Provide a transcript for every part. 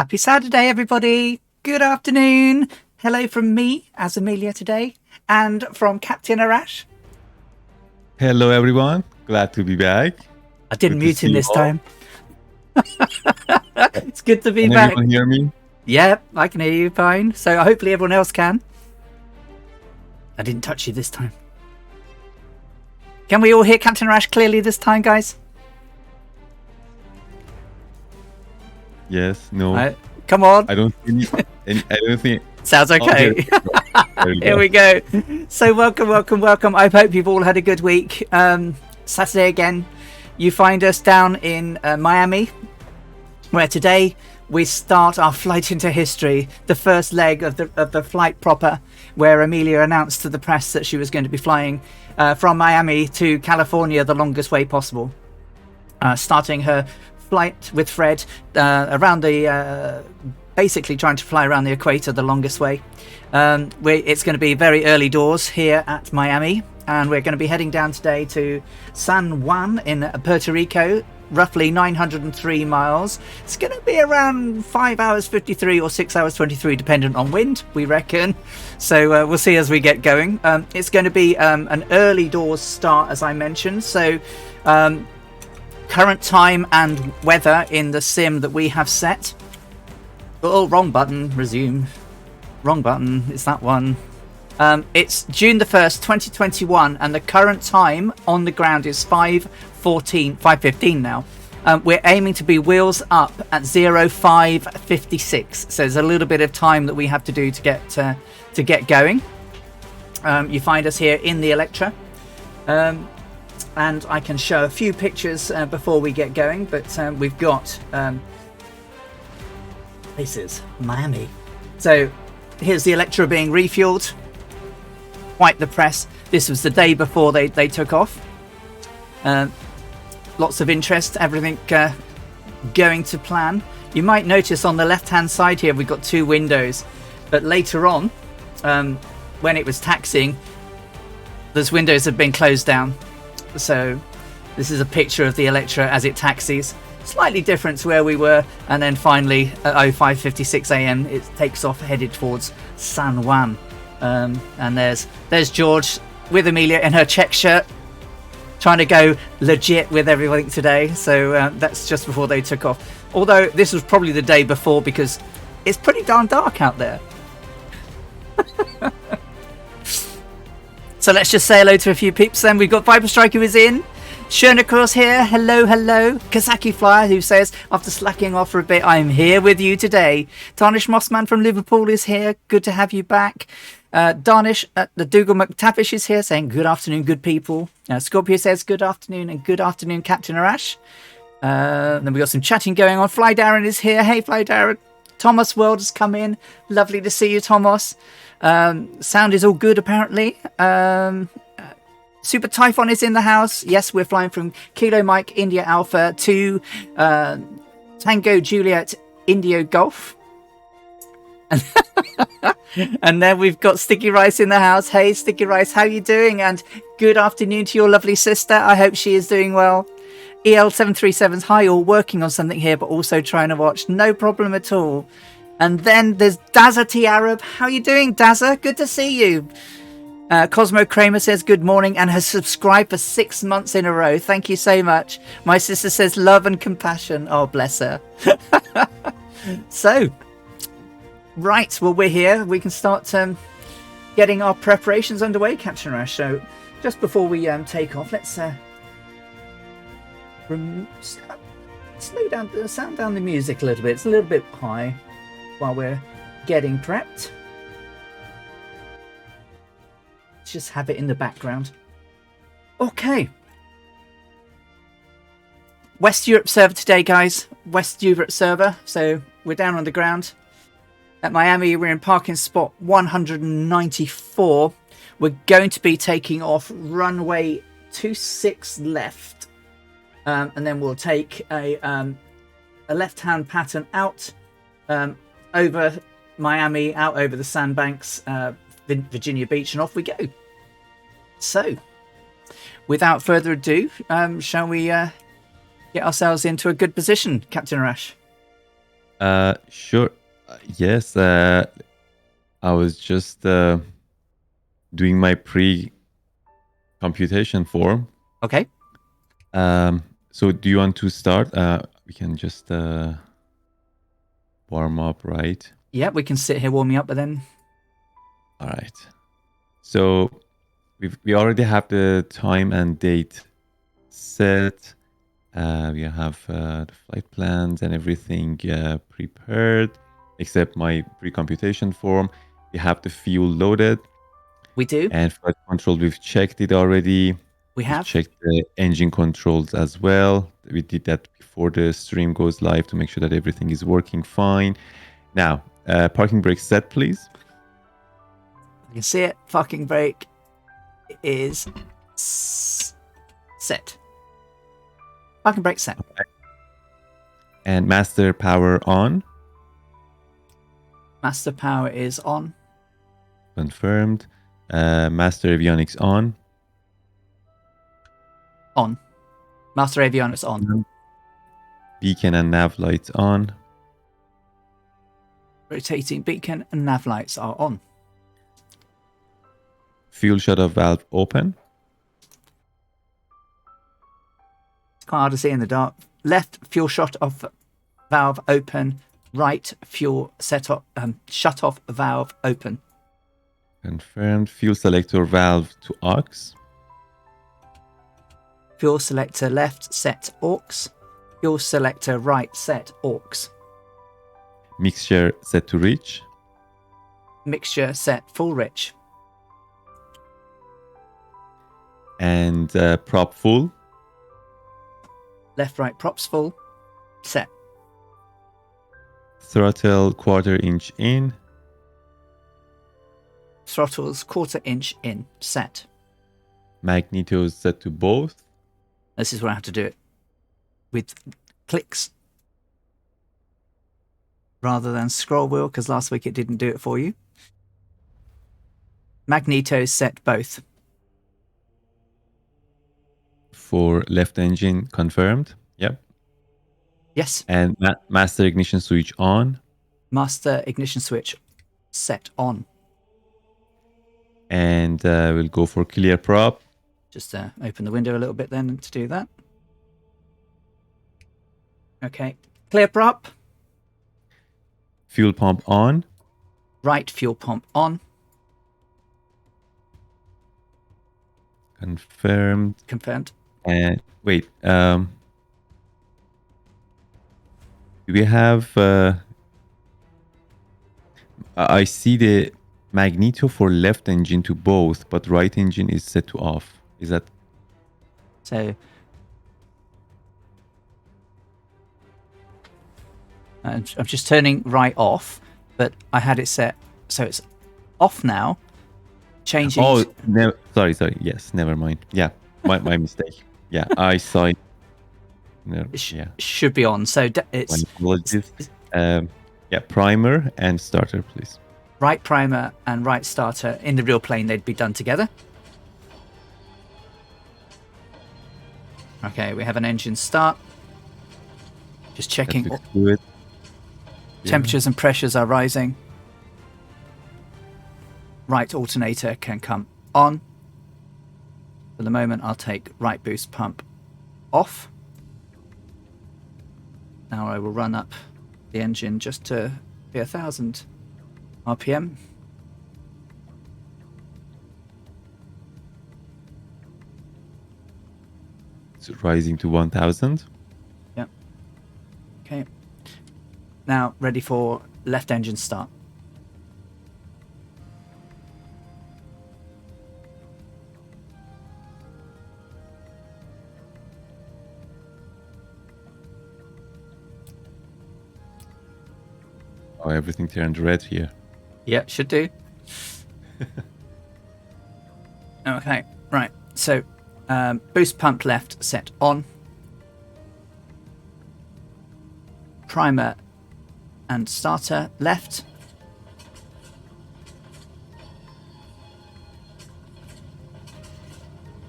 Happy Saturday, everybody. Good afternoon. Hello from me, as Amelia today, and from Captain Arash. Hello, everyone. Glad to be back. I didn't mute him this time. It's good to be Can back. everyone hear me? Yep, I can hear you fine. So hopefully everyone else can. I didn't touch you this time. Can we all hear Captain Arash clearly this time, guys? Yes. No. Come on. I don't see any. I don't think. Sounds okay. Here we go. So welcome. I hope you've all had a good week. Saturday again. You find us down in Miami, where today we start our flight into history, the first leg of the flight proper, where Amelia announced to the press that she was going to be flying from Miami to California the longest way possible, starting her flight with Fred around the basically trying to fly around the equator the longest way. It's going to be very early doors here at Miami, and we're going to be heading down today to San Juan in Puerto Rico, roughly 903 miles. It's going to be around 5 hours 53 or 6 hours 23 dependent on wind, we reckon. So we'll see as we get going. It's going to be an early doors start, as I mentioned. So current time and weather in the sim that we have set. Oh, wrong button. Resume. Wrong button. It's that one. It's June the 1st, 2021, and the current time on the ground is 5:15 now. We're aiming to be wheels up at 05:56. So there's a little bit of time that we have to do to get going. You find us here in the Electra. And I can show a few pictures before we get going, but we've got this is Miami. So here's the Electra being refueled. Quite the press. This was the day before they took off. Lots of interest, everything going to plan. You might notice on the left hand side here we've got two windows, but later on when it was taxiing, those windows have been closed down. So this is a picture of the Electra as it taxis, slightly different to where we were, and then finally at 05:56 a.m. it takes off headed towards San Juan. And there's George with Amelia in her check shirt, trying to go legit with everything today. So that's just before they took off, although this was probably the day before because it's pretty darn dark out there. So let's just say hello to a few peeps then. We've got Viper Striker is in. Shernacor's here. Hello. Kazaki Flyer, who says, after slacking off for a bit, I'm here with you today. Darnish Mossman from Liverpool is here. Good to have you back. Darnish, the Dougal McTavish is here saying, good afternoon, good people. Scorpio says, good afternoon, and good afternoon, Captain Arash. Then we've got some chatting going on. Fly Darren is here. Hey, Fly Darren. Thomas World has come in. Lovely to see you, Thomas. Sound is all good apparently. Super Typhon is in the house. Yes, we're flying from Kilo Mike India Alpha to Tango Juliet Indio Golf. And then we've got Sticky Rice in the house. Hey Sticky Rice, how you doing? And good afternoon to your lovely sister. I hope she is doing well. EL737's hi, all working on something here but also trying to watch. No problem at all. And then there's Dazza T Arab. How you doing, Dazza? Good to see you. Cosmo Kramer says good morning and has subscribed for 6 months in a row. Thank you so much. My sister says love and compassion. Oh, bless her. So, right. Well, we're here. We can start getting our preparations underway, Captain Arash. So, just before we take off, let's slow down, sound down the music a little bit. It's a little bit high while we're getting prepped. Let's just have it in the background. Okay. West Europe server today, guys. West Europe server. So we're down on the ground. At Miami, we're in parking spot 194. We're going to be taking off runway 26 left. And then we'll take a left-hand pattern out over Miami, out over the sandbanks, Virginia Beach, and off we go. So, without further ado, shall we get ourselves into a good position, Captain Arash? Sure. Yes. I was just doing my pre-computation form. Okay. So do you want to start? We can just warm up, right? Yeah, we can sit here warming up, but then. All right. So we already have the time and date set. We have the flight plans and everything prepared, except my pre-computation form. We have the fuel loaded. We do. And flight control, we've checked it already. We have. Checked the engine controls as well. We did that before the stream goes live to make sure that everything is working fine. Now, parking brake set, please. You can see it. Parking brake is set. Parking brake set. Okay. And master power on. Master power is on. Confirmed. Master avionics on. On. Master avionics on. Beacon and nav lights on. Rotating beacon and nav lights are on. Fuel shutoff valve open. It's quite hard to see in the dark. Left fuel shut off valve open. Right fuel shut off valve open. Confirmed. Fuel selector valve to aux. Fuel selector left set aux. Fuel selector right set aux. Mixture set to rich. Mixture set full rich. And prop full. Left right props full. Set. Throttle quarter inch in. Throttles quarter inch in. Set. Magnetos set to both. This is where I have to do it with clicks rather than scroll wheel, because last week it didn't do it for you. Magnetos set both. For left engine confirmed. Yep. Yes. And master ignition switch on. Master ignition switch set on. And we'll go for clear prop. Just open the window a little bit then to do that. Okay. Clear prop. Fuel pump on. Right fuel pump on. Confirmed. Confirmed. And wait. Do we have... I see the magneto for left engine to both, but right engine is set to off. Is that... So I'm just turning right off, but I had it set so it's off now. Changing. Oh, sorry. Yes, never mind. Yeah, my mistake. Yeah, I saw it. No, yeah, should be on. So it's... apologies. Yeah, primer and starter, please. Right primer and right starter. In the real plane, they'd be done together. Okay, we have an engine start. Just checking. That looks good. Temperatures and pressures are rising. Right alternator can come on. For the moment, I'll take right boost pump off. Now I will run up the engine just to be 1,000 RPM. It's rising to 1,000. Yep. Okay. Now ready for left engine start. Oh, everything turned red here. Yeah, should do. Okay, right. So, boost pump left set on. Primer and starter left.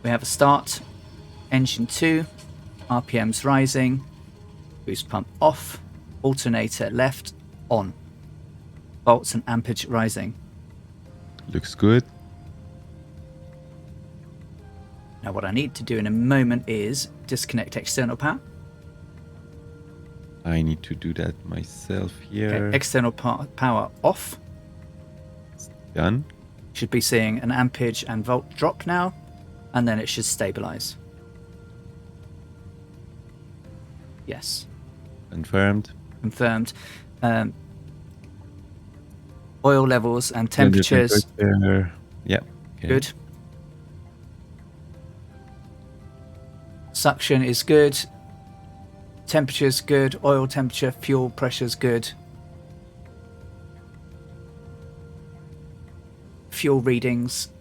We have a start. Engine 2. RPMs rising. Boost pump off. alternator left on. Volts and amperage rising. Looks good. Now what I need to do in a moment is disconnect external power. I need to do that myself here. Okay, external power off. It's done. Should be seeing an amperage and volt drop now, and then it should stabilize. Yes. Confirmed. Confirmed. Oil levels and temperatures. Yeah. Okay. Good. Suction is good. Temperature's good. Oil temperature, fuel pressure's good. Fuel readings.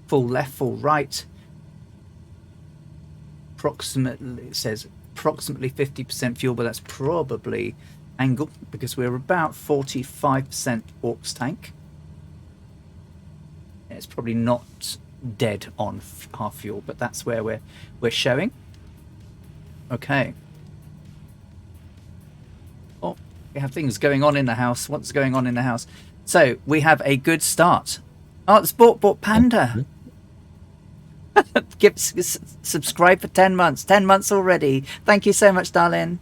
Full left, full right. Approximately, it says approximately 50% fuel, but that's probably angle because we're about 45% aux tank. It's probably not dead on half fuel, but that's where we're showing. Okay. Oh, we have things going on in the house. What's going on in the house? So we have a good start. Oh, it's bought Panda. Subscribe for 10 months. 10 months already. Thank you so much, darling.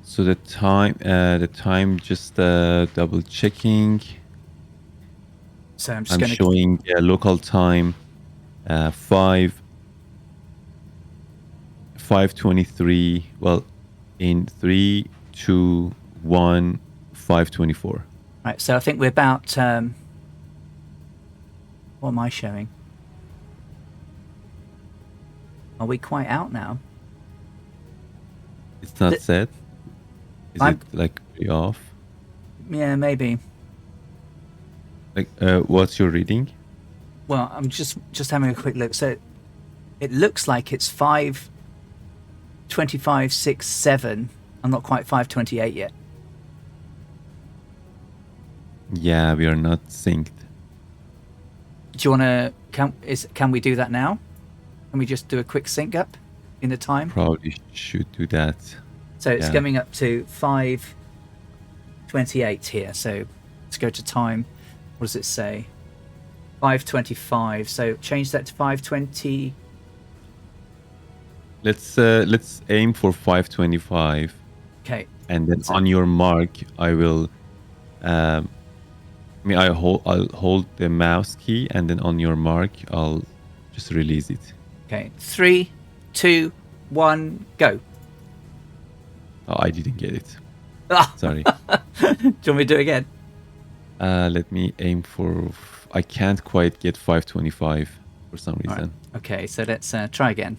So the time just double checking. So I'm just showing local time 5:23. Well, in 3, 2, 1, 5:24. Right. So I think we're about. What am I showing? Are we quite out now? It's not set. Is it like pretty off? Yeah, maybe. Like, what's your reading? Well, I'm just having a quick look. So it looks like it's 5:25, 6, 7. I'm not quite 5:28 yet. Yeah, we are not synced. Do you want to? Can we do that now? Can we just do a quick sync up in the time? Probably should do that. So it's coming up to 5:28 here. So let's go to time. What does it say? 5:25. So change that to 5:20. Let's aim for 5:25. Okay. And then on your mark, I will. I'll hold the mouse key, and then on your mark, I'll just release it. Okay. 3, 2, 1, go. Oh, I didn't get it. Sorry. Do you want me to do it again? Let me aim for. I can't quite get 5:25 for some reason. Right. Okay, so let's try again.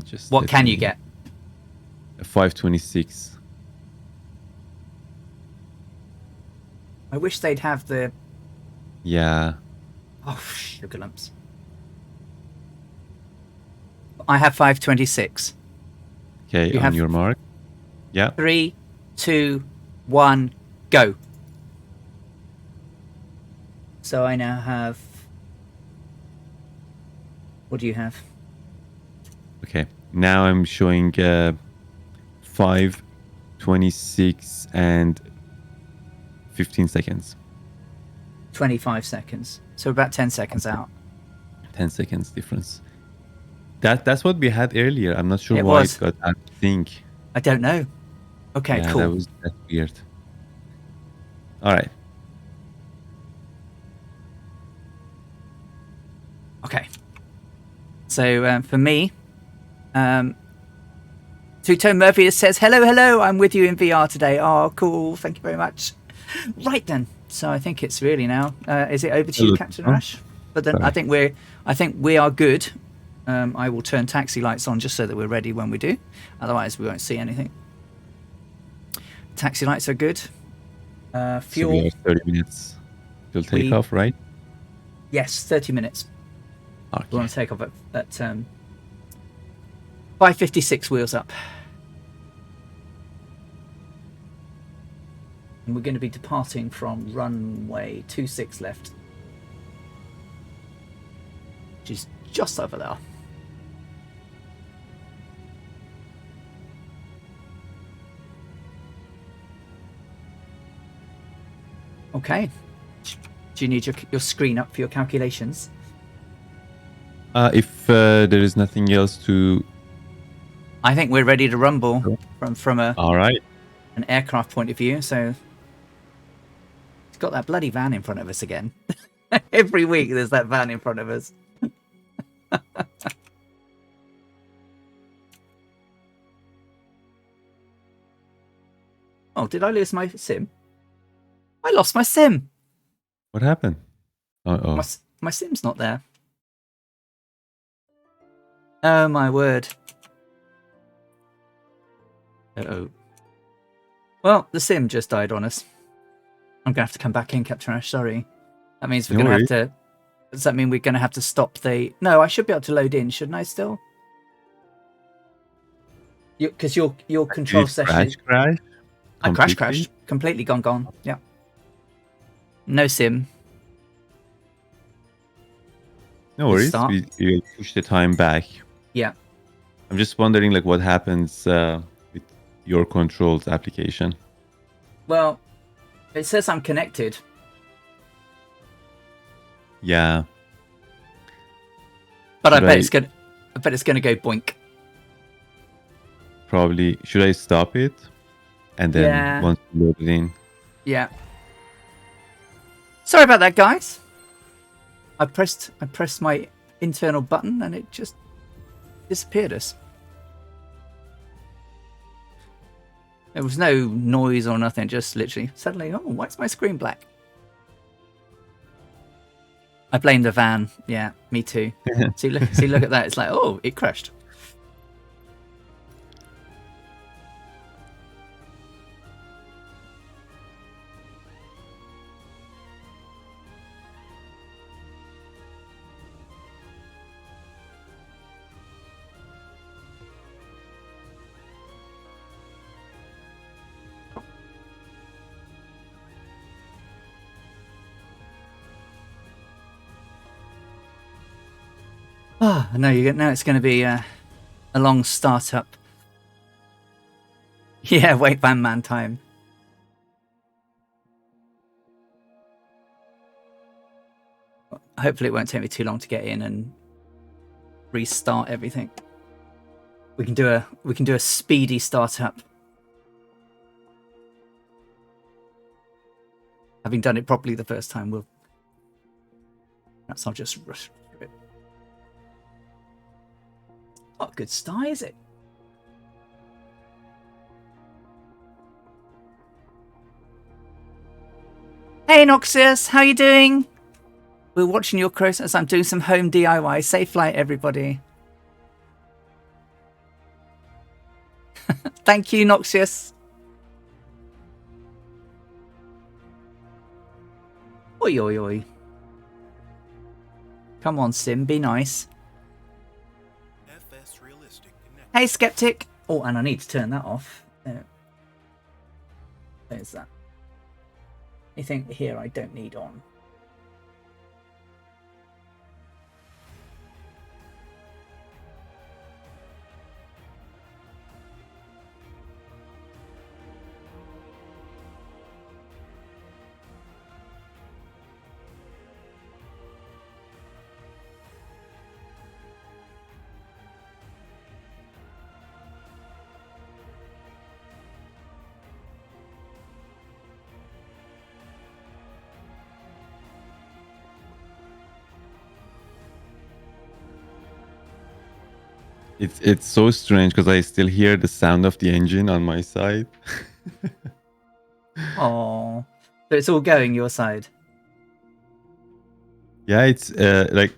Just. What can you get? 5:26. I wish they'd have the. Yeah. Oh, sugar lumps. I have 5:26. Okay, on your mark. Yeah. 3, 2, 1, go. So I now have. What do you have? Okay. Now I'm showing 5:26 and 15 seconds. 25 seconds. So about 10 seconds out. 10 seconds difference. That's what we had earlier. I'm not sure It why was. it got that sync. I don't know. Okay, Yeah, cool. That's weird. All right. Okay. So for me, Two-Tone Murphy says, hello, I'm with you in VR today. Oh, cool. Thank you very much. Right then. So I think it's really now. Is it over to you, Captain Rash? But then I think we are good. I will turn taxi lights on just so that we're ready when we do. Otherwise, we won't see anything. Taxi lights are good. Fuel. So we have 30 minutes till takeoff, right? Yes, 30 minutes. Okay. We want to take off at 5:56 wheels up. And we're going to be departing from runway 26 left, which is just over there. Okay. Do you need your screen up for your calculations? If there is nothing else to... I think we're ready to rumble from All right. an aircraft point of view. So it's got that bloody van in front of us again. Every week there's that van in front of us. Oh, did I lose my sim? I lost my sim. What happened? Oh. My sim's not there. Oh my word. Uh-oh. Well, the sim just died on us. I'm gonna have to come back in, Captain Ash, sorry. That means we're gonna have to... Does that mean we're gonna have to stop the... No, I should be able to load in, shouldn't I still? Because your control session... Crash? I crashed. Completely gone. Yeah. No sim. No worries. We push the time back. Yeah. I'm just wondering, like, what happens with your controls application. Well, it says I'm connected. Yeah. But I bet it's gonna go boink. Probably. Should I stop it? And then once you load it in. Yeah. Sorry about that, guys. I pressed my internal button and it just disappeared us. There was no noise or nothing, just literally suddenly, oh, why is my screen black? I blame the van. Yeah, me too. see look at that. It's like, oh, it crashed. Oh, no, now it's going to be a long startup. Yeah, wait, man time. Hopefully it won't take me too long to get in and restart everything. We can do a speedy startup. Having done it properly the first time, perhaps I'll just rush through it. Not a good start, is it? Hey Noxious, how you doing? We're watching your process. I'm doing some home DIY. Safe flight, everybody. Thank you, Noxious. Oi, oi, oi. Come on, Sim, be nice. Hey, Skeptic. Oh, and I need to turn that off. There's that. Anything here I don't need on. It's so strange because I still hear the sound of the engine on my side. Oh, so it's all going your side. Yeah, it's like,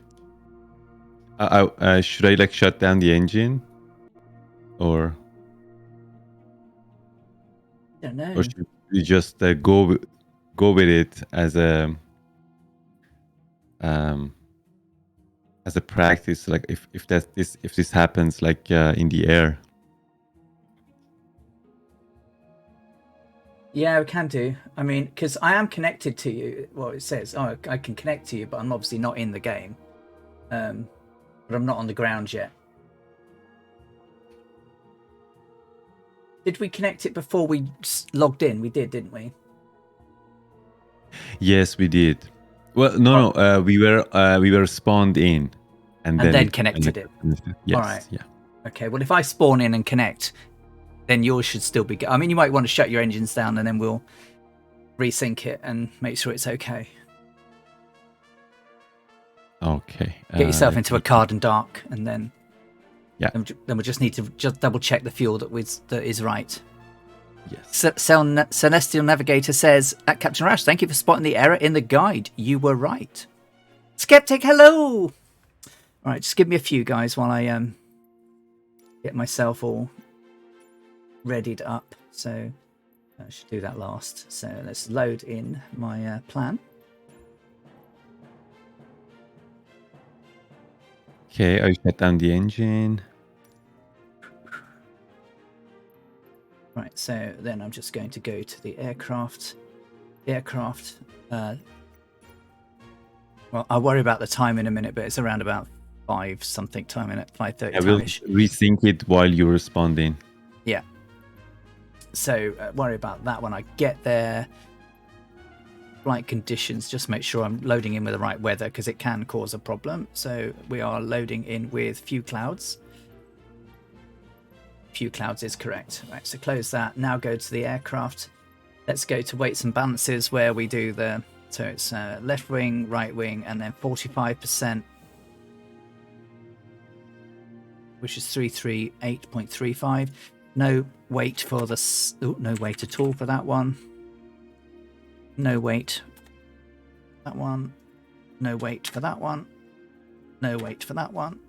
should I like shut down the engine, or I don't know. Or should we just go with it as a practice, like if this happens like in the air? Yeah, we can do. I mean, because I am connected to you. Well, it says, oh, I can connect to you, but I'm obviously not in the game. But I'm not on the ground yet. Did we connect it before we logged in? We did, didn't we? Yes, we did. Well, no. We were spawned in, and then then connected it. Yes. All right. Yeah. Okay. Well, if I spawn in and connect, then yours should still be. I mean, you might want to shut your engines down, and then we'll resync it and make sure it's okay. Okay. Get yourself into a card and dark, and then then we'll just need to just double check the fuel that is right. Yes. Celestial Navigator says, at Captain Rash, thank you for spotting the error in the guide. You were right. Skeptic, hello. All right, just give me a few, guys, while I get myself all readied up. So I should do that last. So let's load in my plan. Okay, I shut down the engine. Right, so then I'm just going to go to the aircraft. Well, I'll worry about the time in a minute, but it's around about 5-something time in it, 5:30. I will resync it while you responding. Yeah. So worry about that when I get there. Flight conditions, just make sure I'm loading in with the right weather because it can cause a problem. So we are loading in with few clouds. Few clouds is correct. Right, so close that. Now go to the aircraft. Let's go to weights and balances where we do so it's left wing, right wing, and then 45%, which is 338.35. No weight for no weight at all for that one. No weight. That one. No weight for that one. No weight for that one.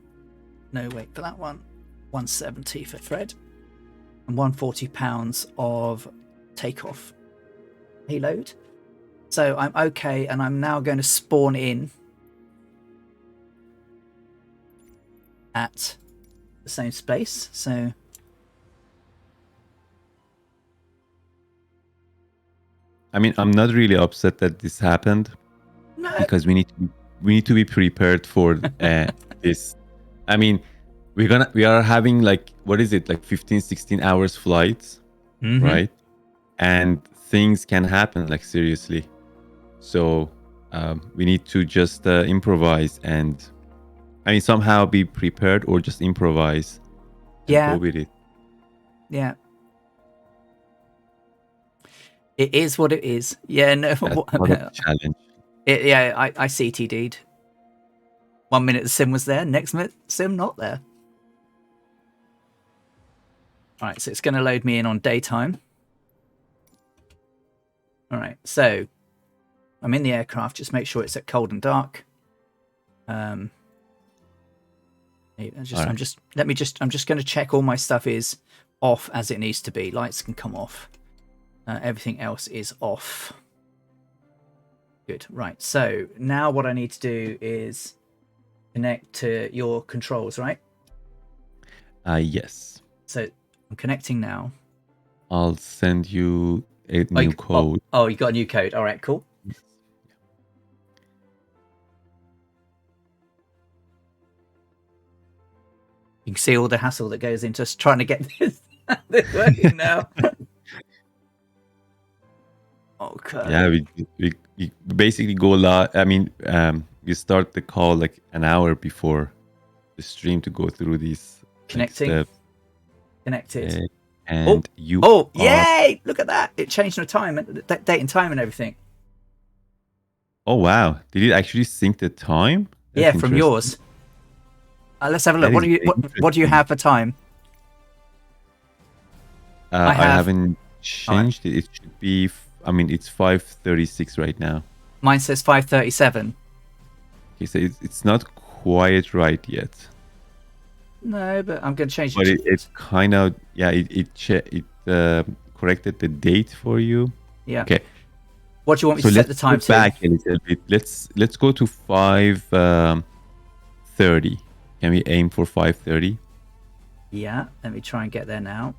No weight for that one. 170 for thread. And 140 pounds of takeoff payload. So I'm okay, and I'm now going to spawn in at the same space. So I mean, I'm not really upset that this happened. No. Because we need to be prepared for this. I mean, we are having like, what is it, like 15-16 hours flights, right? And things can happen, like, seriously. So we need to just improvise and, I mean, somehow be prepared or just improvise. Yeah. Go with it. Yeah. It is what it is. Yeah, no. What a challenge. I CTD'd. 1 minute the sim was there, next minute sim not there. All right, so it's going to load me in on daytime. All right, so I'm in the aircraft. Just make sure it's at cold and dark. I'm just going to check all my stuff is off as it needs to be. Lights can come off. Everything else is off. Good. Right. So now what I need to do is connect to your controls, right? Yes. So I'm connecting now. I'll send you a new code. Oh, you got a new code. All right, cool. You can see all the hassle that goes into us trying to get this working now. Okay. Yeah, we basically go live. I mean, we start the call like an hour before the stream to go through these connecting steps. Connected. And you. Oh, yay! Look at that! It changed the time, date and time, and everything. Oh wow! Did it actually sync the time? Yeah, from yours. Let's have a look. What do you have for time? I haven't changed it. It should be. I mean, it's 5:36 right now. Mine says 5:37. Okay, so it's not quite right yet. No, but I'm going to change it. But it's kind of, yeah, it corrected the date for you. Yeah. Okay. What do you want me to set the time to? Back a little bit. Let's go to 5:30. Can we aim for 5:30? Yeah, let me try and get there now.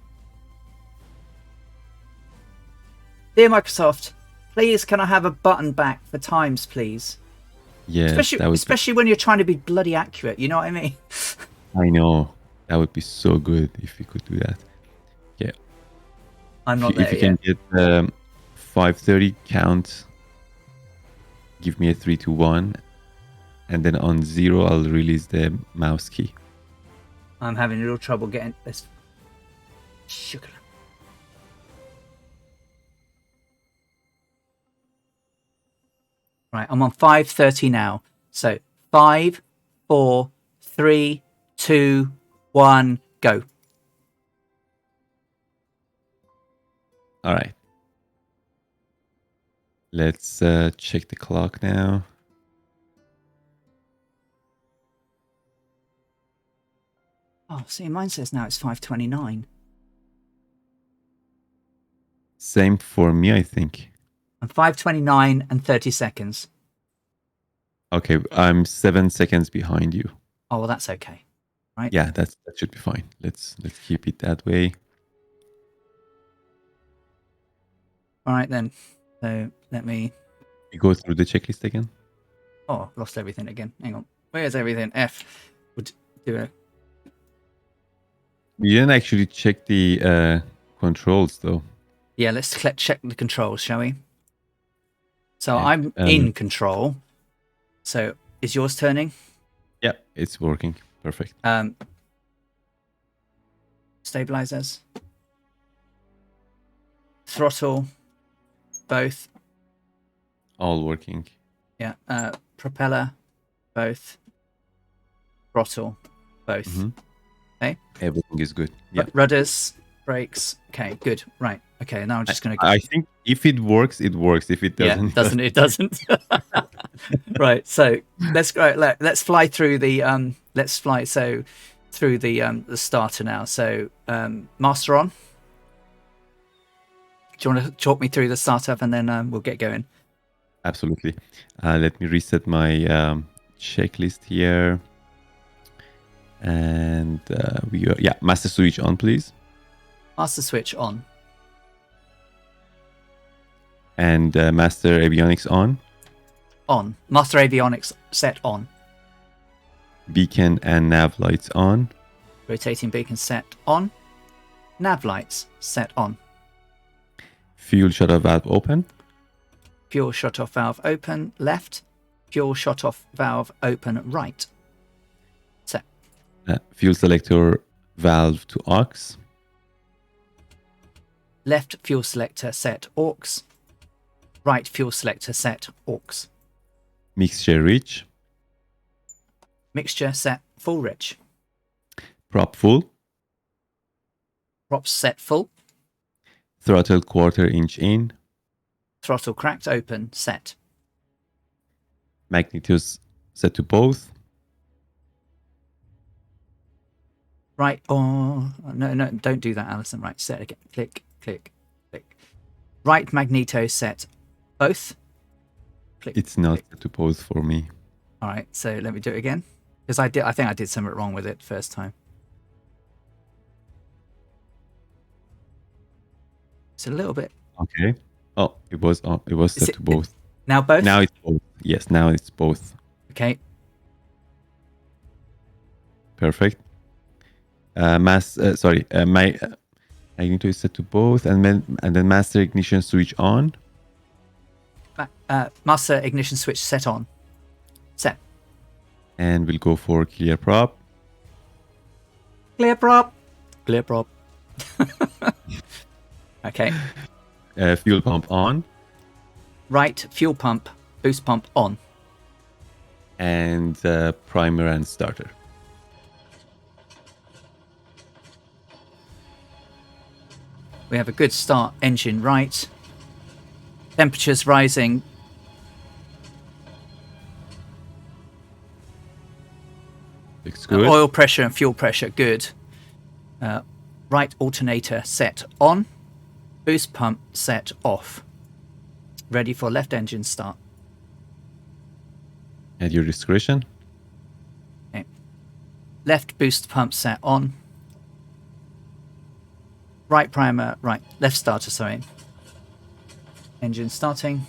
Dear Microsoft, please can I have a button back for times, please? Yeah, especially when you're trying to be bloody accurate. You know what I mean? I know. That would be so good if we could do that. Yeah. I'm not there If you can get 5:30 count. give me a 3, 2, 1. And then on 0, I'll release the mouse key. I'm having a little trouble getting this. Sugar. Right, I'm on 5:30 now. So 5, 4, 3, 2, 1, go. All right. Let's check the clock now. Oh, see, mine says now it's 5:29. Same for me, I think. I'm 5:29 and 30 seconds. Okay, I'm 7 seconds behind you. Oh, well, that's okay. Right? Yeah, that should be fine. Let's keep it that way. All right, then. So let me... We go through the checklist again. Oh, lost everything again. Hang on. Where's everything? F would do a... We didn't actually check the controls, though. Yeah, let's check the controls, shall we? So Okay, I'm in control. So is yours turning? Yeah, it's working. Perfect. Stabilizers. Throttle. Both. All working. Yeah. Propeller. Both. Throttle. Both. Mm-hmm. Okay. Everything is good. Yeah. Rudders. Brakes. Okay, good. Right. Okay, now I'm just going to... I think if it works, it works. If it doesn't, it doesn't. Right. So let's go. Let's fly through the through the starter now. So master on. Do you want to talk me through the startup and then we'll get going? Absolutely. Let me reset my checklist here. And master switch on, please. Master switch on. And master avionics on. On. Master avionics set on. Beacon and nav lights on. Rotating beacon set on. Nav lights set on. Fuel shutoff valve open. Fuel shutoff valve open left. Fuel shutoff valve open right. Set. Fuel selector valve to aux. Left fuel selector set aux. Right fuel selector set aux. Mixture rich. Mixture set full rich. Prop full. Props set full. Throttle quarter-inch in. Throttle cracked open set. Magnetos set to both. Right. Oh, no, don't do that, Alison. Right, set again. Click, click, click. Right magneto set both. Click, It's not click. set to both for me. All right, so let me do it again. Because I think I did something wrong with it first time. It's a little bit. Okay. Oh, it was set to both. Now both? Now it's both. Yes, now it's both. Okay. Perfect. My magneto is set to both, and then master ignition switch on. Master ignition switch set on. Set. And we'll go for clear prop. Clear prop. Clear prop. Okay. Fuel pump on. Right fuel pump, boost pump on. And primer and starter. We have a good start. Engine right. Temperatures rising. Looks good. Oil pressure and fuel pressure good. Right alternator set on. Boost pump set off. Ready for left engine start. At your discretion. Okay. Left boost pump set on. Right primer, right, left starter, sorry. Engine starting.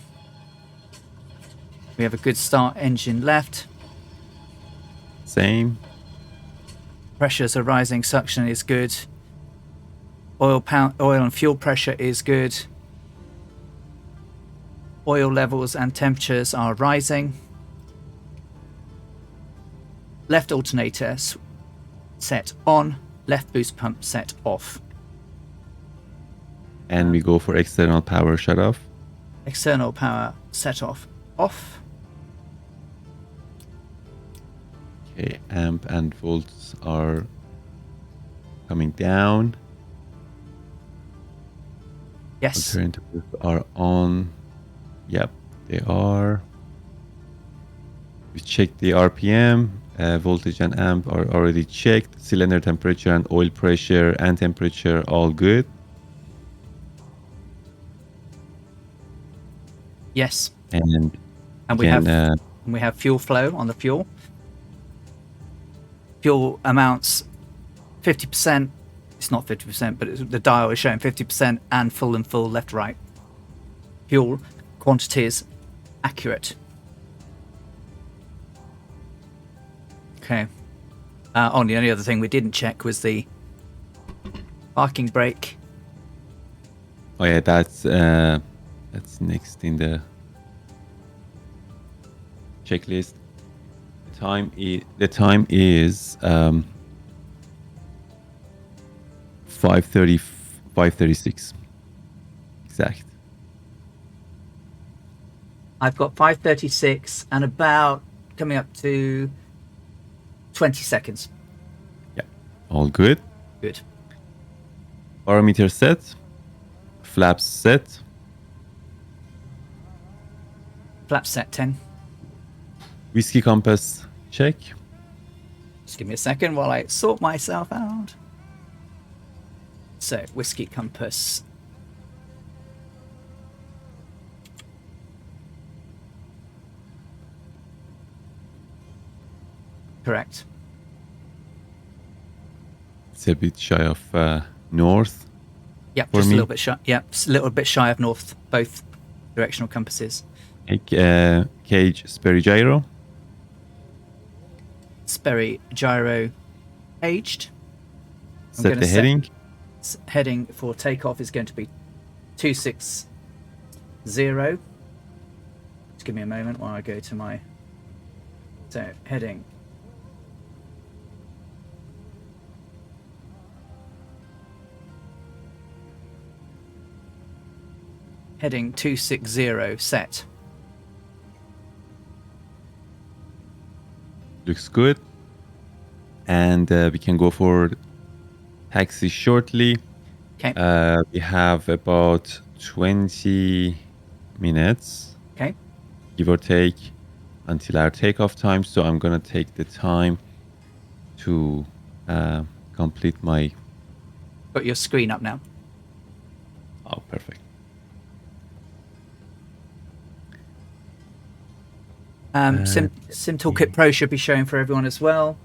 We have a good start, engine left. Same. Pressures are rising, suction is good. Oil and fuel pressure is good. Oil levels and temperatures are rising. Left alternator set on. Left boost pump set off. And we go for external power shut off. External power set off. Off. Okay, amp and volts are coming down. Yes. Alternators are on. Yep, they are. We checked the RPM. Voltage and amp are already checked. Cylinder temperature and oil pressure and temperature all good. Yes. And we have fuel flow on the fuel. Fuel amounts 50%. It's not 50%, but the dial is showing 50% and full left right. Fuel quantities accurate. Okay. The only other thing we didn't check was the parking brake. Oh yeah, that's next in the checklist. The time is 5:36 exact. I've got 5:36 and about coming up to 20 seconds. Yeah, all good. Good. Barometer set. Flaps set. Flaps set 10. Whiskey compass check. Just give me a second while I sort myself out. So, whiskey compass. Correct. It's a bit shy of north. Yep, just a little bit shy. Yep, just a little bit shy of north, both directional compasses. Cage Sperry gyro. Sperry gyro aged. Set the heading. Heading for takeoff is going to be 260. Just give me a moment while I go to my... So, heading. Heading 260 set. Looks good. And we can go for taxi shortly. Okay. We have about 20 minutes. Okay. Give or take until our takeoff time. So I'm going to take the time to complete my... Got your screen up now. Oh, perfect. Sim Toolkit Pro should be showing for everyone as well.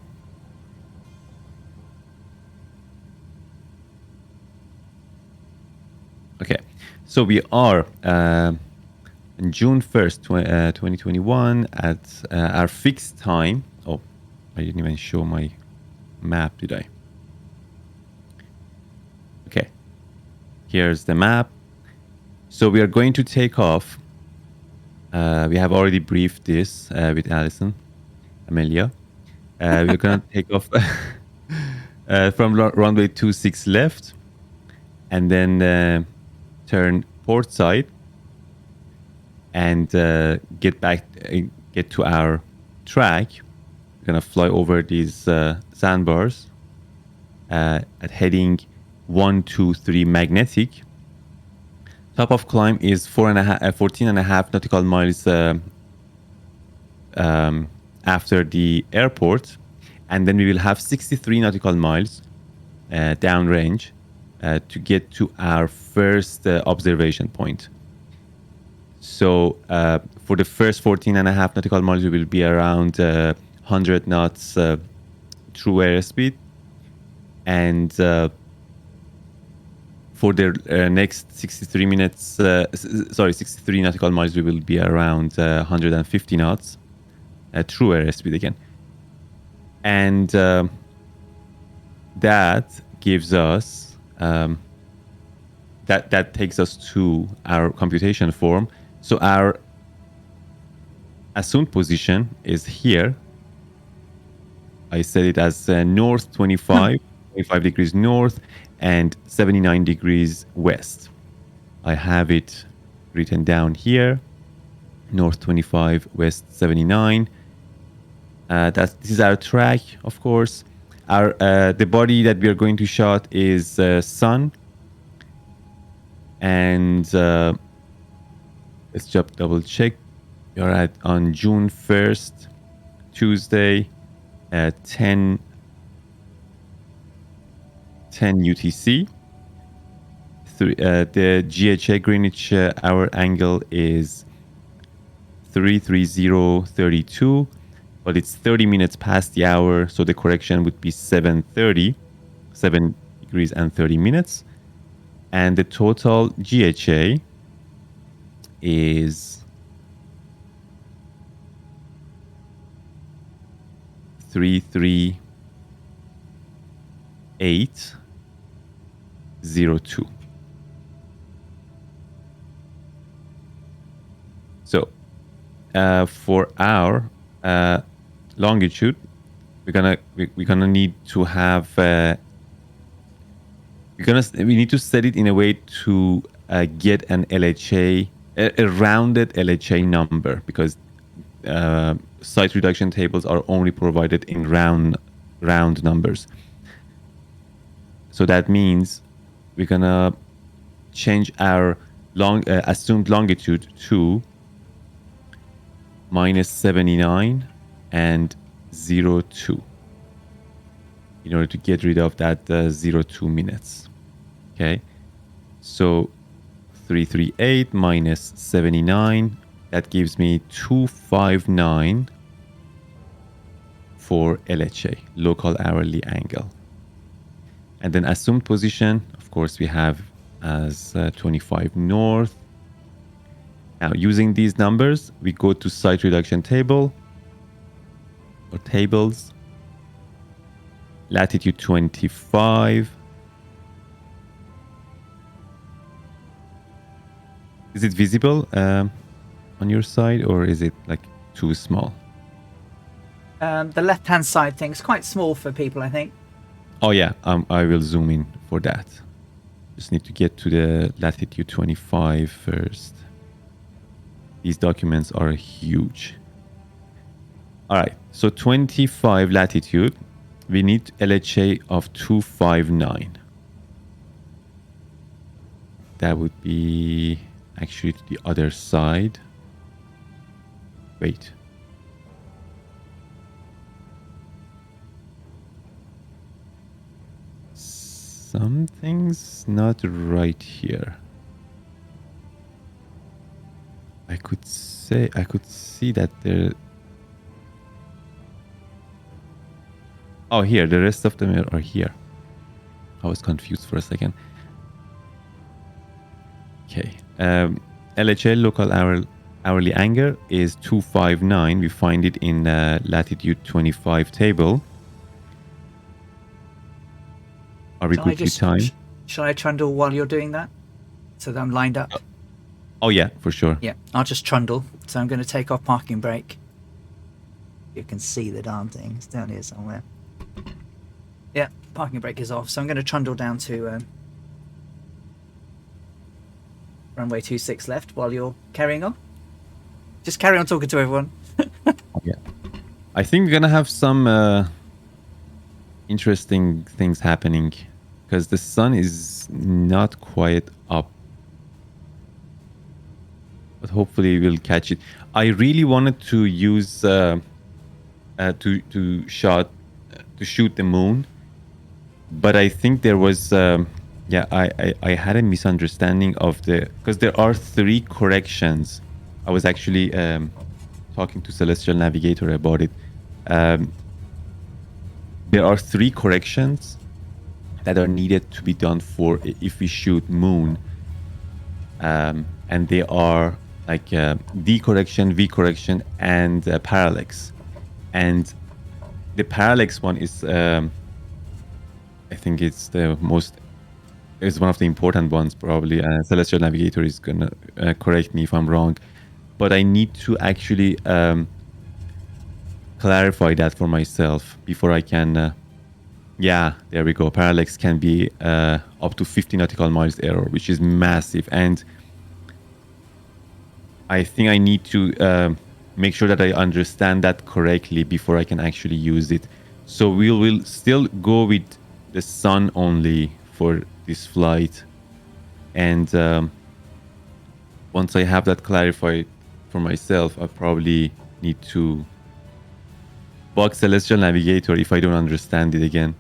Okay, so we are on June 1st, 2021 at our fixed time. Oh, I didn't even show my map, did I? Okay, here's the map. So we are going to take off. We have already briefed this with Amelia. We're going to take off from runway 26 left and then turn port side and get to our track. We're going to fly over these sandbars at heading 123 magnetic. Top of climb is 14.5 nautical miles after the airport, and then we will have 63 nautical miles downrange to get to our first observation point. So for the first 14.5 nautical miles, we will be around 100 knots true airspeed, and for the next 63 nautical miles, we will be around 150 knots true airspeed again. And that gives us, that takes us to our computation form, So our assumed position is here. I set it as north 25 degrees north and 79 degrees west. I have it written down here, north 25, west 79. This is our track, of course. Our the body that we are going to shot is sun, and let's just double check. We are on June 1st, Tuesday, 10 UTC. The GHA Greenwich hour angle is 330.32, but it's 30 minutes past the hour, so the correction would be 7:30, 7 degrees and 30 minutes. And the total GHA is 338.02. So for our longitude, we're gonna need to have we need to set it in a way to get an LHA, a rounded LHA number, because site reduction tables are only provided in round numbers. So that means we're gonna change our assumed longitude to -79 and 02 in order to get rid of that 02 minutes. Okay, so 338 minus 79, that gives me 259 for LHA, local hourly angle. And then assumed position, of course, we have as 25 north. Now, using these numbers, we go to site reduction table or tables, latitude 25. Is it visible on your side, or is it like too small? The left-hand side thing is quite small for people, I think. Oh yeah, I will zoom in for that. Just need to get to the latitude 25 first. These documents are huge. All right, so 25 latitude, we need LHA of 259. That would be actually to the other side. Wait. Something's not right here. I could see that there. Oh, here, the rest of them are here. I was confused for a second. Okay. LHL, local hourly angle, is 259. We find it in latitude 25 table. Are we good with time? Shall I trundle while you're doing that? So that I'm lined up? Oh, yeah, for sure. Yeah, I'll just trundle. So I'm going to take off parking brake. You can see the darn thing. It's down here somewhere. Yeah, parking brake is off. So I'm going to trundle down to runway 26 left while you're carrying on. Just carry on talking to everyone. Yeah. I think we're going to have some interesting things happening because the sun is not quite up. But hopefully we'll catch it. I really wanted to use to shoot the moon, but I think there was I had a misunderstanding of because there are 3 corrections. I was actually talking to Celestial Navigator about it. There are 3 corrections that are needed to be done for if we shoot moon, and they are like D correction, V correction, and parallax. And the parallax one is, I think it's one of the important ones probably. Celestial Navigator is gonna correct me if I'm wrong. but I need to actually clarify that for myself before I can. Yeah, there we go. Parallax can be up to 50 nautical miles error, which is massive. And I think I need to make sure that I understand that correctly before I can actually use it. So we will still go with the sun only for this flight. And once I have that clarified for myself, I probably need to bug Celestial Navigator if I don't understand it again.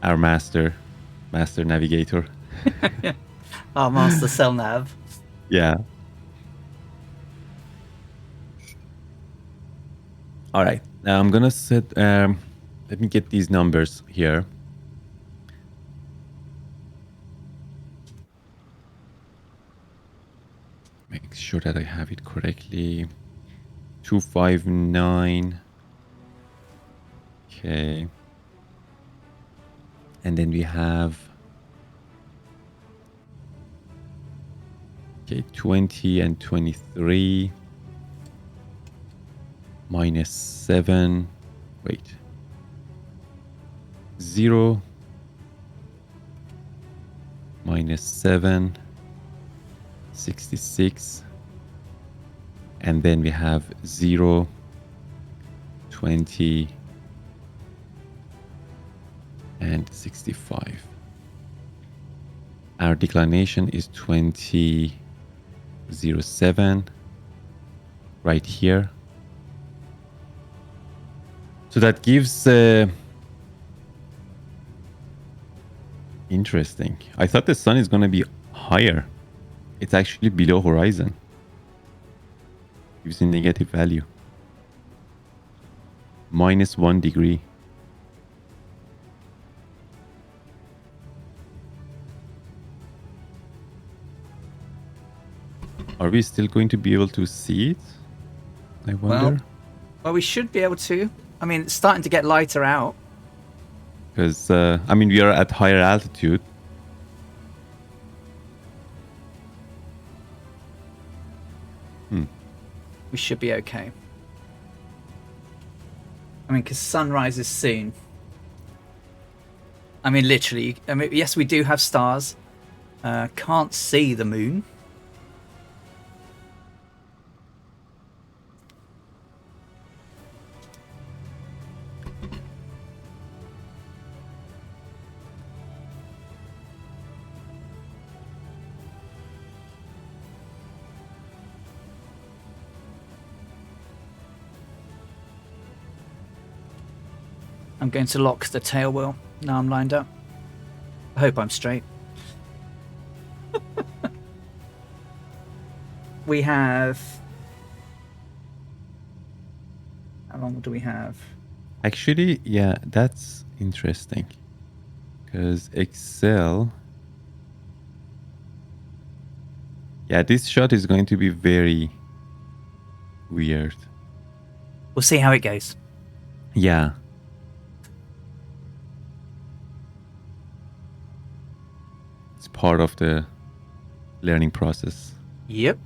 Our master navigator. Our master cell nav. Yeah. All right. Now I'm gonna set. Let me get these numbers here. Make sure that I have it correctly. 259. Okay. And then we have 20 and 23 minus 7. Wait. 0 minus 7, 66. And then we have 0, 20, and 65. Our declination is 20.07 right here. So that gives interesting. I thought the sun is going to be higher. It's actually below horizon. Gives a negative value. -1 degree. Are we still going to be able to see it? I wonder. Well, we should be able to. I mean, it's starting to get lighter out. Because, I mean, we are at higher altitude. We should be okay. I mean, because sunrise is soon. I mean, literally. I mean, yes, we do have stars. Can't see the moon. I'm going to lock the tail wheel. Now I'm lined up. I hope I'm straight. We have... How long do we have? Actually, yeah, that's interesting. Because Excel... Yeah, this shot is going to be very weird. We'll see how it goes. Yeah. It's part of the learning process. Yep.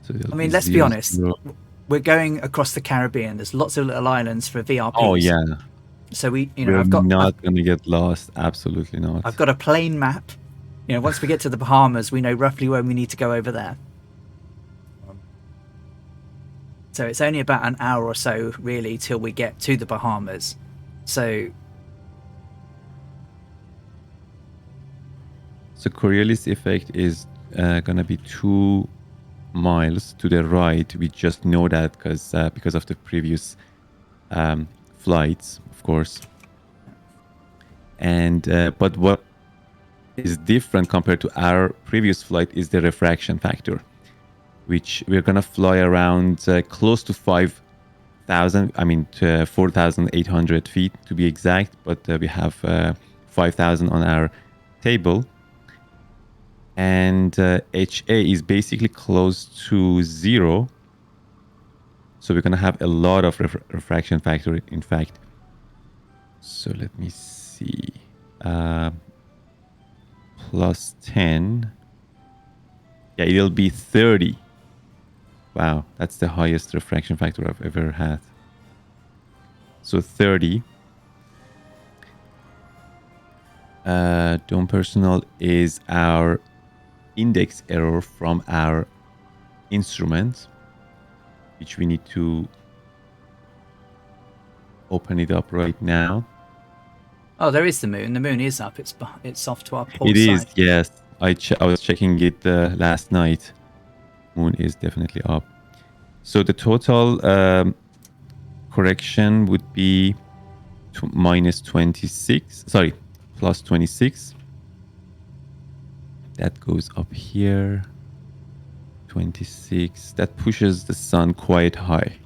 So I mean, let's be honest. We're going across the Caribbean. There's lots of little islands for VRPs. Oh, yeah. So we're I've got not going to get lost. Absolutely not. I've got a plain map. You know, once we get to the Bahamas, we know roughly when we need to go over there. So it's only about an hour or so, really, till we get to the Bahamas. So Coriolis effect is going to be 2 miles to the right. We just know that because of the previous flights, of course. And but what is different compared to our previous flight is the refraction factor, which we're going to fly around close to 5,000, I mean to 4,800 feet to be exact, but we have 5,000 on our table. And HA is basically close to 0. So we're going to have a lot of refraction factor, in fact. So let me see. Plus 10. Yeah, it'll be 30. Wow, that's the highest refraction factor I've ever had. So 30. Dome personal is our index error from our instrument, which we need to open it up right now. Oh, there is the moon. The moon is up. It's off to our port It is, side. yes. I was checking it last night. Moon is definitely up. So the total correction would be minus 26. Sorry, plus 26. That goes up here. 26. That pushes the sun quite high.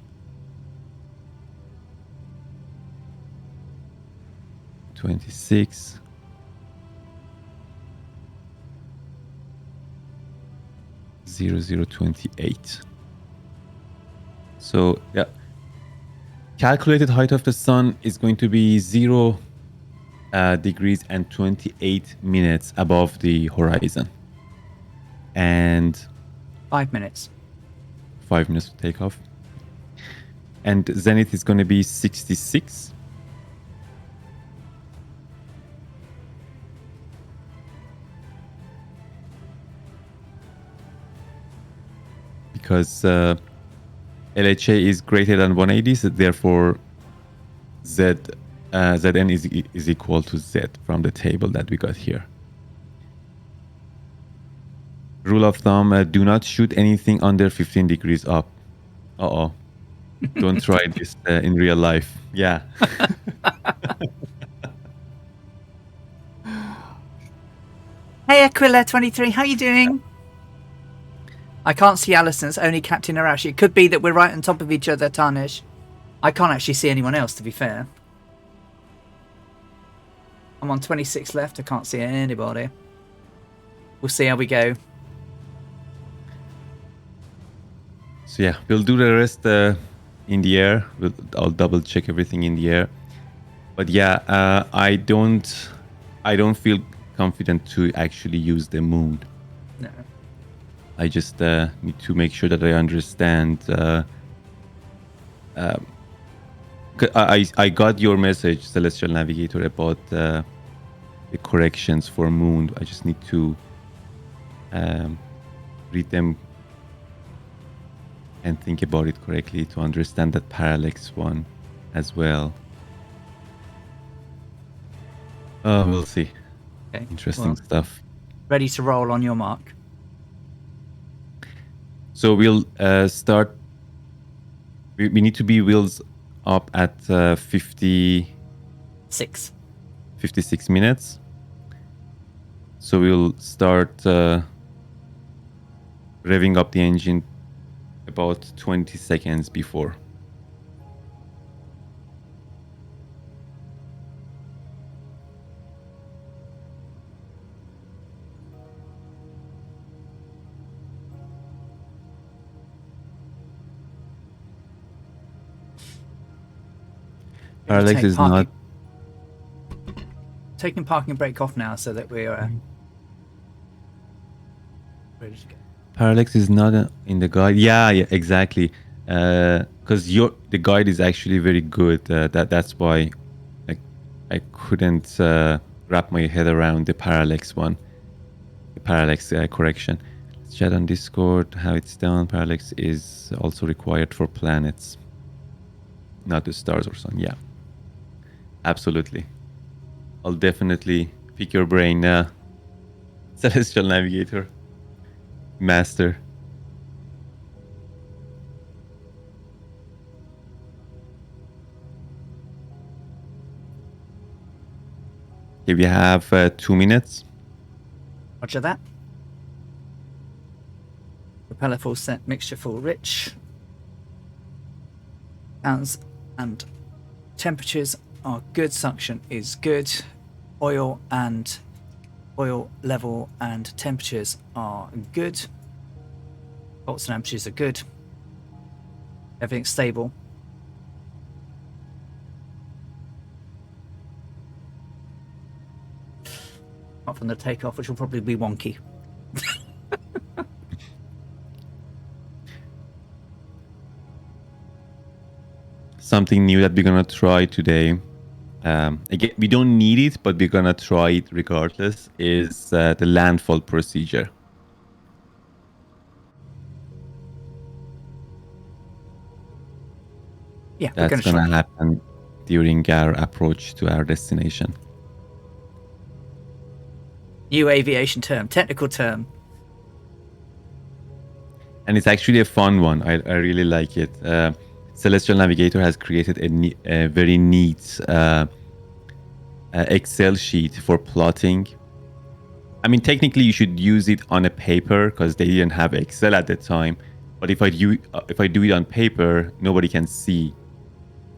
26. Zero 0.28. So yeah, calculated height of the sun is going to be 0 degrees and 28 minutes above the horizon, and 5 minutes. 5 minutes to take off. And zenith is going to be 66. Because LHA is greater than 180, so therefore Zn is equal to Z from the table that we got here. Rule of thumb, do not shoot anything under 15 degrees up. Uh-oh. Don't try this in real life. Yeah. Hey, Aquila23, how you doing? I can't see Alison's, only Captain Arashi. It could be that we're right on top of each other, Tarnish. I can't actually see anyone else, to be fair. I'm on 26 left. I can't see anybody. We'll see how we go. So yeah, we'll do the rest in the air. I'll double check everything in the air. But yeah, I don't feel confident to actually use the moon. No. I just need to make sure that I understand. I got your message, Celestial Navigator, about the corrections for moon. I just need to read them and think about it correctly to understand that parallax one as well. We'll see. Okay. Interesting stuff. Ready to roll on your mark. So we'll start. We need to be wheels up at 56 minutes. So we'll start revving up the engine about 20 seconds before. Parallax is not... Taking parking brake off now so that we're ready to go. Parallax is not in the guide. Yeah, exactly. Because the guide is actually very good. That's why I couldn't wrap my head around the parallax one. The parallax correction. Let's chat on Discord how it's done. Parallax is also required for planets, not the stars or sun. Yeah, absolutely. I'll definitely pick your brain, Celestial Navigator Master. Okay, we have 2 minutes. Roger that. Propeller full set, mixture full rich. And temperatures are good. Suction is good. Oil level and temperatures are good. Volts and amperes are good. Everything's stable. Apart from the takeoff, which will probably be wonky. something new that we're gonna try today. Again, we don't need it, but we're gonna try it regardless. Is the landfall procedure? Yeah, That's gonna happen during our approach to our destination. New aviation term, technical term. And it's actually a fun one. I really like it. Celestial Navigator has created a very neat Excel sheet for plotting. I mean, technically, you should use it on a paper because they didn't have Excel at the time. But if I do it on paper, nobody can see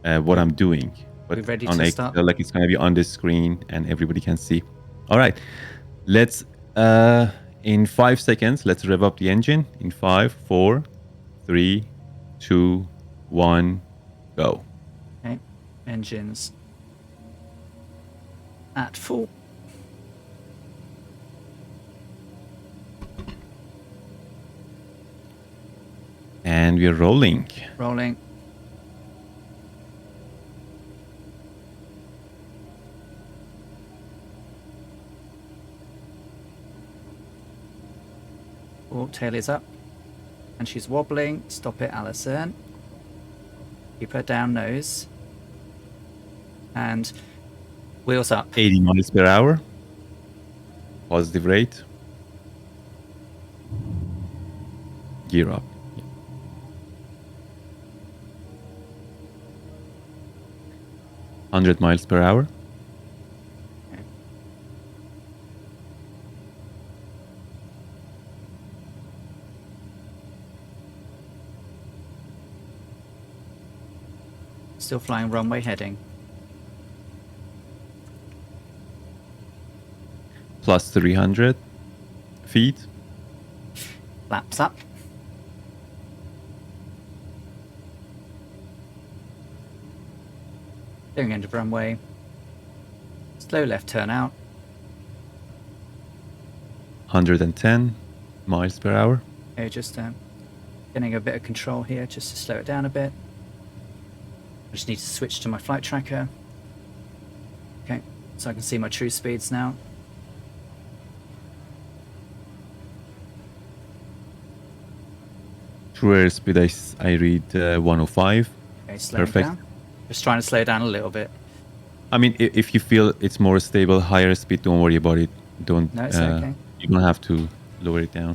what I'm doing. But on Excel, like it's gonna be on the screen and everybody can see. All right, let's. In 5 seconds, let's rev up the engine. In 5, 4, 3, 2, 1, go. Okay, engines at full. And we're rolling. Rolling. Oh, tail is up. And she's wobbling. Stop it, Alison. Keep her down nose. And wheels up. 80 miles per hour. Positive rate. Gear up. 100 miles per hour. Okay. Still flying runway heading. Plus 300 feet. Flaps up. Going into runway. Slow left turn out. 110 miles per hour. Okay, just getting a bit of control here just to slow it down a bit. I just need to switch to my flight tracker. Okay, so I can see my true speeds now. True airspeed, I read 105. Okay, slow down. Just trying to slow down a little bit. I mean, if you feel it's more stable, higher speed, don't worry about it. Don't. No, it's okay. You don't have to lower it down.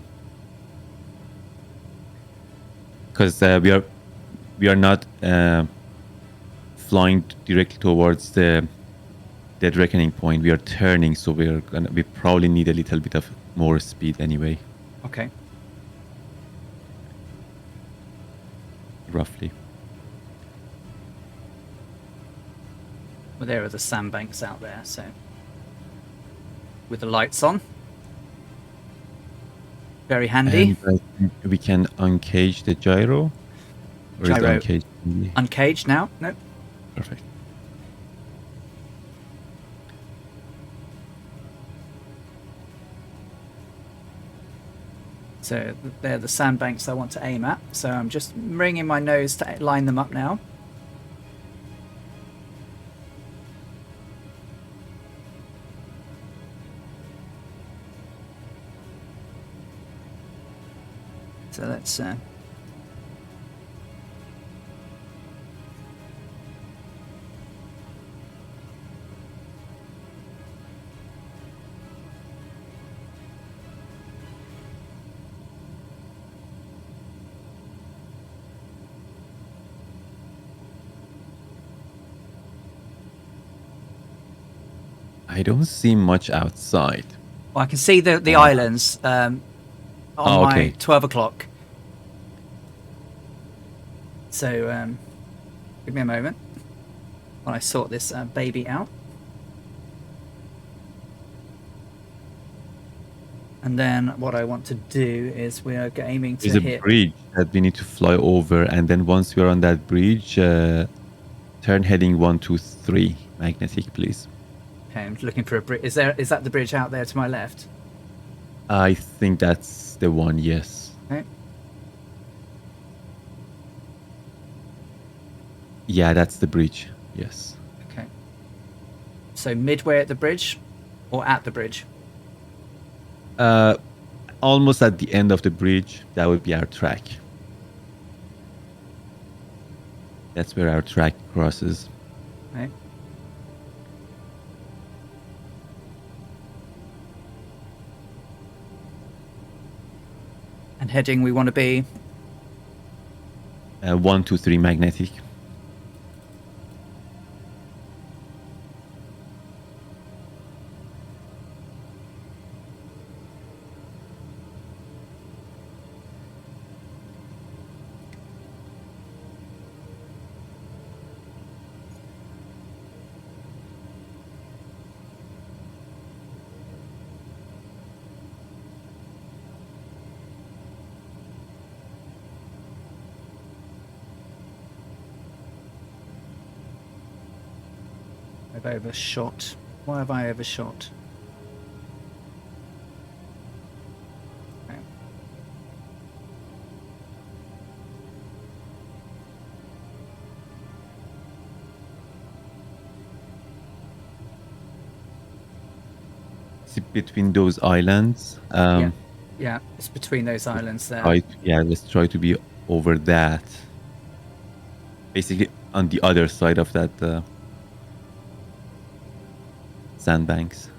Because we are not flying directly towards the dead reckoning point. We are turning, so we probably need a little bit of more speed anyway. Okay. Roughly. Well, there are the sandbanks out there, so with the lights on. Very handy. And we can uncage the gyro. Or gyro. Is it uncaged? Uncaged now? Nope. Perfect. So they're the sandbanks I want to aim at. So I'm just bringing my nose to line them up now. So let's I don't see much outside. well, I can see the islands on my 12 o'clock. So give me a moment while I sort this baby out. And then what I want to do is we are aiming to hit... There's a bridge that we need to fly over, and then once we're on that bridge, turn heading 123 magnetic, please. Okay, I'm looking for a bridge. Is that the bridge out there to my left? I think that's the one, yes. Okay. Yeah, that's the bridge. Yes. Okay. So midway at the bridge, or at the bridge? Almost at the end of the bridge, that would be our track. That's where our track crosses. Okay. And heading, we want to be 1, 2, 3 magnetic. I've overshot. Why have I overshot? Okay. Is it between those islands? Yeah, it's between those islands there. Let's try to be over that. Basically, on the other side of that sandbanks.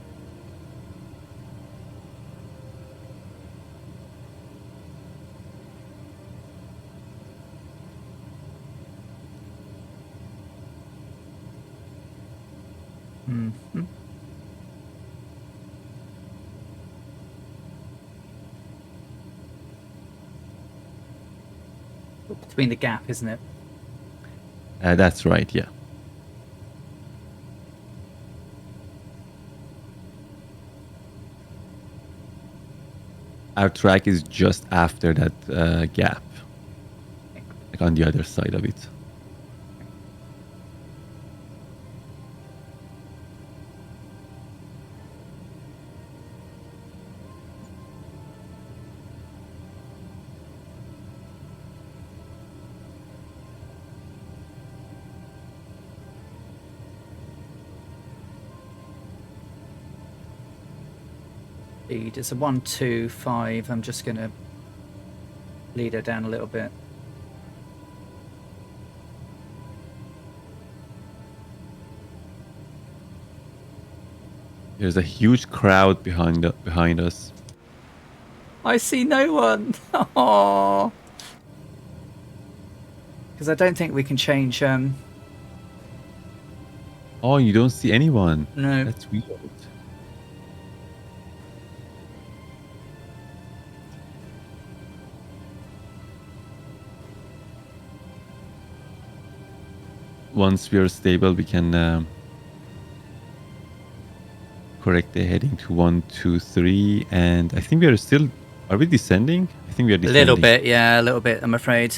Mm-hmm. Between the gap, isn't it? That's right, yeah. Our track is just after that gap, like on the other side of it. Speed. It's a 1, 2, 5. I'm just going to lead her down a little bit. There's a huge crowd behind us. I see no one. Oh, because I don't think we can change. Oh, you don't see anyone? No. That's weird. Once we are stable, we can correct the heading to 1, 2, 3, and I think we are still. Are we descending? I think we are descending. A little bit, yeah, a little bit. I'm afraid.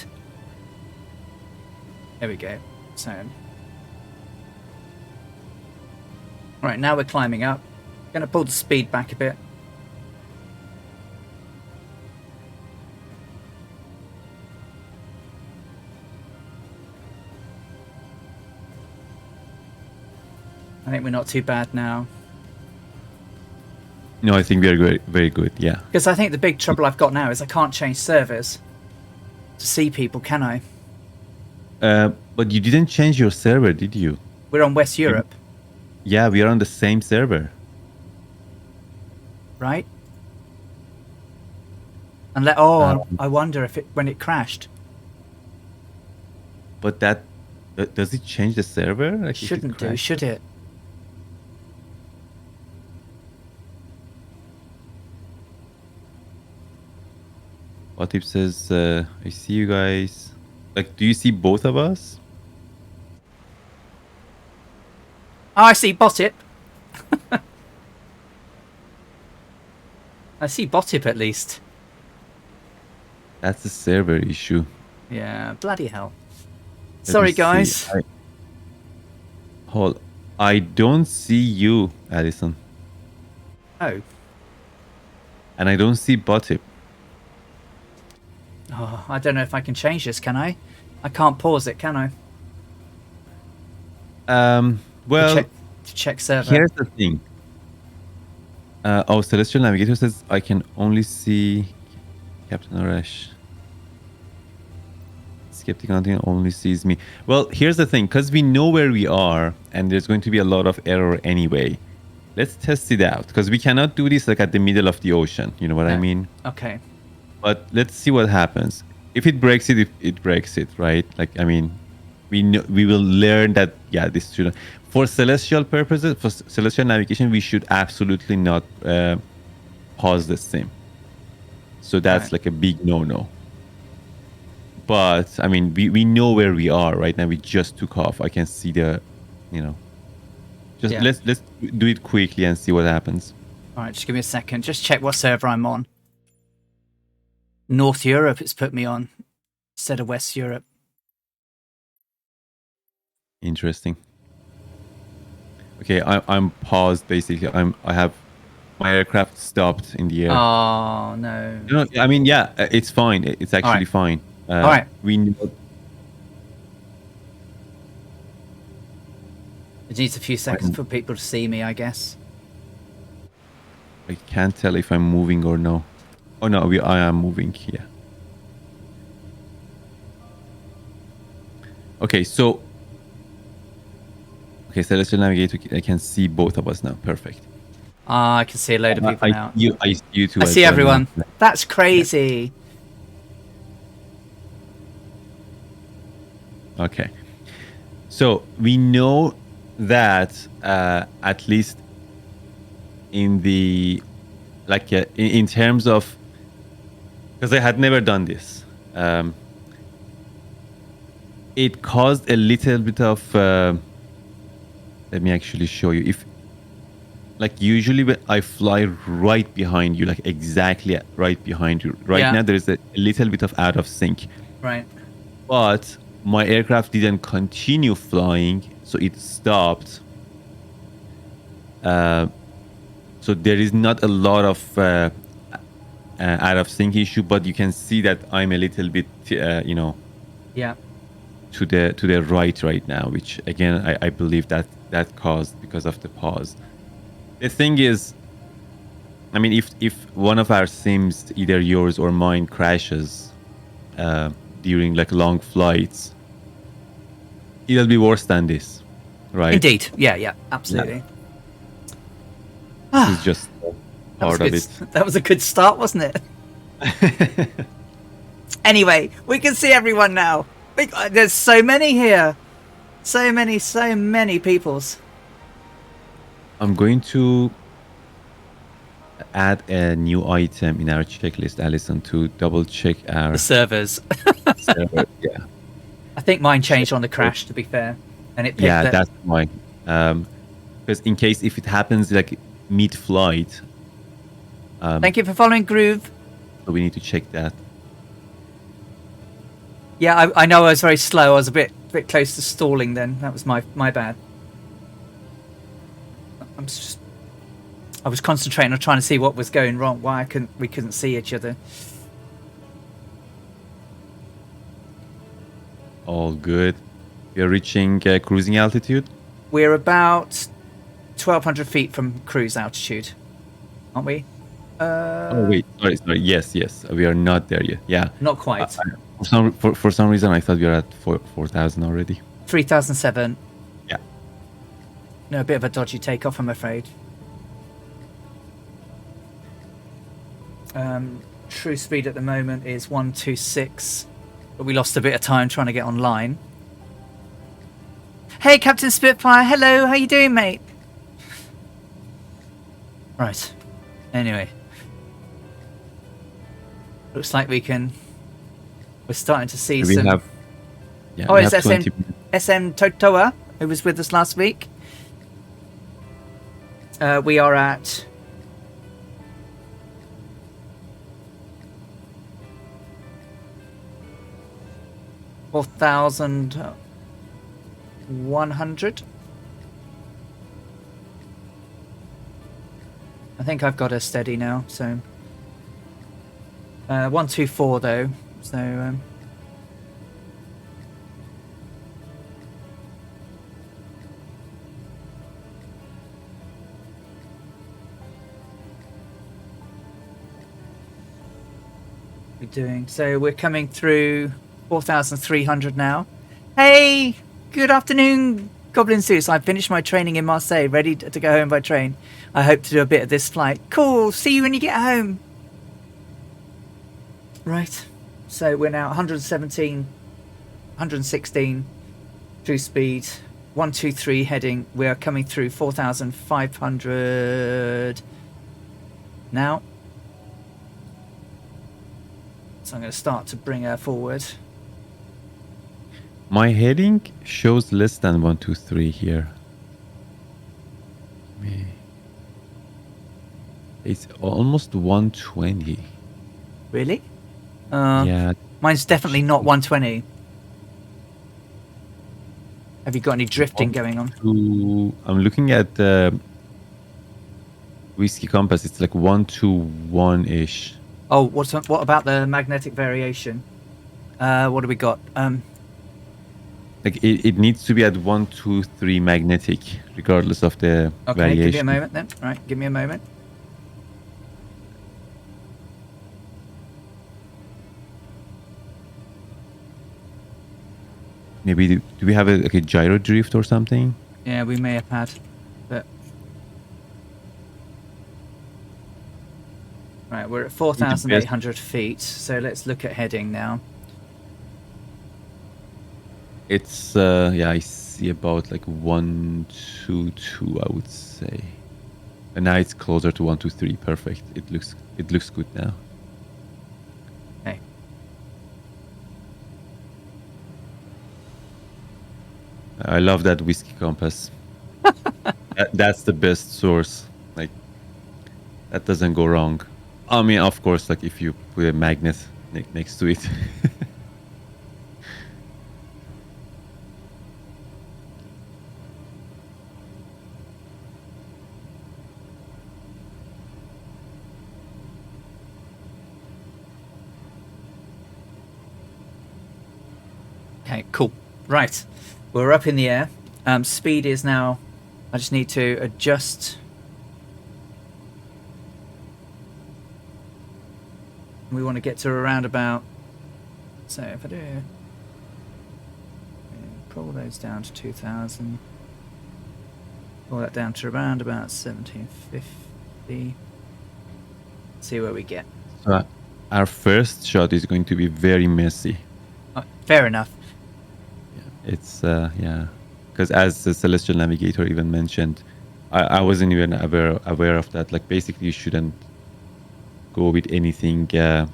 There we go. So, all right, now we're climbing up. Going to pull the speed back a bit. I think we're not too bad now. No, I think we are very, very good, yeah. Because I think the big trouble I've got now is I can't change servers to see people, can I? But you didn't change your server, did you? We're on West Europe. Yeah, we are on the same server. Right? And I wonder if when it crashed. But does it change the server? Like Shouldn't do, should it? Watip says, I see you guys. Like, do you see both of us? Oh, I see Botip. I see Botip at least. That's a server issue. Yeah, bloody hell. Sorry, guys. I don't see you, Addison. Oh. And I don't see Botip. Oh, I don't know if I can change this, can I? I can't pause it, can I? Well, to check server. here's the thing. Celestial Navigator says I can only see Captain Arash. Skeptic Hunting only sees me. Well, here's the thing, because we know where we are, and there's going to be a lot of error anyway. Let's test it out, because we cannot do this like at the middle of the ocean. You know what I mean? Okay. But let's see what happens. If it breaks it, it breaks it, right? Like, I mean, we will learn that, yeah, this should... For celestial purposes, for celestial navigation, we should absolutely not pause the sim. So that's like a big no-no. But, I mean, we know where we are right now. We just took off. I can see the, just let's do it quickly and see what happens. All right, just give me a second. Just check what server I'm on. North Europe it's put me on instead of West Europe. Interesting. Okay, I'm paused basically. I have my aircraft stopped in the air. Oh no. I mean, yeah, it's fine. It's actually fine. All right. We know. It needs a few seconds for people to see me, I guess. I can't tell if I'm moving or no. Oh no, I am moving here. Okay, so Celestial Navigator, I can see both of us now. Perfect. I can see a load of people now. I see you too. I see everyone. That's crazy. Okay. So we know that at least in the in terms of, because I had never done this, it caused a little bit of let me actually show you. If usually when I fly right behind you, like exactly right behind you, now there is a little bit of out of sync, right? But my aircraft didn't continue flying, so it stopped. So there is not a lot of out of sync issue, but you can see that I'm a little bit, to the right now, which again I believe that caused because of the pause. The thing is, I mean, if one of our sims, either yours or mine, crashes during long flights, it'll be worse than this, right? Indeed. Yeah, absolutely. This is just part of it. That was a good start, wasn't it? Anyway, we can see everyone now. There's so many here. So many peoples. I'm going to add a new item in our checklist, Alison, to double check the servers. server, yeah. I think mine changed on the crash, to be fair, and it. That's mine. Because in case if it happens mid-flight. Thank you for following Groove. So we need to check that. Yeah, I know I was very slow. I was a bit close to stalling then. That was my bad. I was concentrating on trying to see what was going wrong. Why we couldn't see each other. All good. We're reaching cruising altitude. We're about 1,200 feet from cruise altitude, aren't we? Oh wait, sorry. Yes. We are not there yet. Yeah. Not quite. For some reason, I thought we were at 4,000 already. 3,007. Yeah. No, a bit of a dodgy takeoff, I'm afraid. True speed at the moment is 126, but we lost a bit of time trying to get online. Hey, Captain Spitfire. Hello. How you doing, mate? Right. Anyway. Looks like we're starting to see some... it's SM Totoa, who was with us last week. We are at... $4,100. I think I've got her steady now, so 124 though, so we're doing. So we're coming through 4,300 now. Hey, good afternoon, Goblin Zeus. I finished my training in Marseille, ready to go home by train. I hope to do a bit of this flight. Cool. See you when you get home. Right. So we're now 117, 116 through speed. 123 heading. We are coming through 4,500 now. So I'm going to start to bring her forward. My heading shows less than 123 here. It's almost 120. Really? Yeah. Mine's definitely not 120. Have you got any drifting going on? I'm looking at the whiskey compass. It's like 121-ish. Oh, what about the magnetic variation? What do we got? Like it needs to be at 123 magnetic, regardless of the variation. Give me a moment then. All right, give me a moment. Maybe do we have a gyro drift or something? Yeah, we may have had, but right, we're at 4,800 feet. So let's look at heading now. It's yeah, I see about like 122, I would say, and now it's closer to 123. Perfect. It looks good now. Okay. I love that whiskey compass. That's the best source. Like that doesn't go wrong. I mean, of course, like if you put a magnet next to it. Okay, cool. Right, we're up in the air. Speed is now. I just need to adjust. We want to get to around about. So if I do, pull those down to 2,000. Pull that down to around about 1,750. See where we get. So our first shot is going to be very messy. Oh, fair enough. It's yeah, because as the Celestial Navigator even mentioned, I wasn't even aware of that. Like basically, you shouldn't go with anything. I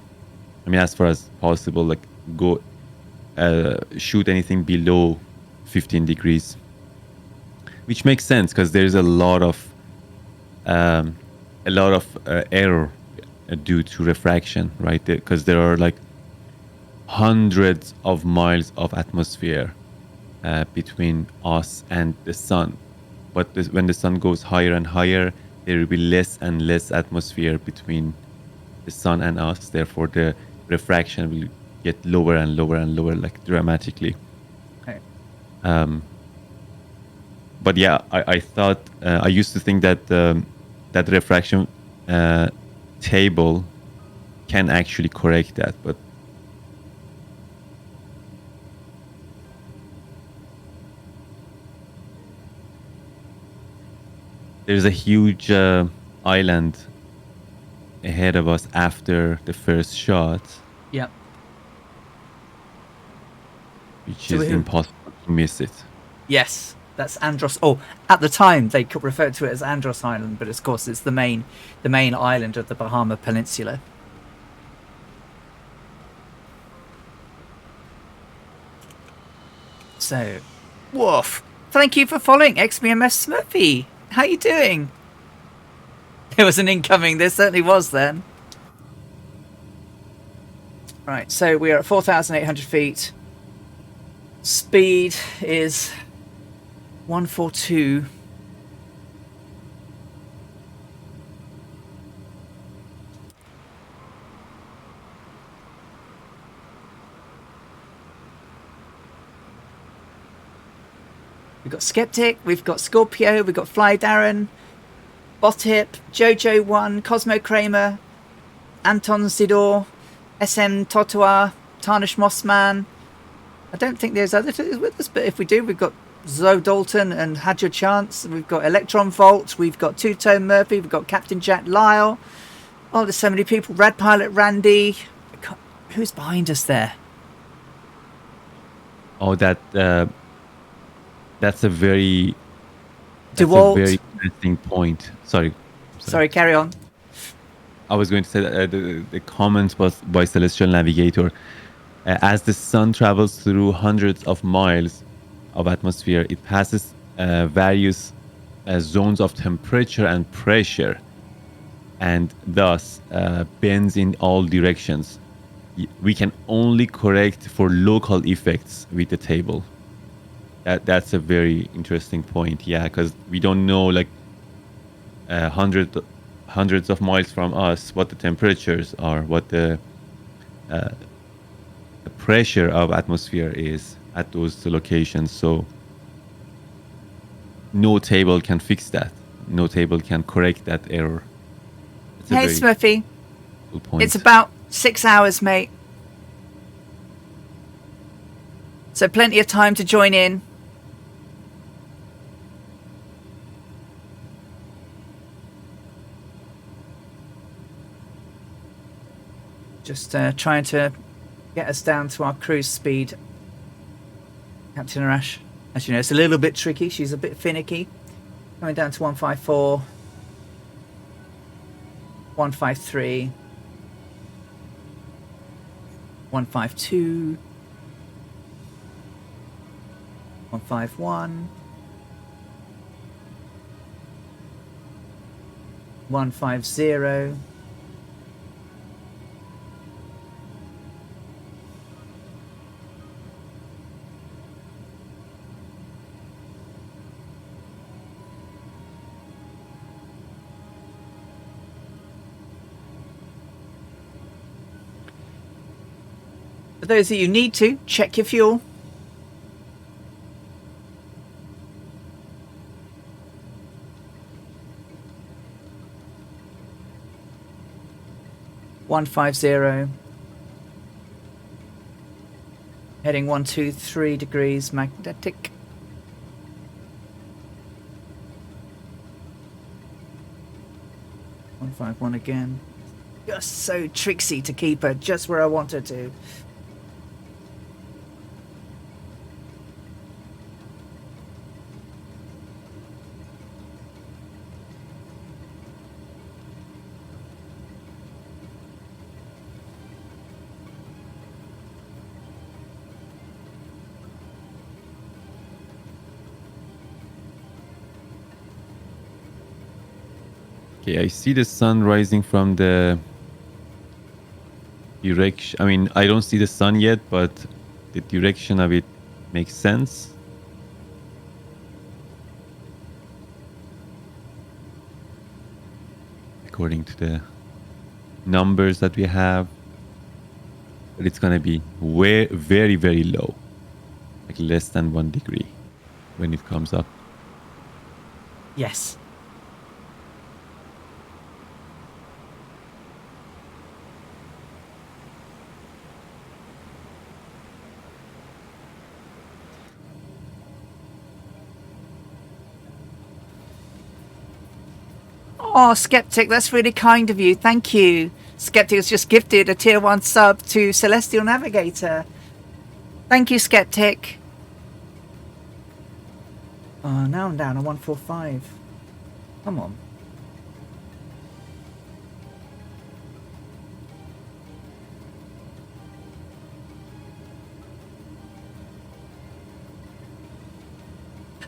mean, as far as possible, like go shoot anything below 15 degrees, which makes sense because there's a lot of error due to refraction, right? Because there are like hundreds of miles of atmosphere between us and the sun, but when the sun goes higher and higher, there will be less and less atmosphere between the sun and us. Therefore, the refraction will get lower and lower and lower, like dramatically. Okay. But yeah, I thought I used to think that that refraction table can actually correct that, but there's a huge island ahead of us after the first shot. Yep. Which is impossible to miss it. Yes, that's Andros. Oh, at the time they referred to it as Andros Island, but of course it's the main island of the Bahama Peninsula. So, woof. Thank you for following XBMS Smurfy. How you doing? There was an incoming. There certainly was then. Right, so we are at 4,800 feet. Speed is 142. We've got Skeptic, we've got Scorpio, we've got Fly Darren, Botip, Jojo1, Cosmo Kramer, Anton Sidor, SM Totua, Tarnished Mossman. I don't think there's other two with us, but if we do, we've got Zoe Dalton and Had Your Chance. We've got Electron Volt. We've got Two Tone Murphy. We've got Captain Jack Lyle. Oh, there's so many people. Rad Pilot Randy. Who's behind us there? Oh, that's a very interesting point. Sorry, carry on. I was going to say that the comment was by Celestial Navigator. As the sun travels through hundreds of miles of atmosphere, it passes various zones of temperature and pressure, and thus bends in all directions. We can only correct for local effects with the table. That's a very interesting point. Yeah, because we don't know, like, hundreds of miles from us what the temperatures are, what the pressure of atmosphere is at those locations. So no table can fix that. No table can correct that error. Hey, Smurfy. Cool point. It's about 6 hours, mate. So plenty of time to join in. Just trying to get us down to our cruise speed. Captain Arash. As you know, it's a little bit tricky. She's a bit finicky. Coming down to 154. 153. 152. 151. 150. For those of you who need to, check your fuel. (150) heading 123 degrees magnetic. (151) again. Just so tricksy to keep her just where I want her to. Okay, I see the sun rising from the direction. I mean, I don't see the sun yet, but the direction of it makes sense. According to the numbers that we have. But it's gonna be very, very low. Like less than 1 degree when it comes up. Yes. Oh, Skeptic, that's really kind of you. Thank you. Skeptic has just gifted a tier 1 sub to Celestial Navigator. Thank you, Skeptic. Oh, now I'm down to 145. Come on.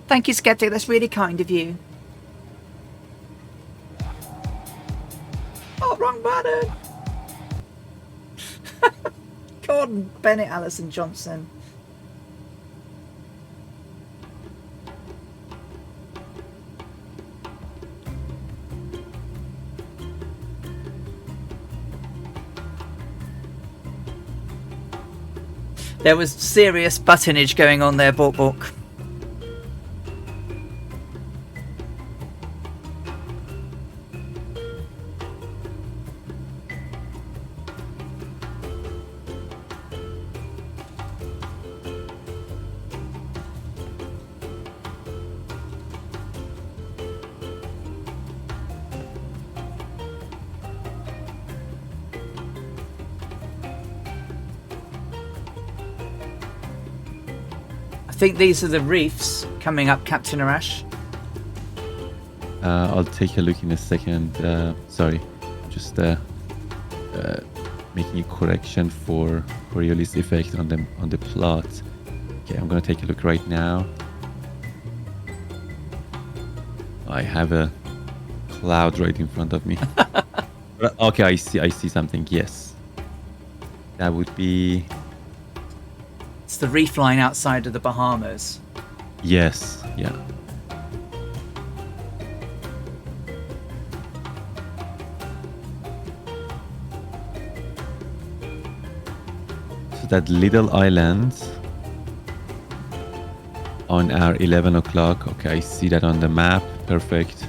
Thank you, Skeptic. That's really kind of you. Oh, wrong button. Gordon Bennett, Alison Johnson. There was serious buttonage going on there, Bork. think these are the reefs coming up, Captain Arash. I'll take a look in a second. Sorry, just making a correction for Coriolis effect on the plot. Okay, I'm gonna take a look right now. I have a cloud right in front of me. Okay, I see something. Yes, that would be. It's the reef line outside of the Bahamas. Yes, yeah. So that little island on our 11 o'clock. Okay, I see that on the map. Perfect.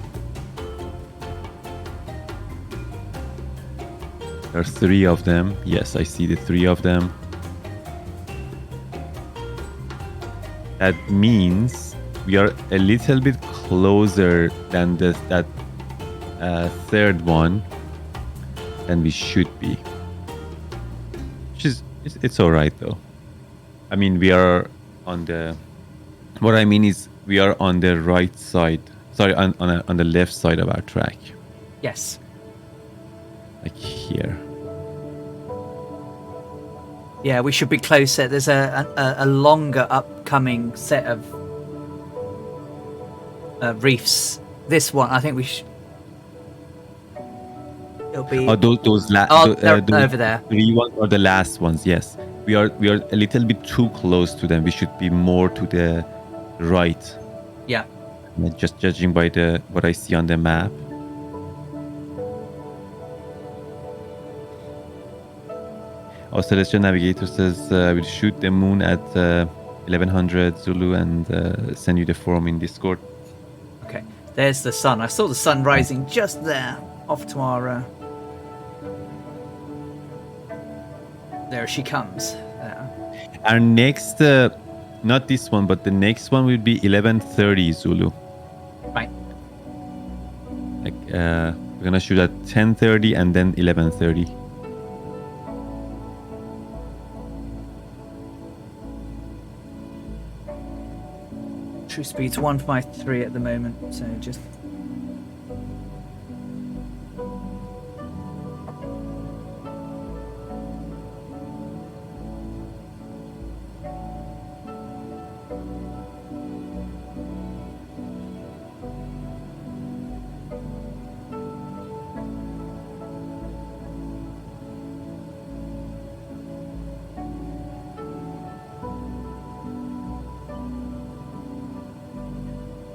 There are 3 of them. Yes, I see the 3 of them. That means we are a little bit closer than that third one than we should be. Which is it's all right though. I mean, we are on the. What I mean is we are on the right side. Sorry, on the left side of our track. Yes. Like here. Yeah, we should be closer. There's a longer upcoming set of reefs. This one, I think we should. It'll be. Oh, those they're over there. 3 ones are the last ones. Yes, we are a little bit too close to them. We should be more to the right. Yeah. Just judging by what I see on the map. Our Celestial Navigator says we'll shoot the moon at 1100 Zulu and send you the form in Discord. Okay, there's the sun. I saw the sun rising just there, off to our. There she comes. Our next, not this one, but the next one will be 11:30 Zulu. Right. Like we're gonna shoot at 10:30 and then 11:30. True speed's 153 at the moment, so just.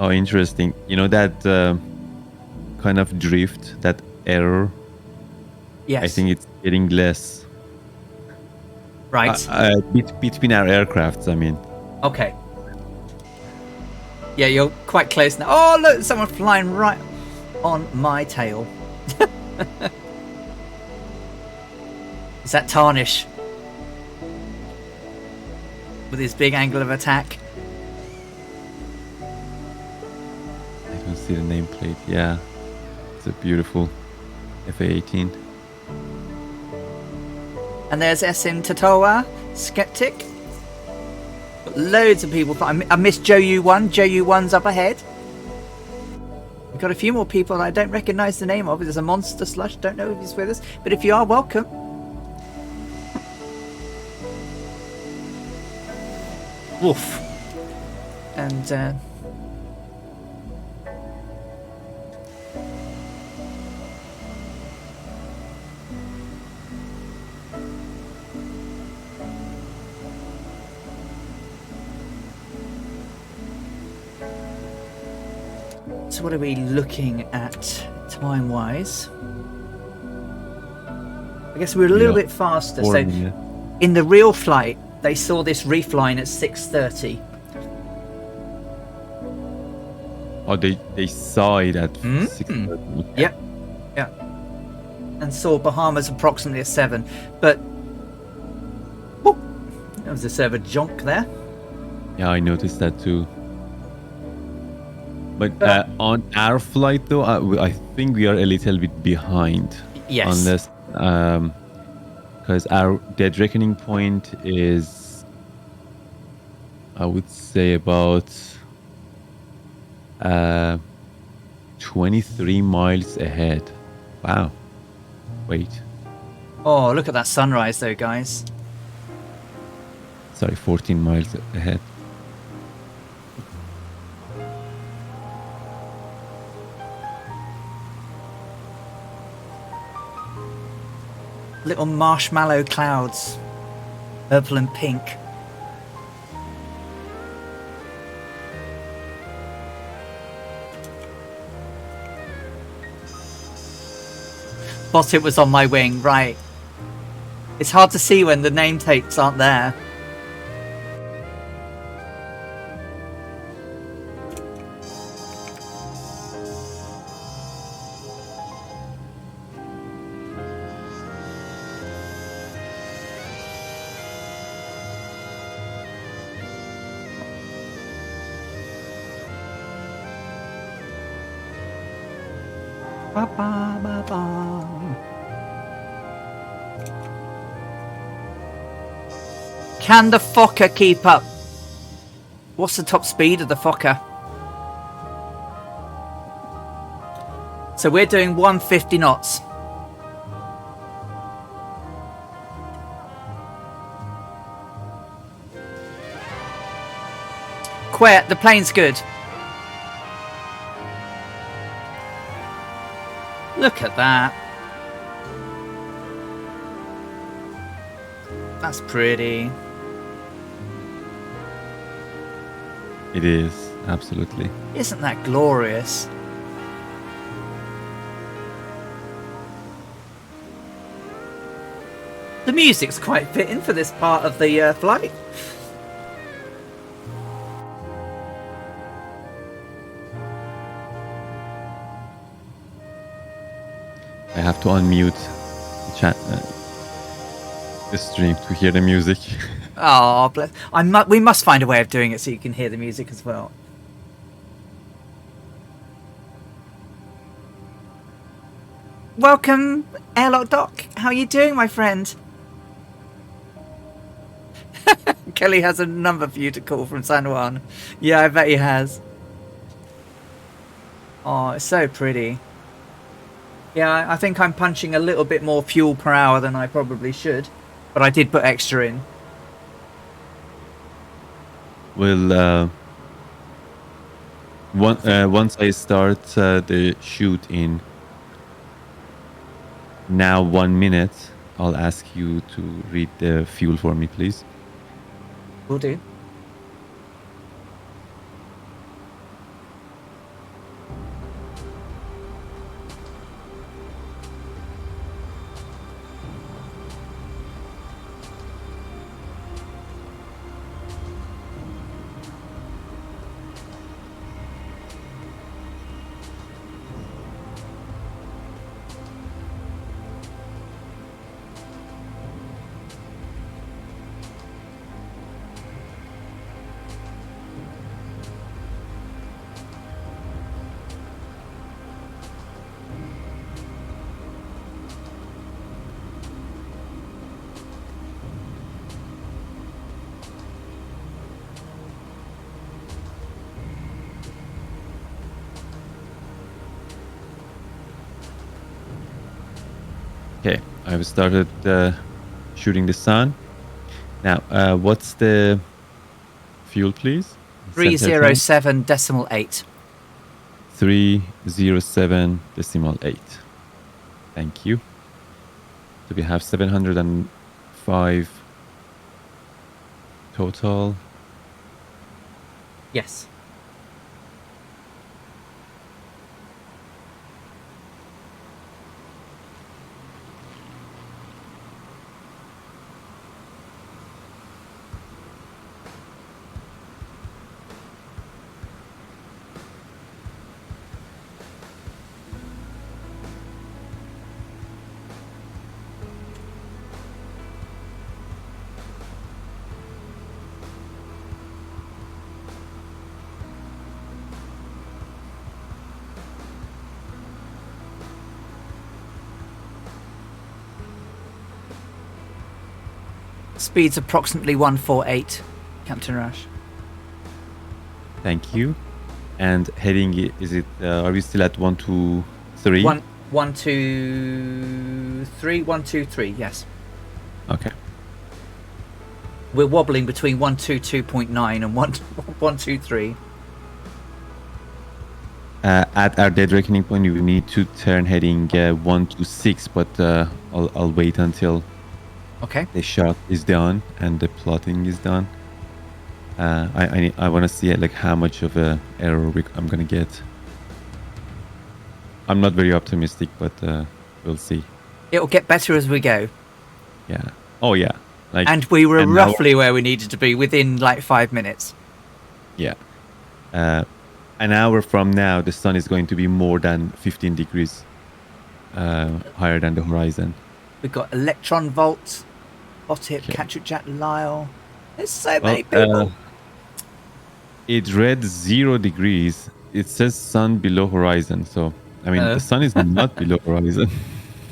Oh, interesting. You know that kind of drift, that error? Yes. I think it's getting less. Right. Between our aircrafts, I mean. Okay. Yeah, you're quite close now. Oh, look, someone flying right on my tail. Is that Tarnish? With his big angle of attack. I don't see the nameplate. Yeah, it's a beautiful FA-18. And there's SM Tatoa, Skeptic. Got loads of people. I missed Joe U1. Joe U1's up ahead. We've got a few more people that I don't recognise the name of. There's a Monster Slush. Don't know if he's with us. But if you are, welcome. Woof. And so what are we looking at time-wise? I guess we're a little bit faster. So in the real flight, they saw this reef line at 6:30. Oh, they saw it at 6:30. Yep. Yeah. And saw Bahamas approximately at 7. But whoop, there was a server jonk there. Yeah, I noticed that too. But on our flight, though, I think we are a little bit behind. Yes. Unless, because our dead reckoning point is, I would say about 23 miles ahead. Wow. Wait. Oh, look at that sunrise though, guys. Sorry, 14 miles ahead. Little marshmallow clouds. Purple and pink. Thought it was on my wing, right. It's hard to see when the name tapes aren't there. Ba, ba, ba, ba. Can the Fokker keep up? What's the top speed of the Fokker? So we're doing 150 knots. Quit, the plane's good. Look at that. That's pretty. It is, absolutely. Isn't that glorious? The music's quite fitting for this part of the flight. I have to unmute the chat, the stream to hear the music. Oh, bless. We must find a way of doing it so you can hear the music as well. Welcome, Airlock Doc. How are you doing, my friend? Kelly has a number for you to call from San Juan. Yeah, I bet he has. Oh, it's so pretty. Yeah, I think I'm punching a little bit more fuel per hour than I probably should, but I did put extra in. Well, once I start the shoot in now 1 minute, I'll ask you to read the fuel for me, please. Will do. Okay, I've started shooting the sun. Now, what's the fuel, please? 307.8. 307.8. Thank you. So we have 705 total. Yes. Speed's approximately 148, Captain Rush. Thank you. And heading, is it, are we still at 1, 2, 3? 1, 1, 2, 3. 1, 2, 3. Yes. Okay. We're wobbling between 122.9 and 123. At our dead reckoning point, we need to turn heading 126, but I'll wait until the shot is done and the plotting is done. I want to see like how much of a error I'm gonna get. I'm not very optimistic, but we'll see. It'll get better as we go. Yeah. Oh yeah. Like, and we were roughly where we needed to be within like 5 minutes. Yeah. An hour from now, the sun is going to be more than 15 degrees higher than the horizon. We've got Electron Volt, Otip, Catch Jack Lyle. There's so many people. It read 0 degrees. It says sun below horizon. So, I mean, the sun is not below horizon.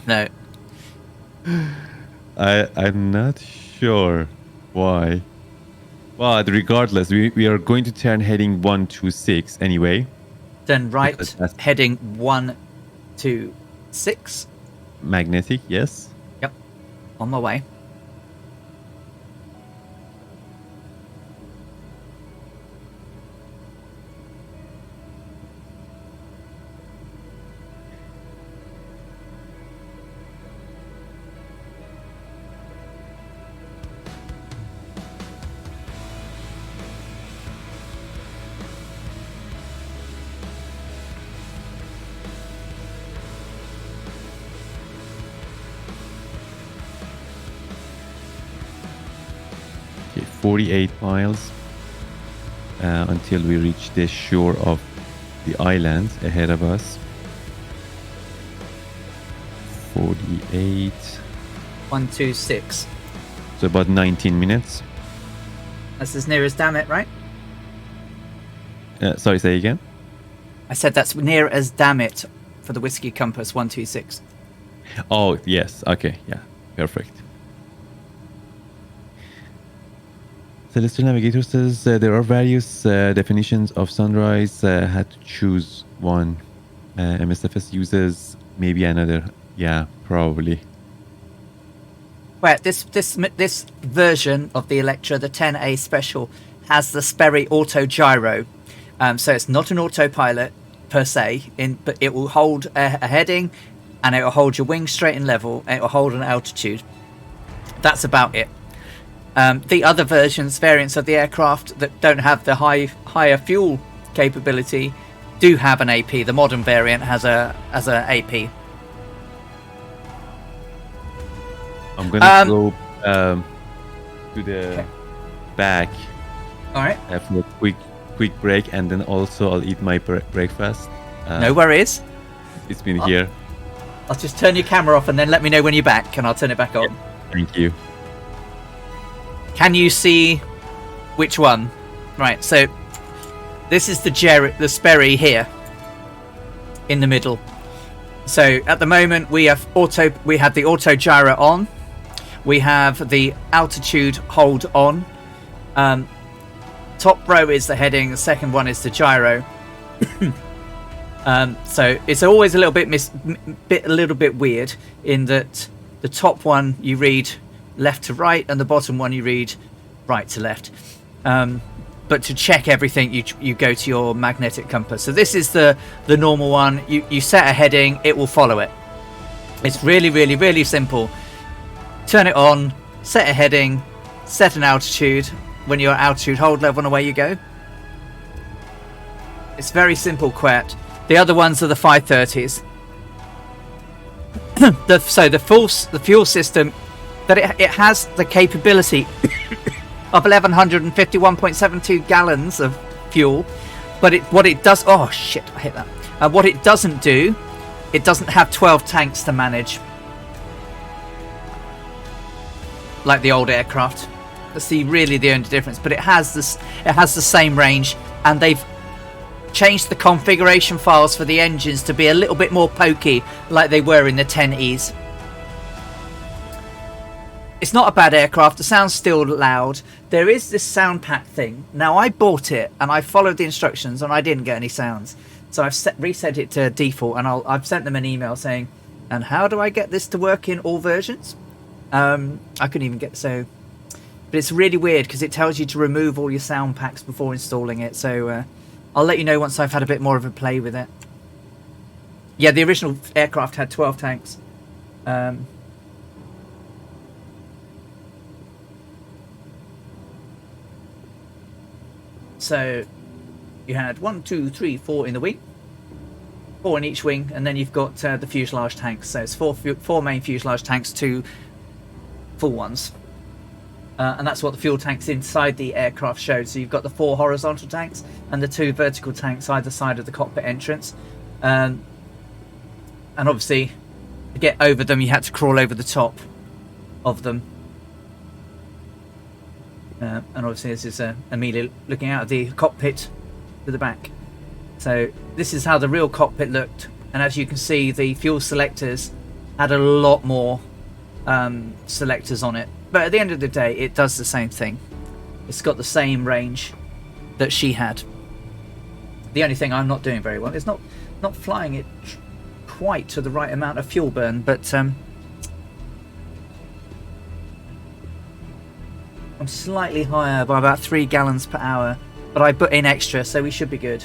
No. I'm not sure why. But regardless, we are going to turn heading 126 anyway. Then right, heading 126. Magnetic, yes. Yep. On my way. Okay, 48 miles until we reach the shore of the island ahead of us. 48. 126. So about 19 minutes. That's as near as damn it, right? Sorry, say again? I said that's near as damn it for the whiskey compass 126. Oh, yes. Okay, yeah. Perfect. Celestial Navigator says there are various definitions of sunrise. Had to choose one. MSFS uses maybe another. Yeah, probably. Well, this version of the Electra, the 10A Special, has the Sperry Auto Gyro. So it's not an autopilot per se, but it will hold a heading, and it will hold your wings straight and level, and it will hold an altitude. That's about it. The other variants of the aircraft that don't have the higher fuel capability do have an AP. The modern variant has a AP. I'm gonna go to the back. All right. For a quick break, and then also I'll eat my breakfast. No worries. It's been here. I'll just turn your camera off and then let me know when you're back, and I'll turn it back on. Thank you. Can you see which one? Right. So this is the Sperry here in the middle. So at the moment we have the auto gyro on. We have the altitude hold on. Top row is the heading. The second one is the gyro. So it's always a little bit weird in that the top one you read left to right, and the bottom one you read right to left. But to check everything, you go to your magnetic compass. So this is the normal one. You set a heading, it will follow it. It's really, really, really simple. Turn it on, set a heading, set an altitude. When you're at altitude, hold level, and away you go. It's very simple, Quet. The other ones are the 530s. So the fuel system, that it has the capability of 1151.72 gallons of fuel, but what it does, oh shit, I hit that. What it doesn't do, it doesn't have 12 tanks to manage like the old aircraft. That's really the only difference. But it has the same range, and they've changed the configuration files for the engines to be a little bit more pokey, like they were in the 10Es. It's not a bad aircraft. The sound's still loud. There is this sound pack thing. Now, I bought it and I followed the instructions and I didn't get any sounds. So I've reset it to default, and I've sent them an email saying, and how do I get this to work in all versions? I couldn't even get so... But it's really weird because it tells you to remove all your sound packs before installing it. So I'll let you know once I've had a bit more of a play with it. Yeah, the original aircraft had 12 tanks. So you had 1, 2, 3, 4 in the wing, 4 in each wing, and then you've got the fuselage tanks. So it's four main fuselage tanks, 2 full ones, and that's what the fuel tanks inside the aircraft showed. So you've got the 4 horizontal tanks and the 2 vertical tanks either side of the cockpit entrance, and obviously to get over them you had to crawl over the top of them. And obviously this is Amelia looking out of the cockpit to the back. So this is how the real cockpit looked, and as you can see the fuel selectors had a lot more selectors on it, but at the end of the day it does the same thing. It's got the same range that she had. The only thing I'm not doing very well is not flying it quite to the right amount of fuel burn, but I'm slightly higher by about 3 gallons per hour, but I put in extra, so we should be good.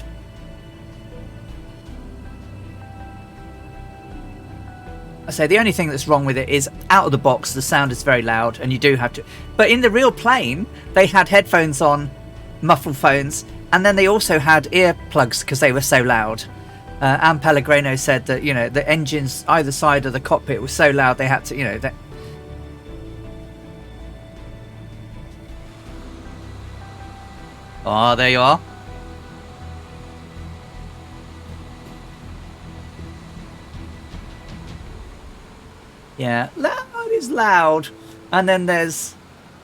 I say the only thing that's wrong with it is out of the box the sound is very loud, and you do have to. But in the real plane, they had headphones on, muffled phones, and then they also had earplugs because they were so loud. Anne Pellegrino said that the engines either side of the cockpit were so loud they had to Oh, there you are. Yeah, loud is loud. And then there's...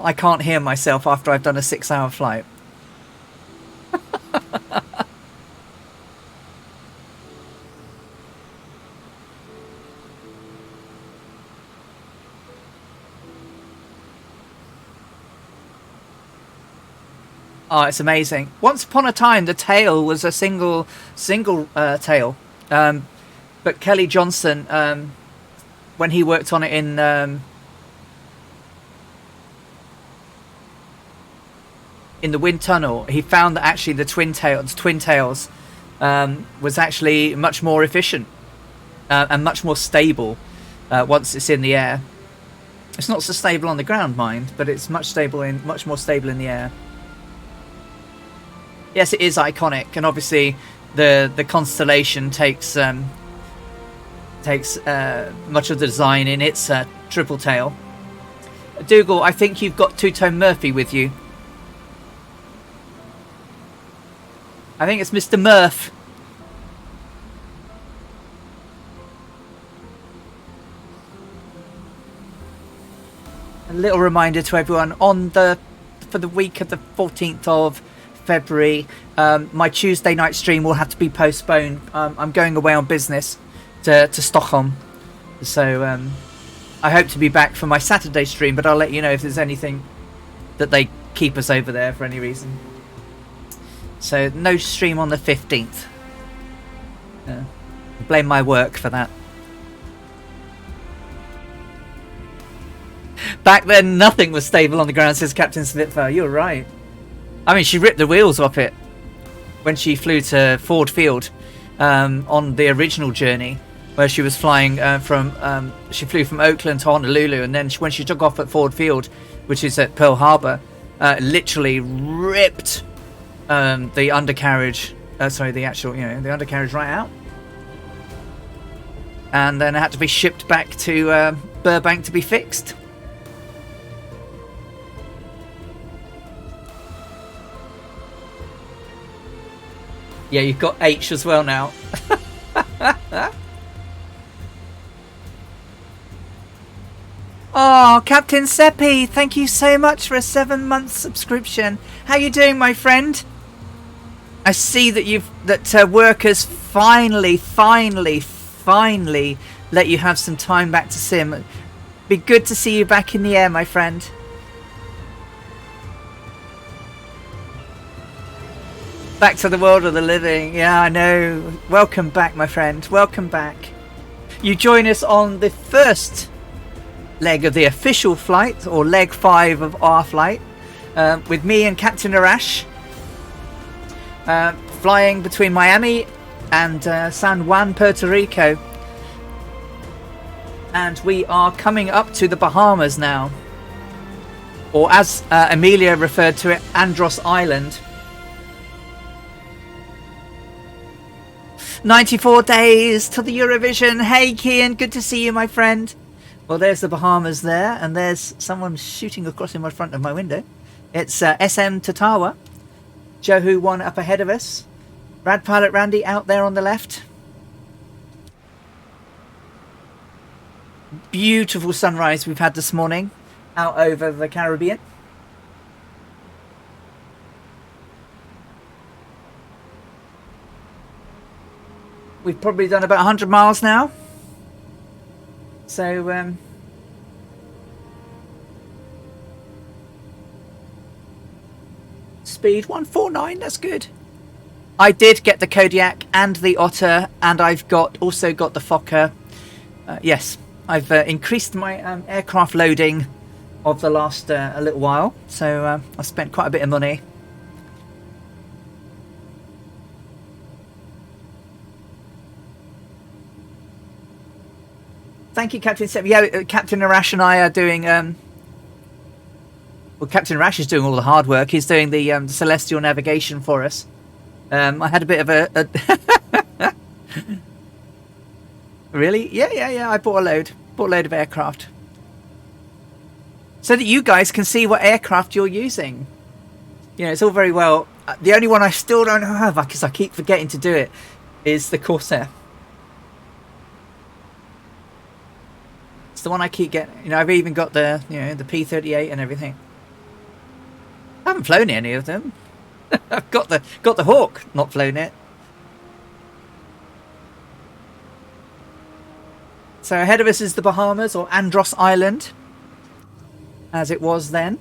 I can't hear myself after I've done a 6-hour flight. Oh, it's amazing. Once upon a time, the tail was a single tail. But Kelly Johnson, when he worked on it in the wind tunnel, he found that actually the twin tails was actually much more efficient and much more stable once it's in the air. It's not so stable on the ground, mind, but it's much more stable in the air. Yes, it is iconic, and obviously the Constellation takes much of the design in its triple tail. Dougal, I think you've got Two-Tone Murphy with you. I think it's Mr. Murph. A little reminder to everyone for the week of the 14th of February, my Tuesday night stream will have to be postponed. I'm going away on business to Stockholm, so I hope to be back for my Saturday stream, but I'll let you know if there's anything that they keep us over there for any reason. So no stream on the 15th. Blame my work for that. Back then nothing was stable on the ground, says Captain Spitfire. You're right. I mean, she ripped the wheels off it when she flew to Ford Field on the original journey, where she was flying she flew from Oakland to Honolulu, and then when she took off at Ford Field, which is at Pearl Harbor, literally ripped the undercarriage, the undercarriage right out, and then it had to be shipped back to Burbank to be fixed. Yeah, you've got H as well now. Oh, Captain Seppi, thank you so much for a 7-month subscription. How you doing, my friend? I see that workers finally let you have some time back to sim. Be good to see you back in the air, my friend. Back to the world of the living. Yeah, I know. Welcome back, my friend. Welcome back. You join us on the first leg of the official flight, or leg 5 of our flight, with me and Captain Arash, flying between Miami and San Juan, Puerto Rico. And we are coming up to the Bahamas now, or as Amelia referred to it, Andros Island. 94 days to the Eurovision. Hey Kian, good to see you, my friend. Well, there's the Bahamas there, and there's someone shooting across in my front of my window. It's SM Tatawa. Johu One up ahead of us. Rad Pilot Randy out there on the left. Beautiful sunrise we've had this morning out over the Caribbean. We've probably done about 100 miles now. So, speed 149, that's good. I did get the Kodiak and the Otter, and I've also got the Fokker. Yes, I've increased my aircraft loading of the last a little while, so I spent quite a bit of money. Thank you, Captain Seb. Yeah, Captain Arash and I are doing... well, Captain Arash is doing all the hard work. He's doing the celestial navigation for us. I had a bit of a... Really? Yeah. I bought a load. Bought a load of aircraft. So that you guys can see what aircraft you're using. You know, it's all very well. The only one I still don't have, because I keep forgetting to do it, is the Corsair. It's the one I keep getting. You know, I've even got the, you know, the P-38 and everything. I haven't flown any of them. I've got the Hawk, not flown it. So ahead of us is the Bahamas, or Andros Island, as it was then.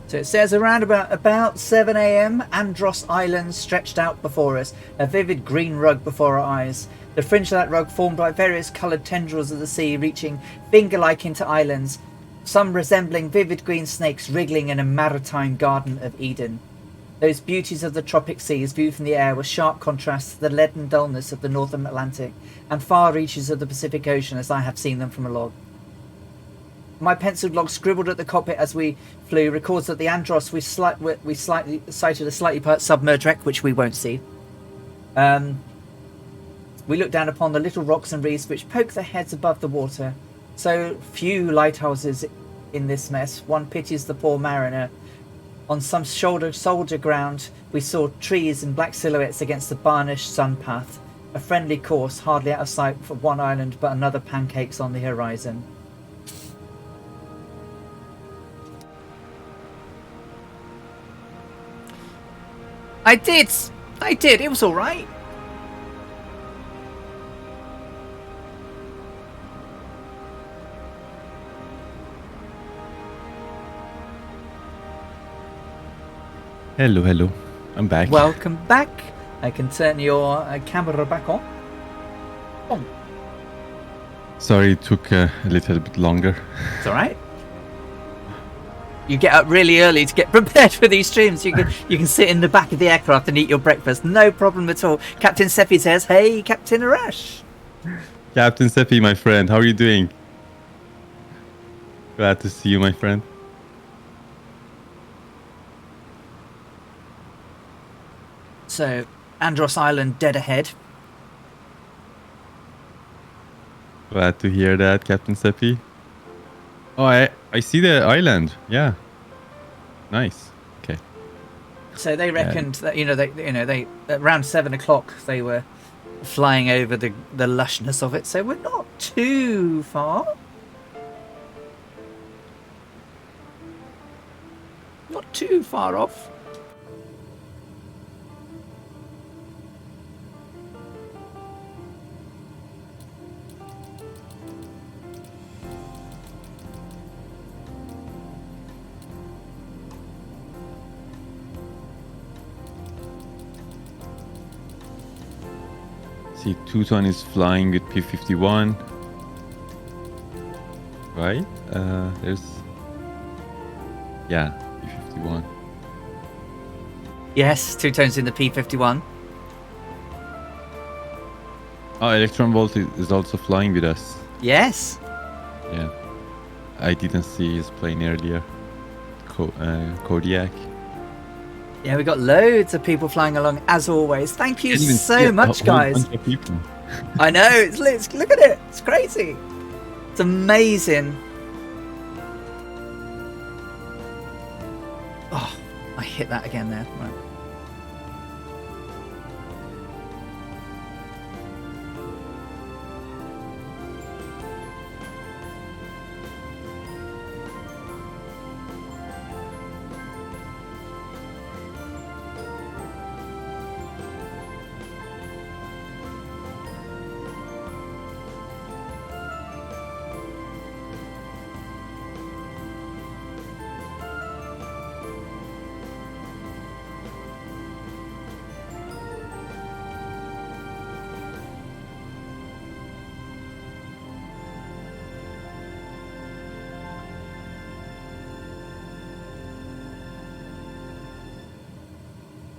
So it says around about 7 a.m, Andros Island stretched out before us, a vivid green rug before our eyes. The fringe of that rug formed by various coloured tendrils of the sea reaching finger-like into islands, some resembling vivid green snakes wriggling in a maritime garden of Eden. Those beauties of the tropic seas viewed from the air were sharp contrasts to the leaden dullness of the northern Atlantic and far reaches of the Pacific Ocean as I have seen them from a log. My penciled log scribbled at the cockpit as we flew records that the Andros we slightly sighted a slightly submerged wreck, which we won't see. We looked down upon the little rocks and reefs which poke their heads above the water. So few lighthouses in this mess. One pities the poor mariner. On some soldier ground we saw trees and black silhouettes against the varnished sun path. A friendly course, hardly out of sight for one island, but another pancakes on the horizon. I did. It was all right. Hello. I'm back. Welcome back. I can turn your camera back on. Oh. Sorry, it took a little bit longer. It's all right. You get up really early to get prepared for these streams. You can sit in the back of the aircraft and eat your breakfast. No problem at all. Captain Seppi says, "Hey, Captain Arash." Captain Seppi, my friend, how are you doing? Glad to see you, my friend. So, Andros Island dead ahead. Glad to hear that, Captain Seppi. Oh, I see the island. Yeah. Nice. Okay. So they reckoned that they around 7 o'clock they were flying over the lushness of it. So we're not too far. Not too far off. See, Teuton is flying with P-51. Right? There's... Yeah, P-51. Yes, Teuton's in the P-51. Oh, Electron Volt is also flying with us. Yes. Yeah. I didn't see his plane earlier. Kodiak. Yeah, we got loads of people flying along as always. Thank you so much, guys. Bunch of people. I know. Look at it. It's crazy. It's amazing. Oh, I hit that again there. Right.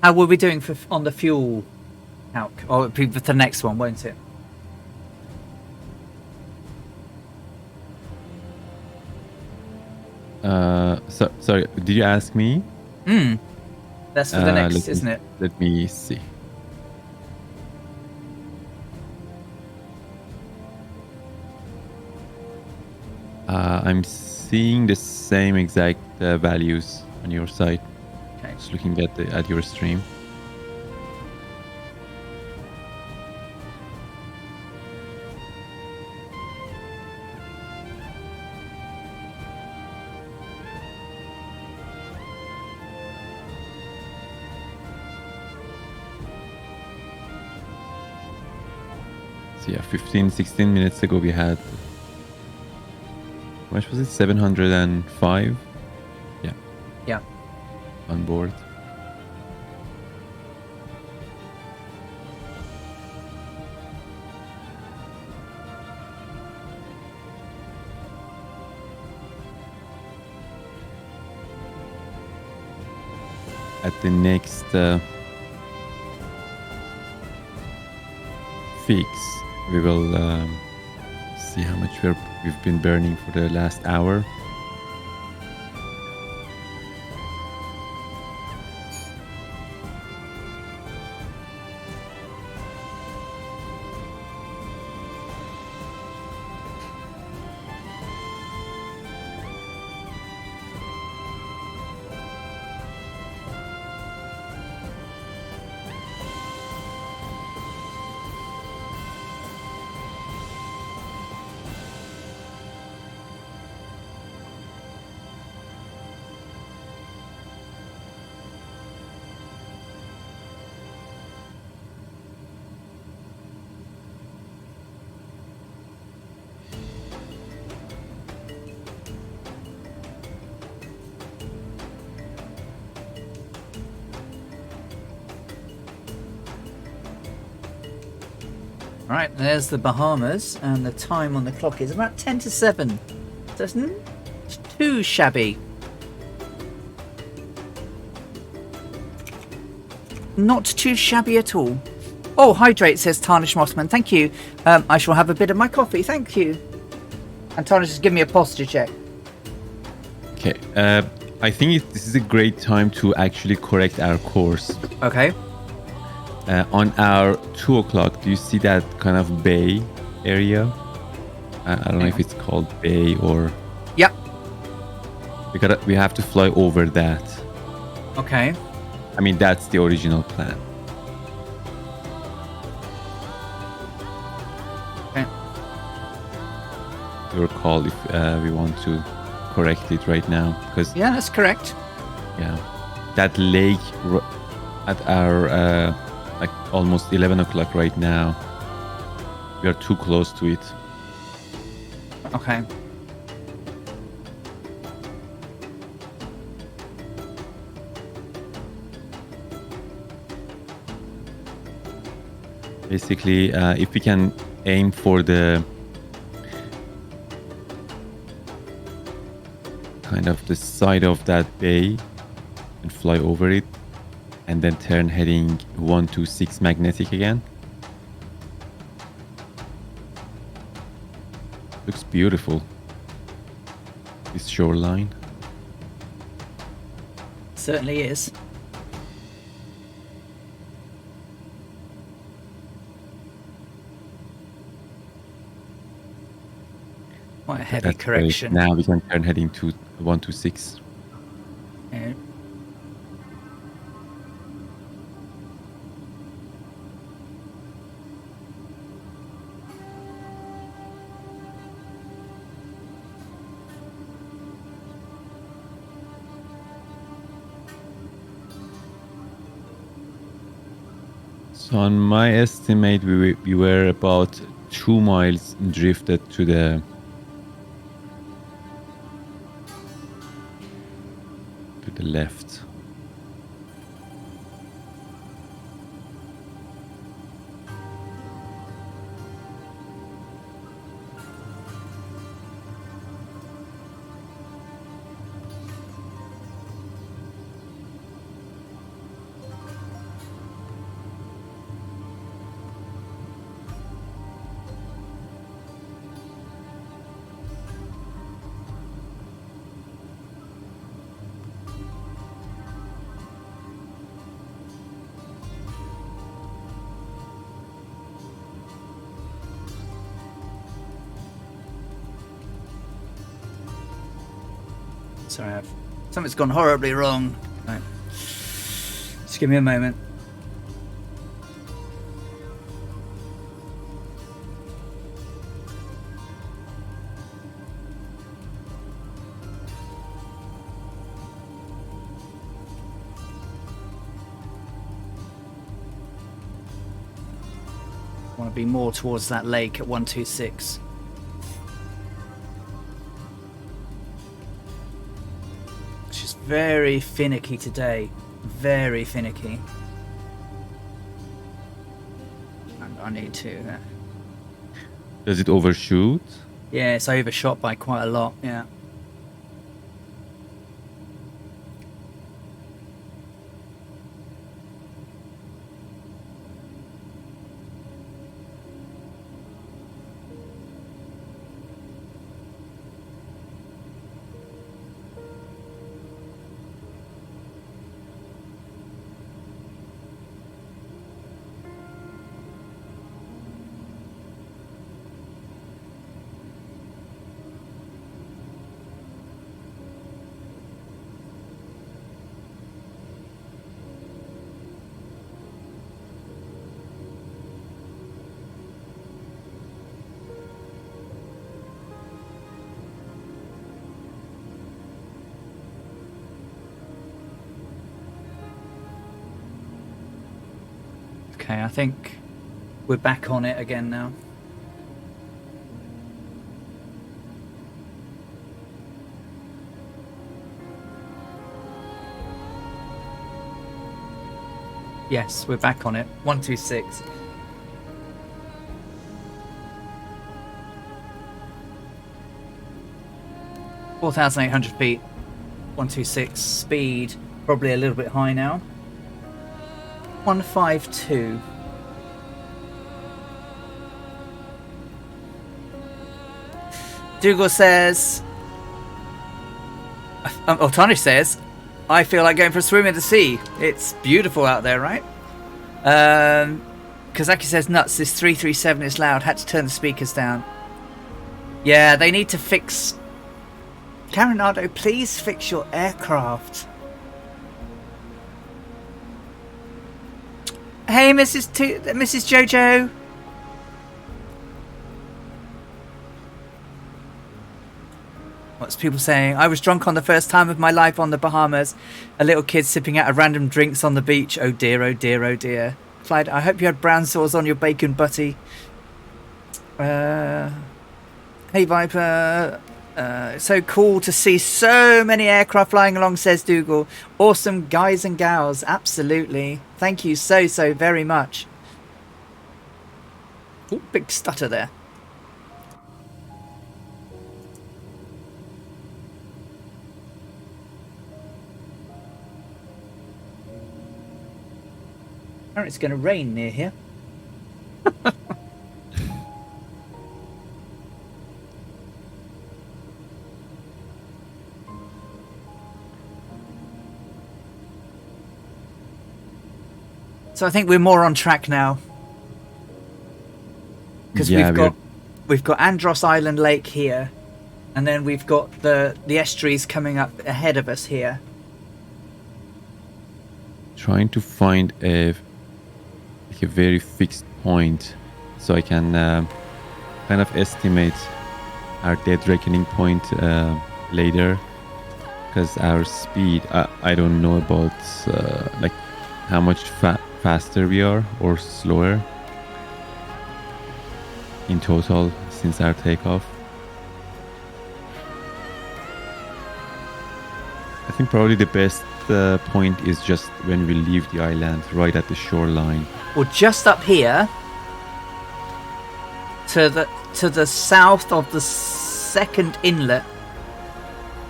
How will we doing on the fuel calc? Or for the next one, won't it? Sorry, did you ask me? That's for the next, isn't it? Let me see. I'm seeing the same exact values on your side. Okay. Just looking at your stream. So yeah, 16 minutes ago we had, how much was it? 705? Yeah. Yeah. On board. At the next fix, we will see how much we've been burning for the last hour. Right, there's the Bahamas, and the time on the clock is about 10 to 7. So it's not too shabby. Not too shabby at all. Oh, hydrate, says Tarnish Mossman. Thank you. I shall have a bit of my coffee. Thank you. And Tarnish has given me a posture check. Okay. I think this is a great time to actually correct our course. Okay. On our 2 o'clock, do you see that kind of bay area? I don't know if it's called bay or... Yep. We have to fly over that. Okay. I mean, that's the original plan. Okay. Your call if we want to correct it right now, because Yeah, that's correct. yeah, that lake at our like almost 11 o'clock right now. We are too close to it. Okay. Basically, if we can aim for the kind of the side of that bay and fly over it, and then turn heading 126 magnetic again. Looks beautiful, this shoreline. Certainly is. Quite a heavy That's great. correction. Now we can turn heading to 126. Yeah. So on my estimate, we were about 2 miles drifted to the left. Sorry, something's gone horribly wrong. Right. Just give me a moment. I want to be more towards that lake at 126. She's very finicky today. Very finicky. And I need to... Does it overshoot? Yeah, it's overshot by quite a lot, yeah. Okay, I think we're back on it again now. Yes, we're back on it. 126. $4,800 feet. 126 speed. Probably a little bit high now. 152. Dougal says, Tanish says, I feel like going for a swim in the sea. It's beautiful out there, right? Kazaki says, nuts, this 337 is loud. Had to turn the speakers down. Yeah, they need to fix Caronado, please fix your aircraft. Hey, Mrs. Jojo. What's people saying? I was drunk on the first time of my life on the Bahamas. A little kid sipping out of random drinks on the beach. Oh dear, oh dear, oh dear. Clyde, I hope you had brown sauce on your bacon butty. Hey Viper. So cool to see so many aircraft flying along, says Dougal. Awesome guys and gals. Absolutely. Thank you so very much. Ooh, big stutter there. Apparently it's going to rain near here. So I think we're more on track now. Because we've got Andros Island Lake here, and then we've got the estuaries coming up ahead of us here. Trying to find a very fixed point so I can kind of estimate our dead reckoning point later, because our speed I don't know about like how much faster we are or slower in total since our takeoff. I think probably the best point is just when we leave the island, right at the shoreline. Well, just up here to the south of the second inlet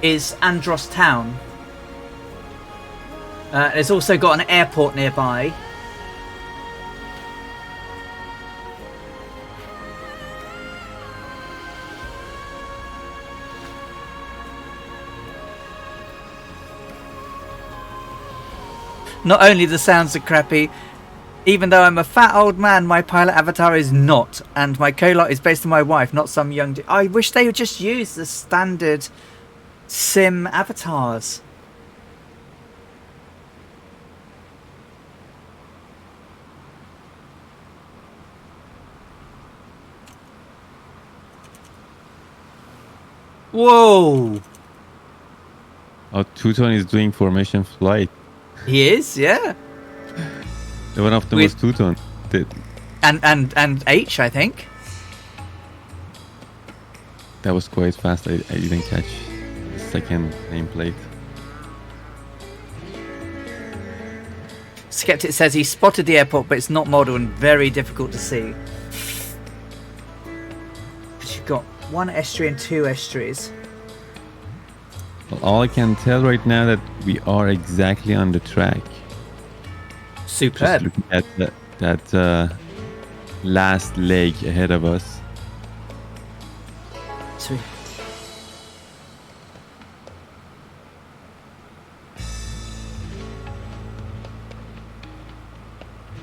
is Andros Town. It's also got an airport nearby. Not only the sounds are crappy, even though I'm a fat old man, my pilot avatar is not, and my co-lot is based on my wife, not some young I wish they would just use the standard sim avatars. Whoa! Oh, Teuton is doing formation flight. He is, yeah. One of them was Teuton. And H, I think. That was quite fast. I didn't catch the second nameplate. Skeptic says he spotted the airport, but it's not model and very difficult to see. But you've got one estuary and two estuaries. Well, all I can tell right now that we are exactly on the track. Superb. Just looking at that last leg ahead of us. Sweet.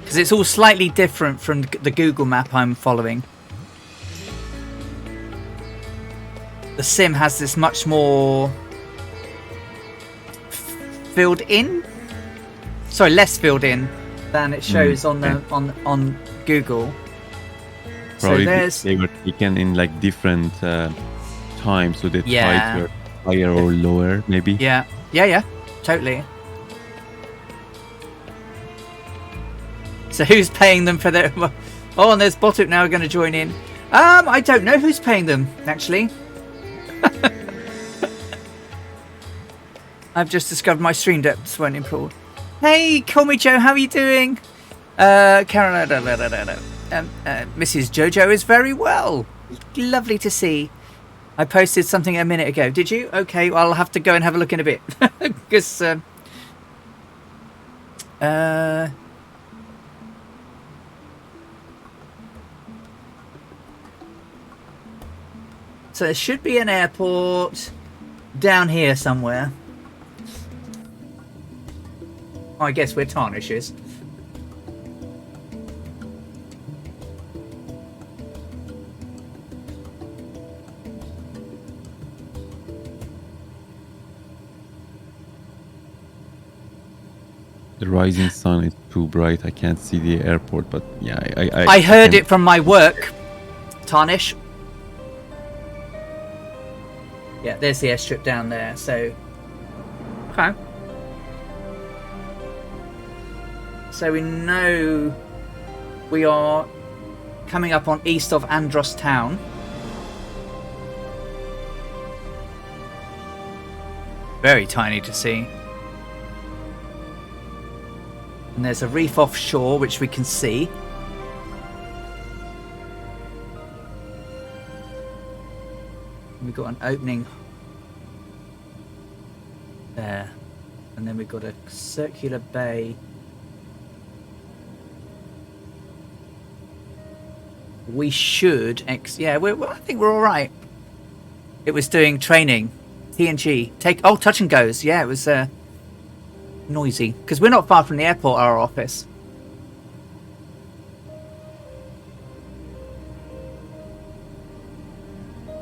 Because it's all slightly different from the Google map I'm following. The sim has this much more filled in. Sorry, less filled in than it shows on the on Google. Probably so there's they were taken in like different times, so the tides were higher or lower, maybe. Yeah, totally. So who's paying them for their? Oh, and there's Botuk now going to join in. I don't know who's paying them actually. I've just discovered my stream depths weren't improved. Hey, call me Joe. How are you doing? Karen, Mrs. Jojo is very well. Lovely to see. I posted something a minute ago. Did you? Okay, well, I'll have to go and have a look in a bit. Because, so there should be an airport down here somewhere. Oh, I guess where Tarnish is. The rising sun is too bright. I can't see the airport, but yeah, I heard it from my work. Tarnish. Yeah, there's the airstrip down there. So, okay. So we know we are coming up on east of Andros town. Very tiny to see. And there's a reef offshore which we can see. We've got an opening there. And then we've got a circular bay. We should... I think we're all right. It was doing training. TNG. Touch and goes. Yeah, it was noisy. Because we're not far from the airport, our office.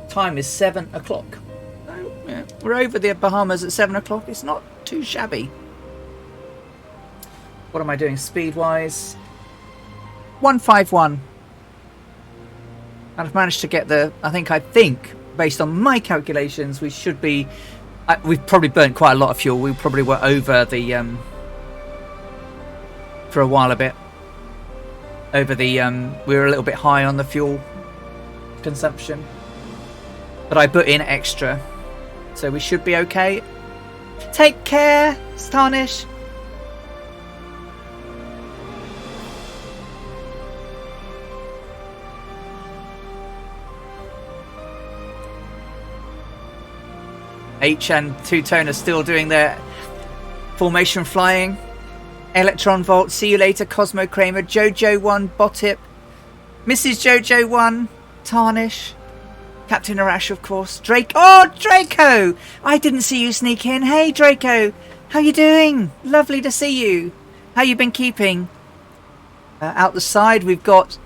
Time is 7 o'clock. So, yeah, we're over the Bahamas at 7 o'clock. It's not too shabby. What am I doing speed-wise? 151. And I've managed to get I think, based on my calculations, we should be... we've probably burnt quite a lot of fuel. We probably were over the... for a while a bit. Over the... we were a little bit high on the fuel consumption. But I put in extra. So we should be okay. Take care, Tarnish. H and Two-Tone are still doing their formation flying. Electron Volt, see you later, Cosmo Kramer, Jojo1, Botip, Mrs. Jojo1, Tarnish, Captain Arash, of course, Drake. Oh, Draco! I didn't see you sneak in. Hey, Draco, how you doing? Lovely to see you. How you been keeping? Out the side, we've got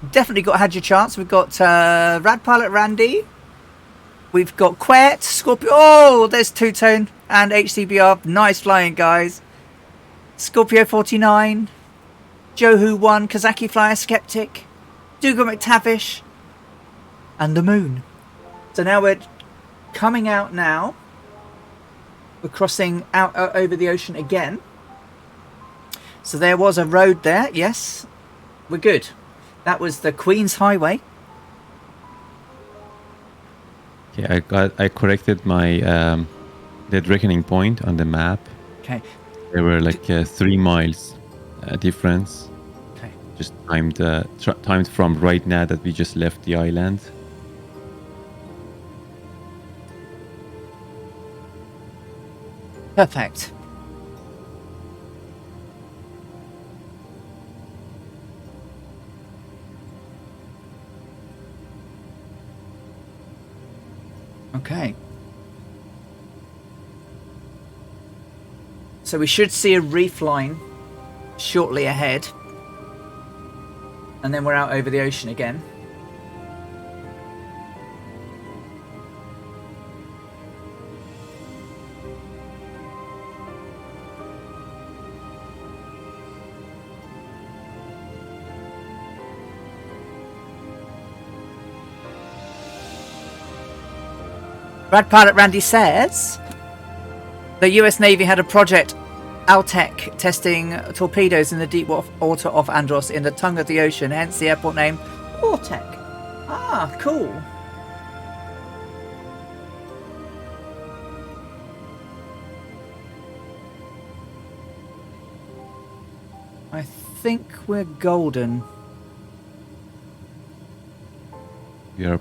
definitely had your chance. We've got Rad Pilot Randy. We've got Quet, Scorpio. Oh, there's Two-Tone and HCBR. Nice flying, guys. Scorpio 49, Johu 1, Kazaki Flyer Skeptic, Dougal McTavish, and the Moon. So now we're coming out now. We're crossing out over the ocean again. So there was a road there. Yes, we're good. That was the Queen's Highway. Yeah, I corrected my dead reckoning point on the map. Okay. There were like 3 miles difference. Okay. Just timed from right now that we just left the island. Perfect. Okay. So we should see a reef line shortly ahead. And then we're out over the ocean again. Brad Pilot Randy says the US Navy had a project Altec testing torpedoes in the deep water off Andros in the tongue of the ocean, hence the airport name Altec. Ah, cool. I think we're golden. We are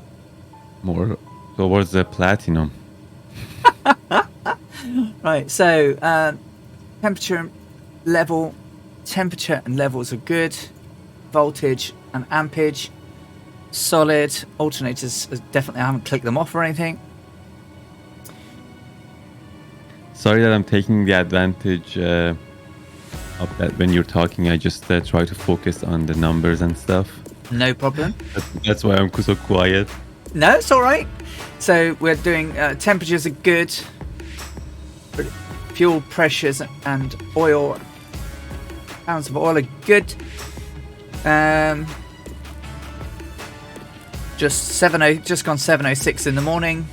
more towards the platinum. Right, so temperature and levels are good. Voltage and ampage solid. Alternators definitely, I haven't clicked them off or anything. Sorry that I'm taking the advantage of that when you're talking. I just try to focus on the numbers and stuff. No problem. That's why I'm so quiet. No, it's all right. So we're doing temperatures are good. Fuel pressures and oil, pounds of oil are good. Just gone 7:06 in the morning.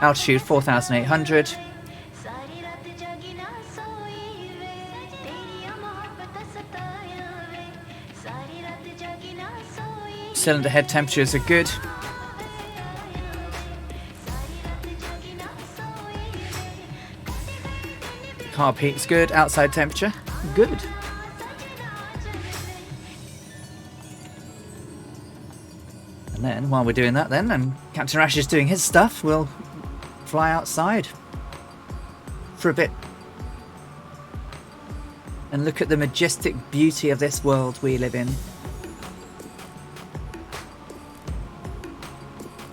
Altitude 4,800. Cylinder head temperatures are good. Carb heat's good. Outside temperature, good. And then, while we're doing that and Captain Rash is doing his stuff, we'll fly outside for a bit and look at the majestic beauty of this world we live in.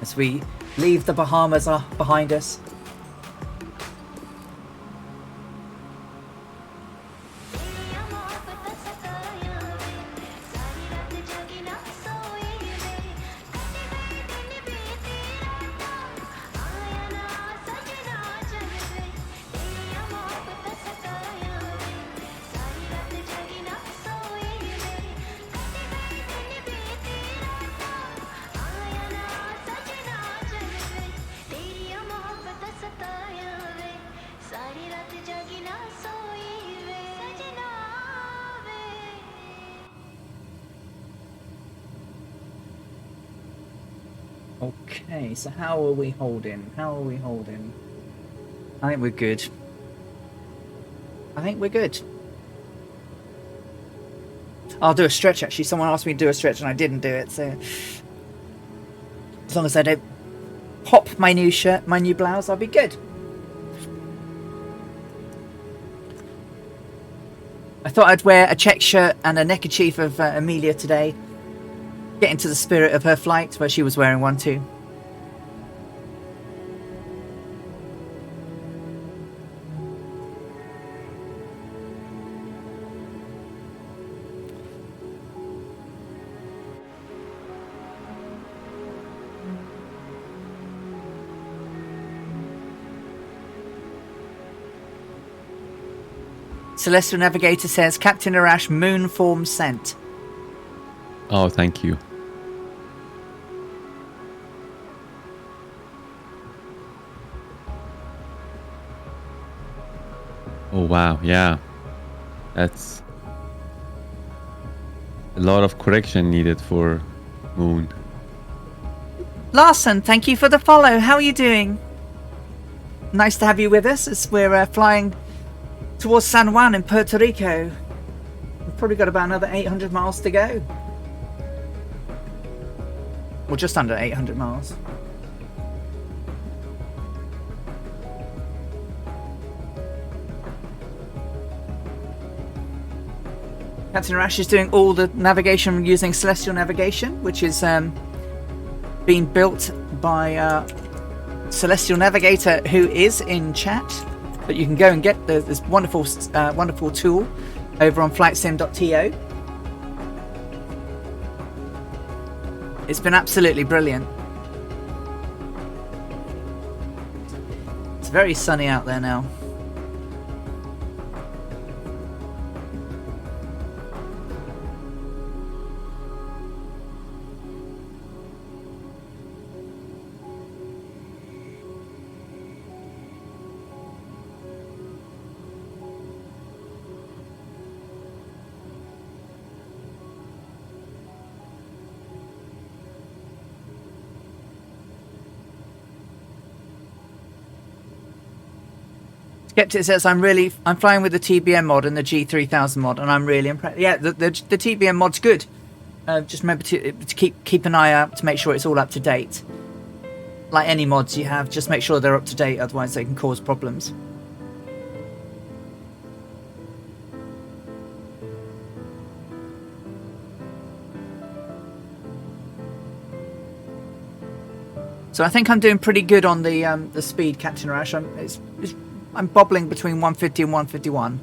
As we leave the Bahamas behind us. Okay, so how are we holding? I think we're good. I'll do a stretch actually. Someone asked me to do a stretch and I didn't do it, so as long as I don't pop my new shirt, my new blouse, I'll be good. I thought I'd wear a check shirt and a neckerchief of Amelia today. Get into the spirit of her flight, where she was wearing one too. Celestial Navigator says, Captain Arash, moon form sent. Oh, thank you. Oh wow, yeah, that's a lot of correction needed for moon. Larson, thank you for the follow. How are you doing? Nice to have you with us as we're flying towards San Juan in Puerto Rico. We've probably got about another 800 miles to go. Well, just under 800 miles. Captain Rash is doing all the navigation using Celestial Navigation, which is being built by Celestial Navigator, who is in chat. But you can go and get this wonderful, wonderful tool over on flightsim.to. It's been absolutely brilliant. It's very sunny out there now. Skeptic says, I'm flying with the TBM mod and the G3000 mod, and I'm really impressed. Yeah, the TBM mod's good. Just remember to keep an eye out to make sure it's all up to date. Like any mods you have, just make sure they're up to date, otherwise they can cause problems. So I think I'm doing pretty good on the speed, Captain Rash. I'm bobbling between 150 and 151.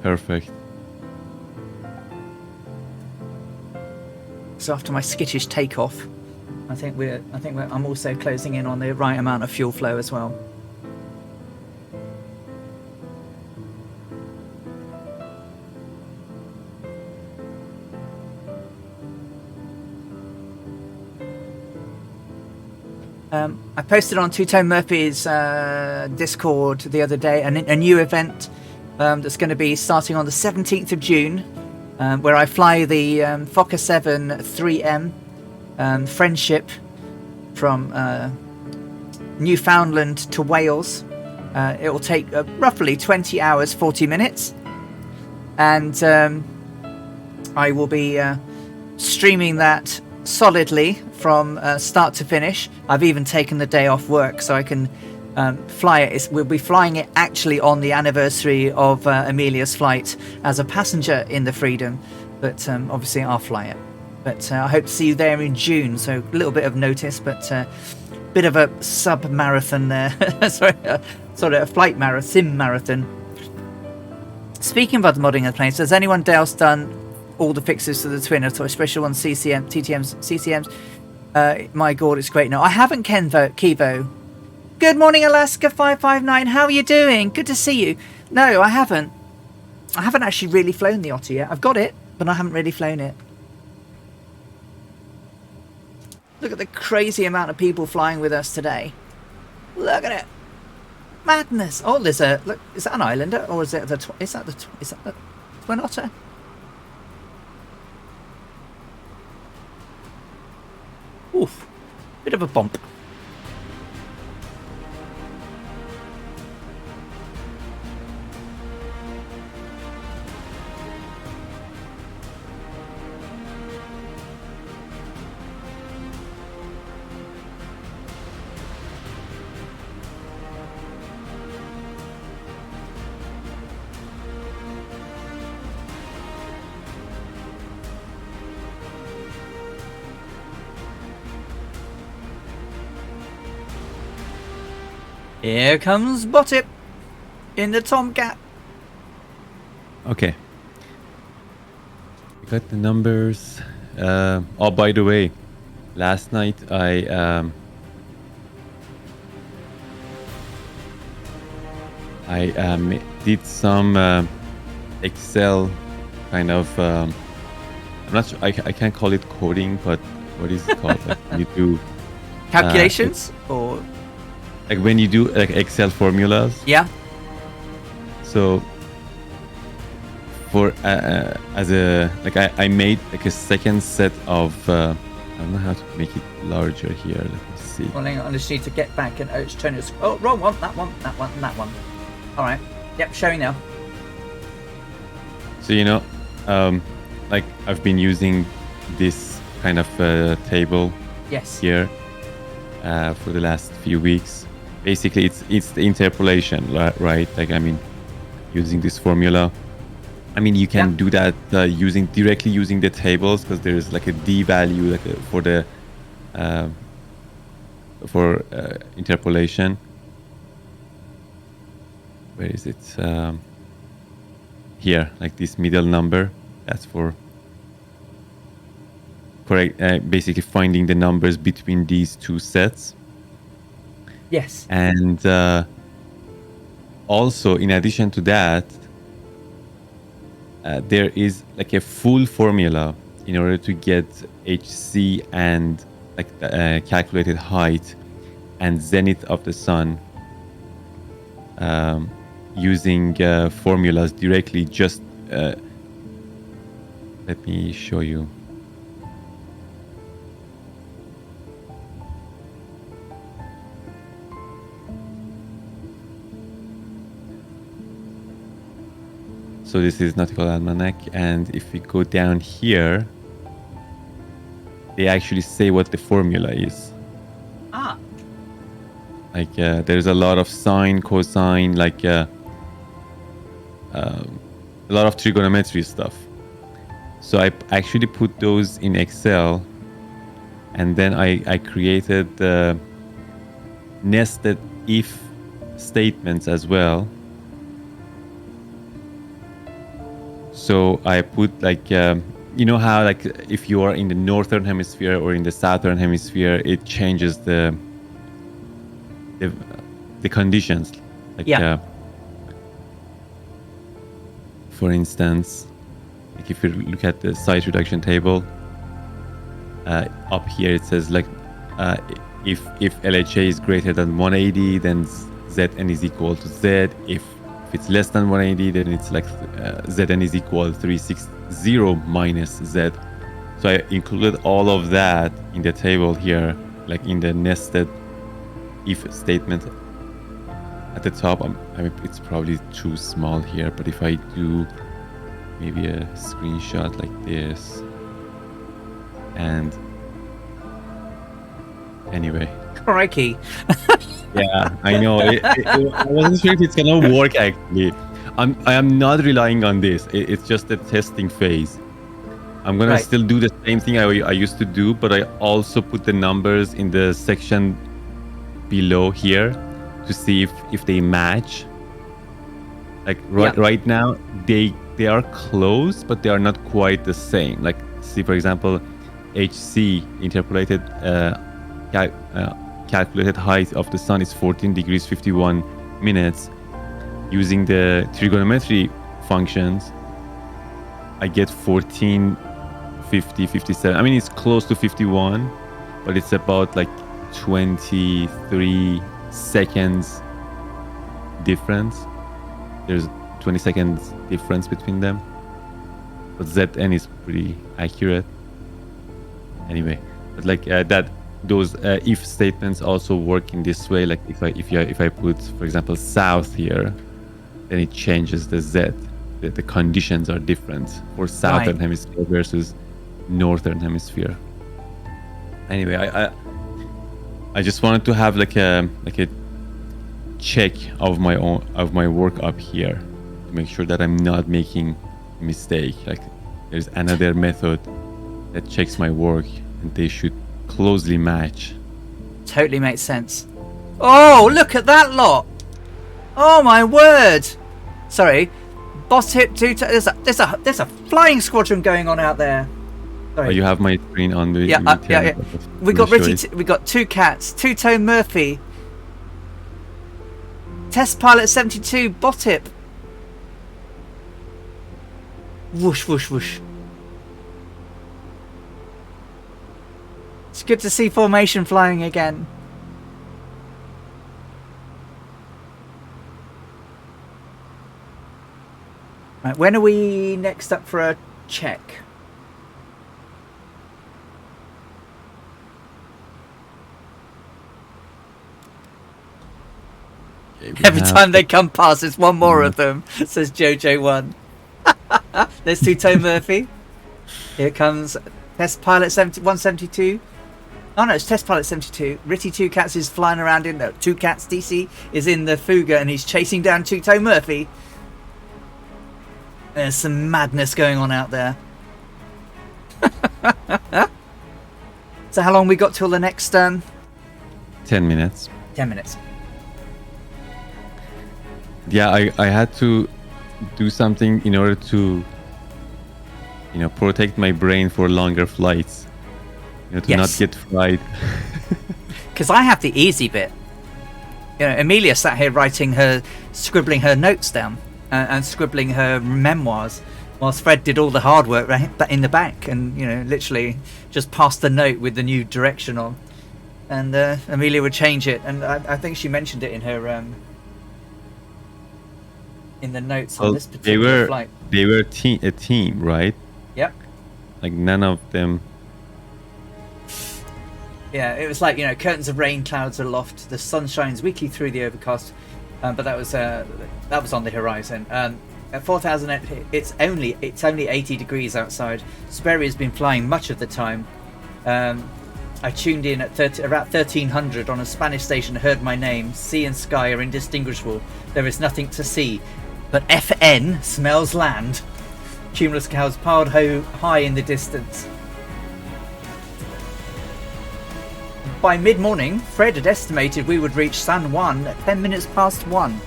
Perfect. So after my skittish takeoff, I'm also closing in on the right amount of fuel flow as well. I posted on Two Tone Murphy's Discord the other day a new event that's going to be starting on the 17th of June, where I fly the Fokker 7 3M Friendship from Newfoundland to Wales. It will take roughly 20 hours, 40 minutes. And I will be streaming that solidly from start to finish. I've even taken the day off work so I can fly it. We'll be flying it actually on the anniversary of Amelia's flight as a passenger in the Freedom. But obviously I'll fly it. But I hope to see you there in June. So a little bit of notice, but bit of a sub-marathon there. Sorry, a flight marathon, sim marathon. Speaking about the modding of the planes, has anyone else done all the fixes to the twin, especially on CCMs? My god, it's great now. I haven't, Kivo. Good morning, Alaska 559. How are you doing? Good to see you. No, I haven't. I haven't actually really flown the Otter yet. I've got it, but I haven't really flown it. Look at the crazy amount of people flying with us today. Look at it. Madness. Oh, there's a look. Is that an Islander or is it is that the Twin Otter? Oof. Bit of a bump. Here comes Botip in the Tomcat. Okay. We got the numbers. Oh, by the way, last night I did some Excel kind of. I'm not sure. I can't call it coding, but what is it called? Like you do Calculations or. Like when you do like Excel formulas. Yeah. So for as a like I made like a second set of I don't know how to make it larger here. Let me see. Well, hang on. I just need to get back and it's turn it. Oh, wrong one. That one. That one. And that one. All right. Yep. Showing now. So like I've been using this kind of table. Yes. Here for the last few weeks. Basically, it's the interpolation, right? Like, I mean, using this formula. I mean, you can do that directly using the tables because there's like a D value like for interpolation. Where is it? Here, like this middle number. That's for correct. Basically, finding the numbers between these two sets. Yes. And also, in addition to that, there is like a full formula in order to get HC and like calculated height and zenith of the sun using formulas directly. Just let me show you. So this is Nautical Almanac, and if we go down here, they actually say what the formula is. Ah. Like there's a lot of sine, cosine, like a lot of trigonometry stuff. So I actually put those in Excel, and then I created the nested if statements as well. So I put like, you know how like if you are in the northern hemisphere or in the southern hemisphere, it changes the conditions. Like, for instance, like if you look at the size reduction table, up here it says like if LHA is greater than 180, then Zn is equal to Z. If it's less than 180, then it's like Zn is equal to 360 minus Z. So I included all of that in the table here, like in the nested if statement at the top. I mean, it's probably too small here, but if I do maybe a screenshot like this, and anyway. Crikey. Yeah, I know. I wasn't sure if it's gonna work actually. I am not relying on this. It's just a testing phase. I'm gonna still do the same thing I used to do, but I also put the numbers in the section below here to see if they match. Like right now they are close, but they are not quite the same. Like see, for example, HC interpolated calculated height of the sun is 14 degrees 51 minutes. Using the trigonometry functions, I get 14, 50, 57. I mean, it's close to 51, but it's about like 23 seconds difference. There's 20 seconds difference between them, but Zn is pretty accurate anyway. But like those if statements also work in this way. Like if I put, for example, south here, then it changes the Z. The conditions are different for southern hemisphere versus northern hemisphere. Anyway, I just wanted to have like a check of my work up here to make sure that I'm not making a mistake. Like there's another method that checks my work, and they should closely match. Totally makes sense. Oh, look at that lot! Oh my word! Sorry, boss hip two. There's a flying squadron going on out there. Sorry. Oh, you have my screen on the yeah. We got two cats, two-tone Murphy, test pilot 72, bot hip. Whoosh whoosh whoosh. It's good to see formation flying again. Right, when are we next up for a check? Okay, every time they come past, it's one more of them, says JoJo1. There's two-tone Murphy. Here comes test pilot 172. Oh no, it's test pilot 72. Ritty Two Cats is flying around in the Two Cats. DC is in the Fuga and he's chasing down two-tone Murphy. There's some madness going on out there. So how long we got till the next 10 minutes. 10 minutes. Yeah, I had to do something in order to protect my brain for longer flights. To not get fried. Because I have the easy bit. Amelia sat here scribbling her notes down. And scribbling her memoirs, whilst Fred did all the hard work right in the back, and literally just passed the note with the new direction on, and Amelia would change it, and I think she mentioned it in her in the notes on this particular flight. They were a team, right? Yep. Like none of them. Yeah, it was like curtains of rain, clouds aloft. The sun shines weakly through the overcast. But that was on the horizon. At 4,000, it's only 80 degrees outside. Sperry has been flying much of the time. I tuned in at about 1300 on a Spanish station. Heard my name. Sea and sky are indistinguishable. There is nothing to see, but FN smells land. Cumulus clouds piled high in the distance. By mid-morning, Fred had estimated we would reach San Juan at 10 minutes past 1.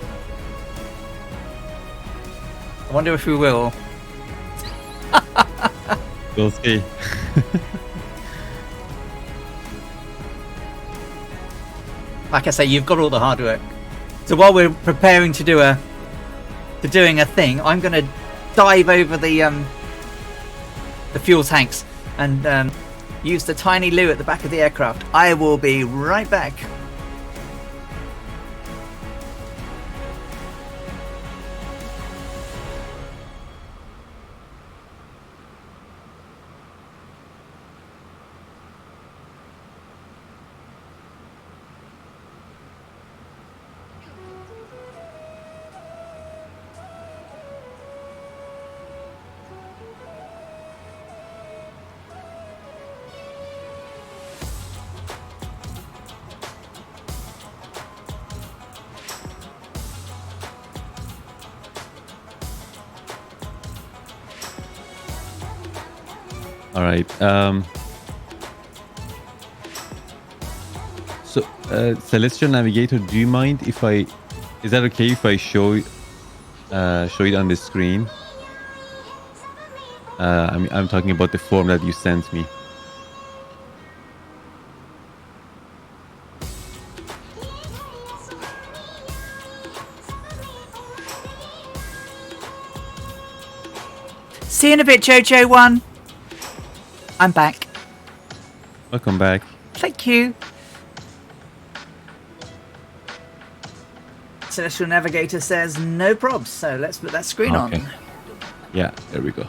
I wonder if we will. We'll see. Like I say, you've got all the hard work. So while we're preparing to doing a thing, I'm going to dive over the fuel tanks and use the tiny loo at the back of the aircraft. I will be right back. All right. So, Celestial Navigator, do you mind if I... Is that okay if I show it on the screen? I'm talking about the form that you sent me. See you in a bit, Jojo One. I'm back. Welcome back. Thank you. Celestial Navigator says no probs, so let's put that screen on. Yeah, there we go.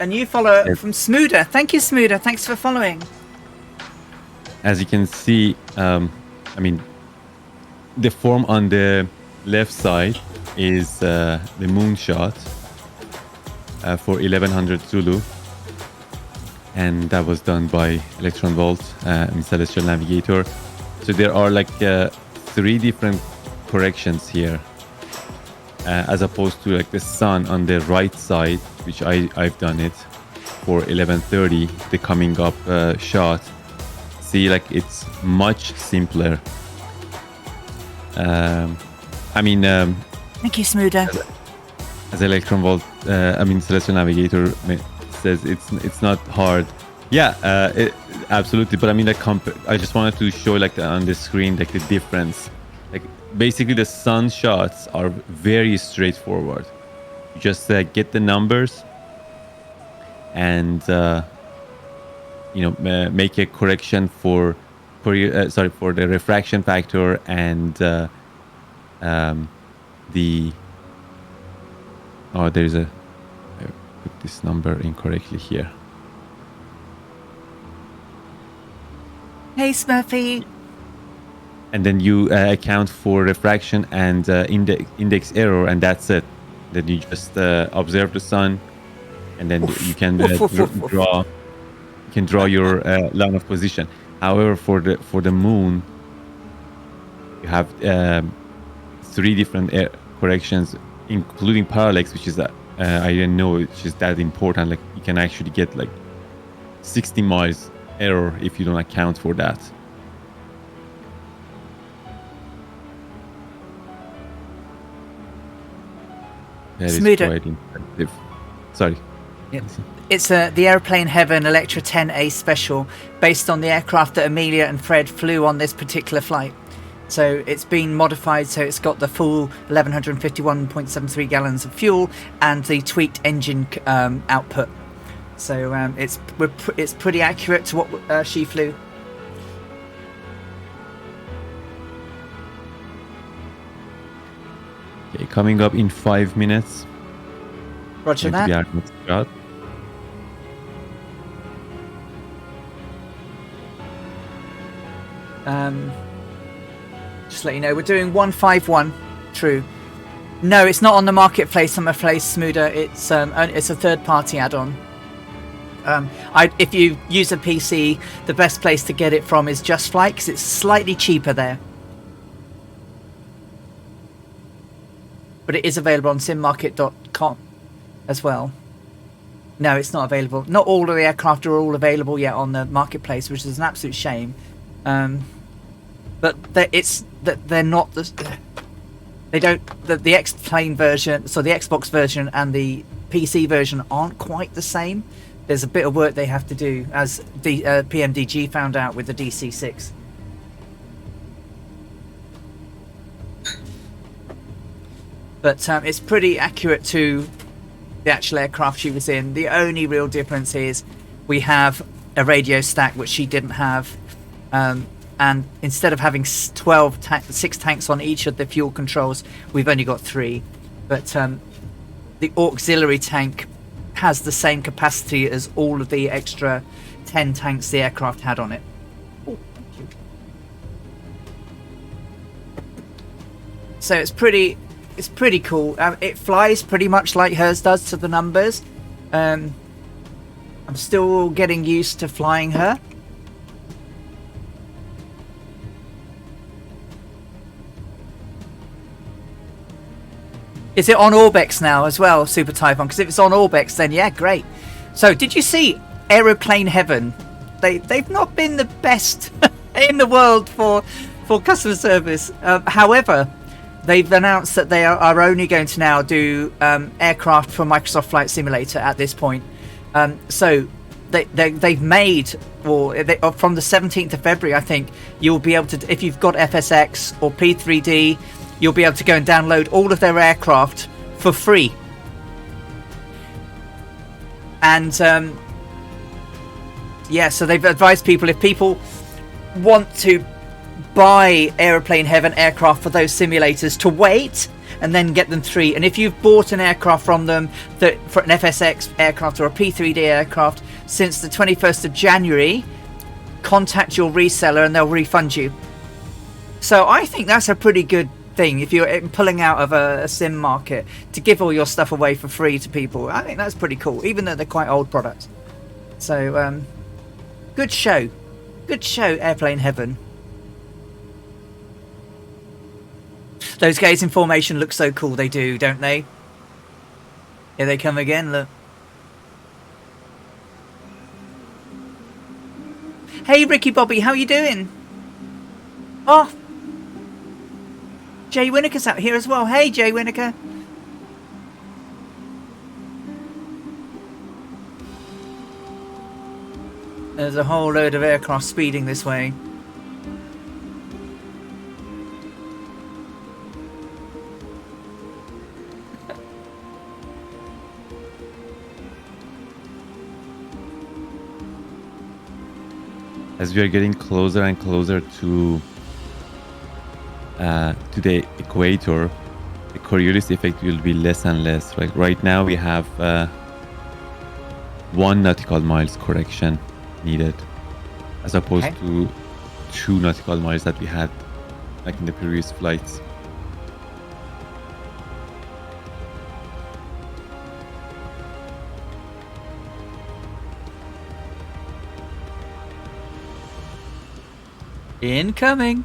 A new follower from Smoother. Thank you, Smoother. Thanks for following. As you can see, I mean, the form on the left side is the moonshot for 1100 Zulu. And that was done by Electron Volt in Celestial Navigator. So there are like 3 different corrections here, as opposed to like the sun on the right side, which I've done it for 1130, the coming up shot. See, like it's much simpler. I mean, thank you, Smoother. As Electron Volt, I mean Celestial Navigator says it's not hard. Yeah, absolutely. But I mean, like, I just wanted to show like on the screen like the difference. Like basically, the sun shots are very straightforward. You just get the numbers and make a correction for the refraction factor and there's a... I put this number incorrectly here. Hey, Smurfy. And then you account for refraction and index error, and that's it. Then you just observe the sun, and then you can draw your line of position. However, for the moon, you have 3 different corrections, including parallax, which is I didn't know it's just that important. Like you can actually get like 60 miles error if you don't account for that. That is quite impressive. Sorry. Yep. It's the Airplane Heaven Electra 10A special, based on the aircraft that Amelia and Fred flew on this particular flight. So it's been modified, so it's got the full 1151.73 gallons of fuel and the tweaked engine output. So it's pretty accurate to what she flew. Okay, coming up in 5 minutes. Roger that. Just let you know, we're doing 151. True. No, it's not on the marketplace. I'm afraid, Smoother. It's a third-party add-on. If you use a PC, the best place to get it from is Just Flight, because it's slightly cheaper there. But it is available on simmarket.com as well. No, it's not available. Not all of the aircraft are all available yet on the marketplace, which is an absolute shame. But they're not the X-Plane version, so the Xbox version and the PC version aren't quite the same. There's a bit of work they have to do, as the PMDG found out with the DC-6. But it's pretty accurate to the actual aircraft she was in. The only real difference is we have a radio stack which she didn't have, and instead of having 6 tanks on each of the fuel controls, we've only got 3. But the auxiliary tank has the same capacity as all of the extra 10 tanks the aircraft had on it. Oh, thank you. So it's pretty cool. It flies pretty much like hers does to the numbers. I'm still getting used to flying her. Is it on Orbex now as well, Super Typhon? Because if it's on Orbex, then yeah, great. So, did you see Aeroplane Heaven? They've not been the best in the world for customer service. However, they've announced that they are only going to now do aircraft for Microsoft Flight Simulator at this point. So they've made, or from the 17th of February, I think, you'll be able to, if you've got FSX or P3D, you'll be able to go and download all of their aircraft for free. And yeah, so they've advised people, if people want to buy Aeroplane Heaven aircraft for those simulators, to wait and then get them free. And if you've bought an aircraft from them for an FSX aircraft or a P3D aircraft since the 21st of January, contact your reseller and they'll refund you. So I think that's a pretty good thing if you're pulling out of a sim market, to give all your stuff away for free to people. I think that's pretty cool, even though they're quite old products. So good show, Airplane Heaven. Those guys in formation look so cool, they do, don't they? Here they come again, look. Hey Ricky Bobby, how you doing? Oh, Jay Winnicker's out here as well. Hey Jay Winnicker. There's a whole load of aircraft speeding this way. As we are getting closer and closer to the equator, the Coriolis effect will be less and less. Right now we have 1 nautical miles correction needed, as opposed to 2 nautical miles that we had like in the previous flights. Incoming.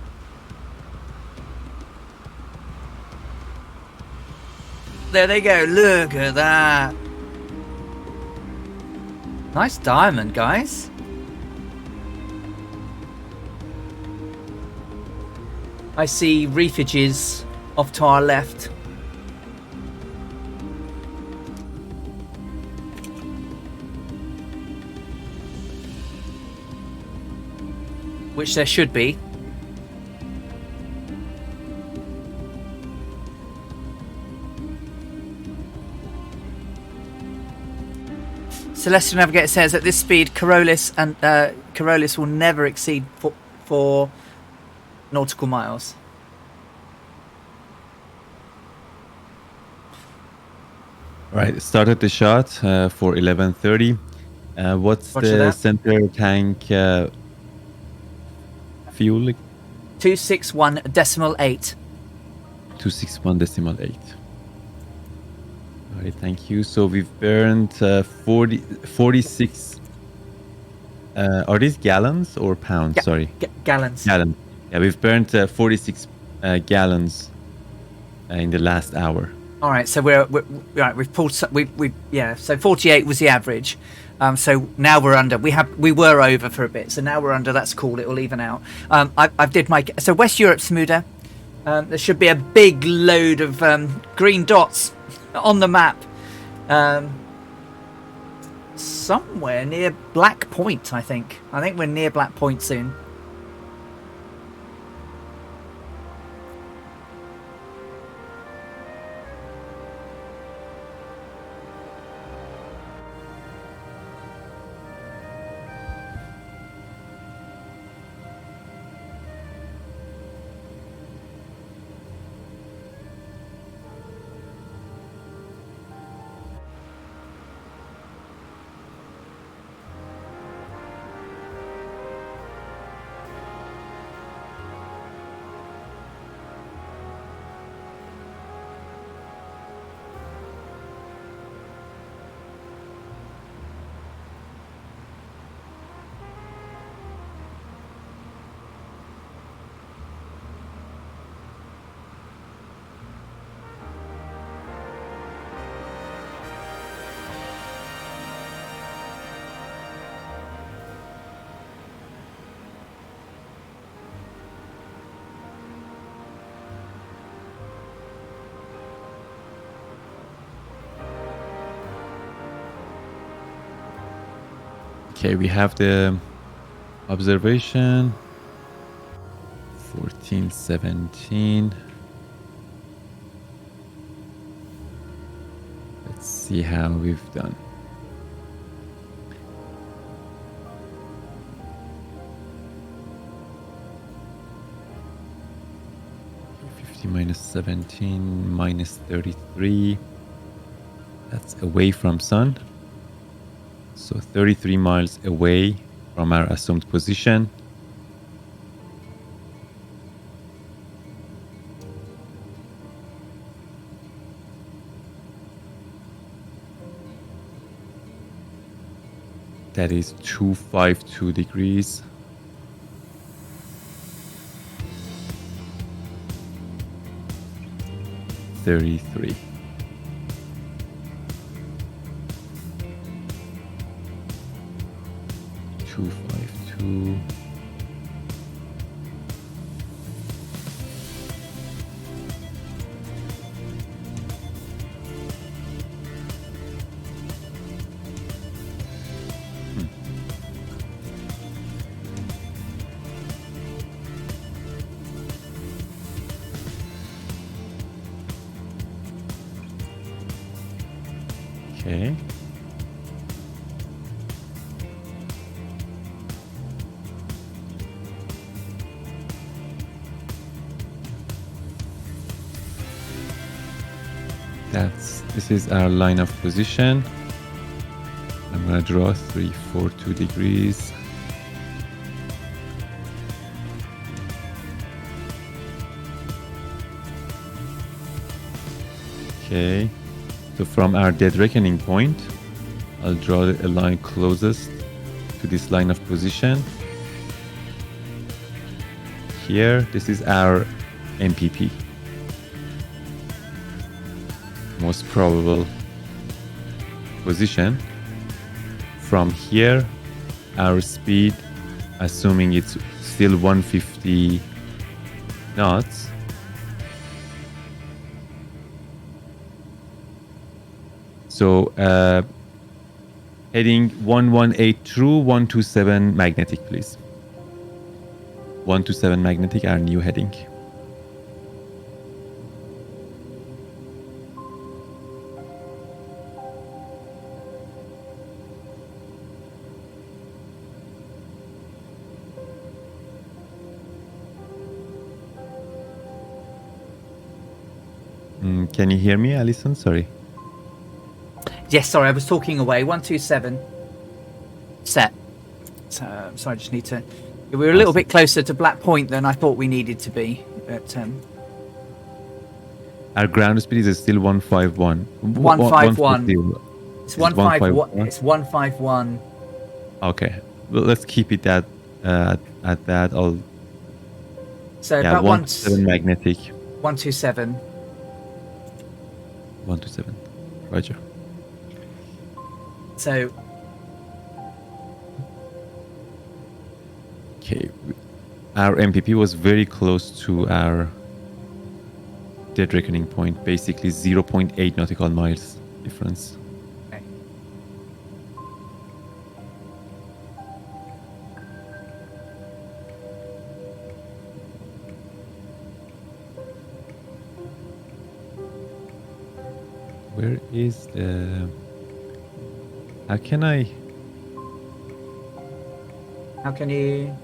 There they go. Look at that. Nice diamond, guys. I see reefages off to our left. Which there should be. Celestial Navigator says at this speed, Coriolis will never exceed 4 nautical miles. Right, started the shot for 11:30. What's Roger the that. center tank fuel? 261.8. 261.8. All right, thank you. So we've burned 46. Are these gallons or pounds? Sorry. Gallons. Gallons. Yeah, we've burned 46 gallons in the last hour. All right, so we're right. We've pulled. Yeah. So 48 was the average. So now we're under. We were over for a bit. So now we're under. That's cool. It will even out. I did my. So West Europe smoother. There should be a big load of green dots on the map. Somewhere near Black Point, I think. I think we're near Black Point soon. Okay, we have the observation 14, 17. Let's see how we've done. Minus 17 minus 33, that's away from sun, so 33 miles away from our assumed position. That is 252 degrees. $33. $252. Okay. This is our line of position. I'm gonna draw 342 degrees. Okay. So from our dead reckoning point, I'll draw a line closest to this line of position. Here, this is our MPP. Most probable position. From here, our speed, assuming it's still 150 knots, so heading 118 through 127 magnetic, please. 127 magnetic, our new heading. Can you hear me, Alison? Sorry. Yes, sorry, I was talking away. 127. Set. So I just need to... We were a little bit closer to Black Point than I thought we needed to be. But our ground speed is still 151. 151. It's 151. It's 151. Okay. Well, let's keep it at that. So yeah, about 127 magnetic. 127. 127. Roger. So. Okay. Our MPP was very close to our dead reckoning point. Basically 0.8 nautical miles difference. Okay. Where is the... How can you...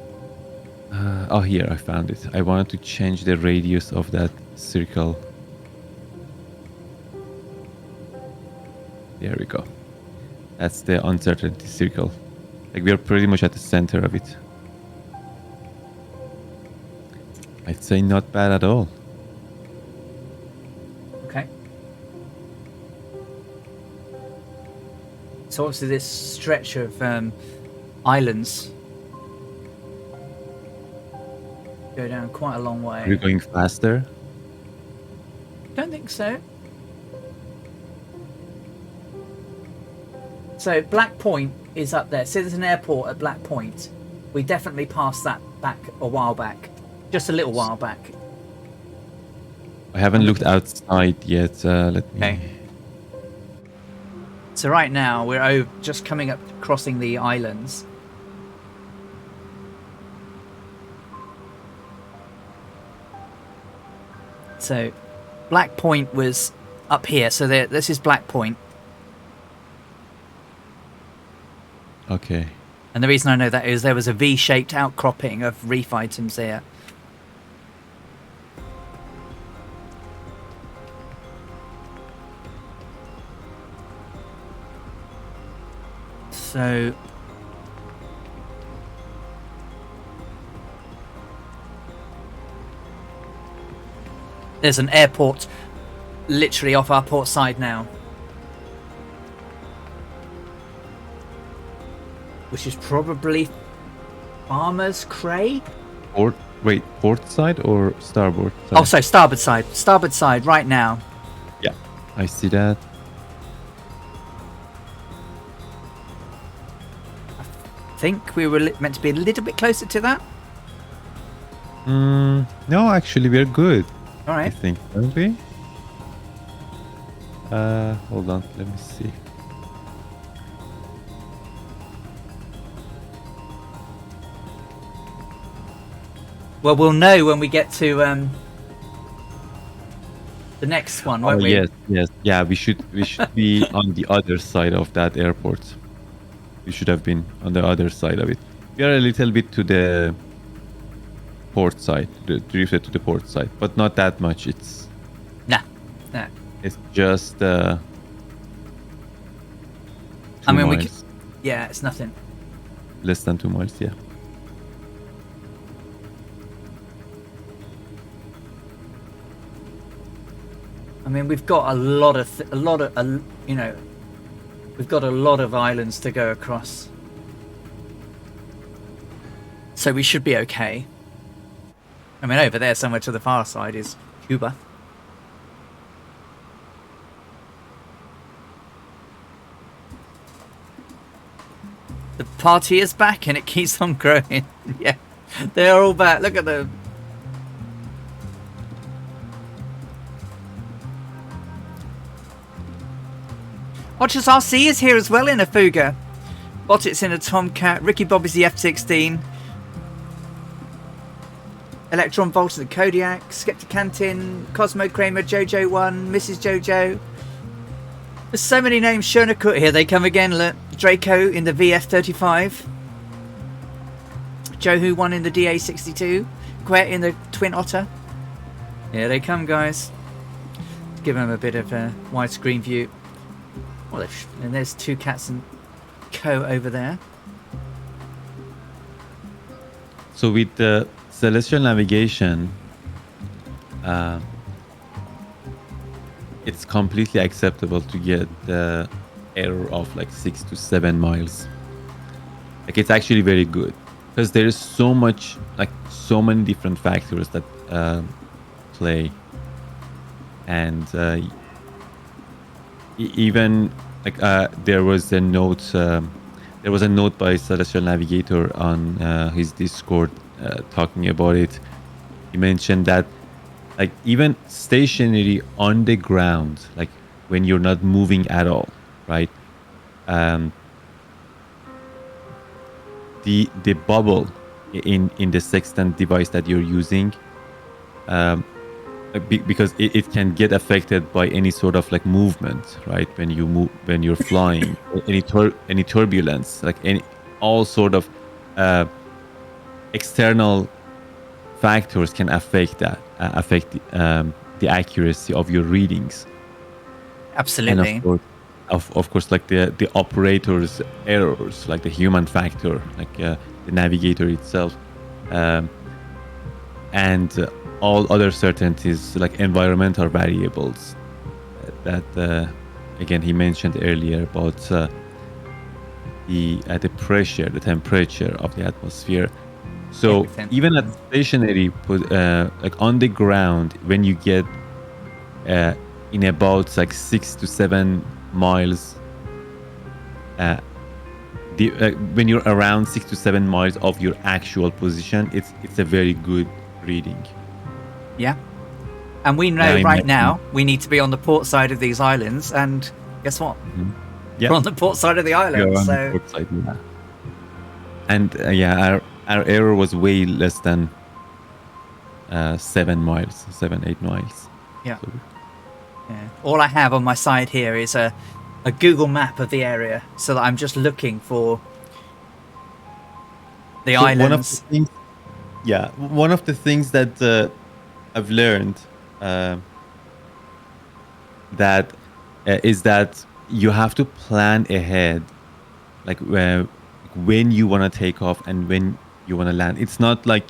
Oh, here, I found it. I wanted to change the radius of that circle. There we go. That's the uncertainty circle. Like, we are pretty much at the center of it. I'd say not bad at all. Okay. So obviously this stretch of islands go down quite a long way. Are you going faster? Don't think so. So Black Point is up there. So there's an airport at Black Point. We definitely passed that back a while back. Just a little while back. I haven't looked outside yet. Let me... Okay. So right now we're just coming up, crossing the islands. So Black Point was up here. So this is Black Point. Okay. And the reason I know that is there was a V-shaped outcropping of reef items here. So there's an airport literally off our port side now, which is probably Farmer's Cray. Port side or starboard side? Oh, so starboard side right now. Yeah, I see that. I think we were meant to be a little bit closer to that. No, actually, we're good. All right. I think, aren't we? Hold on, let me see. Well, we'll know when we get to the next one, won't we? Yes. Yeah, we should be on the other side of that airport. We should have been on the other side of it. We are a little bit to the port side, drifted to the port side, but not that much. It's Nah. It's just 2 I mean, miles. yeah, it's nothing. Less than 2 miles, yeah. I mean, we've got we've got a lot of islands to go across, so we should be okay. I mean, over there, somewhere to the far side, is Cuba. The party is back, and it keeps on growing. Yeah, they're all back. Look at them. Watchers RC is here as well in a Fuga. Bottit's in a Tomcat. Ricky Bob is the F-16. Electron Volt is the Kodiak. Skepticantin, Cosmo Kramer, Jojo 1, Mrs. Jojo. There's so many names. Shernakut, here they come again. Look. Draco in the VF-35. Johu 1 in the DA-62. Quet in the Twin Otter. Here they come, guys. Let's give them a bit of a widescreen view. Well, and there's 2 cats and co over there. So with the celestial navigation, it's completely acceptable to get the error of like 6 to 7 miles. Like, it's actually very good because there is so much, like so many different factors that play, and even like there was a note by Celestial Navigator on his Discord talking about it. He mentioned that like even stationary on the ground, like when you're not moving at all, right? The bubble in the sextant device that you're using, because it can get affected by any sort of like movement, right? When you move, when you're flying, any turbulence, like all sort of external factors can affect that, the accuracy of your readings. Absolutely. And of course, like the operator's errors, like the human factor, like the navigator itself, and all other certainties, like environmental variables that again he mentioned earlier about the pressure, the temperature of the atmosphere. So even at stationary, like on the ground, when you get in about like 6 to 7 miles, when you're around 6 to 7 miles of your actual position, it's a very good reading. Yeah, and we know right now we need to be on the port side of these islands, and guess what? Mm-hmm. Yeah, we're on the port side of the island. On the port side, yeah. And our error was way less than 7 miles, 7-8 miles. Yeah. So, Yeah. All I have on my side here is a Google map of the area, so that I'm just looking for the so one of the islands. things, yeah, one of the things that I've learned uh, that is that you have to plan ahead, like when you want to take off and when you want to land. It's not like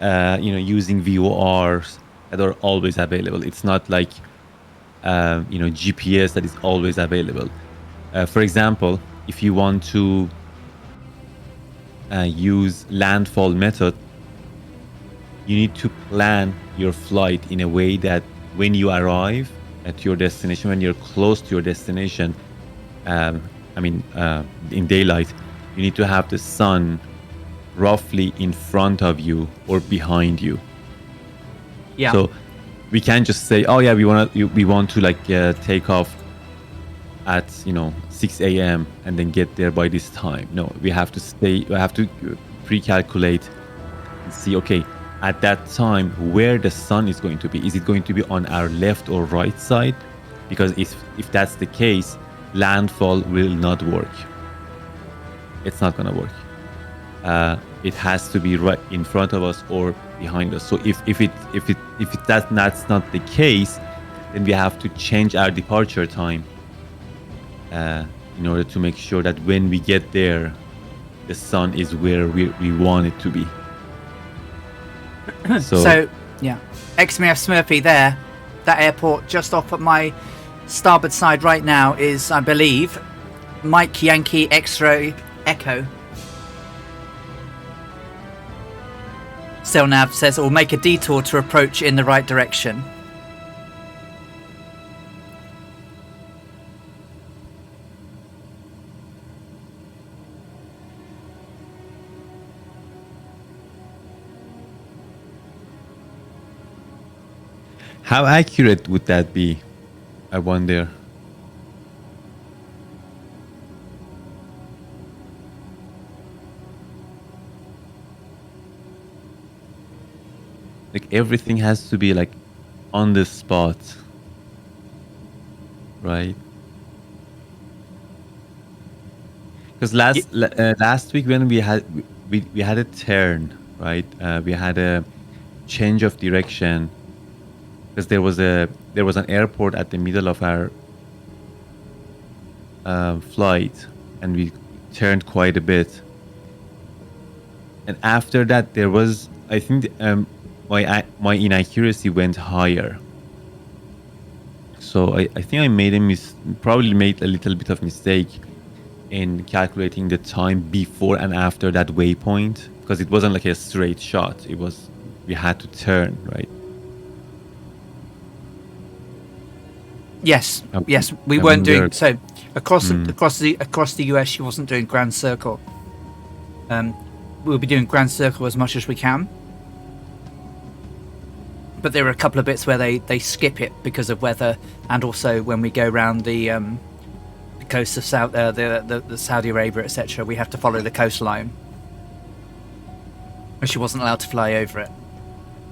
using VORs that are always available. It's not like GPS that is always available. For example, if you want to use landfall method, you need to plan your flight in a way that when you arrive at your destination, when you're close to your destination, in daylight, you need to have the sun roughly in front of you or behind you. Yeah. So we can't just say, "Oh yeah, we want to like take off at 6 a.m. and then get there by this time." No, we have to stay. We have to pre-calculate and see. Okay, at that time, where the sun is going to be. Is it going to be on our left or right side? Because if that's the case, landfall will not work. It's not gonna work. It has to be right in front of us or behind us. So if that's not the case, then we have to change our departure time in order to make sure that when we get there, the sun is where we want it to be. So yeah, XMF Smurfy there. That airport just off at my starboard side right now is, I believe, Mike Yankee X-Ray Echo. Selnav says it will make a detour to approach in the right direction. How accurate would that be? I wonder. Like everything has to be like on the spot, right? Because last week when we had a turn, right? We had a change of direction because there was an airport at the middle of our flight, and we turned quite a bit. And after that, there was, I think, my inaccuracy went higher. So I think I probably made a little bit of mistake in calculating the time before and after that waypoint, because it wasn't like a straight shot. We had to turn, right? Yes, we weren't doing so across the US. She wasn't doing Grand Circle. We'll be doing Grand Circle as much as we can, but there are a couple of bits where they skip it because of weather, and also when we go around the coast of the Saudi Arabia, etc., we have to follow the coastline, and she wasn't allowed to fly over it.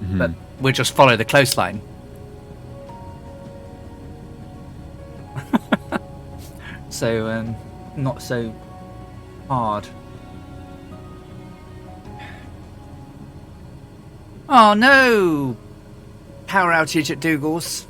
Mm-hmm. But we'll just follow the coastline. So not so hard. Oh no! Power outage at Dougal's.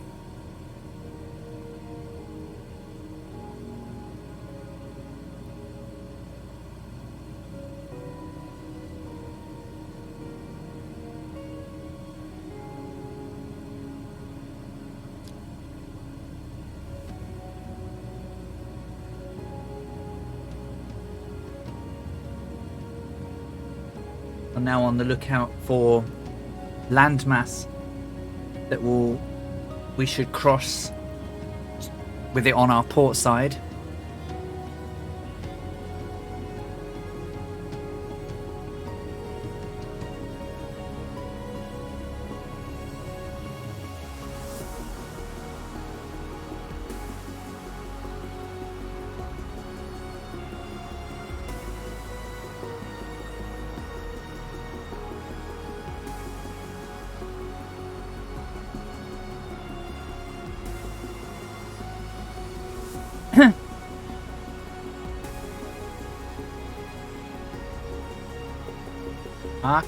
I'm now on the lookout for landmass that we should cross with it on our port side.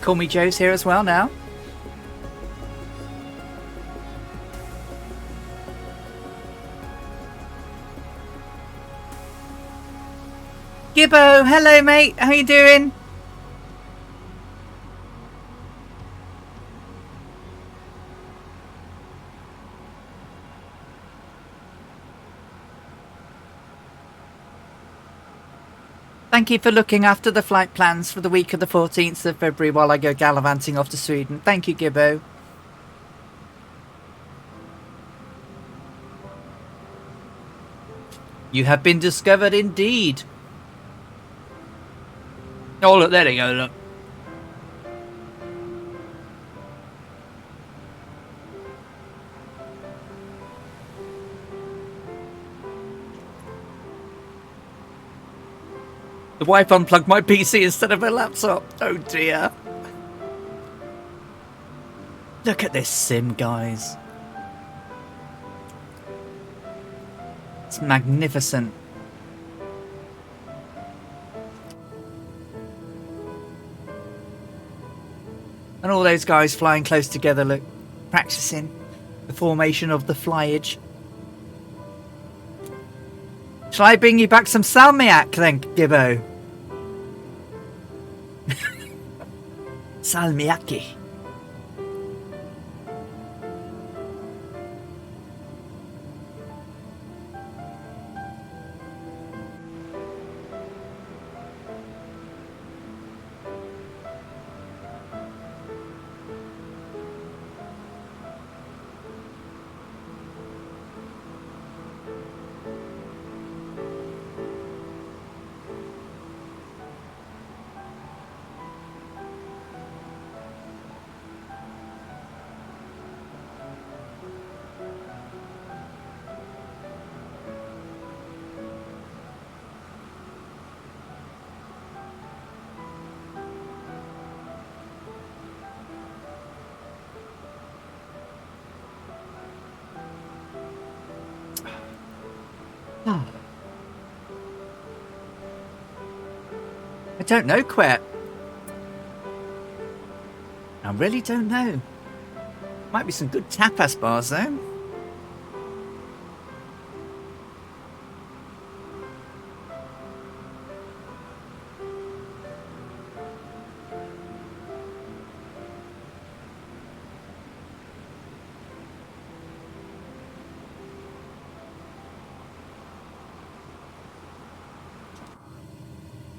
Call Me Joe's here as well now. Gibbo, hello mate, how you doing? Thank you for looking after the flight plans for the week of the 14th of February while I go gallivanting off to Sweden. Thank you, Gibbo. You have been discovered indeed. Oh, look, there they go, look. The wife unplugged my PC instead of a laptop. Oh dear. Look at this sim, guys. It's magnificent. And all those guys flying close together, look, practicing the formation of the flyage. Shall I bring you back some salmiak then, Gibbo? Salmiaki. I don't know, Quet. I really don't know. Might be some good tapas bars, though.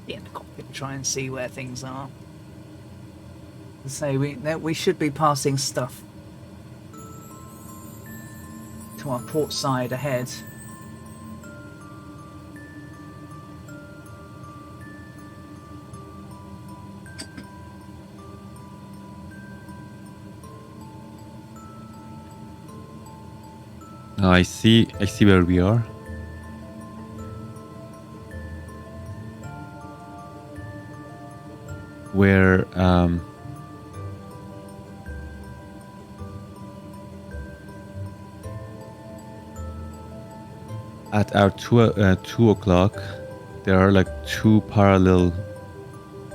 In the cockpit, try and see where things are. So we should be passing stuff to our port side ahead. Oh, I see where we are. Where at our 2 o'clock there are like two parallel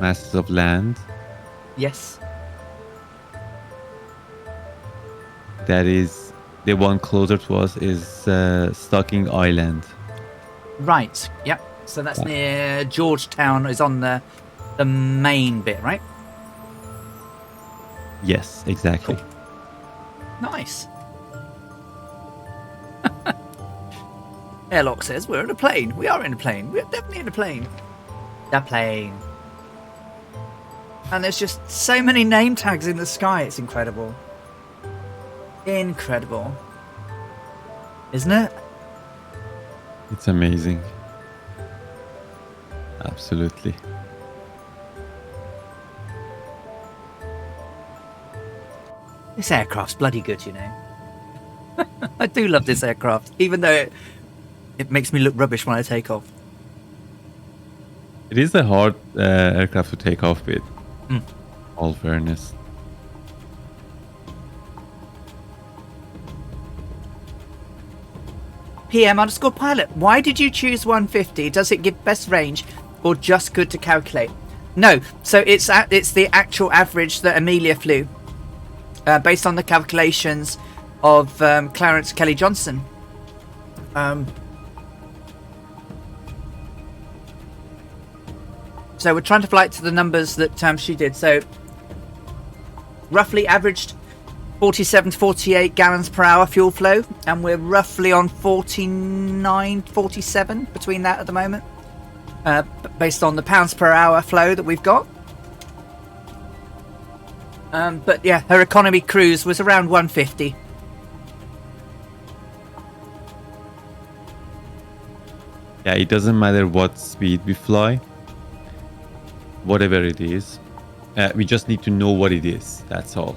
masses of land. Yes. That is the one closer to us is Stocking Island. Right. Yep. So that's near Georgetown. Is on the main bit, right? Yes, exactly. Cool. Nice. Airlock says we're in a plane. We are in a plane. We're definitely in a plane. The plane. And there's just so many name tags in the sky. It's incredible. Incredible. Isn't it? It's amazing. Absolutely. This aircraft's bloody good, you know. I do love this aircraft, even though it makes me look rubbish when I take off. It is a hard aircraft to take off with. All fairness. PM_pilot. Why did you choose 150? Does it give best range or just good to calculate? No, so it's the actual average that Amelia flew, based on the calculations of Clarence Kelly Johnson. So we're trying to fly it to the numbers that she did. So roughly averaged 47 to 48 gallons per hour fuel flow, and we're roughly on 49, 47 between that at the moment, based on the pounds per hour flow that we've got. But yeah, her economy cruise was around 150. Yeah, it doesn't matter what speed we fly, whatever it is. We just need to know what it is. That's all.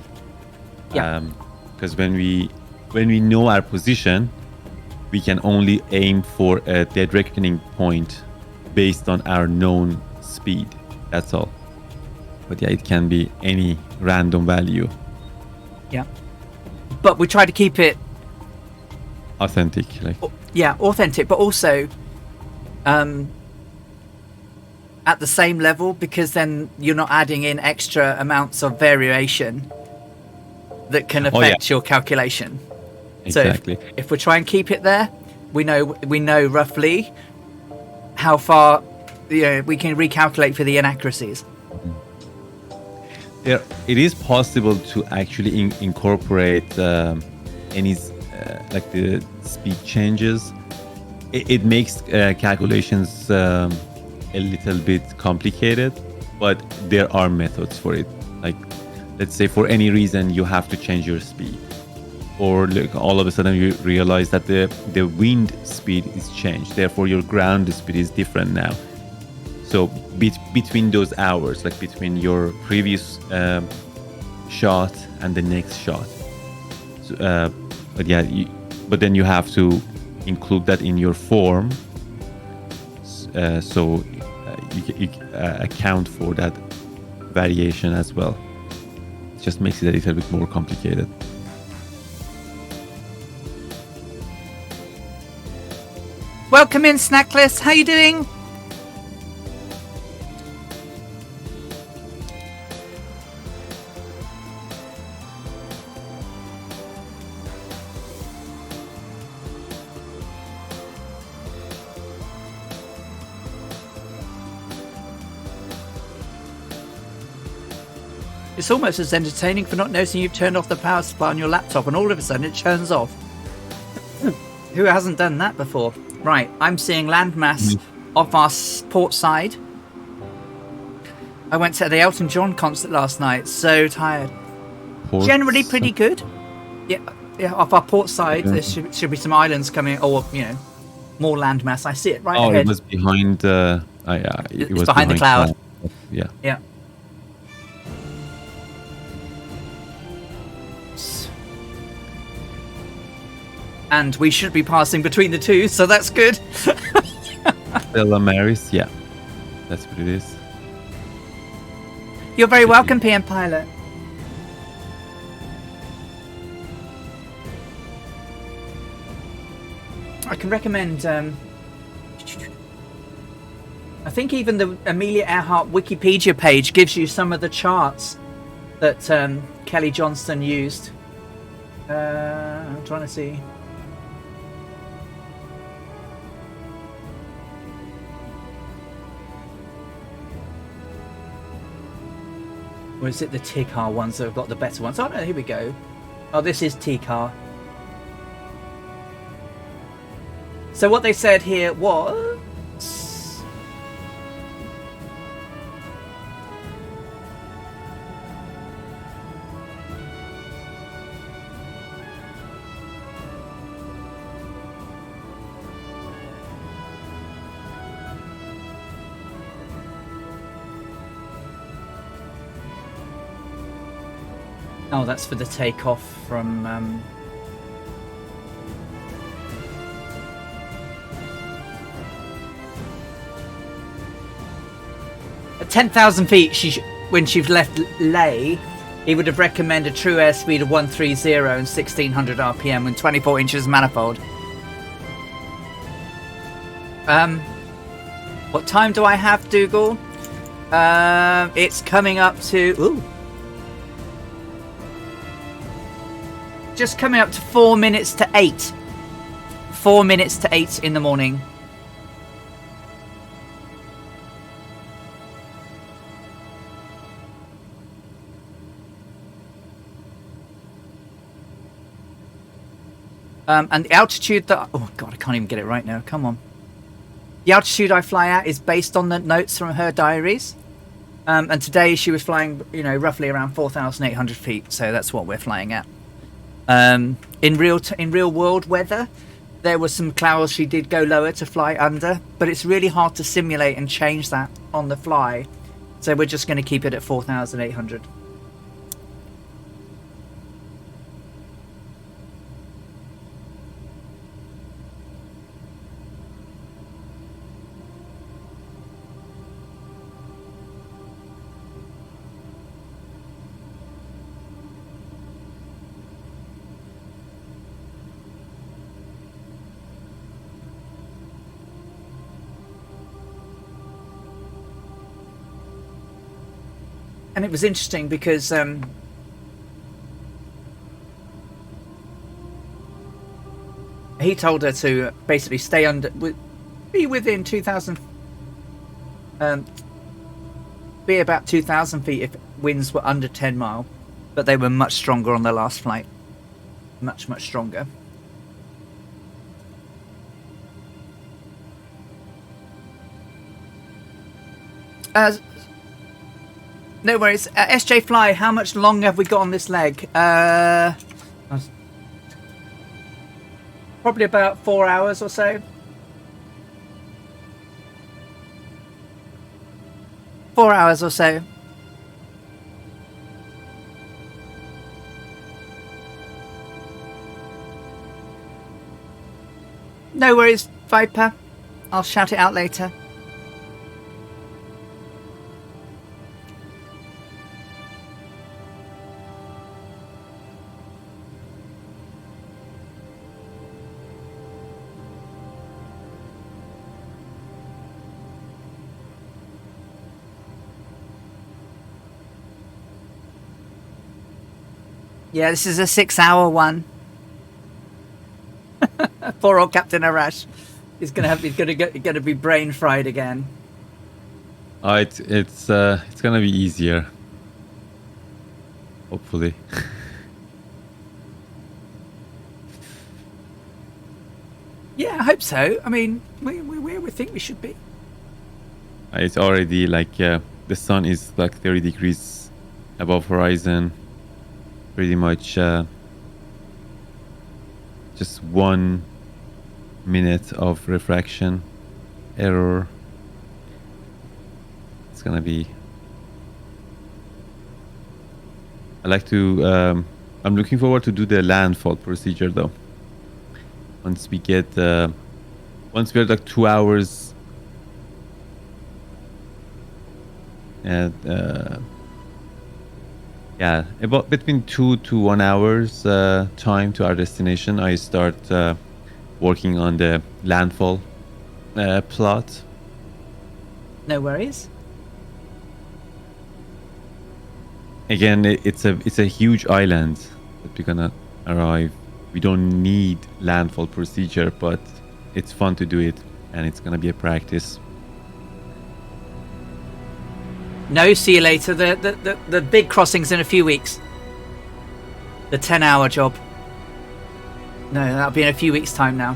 Yeah. Because when we know our position, we can only aim for a dead reckoning point based on our known speed. That's all. But yeah, it can be any random value. Yeah. But we try to keep it Authentic, like. Yeah, authentic, but also at the same level, because then you're not adding in extra amounts of variation that can affect your calculation. Exactly. So if we try and keep it there, we know roughly how far we can recalculate for the inaccuracies. It is possible to actually incorporate any like the speed changes. It makes calculations a little bit complicated, but there are methods for it. Like, let's say for any reason you have to change your speed, or like all of a sudden you realize that the wind speed is changed, therefore your ground speed is different now. So between those hours, like between your previous shot and the next shot. So, but then you have to include that in your form, so you account for that variation as well. It just makes it a little bit more complicated. Welcome in, Snackless. How you doing? It's almost as entertaining for not noticing you've turned off the power supply on your laptop and all of a sudden it turns off. Who hasn't done that before? Right, I'm seeing landmass off our port side. I went to the Elton John concert last night, so tired. Generally pretty good. Yeah, off our port side, there should be some islands coming, or, more landmass. I see it right ahead. Oh, it was behind, it was behind the cloud. Yeah. Yeah. And we should be passing between the two, so that's good. Stella Maris, yeah. That's what it is. You're very welcome, PM Pilot. I can recommend... I think even the Amelia Earhart Wikipedia page gives you some of the charts that Kelly Johnson used. I'm trying to see... Or is it the T-car ones that have got the better ones? Oh no, here we go. Oh, this is T-car. So what they said here was... Oh, that's for the takeoff from... At 10,000 feet, when she's left lay, he would have recommended true airspeed of 130 and 1600 RPM and 24 inches manifold. What time do I have, Dougal? It's coming up to... Ooh. Just coming up to 4 minutes to 8. 4 minutes to 8 in the morning. And the altitude that... Oh, God, I can't even get it right now. Come on. The altitude I fly at is based on the notes from her diaries. And today she was flying, you know, roughly around 4,800 feet. So that's what we're flying at. In real world weather, there was some clouds she did go lower to fly under. But it's really hard to simulate and change that on the fly. So we're just going to keep it at 4,800. And it was interesting because he told her to basically stay under, be within 2,000, be about 2,000 feet if winds were under 10 mile, but they were much stronger on the last flight, much stronger. No worries. SJ Fly, how much long have we got on this leg? Probably about 4 hours or so. 4 hours or so. No worries, Viper. I'll shout it out later. Yeah, this is a 6-hour one. Poor old Captain Arash. He's gonna be brain fried again. It's gonna be easier. Hopefully. Yeah, I hope so. I mean, where we think we should be. It's already like the sun is like 30 degrees above horizon. Pretty much just 1 minute of refraction error. It's gonna be... I like to... I'm looking forward to do the landfall procedure though. Once we get... once we're like 2 hours... And... yeah, about between 2 to 1 hours time to our destination, I start working on the landfall plot. No worries. Again, it's a huge island that we're gonna arrive. We don't need landfall procedure, but it's fun to do it, and it's gonna be a practice. No, see you later. The big crossing's in a few weeks. The 10-hour job. No, that'll be in a few weeks' time now.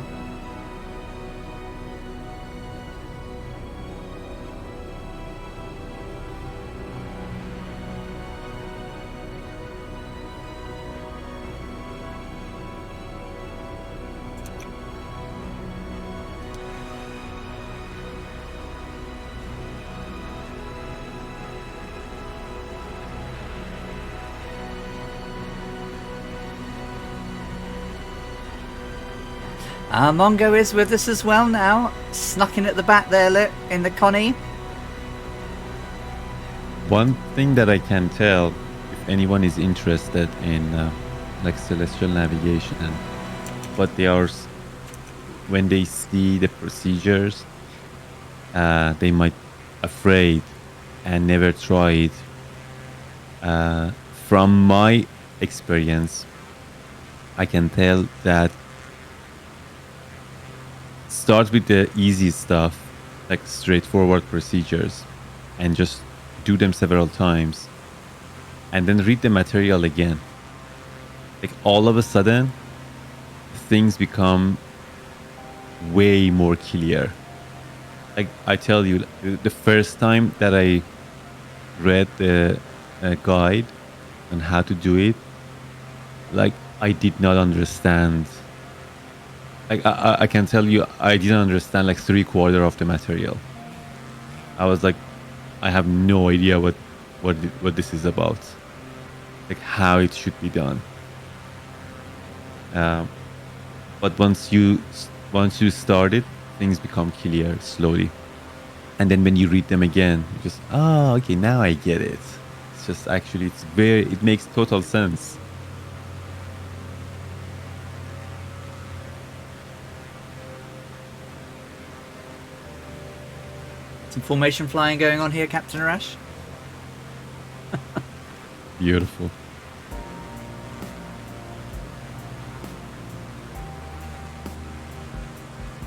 Mongo is with us as well now. Snuck in at the back there, look, in the Connie. One thing that I can tell, if anyone is interested in like celestial navigation and what they are, when they see the procedures, they might afraid and never try it. From my experience, I can tell that start with the easy stuff, like straightforward procedures, and just do them several times, and then read the material again. Like all of a sudden, things become way more clear. Like I tell you, the first time that I read the guide on how to do it, like I did not understand. Like I can tell you, I didn't understand like 3/4 of the material. I was like, I have no idea what this is about, like how it should be done. But once you start it, things become clear slowly, and then when you read them again, you just okay, now I get it. It's just actually it makes total sense. Some formation flying going on here, Captain Arash. Beautiful.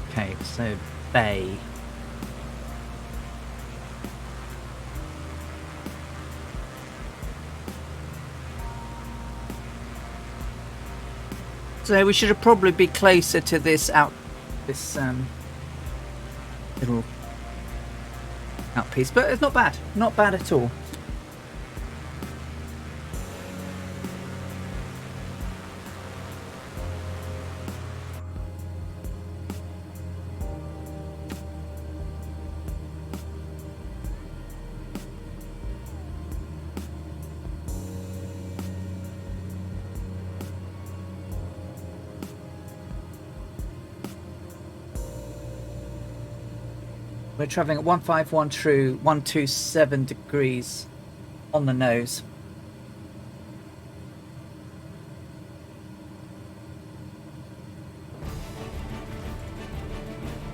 Okay, so bay. So we should have probably be closer to this little outpiece, but it's not bad at all. We're travelling at 151 true, 127 degrees on the nose.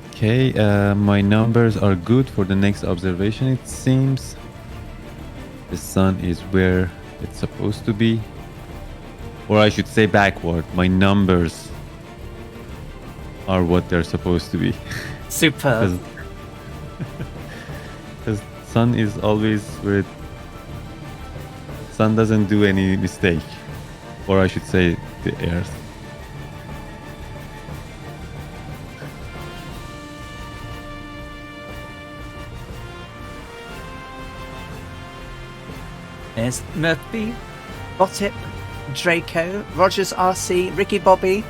Okay, my numbers are good for the next observation. It seems the sun is where it's supposed to be, or I should say backward. My numbers are what they're supposed to be. Superb. Because sun is always where sun doesn't do any mistake, or I should say the earth. There's Murphy, Botip, Draco, Rogers RC, Ricky Bobby,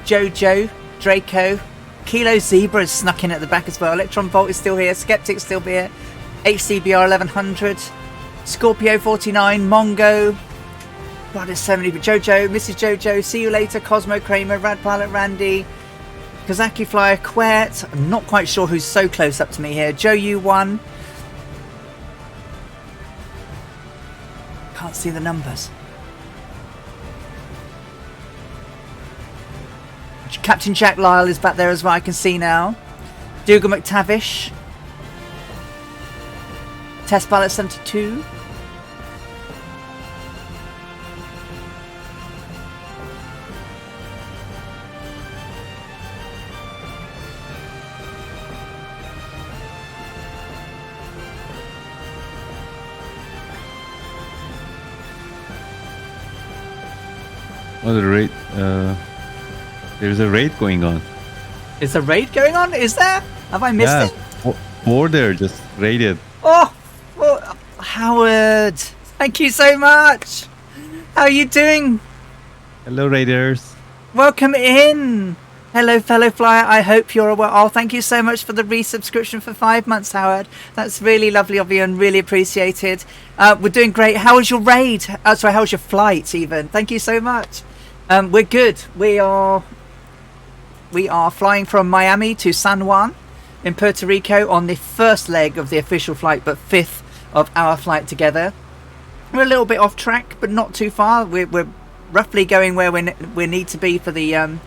Jojo, Draco, Kilo Zebra is snuck in at the back as well. Electron Volt is still here. Skeptic's still here. HCBR 1100, Scorpio 49, Mongo. God, there's so many. Jojo, Mrs. Jojo, see you later. Cosmo Kramer, Rad Pilot Randy, Kazaki Flyer, Quert. I'm not quite sure who's so close up to me here. Joe U1. Can't see the numbers. Captain Jack Lyle is back there as well, I can see now. Dougal McTavish. Test Pilot 72. Oh, the raid. There's a raid going on. Is a raid going on? Is there? Have I missed it? Border just raided. Oh, well, Howard, thank you so much. How are you doing? Hello, raiders. Welcome in. Hello, fellow flyer. I hope you're well. Oh, thank you so much for the resubscription for 5 months, Howard. That's really lovely of you and really appreciated. We're doing great. How was your raid? Sorry, how was your flight even? Thank you so much. We're good. We are flying from Miami to San Juan in Puerto Rico on the first leg of the official flight, but fifth of our flight together. We're a little bit off track, but not too far. We're roughly going where we need to be for the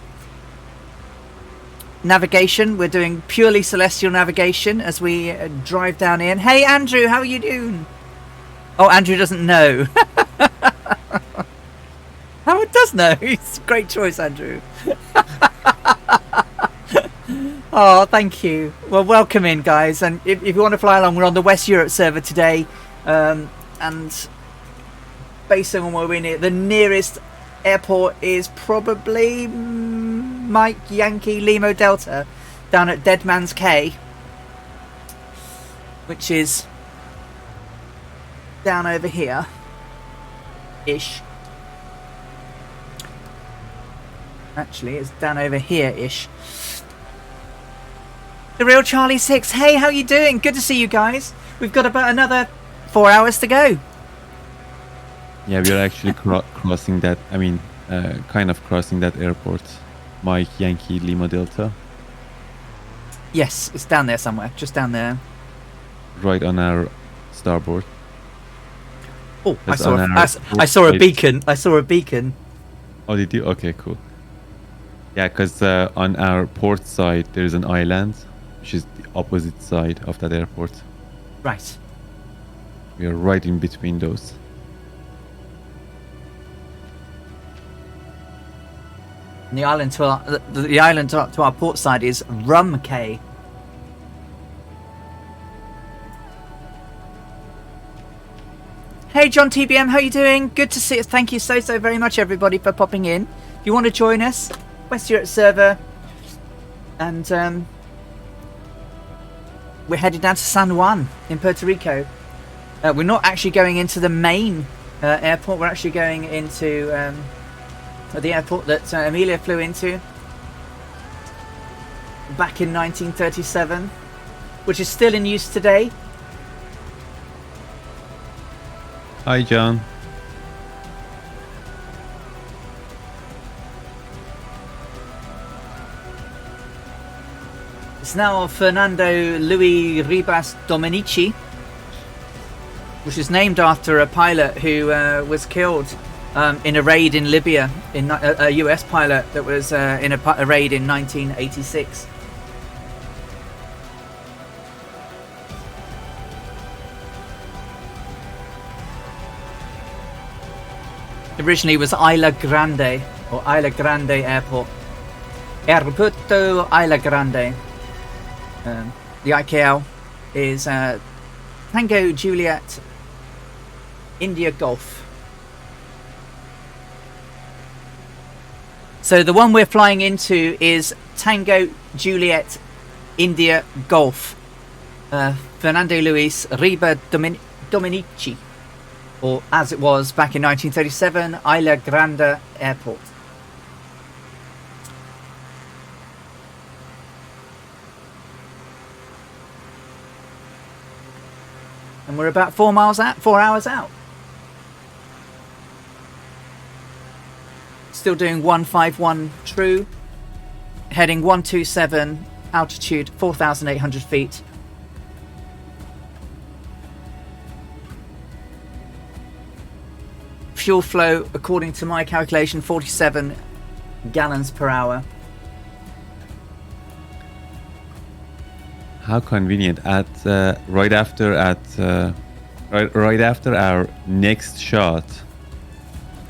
navigation. We're doing purely celestial navigation as we drive down in. Hey, Andrew, how are you doing? Oh, Andrew doesn't know. Howard does know. It's a great choice, Andrew. Oh, thank you. Well, welcome in, guys. And if you want to fly along, we're on the West Europe server today. And based on where we're near, the nearest airport is probably Mike Yankee Limo Delta down at Dead Man's Cay, which is down over here ish. Actually, it's down over here ish. The real Charlie 6. Hey, how you doing? Good to see you guys. We've got about another 4 hours to go. Yeah, we are actually crossing that. I mean, kind of crossing that airport. Mike Yankee Lima Delta. Yes, it's down there somewhere. Just down there. Right on our starboard. Oh, I saw a beacon. I saw a beacon. Oh, did you? Okay, cool. Yeah, because on our port side, there is an island, which is the opposite side of that airport. Right. We are right in between those. And the island to our port side is Rum Cay. Hey John TBM, how you doing? Good to see you. Thank you so very much, everybody, for popping in. If you want to join us, West Europe server, and we're headed down to San Juan in Puerto Rico. We're not actually going into the main airport. We're actually going into the airport that Amelia flew into back in 1937, which is still in use today. Hi, John. It's now Fernando Luis Ribas Dominici, which is named after a pilot who was killed in a raid in Libya, in a US pilot that was in a raid in 1986. Originally it was Isla Grande, or Isla Grande Airport. Aeropuerto Isla Grande. The IKL is Tango Juliet India Golf. So the one we're flying into is Tango Juliet India Golf. Fernando Luis Riba Dominici, or as it was back in 1937, Isla Grande Airport. And we're about 4 hours out. Still doing 151 true, heading 127, altitude 4,800 feet. Fuel flow, according to my calculation, 47 gallons per hour. How convenient! Right after our next shot,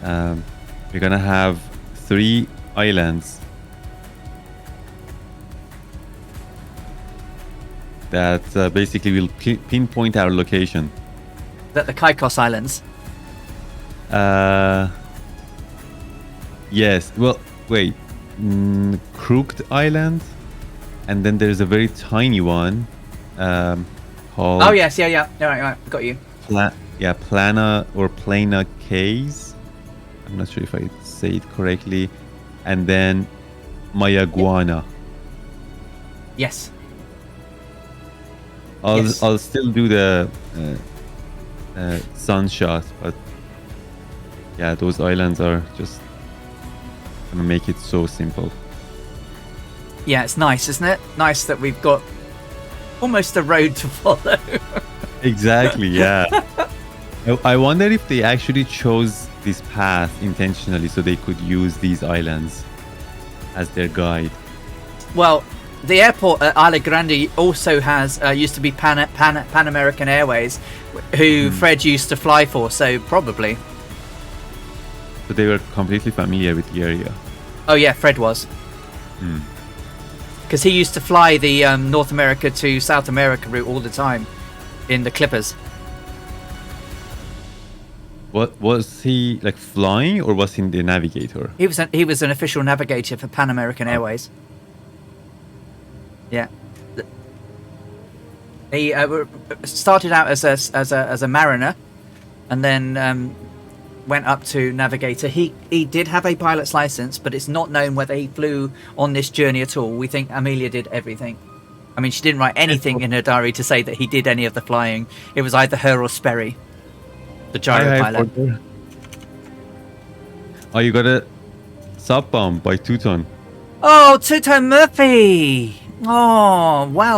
we're gonna have 3 islands that basically will pinpoint our location. That the Caicos Islands. Yes. Well, wait. Crooked Island, and then there's a very tiny one called. Oh yes, yeah. Right, got you. Plana or Plana Cays. I'm not sure if I say it correctly. And then Mayaguana. Yes. I'll still do the sun shot, but yeah, those islands are just gonna make it so simple. Yeah, it's nice, isn't it? Nice that we've got almost a road to follow. Exactly, yeah. I wonder if they actually chose this path intentionally so they could use these islands as their guide. Well, the airport at Isla Grande also has used to be Pan American Airways, who Fred used to fly for. So probably. So they were completely familiar with the area. Oh yeah, Fred was. Because he used to fly the North America to South America route all the time in the Clippers. What was he like flying, or was he the navigator? He was an official navigator for Pan American Airways. Yeah, he started out as a mariner, and then went up to navigator. He did have a pilot's license, but it's not known whether he flew on this journey at all. We think Amelia did everything. I mean, she didn't write anything in her diary to say that he did any of the flying. It was either her or Sperry, the gyro pilot. Oh, you got a sub bomb by 2-ton. Oh, 2-ton Murphy! Oh, wow.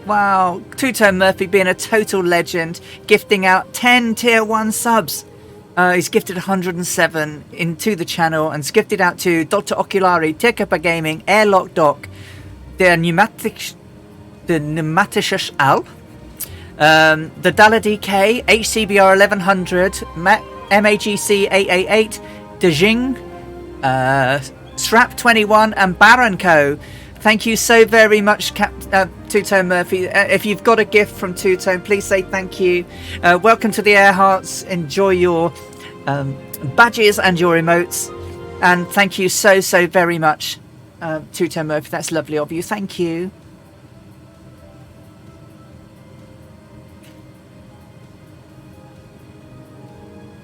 Wow, 2-ton Murphy being a total legend, gifting out 10 tier 1 subs. He's gifted 107 into the channel, and it's gifted out to Dr. Oculari, Tekepa Gaming, Airlock Doc, the Pneumatisch Al, the Dalla DK, HCBR 1100, MAGC 888, Dejing, Strap 21, and Baron Co. Thank you so very much, 2-Tone Murphy. If you've got a gift from 2-Tone, please say thank you. Welcome to the Earharts. Enjoy your badges and your emotes. And thank you so very much, 2-Tone Murphy. That's lovely of you. Thank you.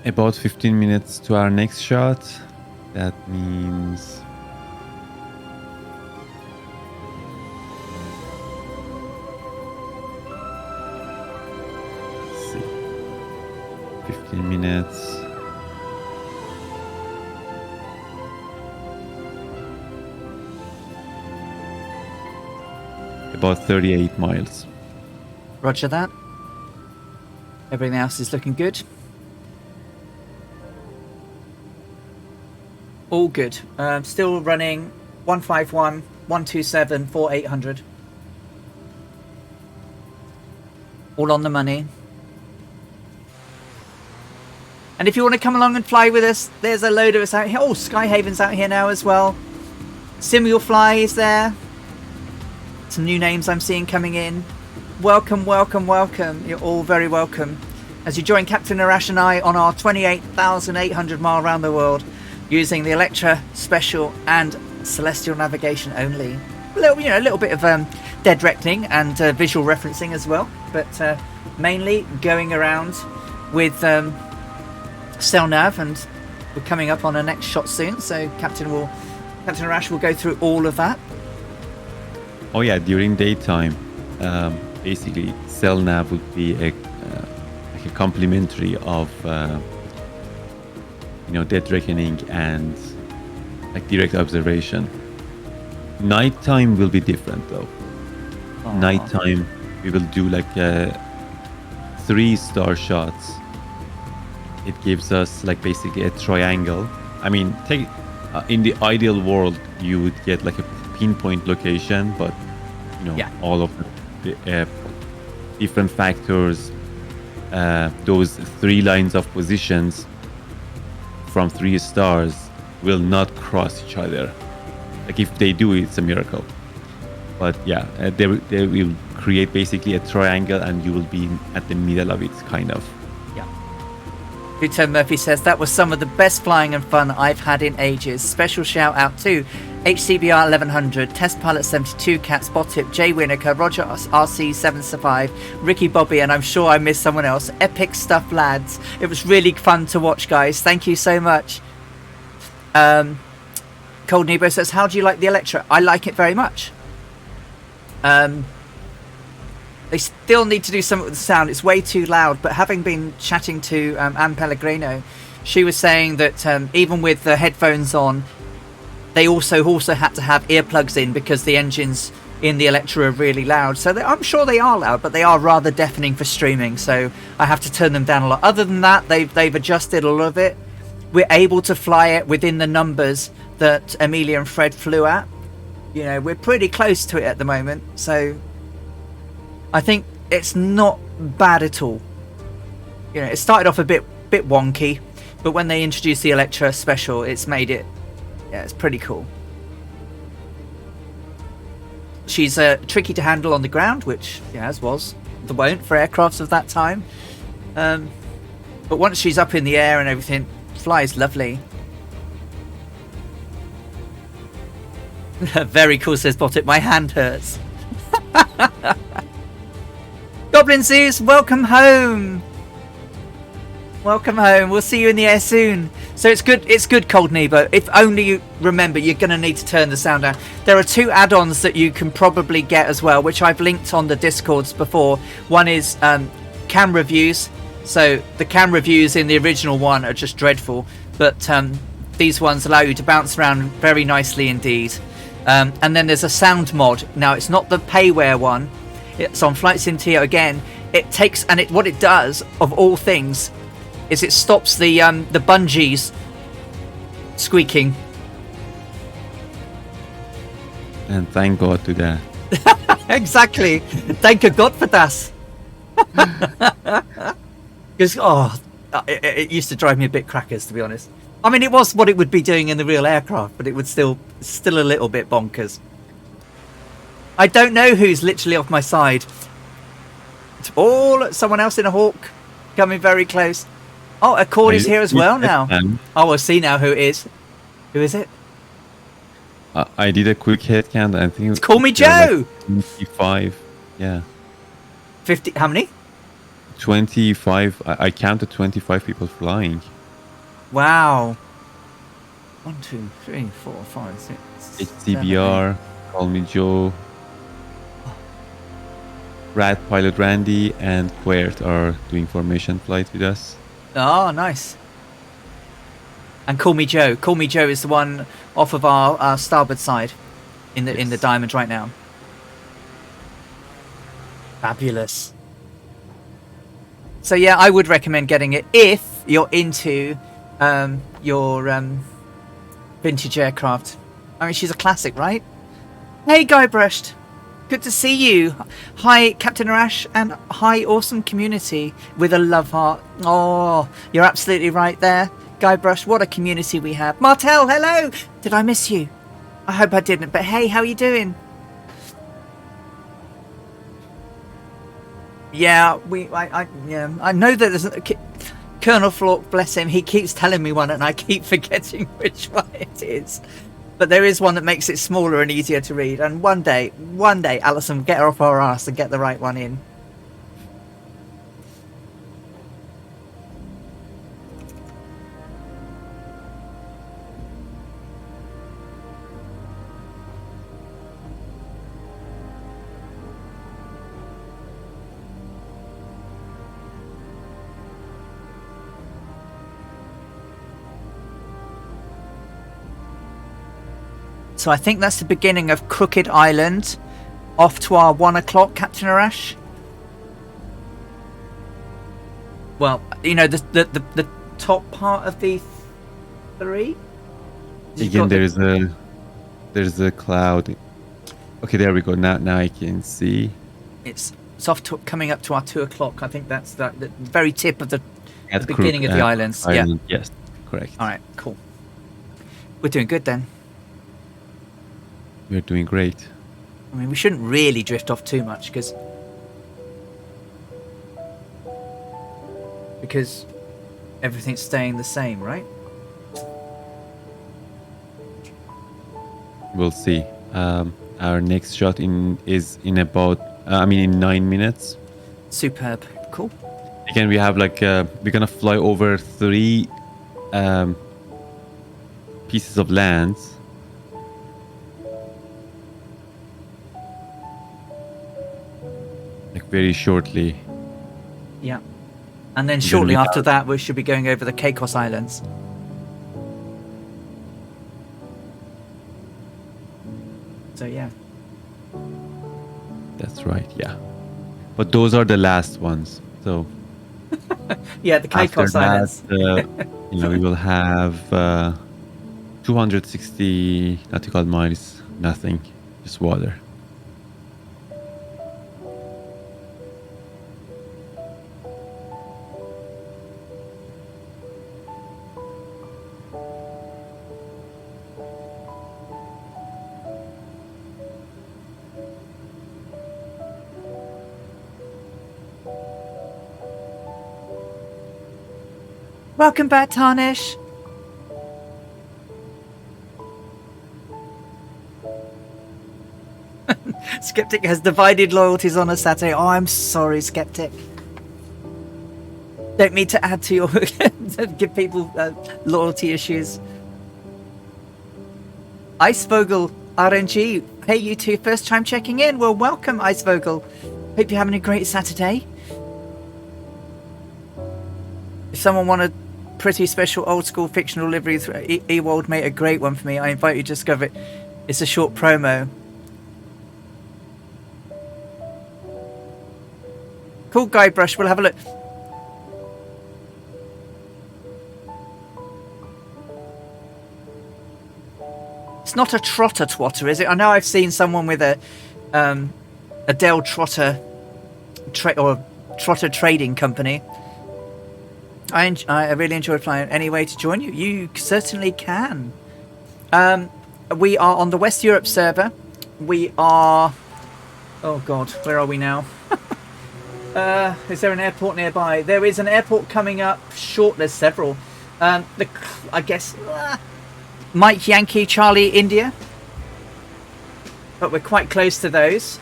About 15 minutes to our next shot. That means... Let's see. 15 minutes. About 38 miles. Roger that. Everything else is looking good. All good. Still running 151, 127, 4800. All on the money. And if you want to come along and fly with us, there's a load of us out here. Oh, Skyhaven's out here now as well. Simuel Fly is there. Some new names I'm seeing coming in. Welcome. You're all very welcome. As you join Captain Arash and I on our 28,800 mile round the world, using the Electra Special and Celestial navigation only. A little bit of dead reckoning and visual referencing as well, but mainly going around with Cell Nav, and we're coming up on our next shot soon. So Captain Arash will go through all of that. Oh yeah, during daytime, basically Cell Nav would be like a complementary of. Dead reckoning and like direct observation. Nighttime will be different though. Nighttime we will do like 3-star shots. It gives us like basically a triangle. I mean, in the ideal world you would get like a pinpoint location, but all of the different factors, those 3 lines of positions from 3 stars will not cross each other. Like if they do, it's a miracle. But yeah, they will create basically a triangle, and you will be at the middle of it, kind of. Yeah. 2-Tone Murphy says that was some of the best flying and fun I've had in ages. Special shout out to HCBR 1100, Test Pilot 72, Cat Spot-Tip, Jay Winoker, Roger RC705, Ricky Bobby, and I'm sure I missed someone else. Epic stuff, lads. It was really fun to watch, guys. Thank you so much. Cold Nebo says, how do you like the Electra? I like it very much. They still need to do something with the sound. It's way too loud, but having been chatting to Anne Pellegrino, she was saying that even with the headphones on, they also had to have earplugs in because the engines in the Electra are really loud. So I'm sure they are loud, but they are rather deafening for streaming. So I have to turn them down a lot. Other than that, they've adjusted all of it. we're able to fly it within the numbers that Amelia and Fred flew at. You know, we're pretty close to it at the moment, so I think it's not bad at all. You know, it started off a bit wonky, but when they introduced the Electra Special, it's made it, yeah, it's pretty cool. She's tricky to handle on the ground, which, yeah, as was the wont for aircrafts of that time. But once she's up in the air and everything, flies lovely. Very cool, says Bottit. My hand hurts. Goblin Zeus, welcome home. Welcome home. We'll see you in the air soon. So it's good, Cold Nebo. If only you remember, you're going to need to turn the sound down. There are 2 add-ons that you can probably get as well, which I've linked on the Discords before. One is camera views. So the camera views in the original one are just dreadful, but these ones allow you to bounce around very nicely indeed. And then there's a sound mod. Now it's not the payware one. It's on Flight Sim TO again. It takes, and what it does of all things is it stops the bungees squeaking. And thank God to that. Exactly. Thank God for that. Because it used to drive me a bit crackers, to be honest. I mean, it was what it would be doing in the real aircraft, but it would still a little bit bonkers. I don't know who's literally off my side. It's all someone else in a hawk coming very close. Oh, Accord is here as well now. Oh, I see now who it is. Who is it? I did a quick head count. I think it's Call Me Joe. Like 25. Yeah. 50. How many? 25. I counted 25 people flying. Wow. 1, 2, 3, 4, 5, 6. HCBR. Call Me Joe. Rat Pilot Randy and Puerto are doing formation flight with us. Oh, nice. And Call Me Joe. Call Me Joe is the one off of our starboard side in the diamond right now. Fabulous. So yeah, I would recommend getting it if you're into your vintage aircraft. I mean, she's a classic, right? Hey, Guybrush. Good to see you. Hi, Captain Arash, and hi, awesome community with a love heart. Oh, you're absolutely right there. Guybrush, what a community we have. Martel, hello. Did I miss you? I hope I didn't, but hey, how are you doing? Yeah, I know that there's Colonel Flork, bless him, he keeps telling me one and I keep forgetting which one it is. But there is one that makes it smaller and easier to read. And one day, Alison will get her off her ass and get the right one in. So I think that's the beginning of Crooked Island. Off to our 1 o'clock, Captain Arash. Well, you know, the top part of the 3. Again, there's a cloud. Okay, there we go. Now I can see. It's off to coming up to our 2 o'clock. I think that's the very tip of the beginning of the islands. Island. Yeah. Yes, correct. All right, cool. We're doing good then. We're doing great. I mean, we shouldn't really drift off too much because everything's staying the same, right? We'll see. Our next shot is in about in 9 minutes. Superb. Cool. Again, we have we're gonna fly over 3 pieces of land. Very shortly. Yeah. And then shortly after that, we should be going over the Caicos Islands. So, yeah. That's right, yeah. But those are the last ones, so... Yeah, the Caicos Islands. We will have 260 nautical miles, nothing, just water. Welcome back, Tarnish. Skeptic has divided loyalties on a Saturday. Oh, I'm sorry, Skeptic. Don't mean to add to your give people loyalty issues. Icevogel RNG. Hey, you two, first time checking in. Well, welcome, Icevogel. Hope you're having a great Saturday. If someone wanted pretty special old school fictional liveries, Ewald made a great one for me. I invite you to discover it. It's a short promo. Cool, Guybrush. We'll have a look. It's not a trotter twatter, is it? I know I've seen someone with a Dell Trotter or Trotter Trading Company. I really enjoyed flying. Any way to join you? You certainly can. We are on the West Europe server. We are... Oh, God. Where are we now? Is there an airport nearby? There is an airport coming up short. There's several. I guess... Mike Yankee, Charlie, India. But we're quite close to those.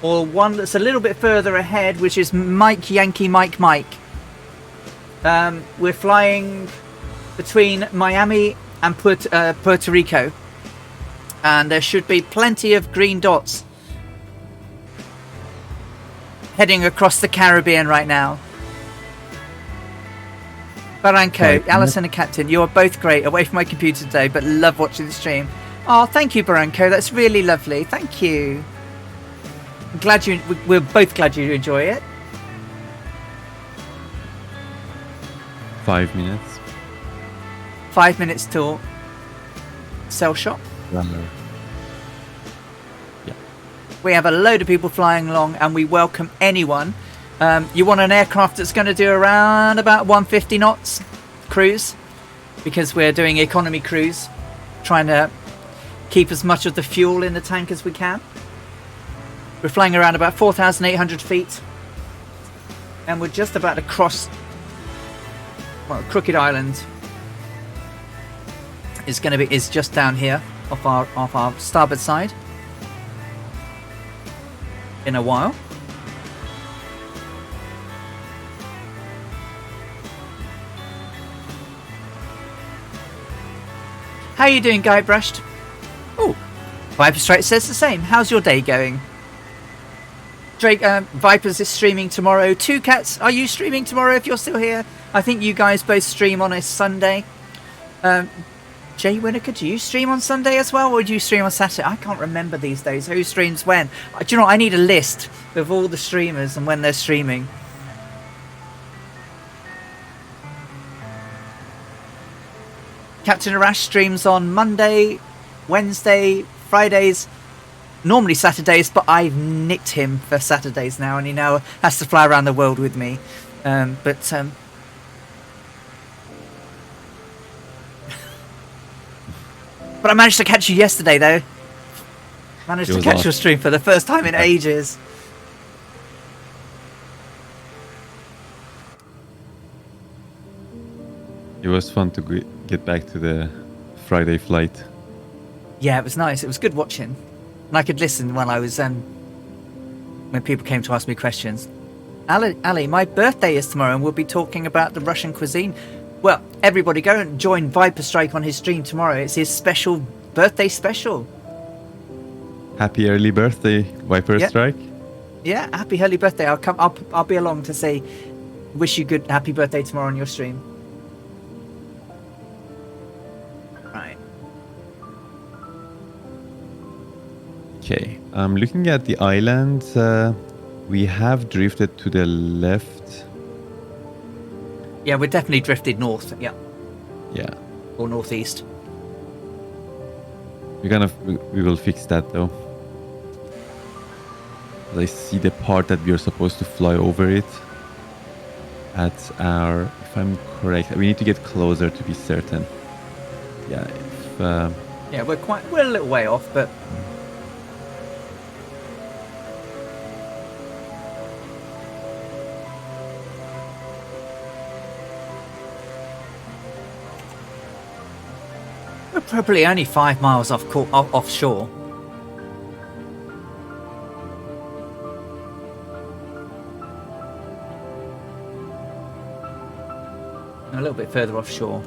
Or one that's a little bit further ahead, which is Mike Yankee, Mike Mike. We're flying between Miami and Puerto Rico. And there should be plenty of green dots heading across the Caribbean right now. Barranco, Alison and Captain, you are both great. Away from my computer today, but love watching the stream. Oh, thank you, Barranco. That's really lovely. Thank you. We're both glad you enjoy it. 5 minutes. 5 minutes till cell shop. Yeah. We have a load of people flying along, and we welcome anyone. You want an aircraft that's going to do around about 150 knots cruise, because we're doing economy cruise, trying to keep as much of the fuel in the tank as we can. We're flying around about 4,800 feet, and we're just about to cross Crooked Island. Is just down here off our starboard side. In a while. How are you doing, Guybrush? Oh, Viper Strike says the same. How's your day going? Drake, Vipers is streaming tomorrow. Two Cats, are you streaming tomorrow if you're still here? I think you guys both stream on a Sunday. Jay Winokur, do you stream on Sunday as well, or do you stream on Saturday? I can't remember these days who streams when. Do you know what? I need a list of all the streamers and when they're streaming. Captain Arash streams on Monday, Wednesday, Fridays, normally Saturdays, but I've nicked him for Saturdays now, and he now has to fly around the world with me. But I managed to catch you yesterday, though. Managed to catch your stream for the first time in ages. It was fun to get back to the Friday flight. Yeah, it was nice. It was good watching. And I could listen when I was when people came to ask me questions. Ali, my birthday is tomorrow, and we'll be talking about the Russian cuisine. Well, everybody go and join Viper Strike on his stream tomorrow. It's his special birthday special. Happy early birthday, Viper Strike. Yeah, happy early birthday. I'll be along to say wish you good happy birthday tomorrow on your stream. Right. Okay, I'm looking at the island. We have drifted to the left Yeah, we're definitely drifted north. Yeah. Yeah. Or northeast. We will fix that though. I see the part that we are supposed to fly over it. At our, if I'm correct, we need to get closer to be certain. Yeah. Yeah, we're a little way off, but. We're probably only 5 miles offshore. A little bit further offshore.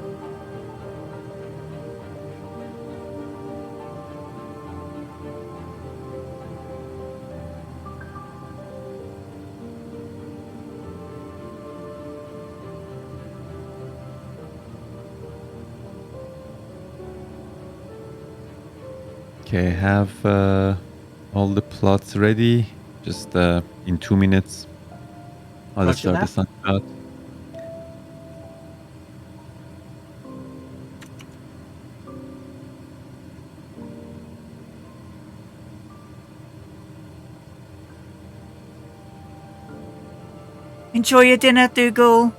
Okay, have all the plots ready. Just in 2 minutes. I'll start the sun out. Enjoy your dinner, Dougal.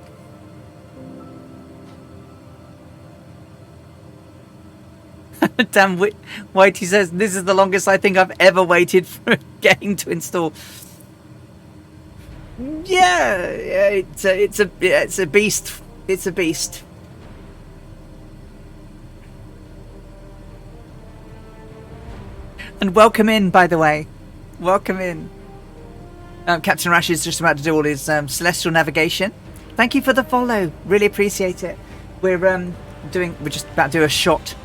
Damn, Whitey says this is the longest I think I've ever waited for a game to install. Yeah, it's a beast. It's a beast. And welcome in, by the way. Welcome in. Captain Rash is just about to do all his celestial navigation. Thank you for the follow. Really appreciate it. We're just about to do a shot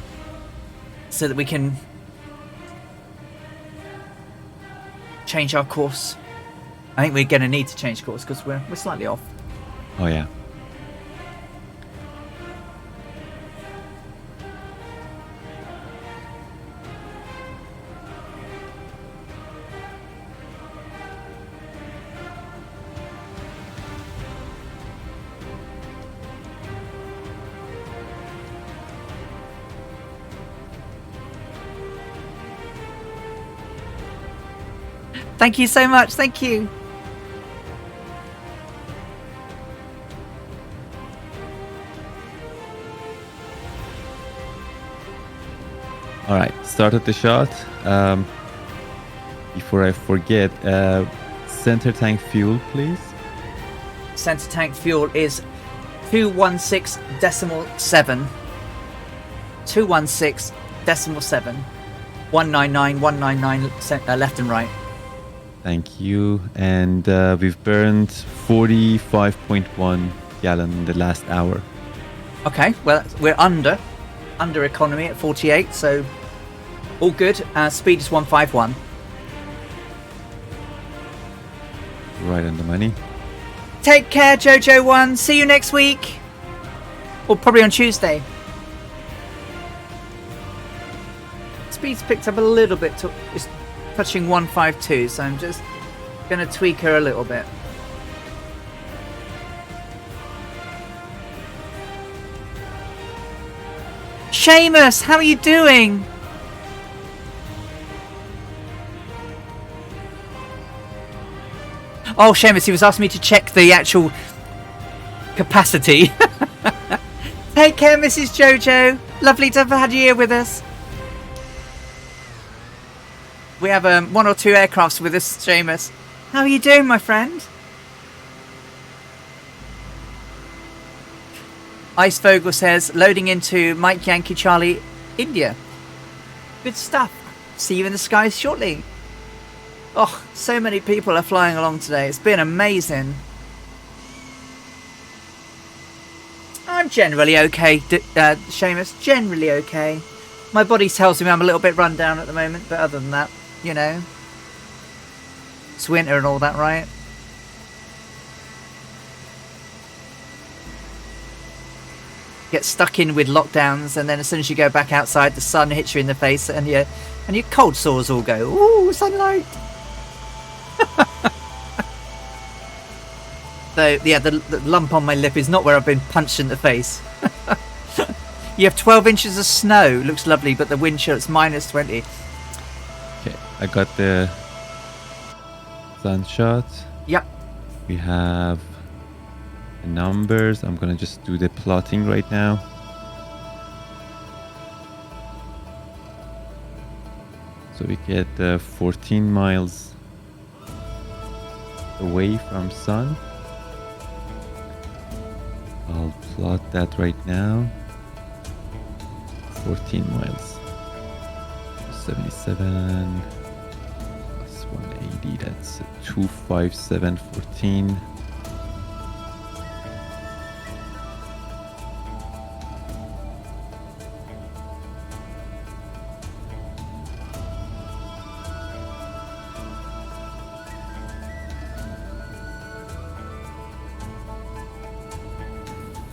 so that we can change our course. I think we're going to need to change course because we're slightly off. Oh yeah. Thank you so much. Thank you. All right, started the shot. Before I forget, center tank fuel, please. Center tank fuel is 216.7. 216.7. 199 left and right. Thank you. And we've burned 45.1 gallon in the last hour. Okay, well, we're under economy at 48, so all good. Speed is 151. Right on the money. Take care, Jojo1. See you next week. Or probably on Tuesday. Speed's picked up a little bit. It's touching 152, so I'm just going to tweak her a little bit. Seamus, how are you doing? Oh, Seamus, he was asking me to check the actual capacity. Take care, Mrs. Jojo. Lovely to have had you here with us. We have 1 or 2 aircrafts with us, Seamus. How are you doing, my friend? Ice Vogel says, loading into Mike Yankee Charlie, India. Good stuff. See you in the skies shortly. Oh, so many people are flying along today. It's been amazing. I'm generally okay, Seamus. Generally okay. My body tells me I'm a little bit run down at the moment, but other than that, you know. It's winter and all that, right? Get stuck in with lockdowns, and then as soon as you go back outside, the sun hits you in the face, and your cold sores all go, ooh, sunlight. though, yeah, the lump on my lip is not where I've been punched in the face. You have 12 inches of snow. Looks lovely, but the wind chill, it's minus 20. Okay, I got the sunshot. Yep. We have the numbers. I'm gonna just do the plotting right now. So we get 14 miles away from sun. I'll plot that right now. 14 miles. 77 plus 180, that's 257.14.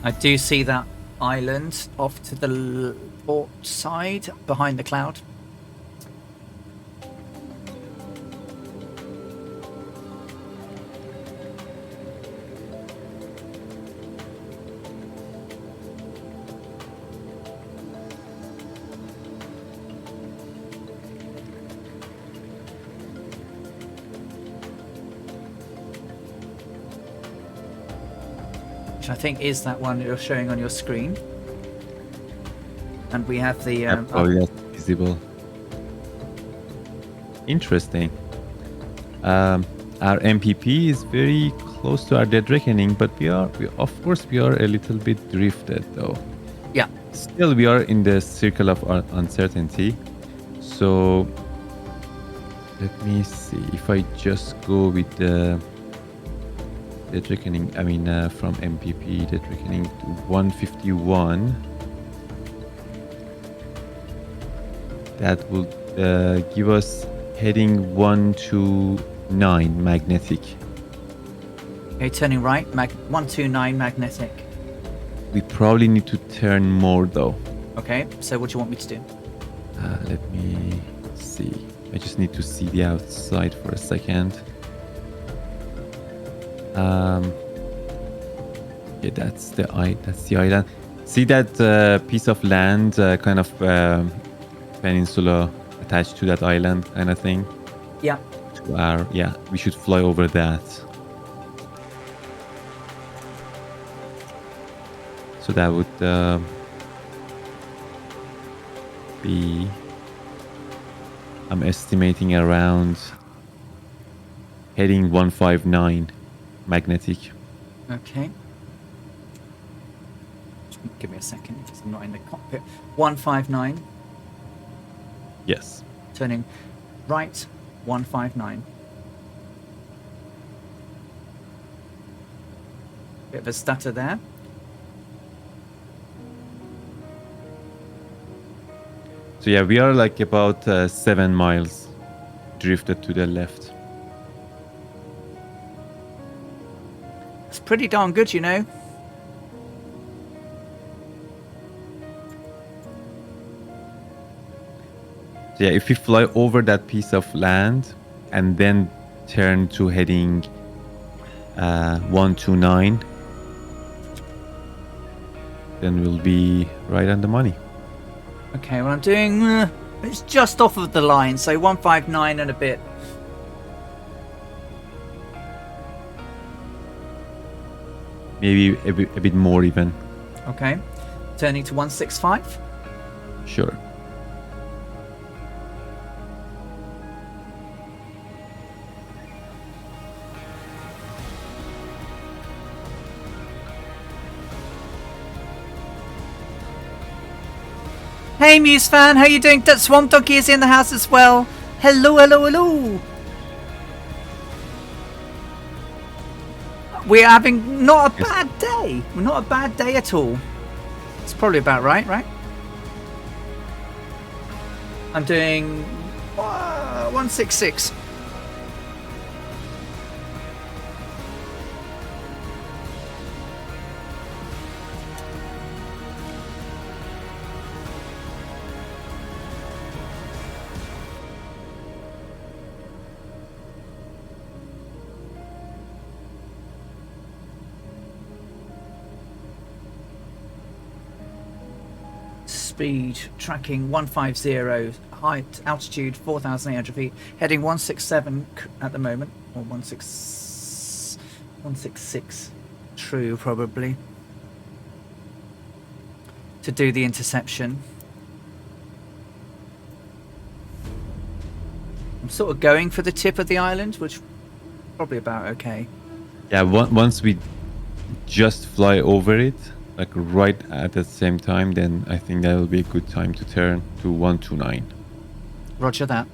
I do see that island off to the port side behind the cloud. Which I think is that one you're showing on your screen. And we have the... yes, visible. Interesting. Our MPP is very close to our Dead Reckoning, but we are a little bit drifted though. Yeah. Still, we are in the circle of uncertainty. So let me see if I just go with the Dead Reckoning. I mean, from MPP Dead Reckoning to 151. That will give us heading 129 magnetic. Okay, turning right, 129 magnetic. We probably need to turn more though. Okay, so what do you want me to do? Let me see. I just need to see the outside for a second. Yeah, that's the island. See that piece of land, kind of peninsula attached to that island, kind of thing. Yeah. We should fly over that. So that would be, I'm estimating around heading 159 magnetic. Okay. Give me a second because I'm not in the cockpit. 159. Yes. Turning right, 159. Bit of a stutter there. So yeah, we are like about 7 miles drifted to the left. It's pretty darn good, you know. So yeah, if we fly over that piece of land and then turn to heading 129, then we'll be right on the money. Okay, well I'm doing... it's just off of the line, so 159 and a bit. Maybe a bit more even. Okay. Turning to 165. Sure. Hey Muse fan, how you doing? That Swamp Donkey is in the house as well. Hello, hello, hello. We're having not a bad day. We're not a bad day at all. It's probably about right? I'm doing 166. speed tracking 150, height altitude 4,800 feet, heading 167 at the moment, or 166 true probably, to do the interception. I'm sort of going for the tip of the island, which is probably about okay. Yeah, once we just fly over it, like right at the same time, then I think that will be a good time to turn to 129. Roger that.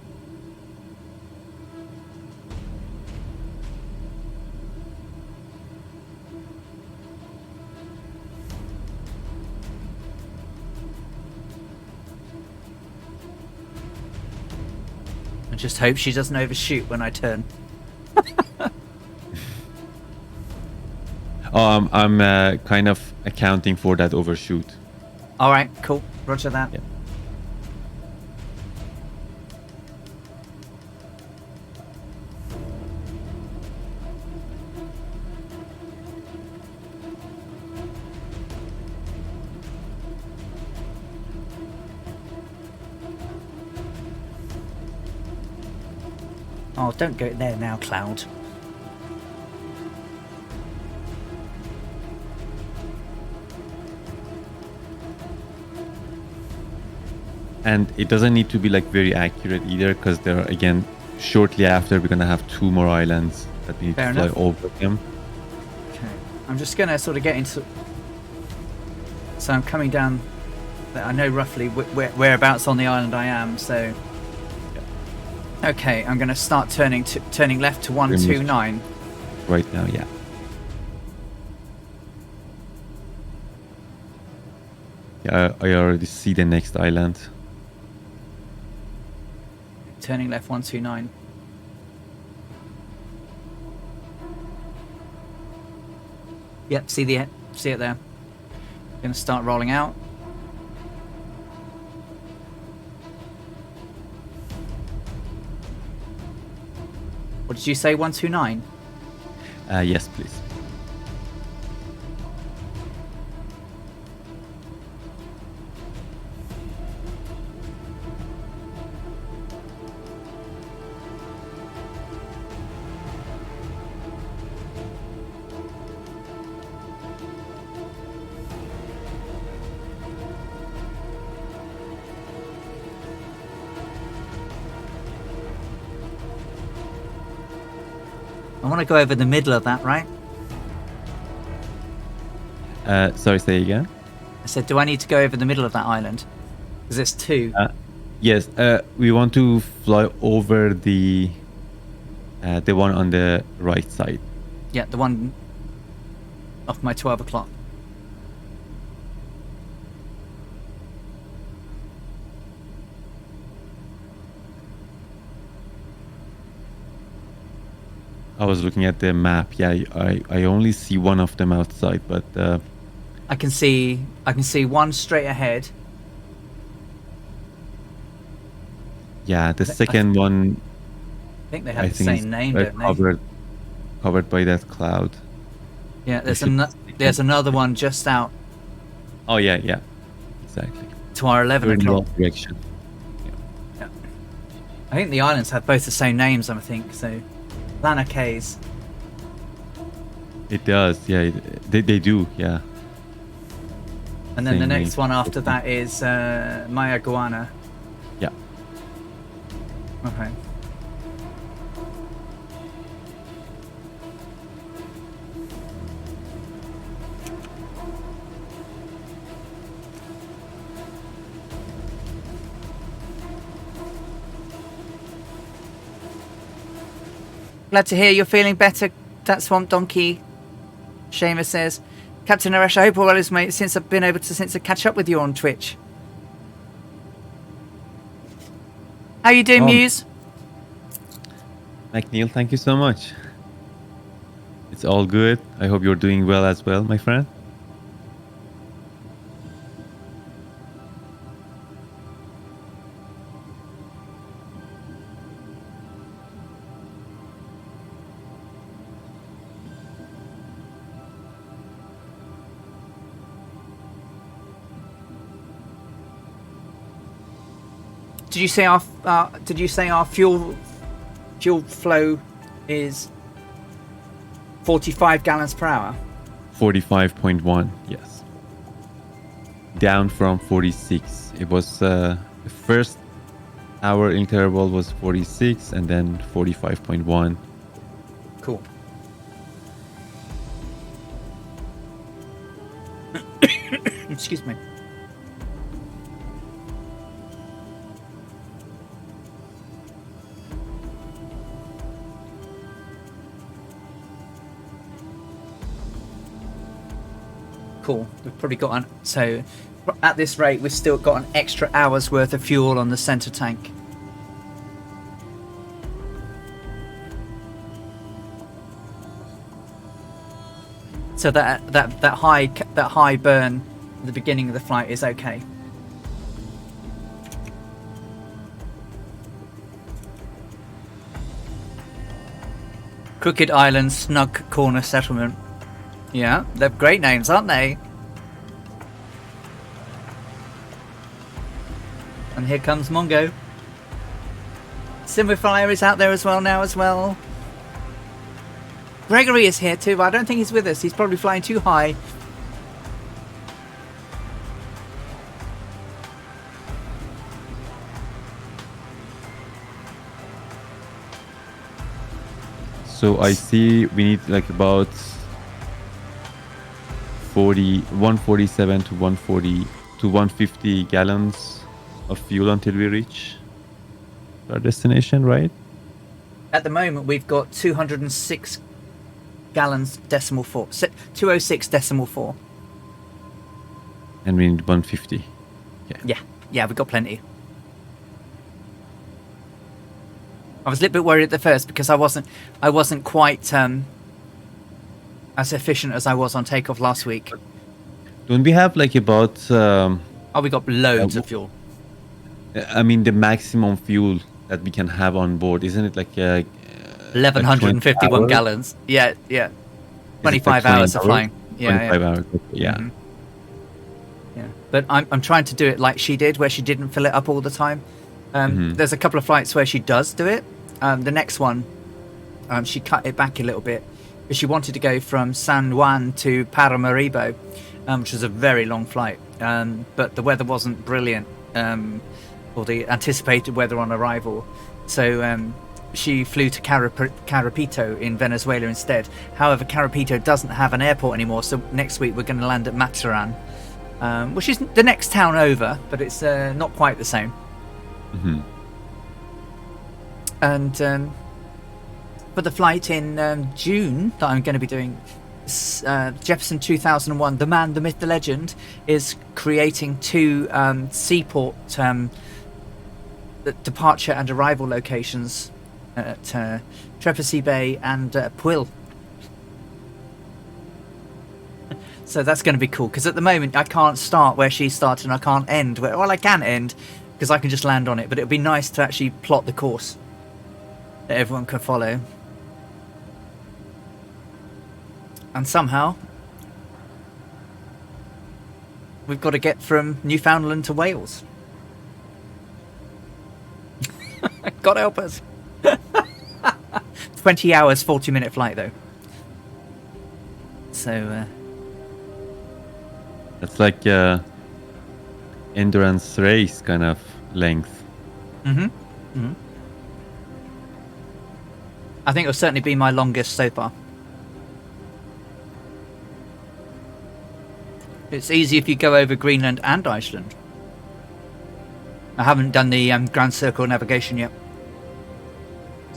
I just hope she doesn't overshoot when I turn. I'm kind of accounting for that overshoot. All right, cool. Roger that. Yeah. Oh, don't go there now, Cloud. And it doesn't need to be like very accurate either, because there are, again, shortly after we're gonna have 2 more islands that we need Fair to fly enough. over them. Okay. I'm just gonna sort of get into. So I'm coming down. I know roughly whereabouts on the island I am. So. Okay, I'm gonna start turning left to 129. Right now, yeah. Yeah, I already see the next island. Turning left 129. Yep, see it there. Gonna start rolling out. What did you say? 129? Yes, please. I want to go over the middle of that, right? Sorry, say again? I said, do I need to go over the middle of that island? Because there's 2. Yes, we want to fly over the one on the right side. Yeah, the one off my 12 o'clock. I was looking at the map. Yeah, I only see one of them outside, but I can see one straight ahead. yeah, the second one. I think they have the same name, don't they? Covered by that cloud. Yeah, there's another one just out. Oh yeah, exactly. To our 11 o'clock direction. Yeah. I think the islands have both the same names. I think so. Lana Cays. It does, yeah. They do, yeah. And then Same the next name. one after that is Mayaguana. Yeah. Okay. Glad to hear you're feeling better. That Swamp Donkey. Seamus says, Captain Naresh, I hope all is mate since I've been able to catch up with you on Twitch. How you doing, Muse? McNeil, thank you so much. It's all good. I hope you're doing well as well, my friend. Did you say our fuel flow is 45 gallons per hour? 45.1, yes. Down from 46. It was the first hour interval was 46 and then 45.1. Cool. Excuse me. Cool. We've probably got so at this rate we've still got an extra hour's worth of fuel on the center tank. So that high burn at the beginning of the flight is okay. Crooked Island Snug Corner Settlement. Yeah, they're great names, aren't they? And here comes Mongo. Simplifyer is out there as well. Gregory is here too, but I don't think he's with us. He's probably flying too high. So I see we need like about 147 to 140 to 150 gallons of fuel until we reach our destination, right? At the moment, we've got 206 gallons decimal 4. 206 decimal 4. And we need 150. Yeah, we've got plenty. I was a little bit worried at the first because I wasn't quite as efficient as I was on takeoff last week. Don't we have like about we got loads of fuel. I mean the maximum fuel that we can have on board, isn't it like 1151 gallons? Yeah. 25 hours of flying. 25 hours. Yeah. Mm-hmm. Yeah. But I'm trying to do it like she did, where she didn't fill it up all the time. There's a couple of flights where she does do it. The next one, she cut it back a little bit. She wanted to go from San Juan to Paramaribo, which was a very long flight, but the weather wasn't brilliant, or the anticipated weather on arrival. So she flew to Carapito in Venezuela instead. However, Carapito doesn't have an airport anymore, so next week we're going to land at Mataran, which is the next town over, but it's not quite the same. Mm-hmm. And for the flight in June that I'm going to be doing, Jefferson 2001, the man, the myth, the legend, is creating 2 seaport departure and arrival locations at Trepassey Bay and Puil. So that's going to be cool, because at the moment I can't start where she started and I can't end where, well, I can end because I can just land on it, but it would be nice to actually plot the course that everyone can follow. And somehow we've got to get from Newfoundland to Wales. God help us. 20 hours, 40-minute flight though. So that's like endurance race kind of length. I think it'll certainly be my longest so far. It's easy if you go over Greenland and Iceland. I haven't done the Grand Circle navigation yet.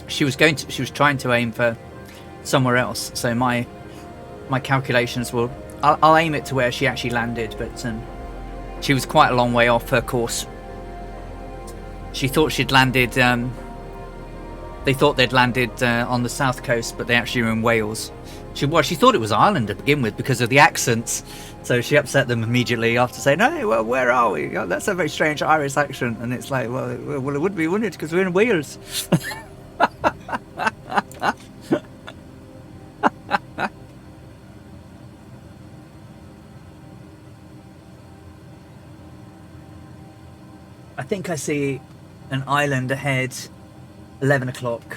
She was trying to aim for somewhere else. So my calculations will. I'll aim it to where she actually landed, but she was quite a long way off her course. She thought she'd landed. They thought they'd landed on the south coast, but they actually were in Wales. She thought it was Ireland to begin with because of the accents. So she upset them immediately after saying, "Hey, well, where are we? Oh, that's a very strange Irish accent." And it's like, well, it would be, wouldn't it? Because we're in Wales. I think I see an island ahead, 11 o'clock.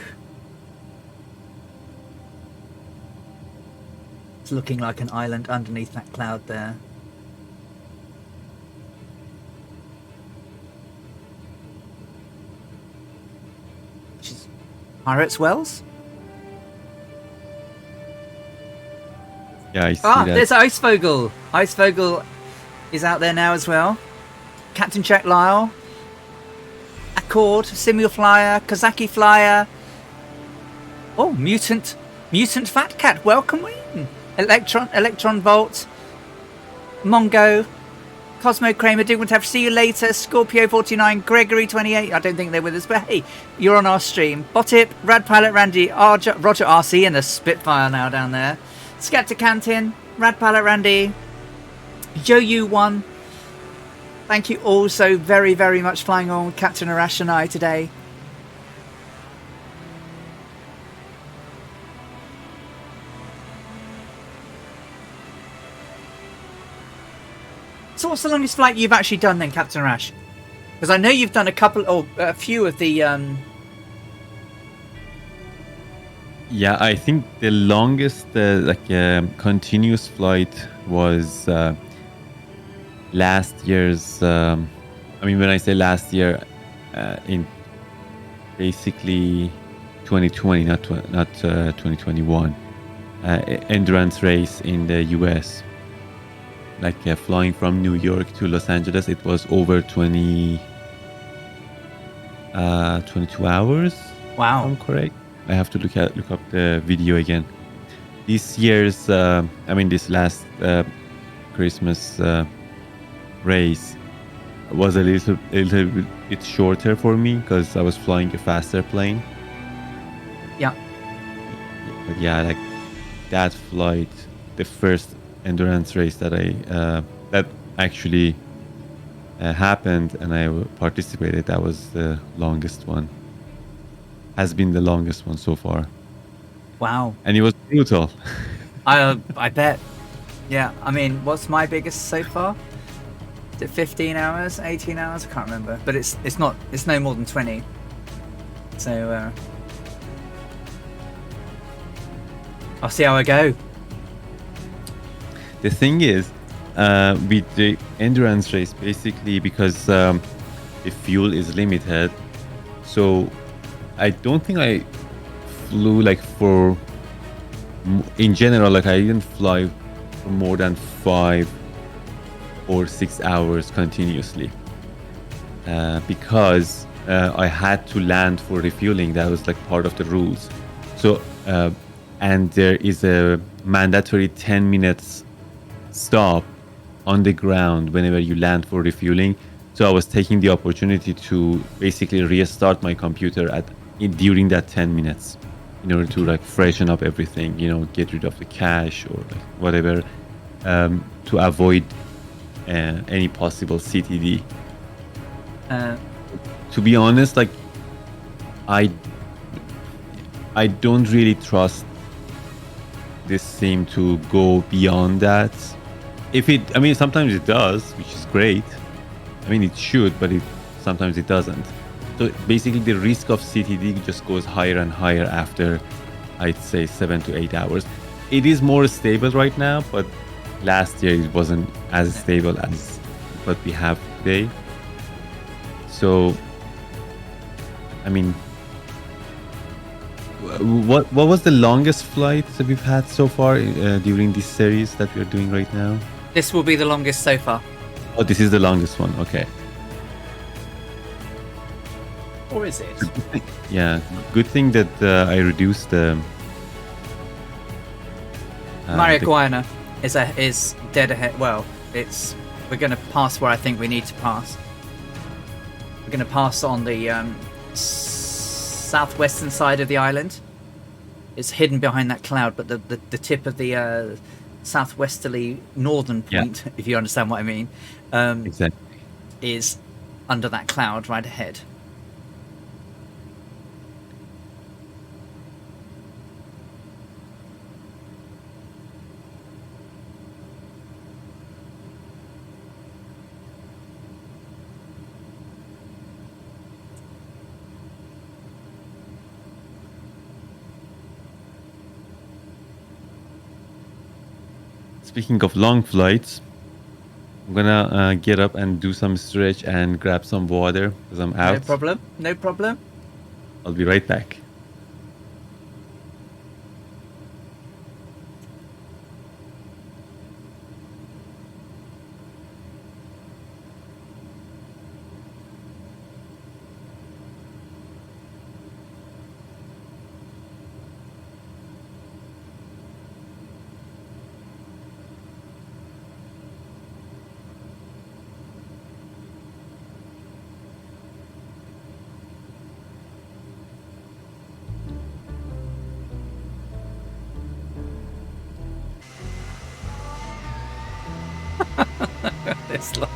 It's looking like an island underneath that cloud there. Which is Pirates Wells? Yeah, I see that. There's Icevogel. Icevogel is out there now as well. Captain Jack Lyle. Accord, Simul Flyer, Kazaki Flyer. Oh, Mutant Fat Cat, welcome in. Electron Volt, Mongo, Cosmo Kramer, didn't want to have to see you later. Scorpio 49, Gregory 28. I don't think they're with us, but hey, you're on our stream. Botip, Rad Pilot Randy, Roger RC, and a Spitfire now down there. Scatter Cantin, Rad Pilot Randy, Joe U1. Thank you all so very, very much flying on with Captain Arash and I today. So what's the longest flight you've actually done then, Captain Arash? Because I know you've done a few of the... Yeah, I think the longest continuous flight was last year's. I mean, when I say last year, in basically 2020, not 2021, endurance race in the US. Flying from New York to Los Angeles, it was over 22 hours. Wow. If I'm correct. I have to look up the video again. This year's, this last Christmas race was a little bit shorter for me because I was flying a faster plane. Yeah. But yeah, that flight, the first endurance race that that actually happened and I participated, that was the longest one. Has been the longest one so far. Wow. And it was brutal. I bet. Yeah, I mean, what's my biggest so far? Is it 15 hours, 18 hours? I can't remember. But it's no more than 20. So I'll see how I go. The thing is, with the endurance race, basically because the fuel is limited, so I don't think I flew in general, I didn't fly for more than 5 or 6 hours continuously because I had to land for refueling. That was part of the rules. So and there is a mandatory 10 minutes stop on the ground whenever you land for refueling. So I was taking the opportunity to basically restart my computer during that 10 minutes in order to freshen up everything, get rid of the cache or whatever, to avoid any possible CTD. To be honest, I don't really trust this sim to go beyond that. Sometimes it does, which is great. It should, but sometimes it doesn't. So basically the risk of CTD just goes higher and higher after, I'd say, 7 to 8 hours. It is more stable right now, but last year it wasn't as stable as what we have today. So, what was the longest flight that we've had so far during this series that we're doing right now? This will be the longest so far. Oh, this is the longest one. Okay. Or is it? Yeah, good thing that I reduced the... Mario Guayana is dead ahead. Well, we're going to pass where I think we need to pass. We're going to pass on the southwestern side of the island. It's hidden behind that cloud, but the tip of the southwesterly northern point, if you understand what I mean, exactly, is under that cloud right ahead. speaking of long flights, I'm gonna get up and do some stretch and grab some water because I'm out. No problem. No problem. I'll be right back. This lot.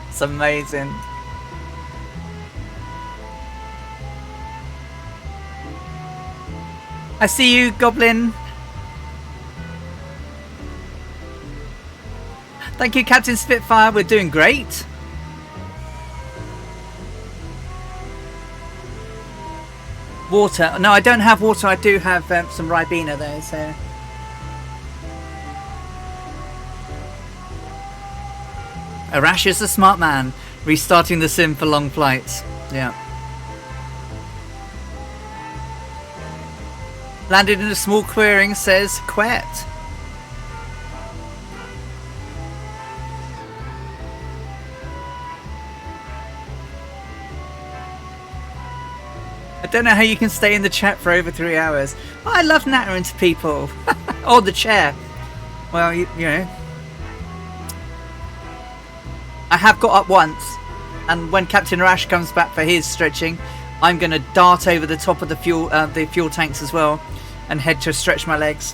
It's amazing. I see you, Goblin. Thank you, Captain Spitfire. We're doing great. Water. No, I don't have water. I do have some Ribena though, so... Arash is a smart man, restarting the sim for long flights. Yeah. Landed in a small clearing, says Quet. I don't know how you can stay in the chat for over 3 hours. Oh, I love nattering to people. Or the chair. Well, you know. I have got up once, and when Captain Arash comes back for his stretching, I'm going to dart over the top of the fuel tanks as well, and head to stretch my legs.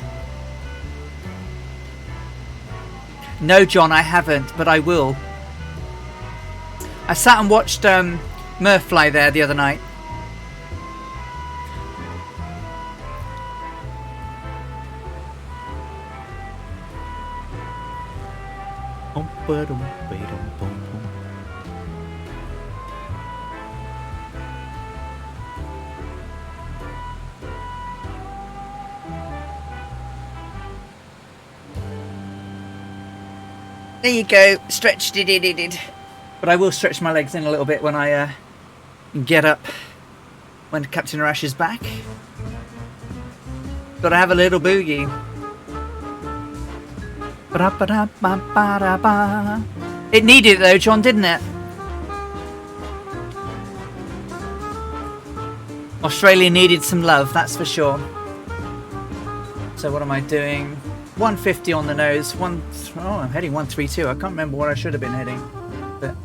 No, John, I haven't, but I will. I sat and watched Murph fly there the other night. There you go, stretched it. But I will stretch my legs in a little bit when I get up, when Captain Arash is back. Gotta have a little boogie. It needed it though, John, didn't it? Australia needed some love, that's for sure. So what am I doing? 150 on the nose. I'm heading 132. I can't remember what I should have been heading. But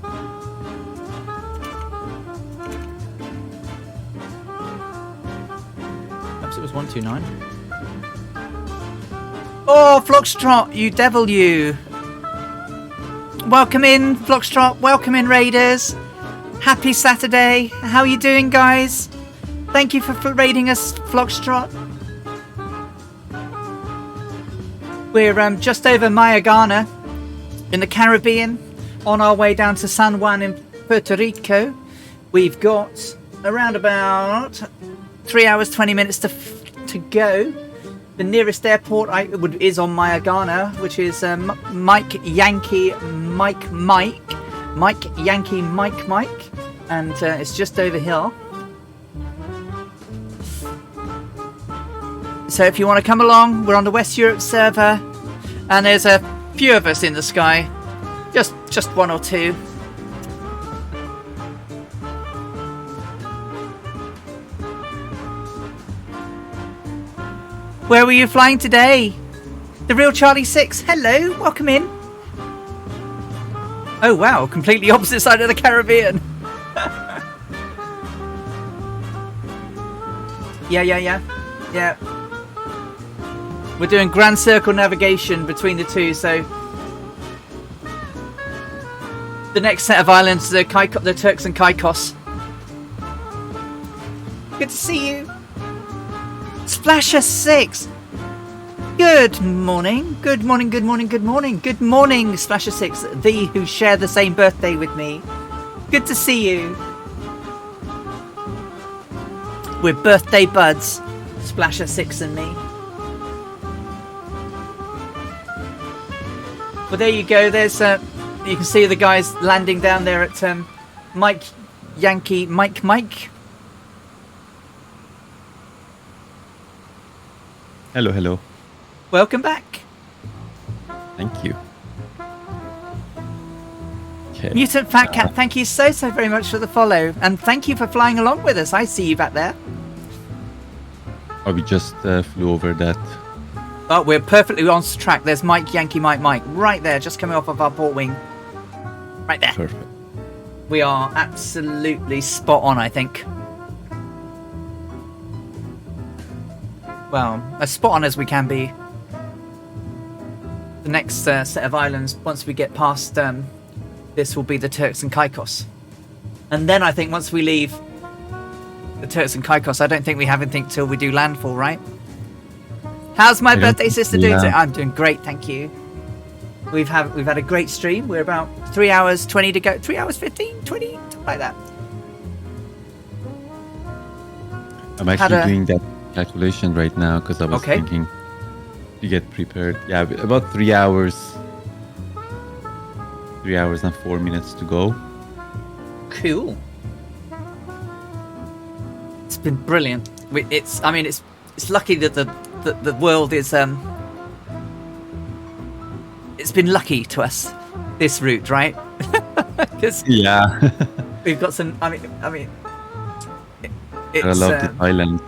perhaps it was 129. Oh, Floxtrot, you devil, you! Welcome in, Floxtrot. Welcome in, Raiders. Happy Saturday. How are you doing, guys? Thank you for raiding us, Floxtrot. We're just over Mayagana in the Caribbean, on our way down to San Juan in Puerto Rico. We've got around about 3 hours 20 minutes to go. The nearest airport is on Mayagana, which is Mike Yankee Mike, and it's just over here. So if you want to come along, we're on the West Europe server, and there's a few of us in the sky, just one or two. Where were you flying today? The real Charlie 6. Hello, welcome in. Oh wow, completely opposite side of the Caribbean. Yeah. We're doing Grand Circle navigation between the two, so the next set of islands, the Turks and Caicos. Good to see you. Splasher 6. Good morning, Splasher 6, thee who share the same birthday with me. Good to see you. We're birthday buds, Splasher 6 and me. Well, there you go. There's you can see the guys landing down there at Mike Yankee Mike. Hello. Welcome back. Thank you. Okay. Mutant Fat Cat, thank you so very much for the follow, and thank you for flying along with us. I see you back there. Oh, we just flew over that. Oh, we're perfectly on track. There's Mike Yankee Mike right there, just coming off of our port wing. Right there. Perfect. We are absolutely spot on, I think. Well, as spot on as we can be. The next set of islands, once we get past this, will be the Turks and Caicos. And then I think once we leave the Turks and Caicos, I don't think we have anything till we do landfall, right? How's my birthday sister doing today? I'm doing great, thank you. We've had a great stream. We're about 3 hours 20 to go. 3 hours 15, 20, something like that. I'm actually doing that calculation right now because I was thinking to get prepared. Yeah, about 3 hours. 3 hours and 4 minutes to go. Cool. It's been brilliant. It's lucky that the world is it's been lucky to us, this route, right? Because we've got some. I mean, I love the islands.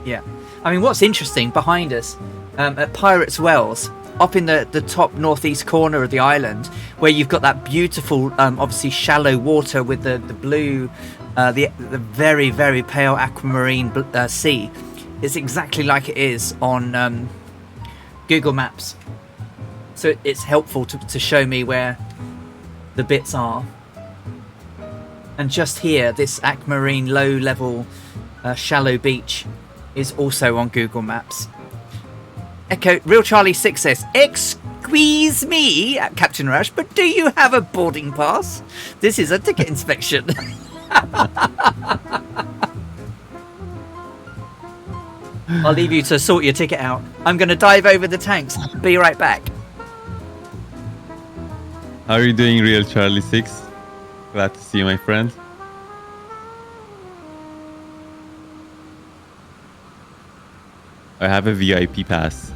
Yeah, I mean, what's interesting behind us at Pirates Wells, up in the top northeast corner of the island, where you've got that beautiful, obviously shallow water with the blue, the very very pale aquamarine sea. It's exactly like it is on Google Maps. So it's helpful to show me where the bits are. And just here, this aquamarine low-level shallow beach is also on Google Maps. Echo Real Charlie 6 says, "Excuse me, Captain Rush, but do you have a boarding pass? This is a ticket inspection." I'll leave you to sort your ticket out. I'm going to dive over the tanks. Be right back. How are you doing, Real Charlie 6? Glad to see you, my friend. I have a VIP pass.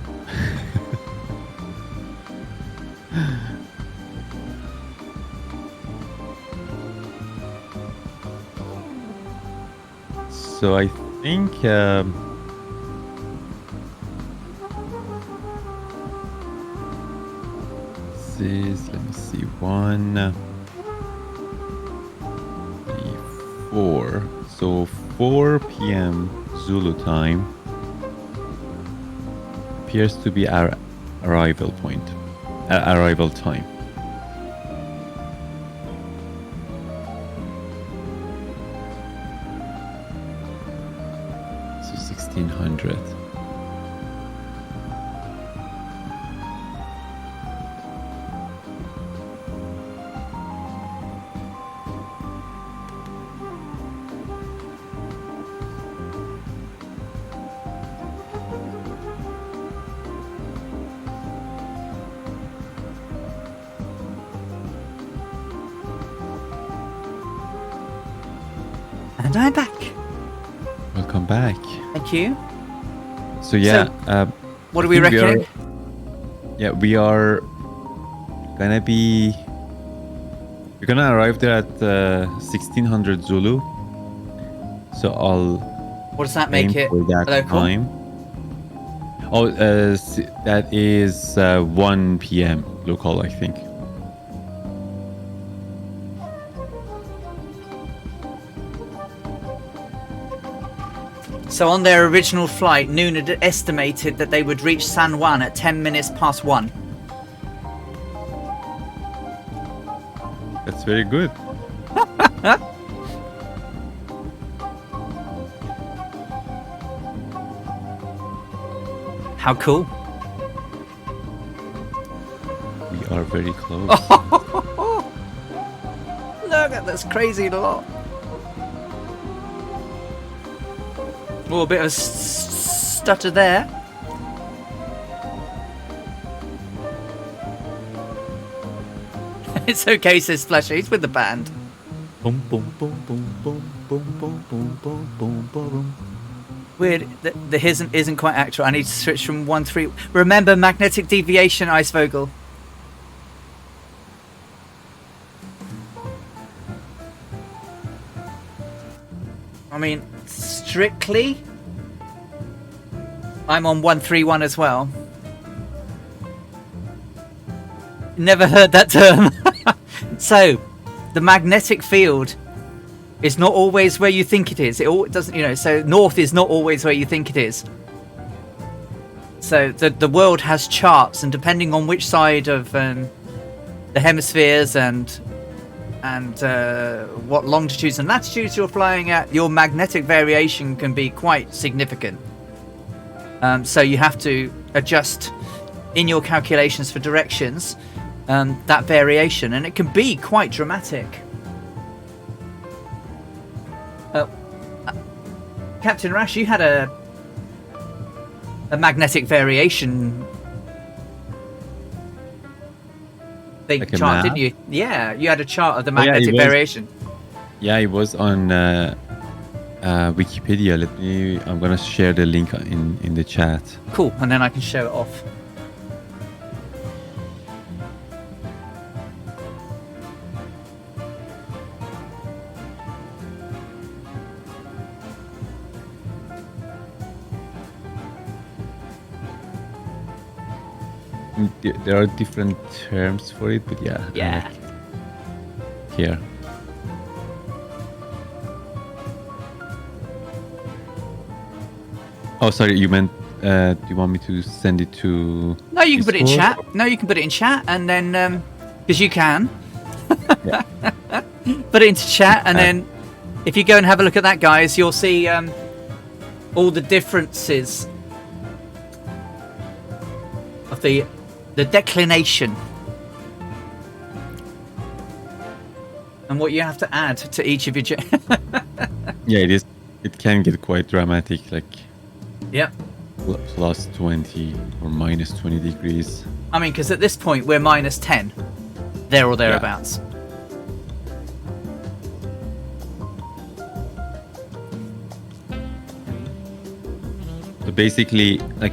So I think let me see, 1, 3, 4. So 4 p.m. Zulu time appears to be our arrival point, arrival time. So 1600. And I'm back. Welcome back. Thank you. So yeah, what are we reckoning? We are gonna be. We're gonna arrive there at 1600 Zulu. So I'll. What does that make it? For that local? Time. Oh, that is 1 p.m. local, I think. So on their original flight, Noon had estimated that they would reach San Juan at 10 minutes past 1. That's very good. How cool. We are very close. Look, that's crazy a lot. Oh, a bit of a stutter there. It's okay, says Splasher. He's with the band. Boom, boom, boom, boom, boom, boom, boom, boom, boom, boom, boom. Weird. The his isn't quite accurate. I need to switch from 1-3. Remember magnetic deviation, Icevogel. I mean, strictly, I'm on 131 as well. Never heard that term. So, the magnetic field is not always where you think it is. It doesn't, you know. So north is not always where you think it is. So the world has charts, and depending on which side of the hemispheres and what longitudes and latitudes you're flying at, your magnetic variation can be quite significant. So you have to adjust in your calculations for directions that variation, and it can be quite dramatic. Captain Rash, you had a magnetic variation thing like chart, didn't you? Yeah, you had a chart of the magnetic variation. Yeah, it was on Wikipedia. I'm gonna share the link in the chat. Cool, and then I can show it off. There are different terms for it, but yeah. Yeah. Here. Oh, sorry. You meant? Do you want me to send it to? No, you can put it in chat. No, you can put it in chat, and then because you can. Yeah. Put it into chat, and then if you go and have a look at that, guys, you'll see all the differences of the declination and what you have to add to each of your Yeah, it is. It can get quite dramatic, like yep, plus 20 or minus 20 degrees. I mean, because at this point we're minus 10 there or thereabouts. So basically, like,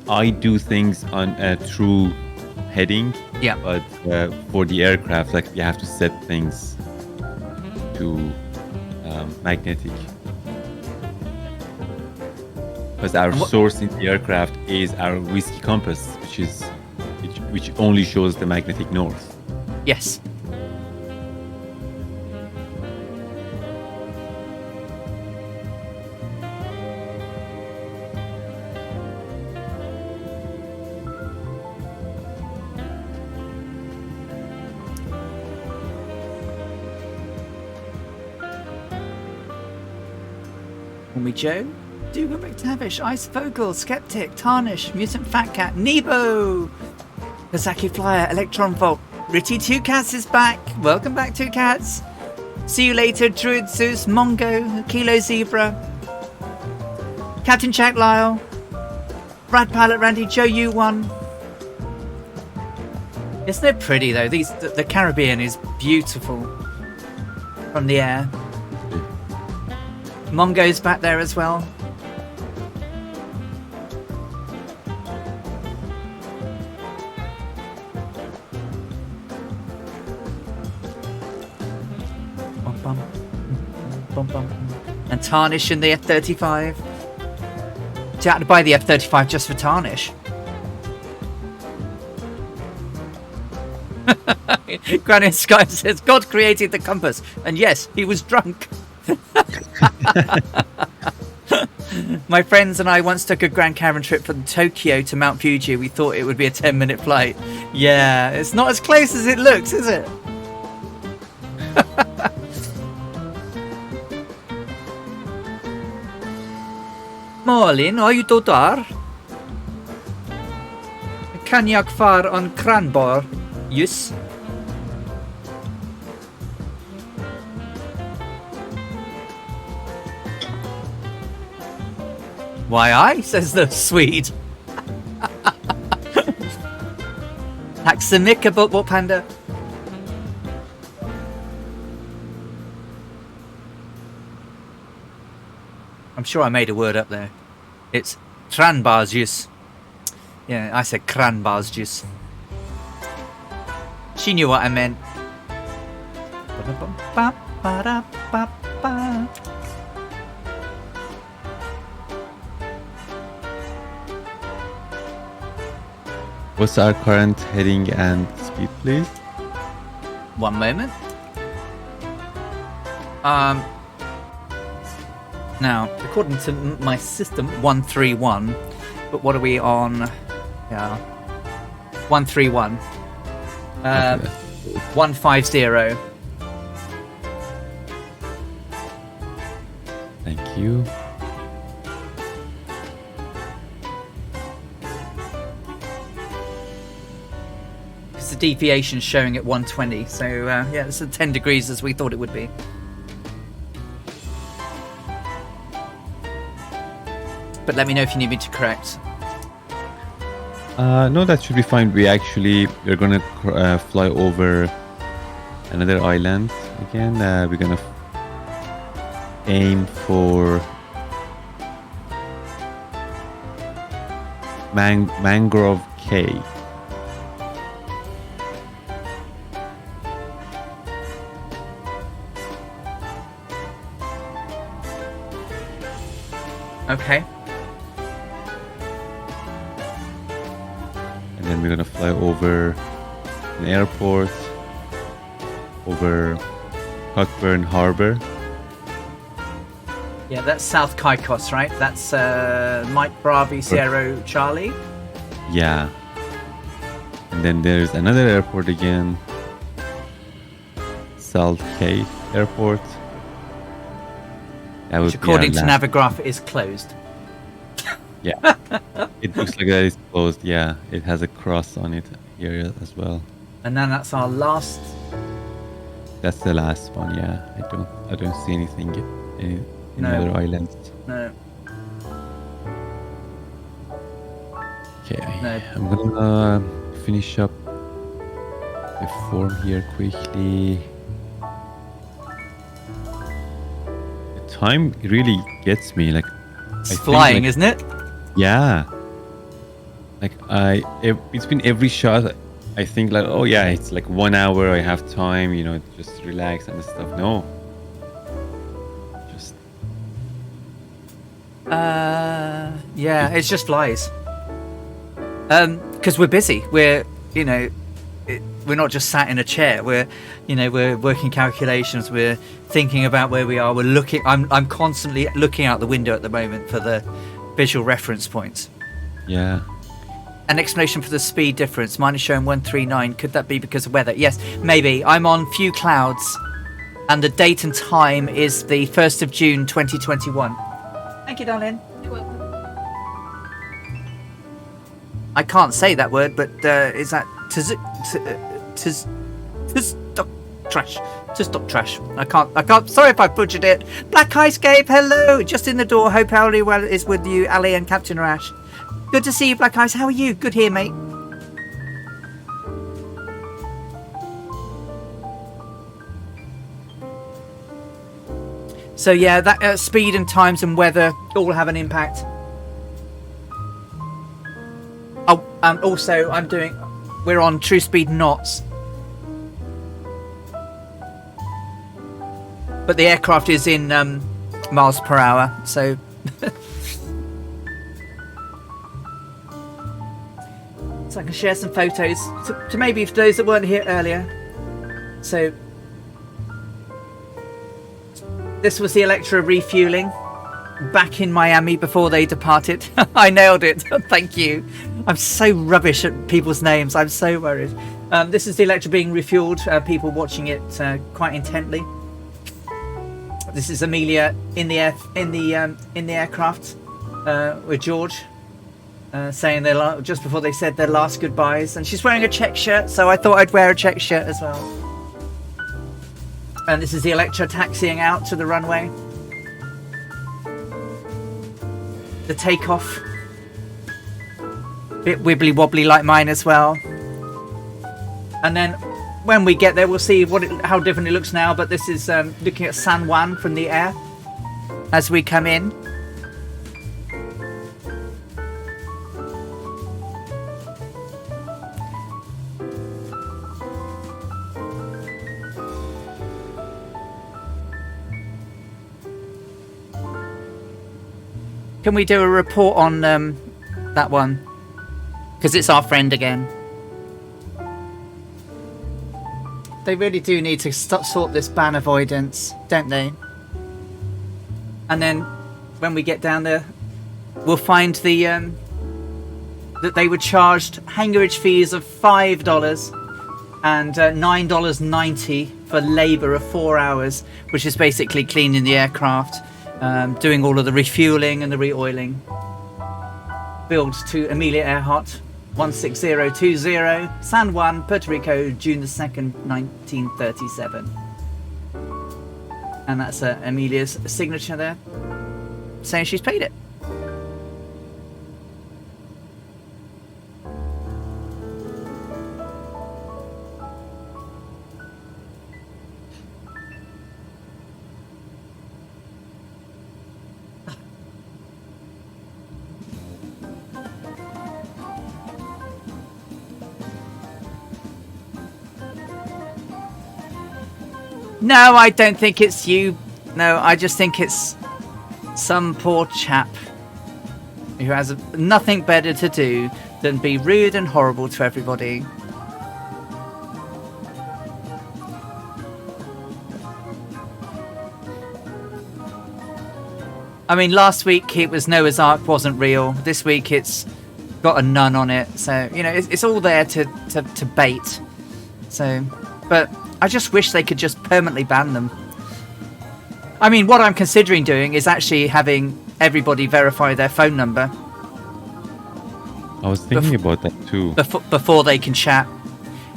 I do things on a true heading. Yeah. But for the aircraft, like, you have to set things to magnetic. Because our source in the aircraft is our whiskey compass, which only shows the magnetic north. Yes. Me Joe, Dougal McTavish, Ice Vogel, Skeptic, Tarnish, Mutant Fat Cat, Nebo, Kazaki Flyer, Electron Volt, Ritty Two Cats is back. Welcome back, Two Cats. See you later, Druid Zeus, Mongo, Kilo Zebra, Captain Jack Lyle, Brad Pilot Randy, Joe U1. Isn't it pretty though? The Caribbean is beautiful from the air. Mongo's back there as well. Bum, bum. Bum, bum. And Tarnish in the F-35. So you had to buy the F-35 just for Tarnish. Granny Sky says, God created the compass. And yes, he was drunk. My friends and I once took a Grand Caravan trip from Tokyo to Mount Fuji. We thought it would be a 10-minute flight. Yeah, it's not as close as it looks, is it? Malin, are you daar? Kan jag far on Kranbar? Yes. Why I? Says the Swede. Tack så mycket, Panda. I'm sure I made a word up there. It's kranbarges. Yeah, I said kranbarges. She knew what I meant. What's our current heading and speed, please? One moment. Now, according to my system, 131. But what are we on? Yeah, 131. 150. Thank you. Because the deviation showing at 120. So yeah, it's 10 degrees as we thought it would be. But let me know if you need me to correct. No, that should be fine. We're gonna fly over another island again. We're gonna aim for Mangrove Cay. Okay. And then we're gonna fly over an airport, over Cockburn Harbor. Yeah, that's South Caicos, right? That's Mike Bravo Sierra Charlie. Yeah. And then there's another airport again, Salt Cay Airport. Which, according to Navigraph, is closed. Yeah. It looks like that is closed. Yeah, it has a cross on it here as well. And then that's our last. That's the last one. Yeah, I don't see anything in other islands. No. Okay, No. I'm gonna finish up the form here quickly. The time really gets me. Like, It's flying, isn't it? Yeah. Like between every shot, I think like, oh yeah, it's like 1 hour. I have time, just relax and stuff. No. Just. Yeah, it just flies. Because we're busy. We're not just sat in a chair. We're working calculations. We're thinking about where we are. We're looking. I'm constantly looking out the window at the moment for the visual reference points. Yeah. An explanation for the speed difference. Mine is showing 139. Could that be because of weather? Yes, maybe. I'm on few clouds, and the date and time is the 1st of June 2021. Thank you, darling. You're welcome. I can't say that word, but is that trash? To stop trash. I can't. Sorry if I butchered it. Black Ice Gabe, hello. Just in the door. Hope Ali well is with you, Ali and Captain Rash. Good to see you, Black Ice. How are you? Good here, mate. So yeah, that speed and times and weather all have an impact. Oh, and also we're on true speed knots. But the aircraft is in miles per hour, so so I can share some photos to maybe for those that weren't here earlier. So this was the Electra refueling back in Miami before they departed. I nailed it. Thank you. I'm so rubbish at people's names. I'm so worried. This is the Electra being refueled. People watching it quite intently. This is Amelia in the aircraft with George, saying just before they said their last goodbyes, and she's wearing a check shirt, so I thought I'd wear a check shirt as well. And this is the Electra taxiing out to the runway. The takeoff, bit wibbly wobbly like mine as well. And then when we get there, we'll see how different it looks now. But this is looking at San Juan from the air as we come in. Can we do a report on that one? Because it's our friend again. They really do need to sort this ban avoidance, don't they? And then when we get down there, we'll find the that they were charged hangarage fees of $5 and $9.90 for labour of 4 hours, which is basically cleaning the aircraft, doing all of the refueling and the re-oiling. Billed to Amelia Earhart, 16020, San Juan, Puerto Rico, June the 2nd, 1937. And that's Amelia's signature there, saying she's paid it. No, I don't think it's you. No, I just think it's some poor chap who has nothing better to do than be rude and horrible to everybody. I mean, last week it was Noah's Ark wasn't real. This week it's got a nun on it. So, you know, it's all there to bait. So, but I just wish they could just permanently ban them. I mean, what I'm considering doing is actually having everybody verify their phone number. I was thinking about that too. Before they can chat.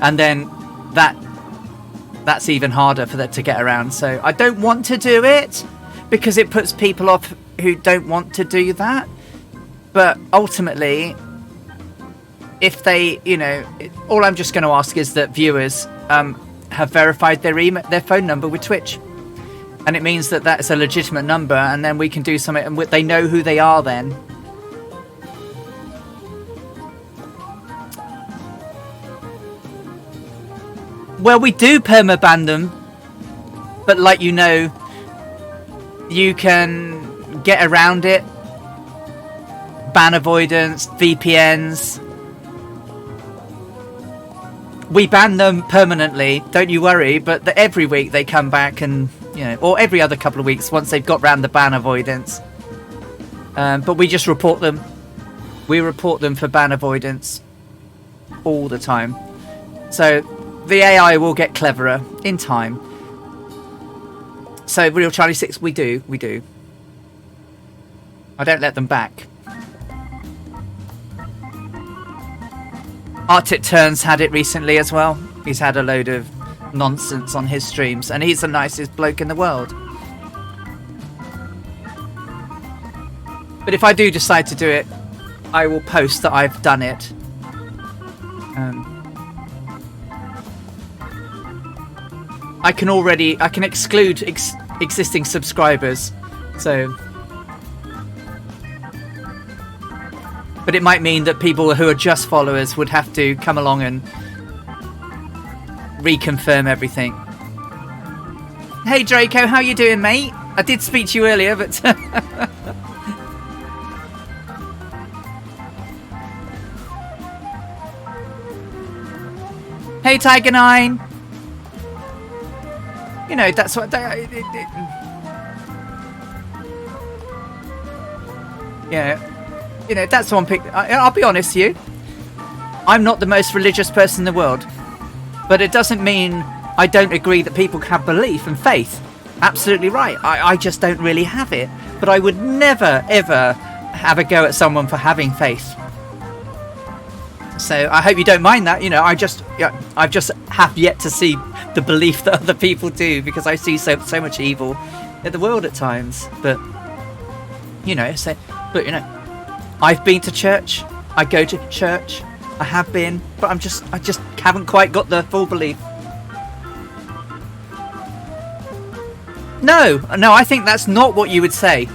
And then that's even harder for them to get around. So I don't want to do it because it puts people off who don't want to do that. But ultimately, if they, you know, all I'm just going to ask is that viewers have verified their phone number with Twitch, and it means that that's a legitimate number, and then we can do something, and they know who they are then. Well, we do permaban them, but like you know, you can get around it. Ban avoidance, VPNs. We ban them permanently, don't you worry, but every week they come back and, you know, or every other couple of weeks once they've got round the ban avoidance. But we just report them. We report them for ban avoidance all the time. So the AI will get cleverer in time. So Real Charlie 6, we do. I don't let them back. Arctic Turns had it recently as well. He's had a load of nonsense on his streams, and he's the nicest bloke in the world. But if I do decide to do it, I will post that I've done it. I can exclude existing subscribers, so. But it might mean that people who are just followers would have to come along and reconfirm everything. Hey Draco, how you doing, mate? I did speak to you earlier, but hey Tiger 9. You know, that's what yeah. You know, that's one pick. I'll be honest with you. I'm not the most religious person in the world. But it doesn't mean I don't agree that people have belief and faith. Absolutely right. I just don't really have it. But I would never, ever have a go at someone for having faith. So I hope you don't mind that. You know, I just have yet to see the belief that other people do, because I see so much evil in the world at times. But, you know, you know, I've been to church. I go to church. I have been, but I just haven't quite got the full belief. No, I think that's not what you would say.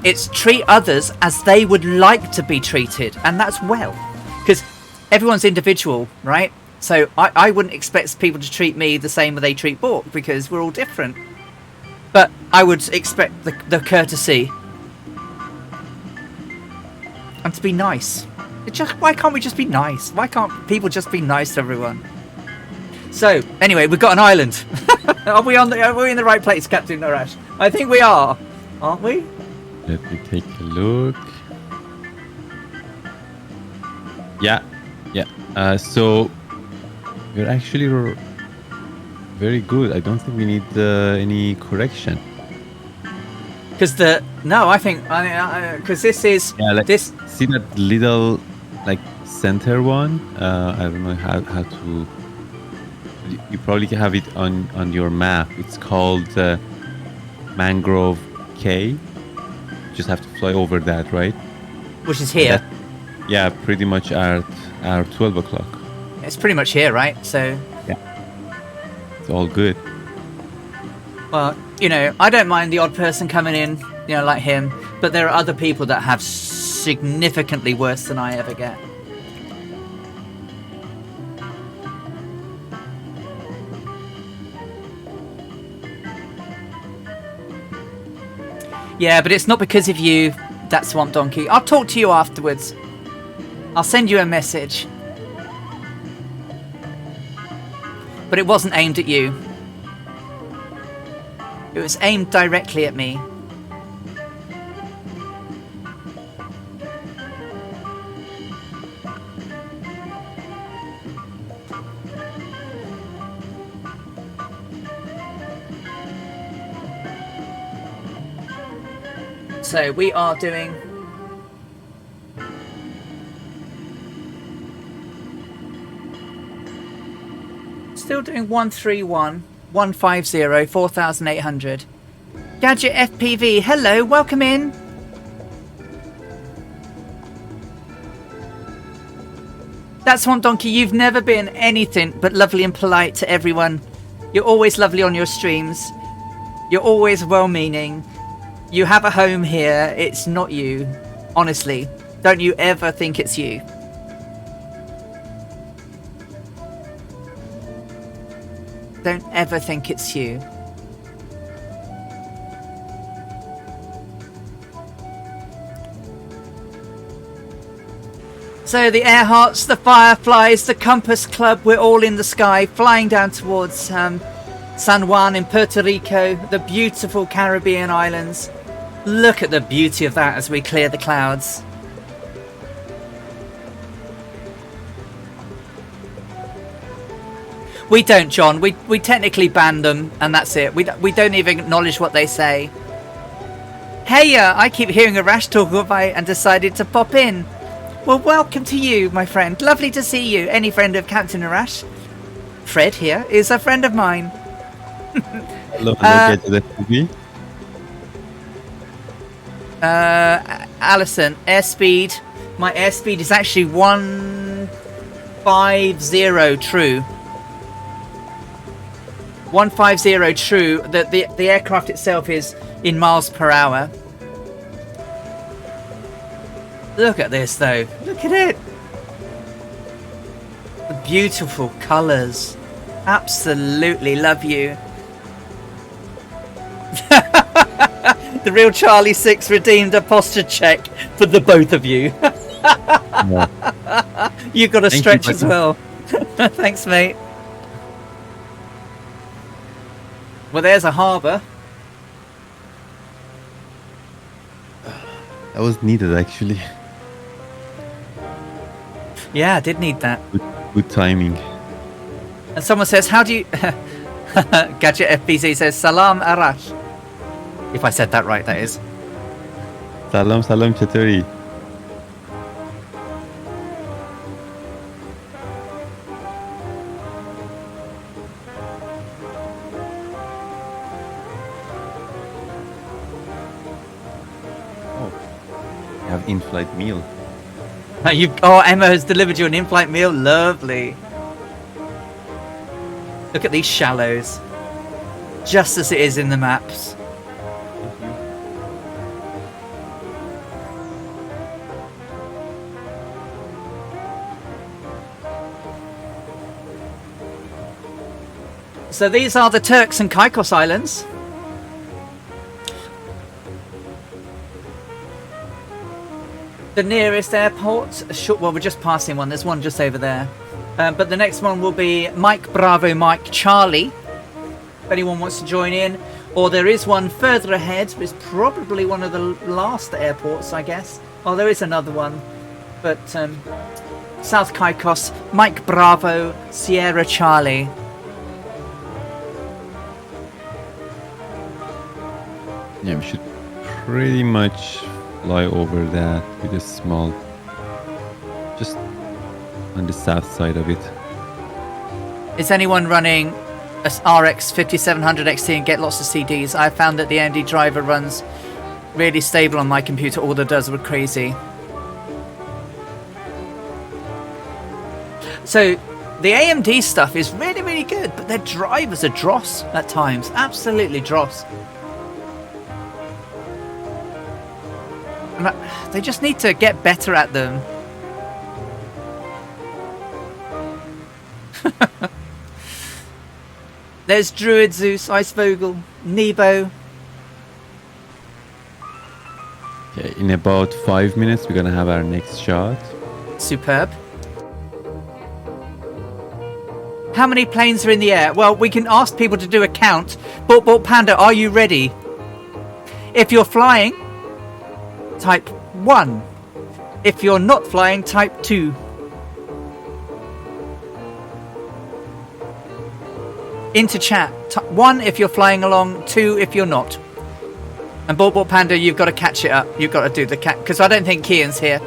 It's treat others as they would like to be treated, and that's well, because everyone's individual, right? So I wouldn't expect people to treat me the same way they treat Bork, because we're all different. But I would expect the courtesy. and to be nice. Why can't we just be nice? Why can't people just be nice to everyone? So, anyway, we've got an island. Are we in the right place, Captain Narash? I think we are, aren't we? Let me take a look. Yeah. So we're actually very good. I don't think we need any correction. Because this is this. See that little center one? I don't know how to. You probably have it on your map. It's called Mangrove Cay. You just have to fly over that, right? Which is here. Yeah, pretty much at 12 o'clock. It's pretty much here, right? So. Yeah. It's all good. Well, I don't mind the odd person coming in, like him, but there are other people that have significantly worse than I ever get. Yeah, but it's not because of you, that Swamp Donkey. I'll talk to you afterwards. I'll send you a message. But it wasn't aimed at you. It was aimed directly at me. So we are doing still doing 131 150 4800. Gadget FPV, hello, welcome in. That's Swamp Donkey, you've never been anything but lovely and polite to everyone. You're always lovely on your streams. You're always well-meaning. You have a home here. It's not you. Honestly. Don't you ever think it's you. Don't ever think it's you. So the Earharts, the Fireflies, the Compass Club, we're all in the sky, flying down towards San Juan in Puerto Rico, the beautiful Caribbean islands. Look at the beauty of that as we clear the clouds. We don't, John. We technically ban them, and that's it. We don't even acknowledge what they say. Hey, I keep hearing a rash talk about and decided to pop in. Well, welcome to you, my friend. Lovely to see you. Any friend of Captain Arash? Fred here is a friend of mine. Hello, FPV. Alison, airspeed. My airspeed is actually 150 true. 150 true. The aircraft itself is in miles per hour. Look at this, though. Look at it. The beautiful colours. Absolutely love you. The real Charlie 6 redeemed a posture check for the both of you. Yeah. You've got to stretch as well. Thanks, mate. Well, there's a harbour. That was needed, actually. Yeah, I did need that. Good timing. And someone says, how do you... Gadget FBZ says, Salam Arash. If I said that right, that is. Salam Chatori. Oh, you have in-flight meal. Emma has delivered you an in-flight meal. Lovely. Look at these shallows. Just as it is in the maps. So these are the Turks and Caicos Islands. The nearest airport, well, we're just passing one. There's one just over there. But the next one will be Mike Bravo Mike Charlie. If anyone wants to join in. Or there is one further ahead. It's probably one of the last airports, I guess. Oh, there is another one. But South Caicos, Mike Bravo, Sierra Charlie. Yeah, we should pretty much fly over that with a small, just on the south side of it. Is anyone running a RX 5700 XT and get lots of CDs? I found that the AMD driver runs really stable on my computer. All it does were crazy. So the AMD stuff is really, really good, but their drivers are dross at times. Absolutely dross. And they just need to get better at them. There's Druid Zeus, Icevogel, Nebo. Okay, in about 5 minutes, we're gonna have our next shot. Superb. How many planes are in the air? Well, we can ask people to do a count. But Panda, are you ready? If you're flying, type 1. If you're not flying, type 2. Into chat. 1 if you're flying along, 2 if you're not. And Bolt Panda, you've got to catch it up. You've got to do the cat, because I don't think Kian's here.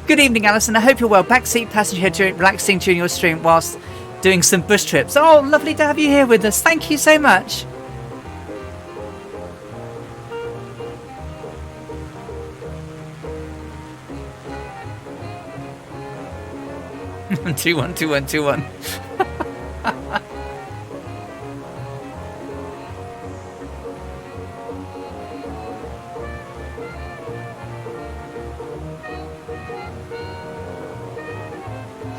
Good evening, Alison. I hope you're well. Backseat passenger relaxing during your stream whilst doing some bush trips. Oh, lovely to have you here with us. Thank you so much. Two one two one two one.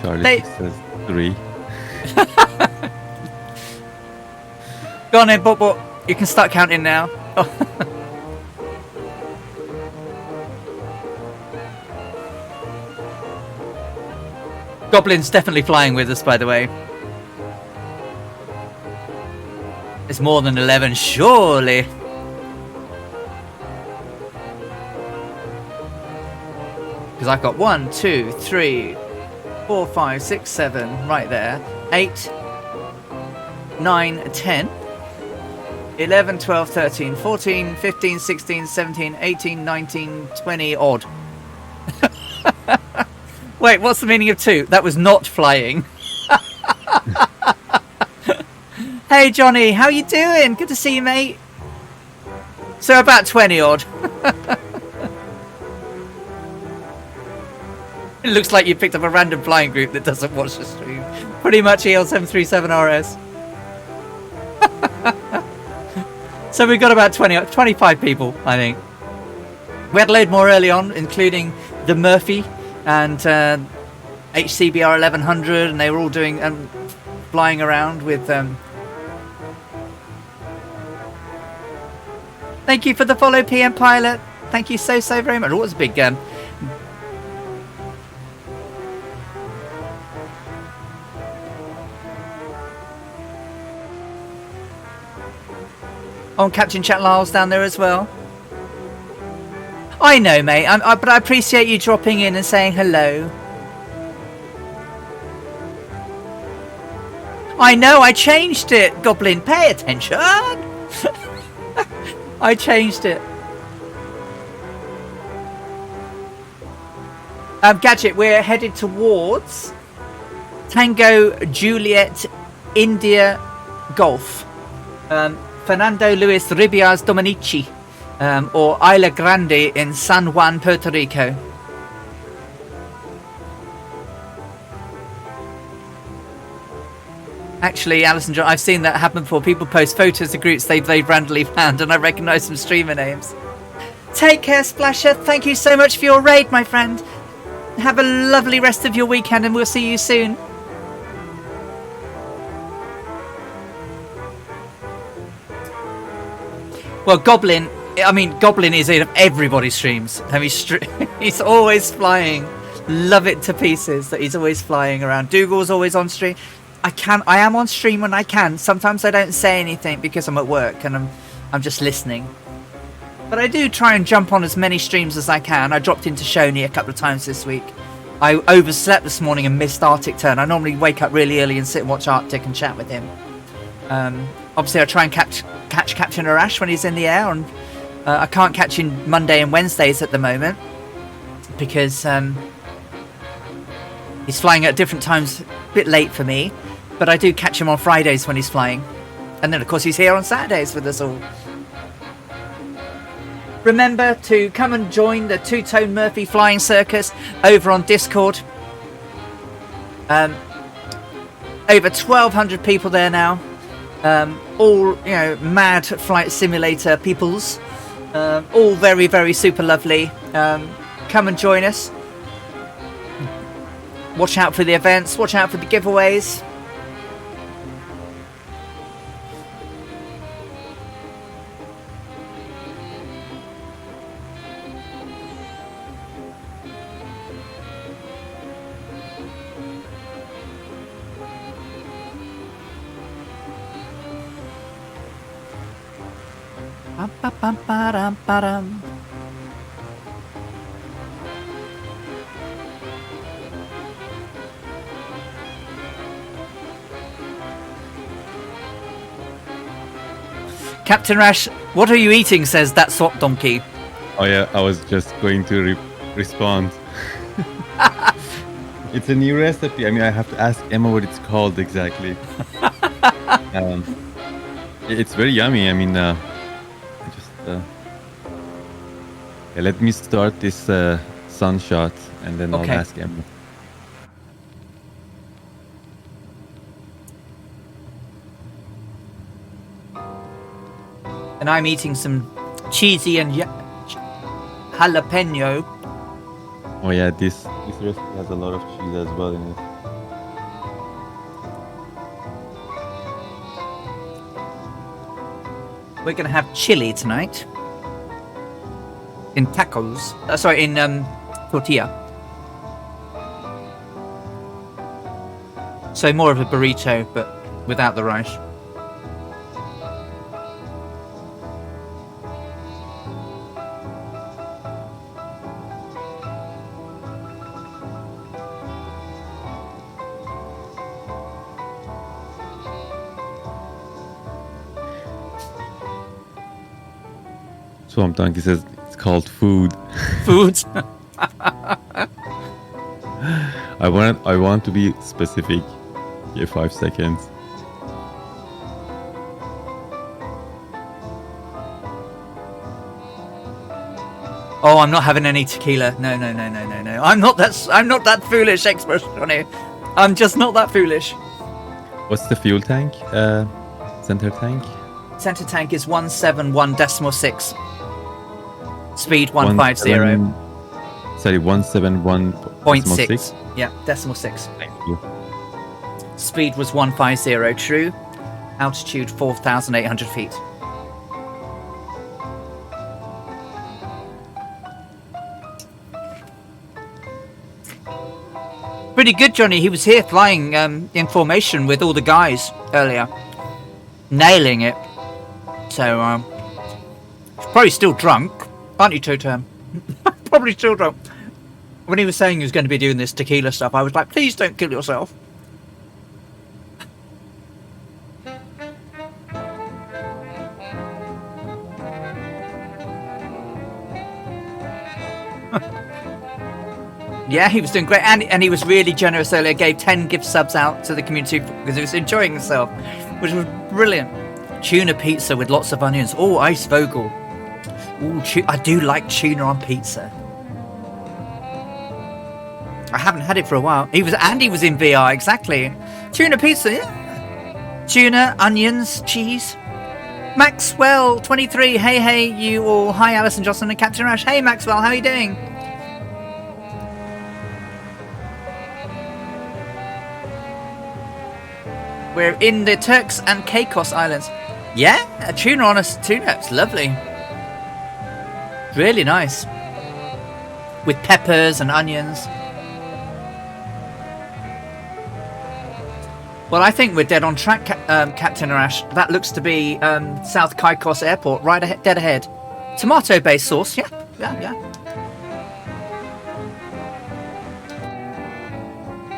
Charlie says 3. Go on in, Bob. You can start counting now. Goblin's definitely flying with us, by the way. It's more than 11, surely. Because I've got 1, 2, 3, 4, 5, 6, 7 right there. 8, 9, 10, 11, 12, 13, 14, 15, 16, 17, 18, 19, 20 odd. Wait, what's the meaning of 2? That was not flying. Hey Johnny, how you doing? Good to see you, mate. So about 20 odd. It looks like you picked up a random flying group that doesn't watch the stream. Pretty much EL737RS. So we've got about 25 people, I think. We had a load more early on, including the Murphy and HCBR 1100, and they were all doing flying around with Thank you for the follow, PM Pilot. Thank you so very much. It was a big Oh, Captain Chat Lyle's down there as well. I know, mate, but I appreciate you dropping in and saying hello. I know, I changed it, Goblin. Pay attention. I changed it. Gadget, we're headed towards Tango Juliet India Golf. Fernando Luis Ribias Dominici, or Isla Grande in San Juan, Puerto Rico. Actually, Alison John, I've seen that happen before. People post photos of groups they've randomly found, and I recognise some streamer names. Take care, Splasher. Thank you so much for your raid, my friend. Have a lovely rest of your weekend, and we'll see you soon. Well, Goblin, I mean, Goblin is in everybody's streams. I mean, he's always flying. Love it to pieces that he's always flying around. Dougal's always on stream. I am on stream when I can. Sometimes I don't say anything because I'm at work and I'm just listening. But I do try and jump on as many streams as I can. I dropped into Shoney a couple of times this week. I overslept this morning and missed Arctic Turn. I normally wake up really early and sit and watch Arctic and chat with him. Obviously, I try and catch Captain Arash when he's in the air, and I can't catch him Monday and Wednesdays at the moment because he's flying at different times, a bit late for me. But I do catch him on Fridays when he's flying, and then of course he's here on Saturdays with us all. Remember to come and join the Two-Tone Murphy Flying Circus over on Discord. Over 1,200 people there now. All, you know, mad flight simulator peoples. All very, very super lovely. Come and join us. Watch out for the events. Watch out for the giveaways. Ba-ba-ba-ba-dum-ba-dum. Captain Rash, what are you eating? Says that swap donkey. Oh yeah, I was just going to respond. It's a new recipe. I mean, I have to ask Emma what it's called exactly. It's very yummy. I mean, yeah, let me start this sun shot, and then Okay. I'll ask Emma. And I'm eating some cheesy and jalapeno. Oh yeah, this recipe has a lot of cheese as well in it. We're going to have chili tonight. In tacos. Sorry, in tortilla. So more of a burrito, but without the rice. Swamp Donkey says it's called food. Food. I want to be specific. Give 5 seconds. Oh, I'm not having any tequila. No. I'm not that foolish, Express-Johnny. I'm just not that foolish. What's the fuel tank? Center tank? Center tank is 171.6. Speed 150. 171.6. Yeah, decimal 6. Thank you. Speed was 150, true. Altitude 4,800 feet. Pretty good, Johnny. He was here flying in formation with all the guys earlier. Nailing it. So, he's probably still drunk. Aren't you, Totem? Probably still drunk. When he was saying he was going to be doing this tequila stuff, I was like, please don't kill yourself. Yeah, he was doing great, and he was really generous earlier. Gave 10 gift subs out to the community because he was enjoying himself, which was brilliant. Tuna pizza with lots of onions. Oh, ice vogel. Ooh, I do like tuna on pizza. I haven't had it for a while. He was in VR, exactly. Tuna pizza, yeah. Tuna, onions, cheese. Maxwell 23. Hey, you all. Hi, Alison Johnson and Captain Rash. Hey, Maxwell, how are you doing? We're in the Turks and Caicos Islands. Yeah, a tuna on a tuna. It's lovely. Really nice. With peppers and onions. Well, I think we're dead on track, Captain Arash. That looks to be South Caicos Airport, right ahead, dead ahead. Tomato-based sauce, yeah.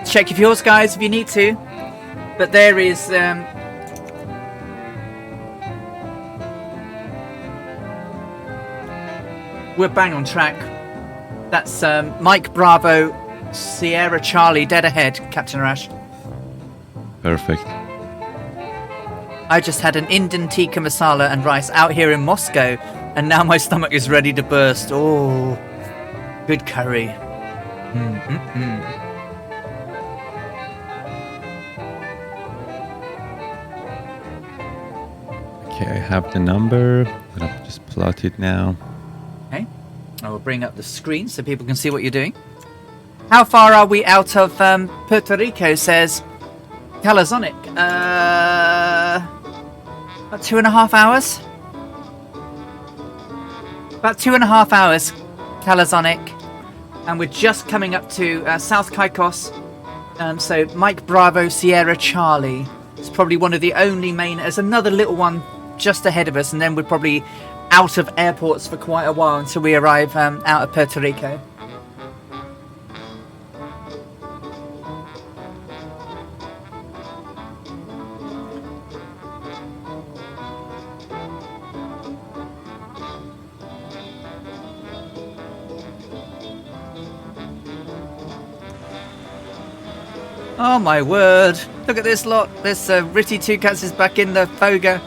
Check your fuels, guys, if you need to. But there is... we're bang on track. That's Mike Bravo, Sierra Charlie, dead ahead, Captain Arash. Perfect. I just had an Indian tikka masala and rice out here in Moscow, and now my stomach is ready to burst. Oh, good curry. Okay, I have the number. I'm gonna just plot it now. Okay, I will bring up the screen so people can see what you're doing. How far are we out of Puerto Rico, says Calazonic? About 2.5 hours. About 2.5 hours, Calazonic. And we're just coming up to South Caicos. So Mike Bravo, Sierra Charlie. It's probably one of the only main... There's another little one just ahead of us, and then we're probably out of airports for quite a while until we arrive out of Puerto Rico. Oh my word! Look at this lot. This Ritty Two Cats is back in the Foga.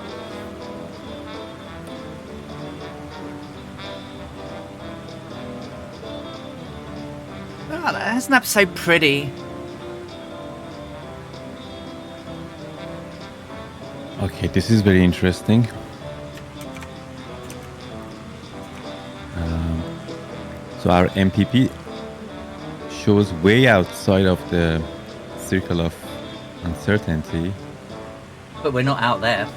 Oh, isn't that so pretty? Okay, this is very interesting. So our MPP shows way outside of the circle of uncertainty. But we're not out there.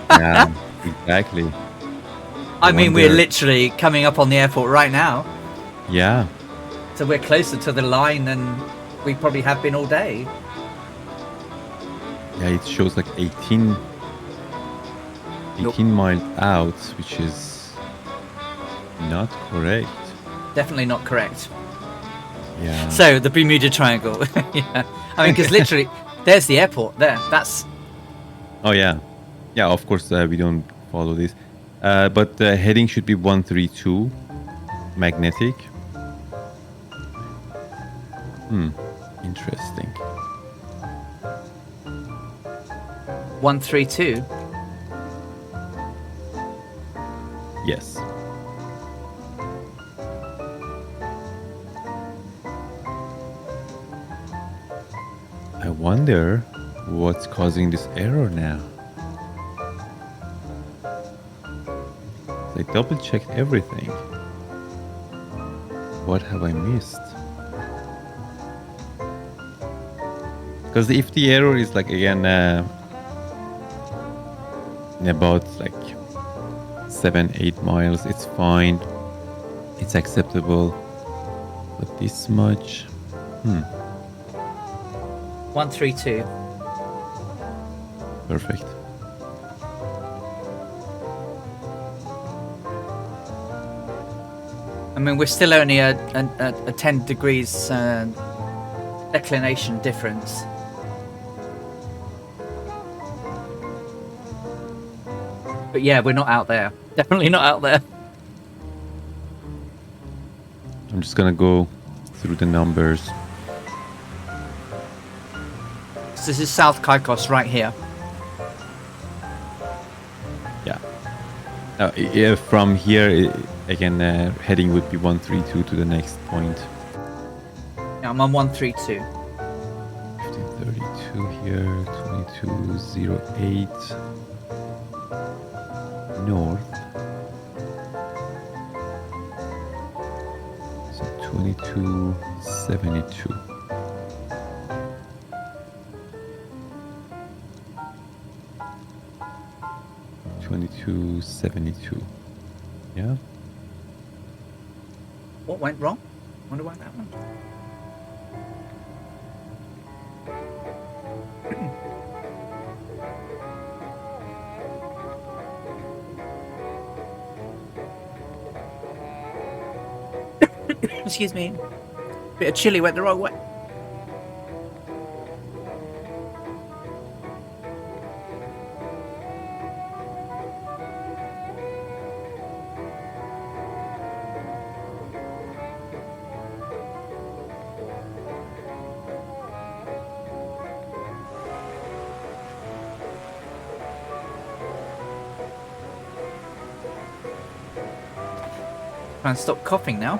Yeah, exactly. I mean, we're literally coming up on the airport right now. Yeah. So we're closer to the line than we probably have been all day. Yeah, it shows like 18 miles out, which is not correct. Definitely not correct. Yeah. So the Bermuda Triangle. Yeah. I mean, because literally, there's the airport there. That's... Oh, yeah. Yeah, of course, we don't follow this. But the heading should be 132, magnetic. Interesting. 132. Yes. I wonder what's causing this error now. I double checked everything. What have I missed? Because if the error is like again in about like 7-8 miles, it's fine. It's acceptable. But this much, 132. Perfect. I mean, we're still only a 10 degrees declination difference. But yeah, we're not out there. Definitely not out there. I'm just gonna go through the numbers. So this is South Caicos right here. Yeah. From here, again, heading would be 132 to the next point. Yeah, I'm on 132. 1532 here, 2208 north. So 2272. Yeah. What went wrong? Wonder why that one. Excuse me. Bit of chili went the wrong way. Try and stop coughing now.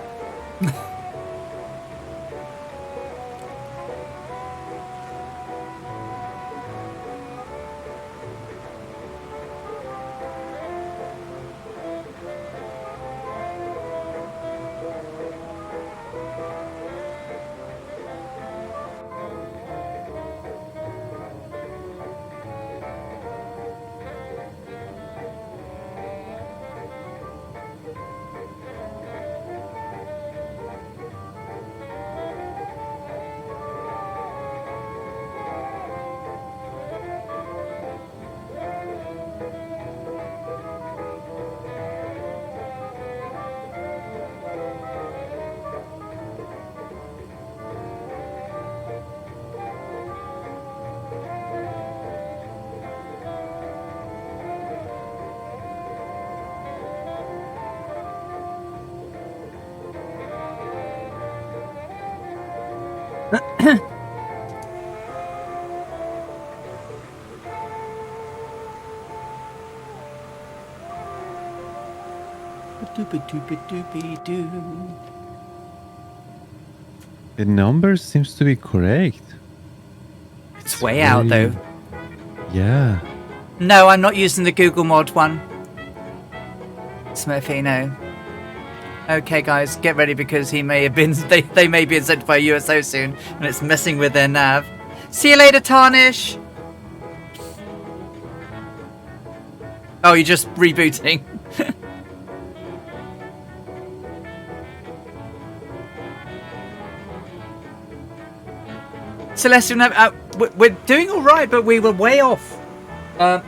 The number seems to be correct. It's way out though. Yeah. No, I'm not using the Google mod one. Smurfy, no. Okay, guys, get ready because he may have been. They may be sent by USO soon, and it's messing with their nav. See you later, Tarnish. Oh, you're just rebooting. Celestial, we're doing all right, but we were way off. So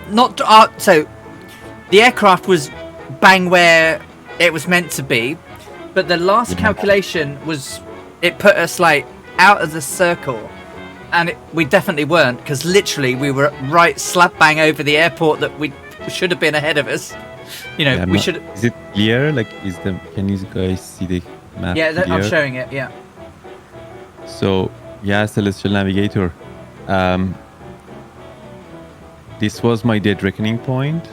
the aircraft was bang where it was meant to be, but the last calculation was it put us like out of the circle, and we definitely weren't, because literally we were right slap bang over the airport that we should have been ahead of us. You know, we should. Is it clear? Like, can you guys see the map? Yeah, I'm showing it. Yeah. So. Yeah, Celestial Navigator. This was my dead reckoning point.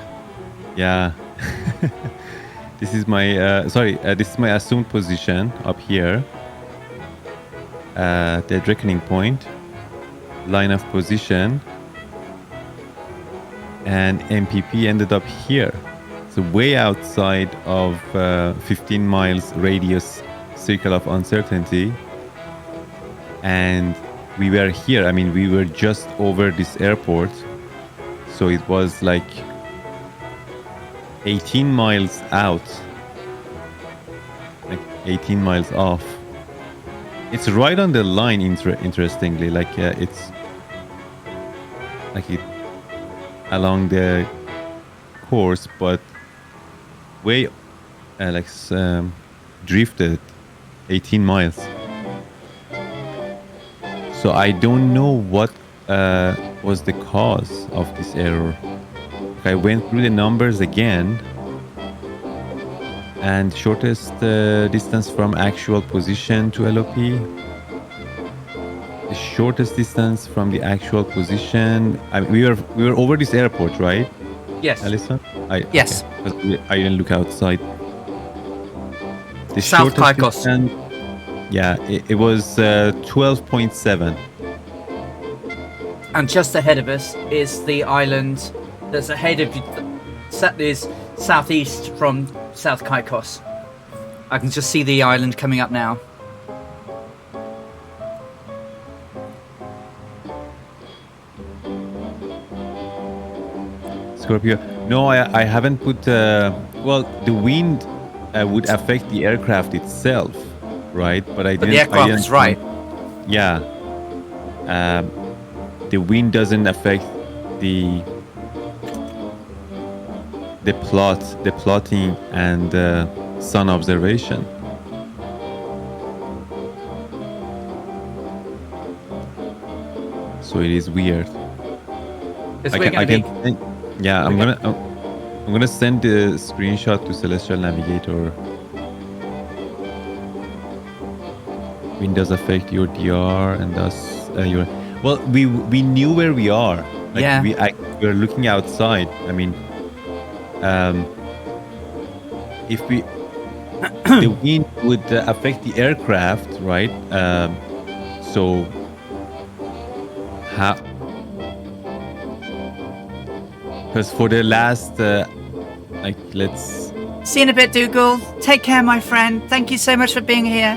Yeah. This is my this is my assumed position up here. Dead reckoning point. Line of position. And MPP ended up here. So way outside of 15 miles radius circle of uncertainty. And we were here. I mean, we were just over this airport. So it was like 18 miles out. Like 18 miles off. It's right on the line, interestingly. Like it's like it along the course, but way drifted 18 miles. So I don't know what was the cause of this error. I went through the numbers again, and shortest distance from actual position to LOP. The shortest distance from the actual position. I mean, we were over this airport, right? Yes. Alison? Yes. Okay. I didn't look outside. The South Caicos. Yeah, it was 12.7. And just ahead of us is the island that's ahead of you. That is southeast from South Caicos. I can just see the island coming up now. Scorpio. No, I haven't put... well, the wind would affect the aircraft itself. right? But But the aircraft is right. Yeah. The wind doesn't affect the plotting and sun observation. So it is weird. I'm gonna send the screenshot to Celestial Navigator. Wind does affect your DR and thus your. Well, we knew where we are. Like we're looking outside. I mean, if we the wind would affect the aircraft, right? So how? Because for the last, let's... See you in a bit, Dougal. Take care, my friend. Thank you so much for being here.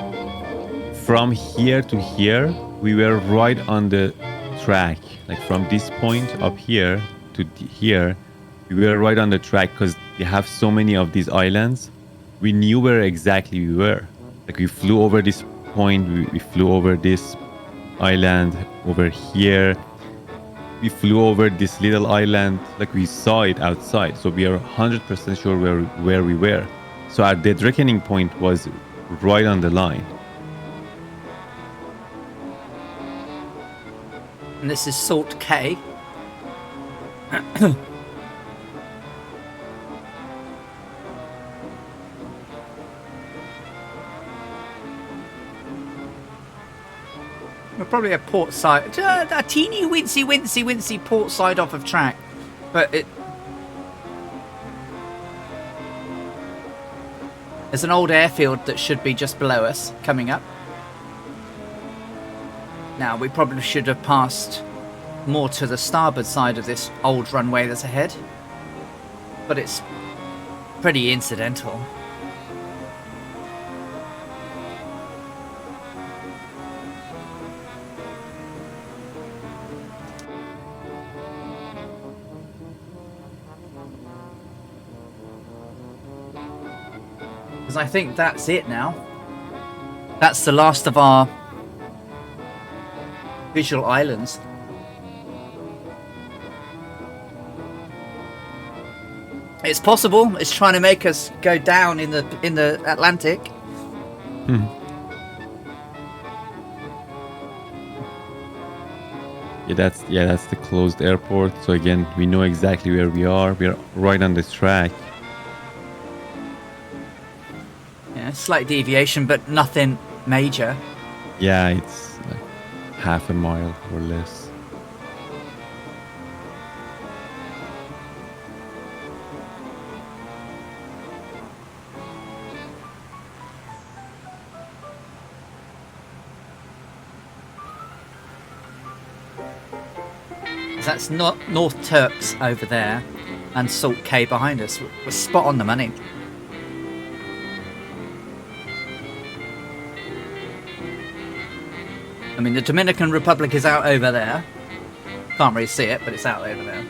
From here to here, we were right on the track. Like from this point up here to here, we were right on the track because we have so many of these islands. We knew where exactly we were. Like we flew over this point, we flew over this island over here. We flew over this little island, like we saw it outside. So we are 100% sure where we were. So our dead reckoning point was right on the line. And this is Salt K. We're probably a port side, a teeny wincy port side off of track, but there's an old airfield that should be just below us coming up. Now we probably should have passed more to the starboard side of this old runway that's ahead, but it's pretty incidental. I think that's it now. That's the last of our visual islands. It's possible. It's trying to make us go down in the Atlantic. Yeah, that's the closed airport. So again, we know exactly where we are. We are right on this track. Slight deviation, but nothing major. Yeah, it's like half a mile or less. That's not North Turks over there and Salt K behind us. We're spot on the money. I mean, the Dominican Republic is out over there. Can't really see it, but it's out over there.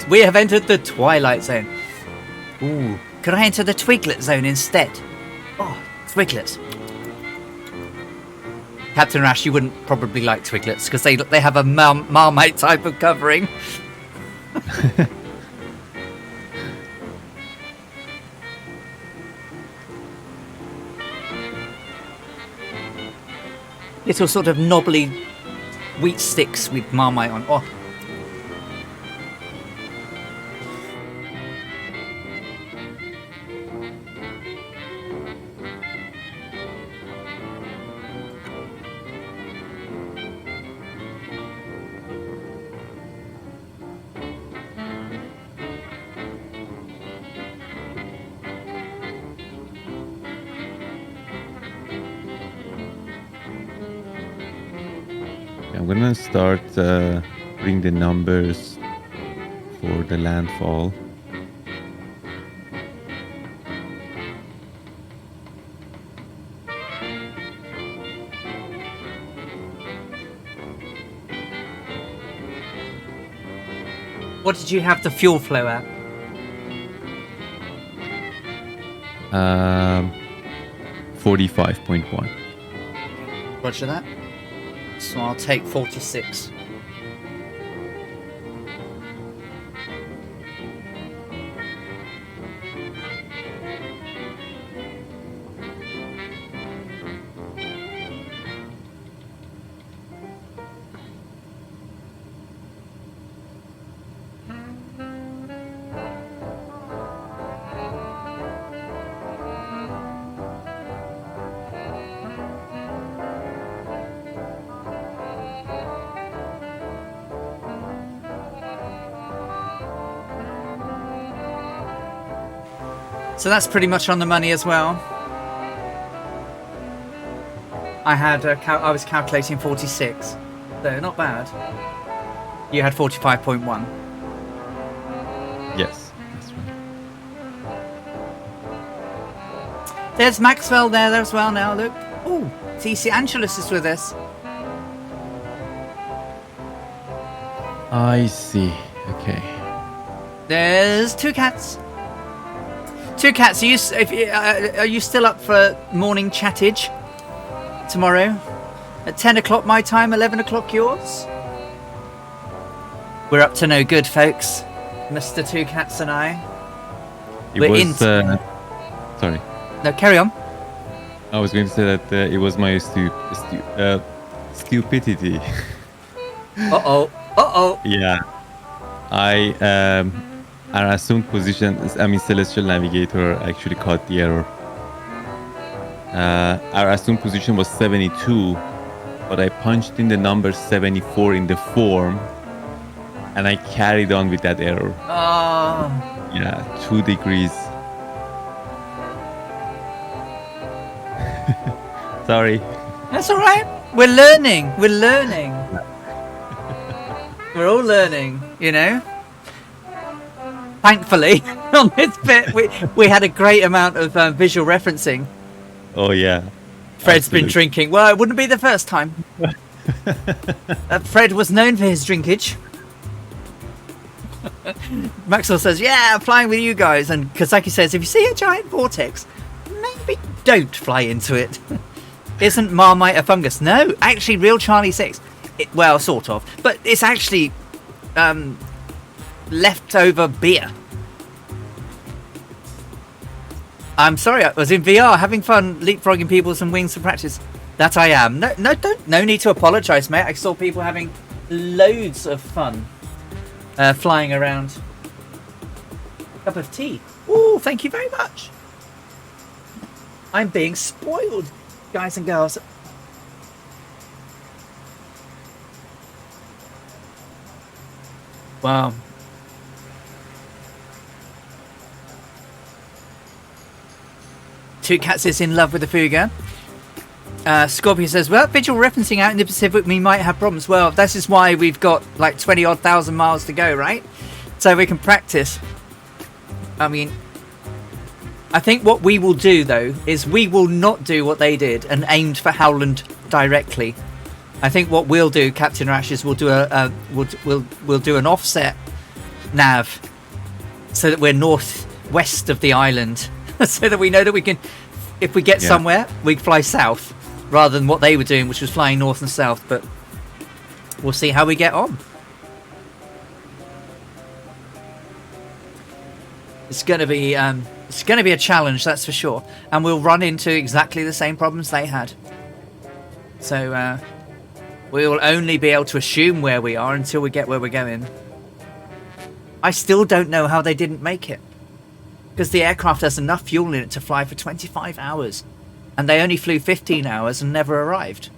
We have entered the Twilight Zone. Ooh, could I enter the Twiglet Zone instead? Oh, Twiglets. Captain Rash, you wouldn't probably like Twiglets because they have a Marmite type of covering. Little sort of knobbly wheat sticks with Marmite on. Oh. I'm gonna start putting the numbers for the landfall. What did you have the fuel flow at? 45.1. Roger that. So I'll take 46. So that's pretty much on the money as well. I was calculating 46, so not bad. You had 45.1. Yes, that's right. There's Maxwell there as well now, look. Oh, TC Angelus is with us. I see. Okay. There's two cats. Two cats. Are you still up for morning chattage tomorrow at 10 o'clock my time, 11 o'clock yours? We're up to no good, folks. Mr. Two Cats and I. Sorry. No, carry on. I was going to say that it was my stupidity. Uh-oh. Yeah. Our assumed position, Celestial Navigator actually caught the error. Our assumed position was 72, but I punched in the number 74 in the form, and I carried on with that error. Oh. Yeah, 2 degrees. Sorry. That's all right. We're learning. We're all learning, you know. Thankfully, on this bit, we had a great amount of visual referencing. Oh, yeah. Fred's Absolutely. been drinking. Well, it wouldn't be the first time. Fred was known for his drinkage. Maxwell says, yeah, I'm flying with you guys. And Kazaki says, if you see a giant vortex, maybe don't fly into it. Isn't Marmite a fungus? No, actually, real Charlie 6. Well, sort of. But it's actually leftover beer. I'm sorry, I was in VR having fun leapfrogging people some wings for practice. That I am. No need to apologise, mate. I saw people having loads of fun flying around. Cup of tea. Oh, thank you very much. I'm being spoiled, guys and girls. Wow. Two Cats is in love with the Fuga. Scorpio says, well, visual referencing out in the Pacific, we might have problems. Well, this is why we've got like 20-odd thousand miles to go, right? So we can practice. I mean, I think what we will do, though, is we will not do what they did and aimed for Howland directly. I think what we'll do, Captain Rash, is we'll do we'll do an offset nav so that we're northwest of the island, so that we know that we can, if we get somewhere, we can fly south rather than what they were doing, which was flying north and south. But we'll see how we get on. It's going to be a challenge, that's for sure, and we'll run into exactly the same problems they had. So we will only be able to assume where we are until we get where we're going. I still don't know how they didn't make it, because the aircraft has enough fuel in it to fly for 25 hours, and they only flew 15 hours and never arrived.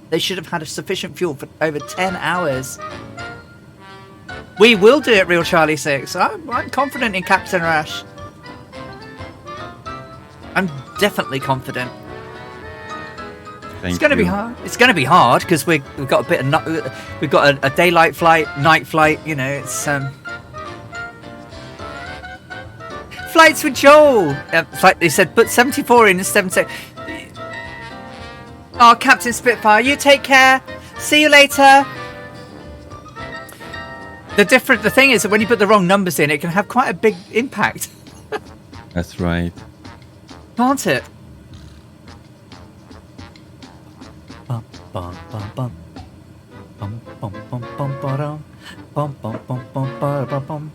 They should have had sufficient fuel for over 10 hours. We will do it, Real Charlie 6. I'm confident in Captain Rash. I'm definitely confident. It's going to be hard. It's going to be hard because we've got a bit of we've got a daylight flight, night flight. You know, it's flights with Joel. They said put 74 in instead of 7. Oh, Captain Spitfire, you take care. See you later. The thing is that when you put the wrong numbers in, it can have quite a big impact. That's right. Can't it? Bum, bum, bum, bum. Bum, bum, bum, bum, ba-dum. Bum, bum, bum, bum, ba-da-bum.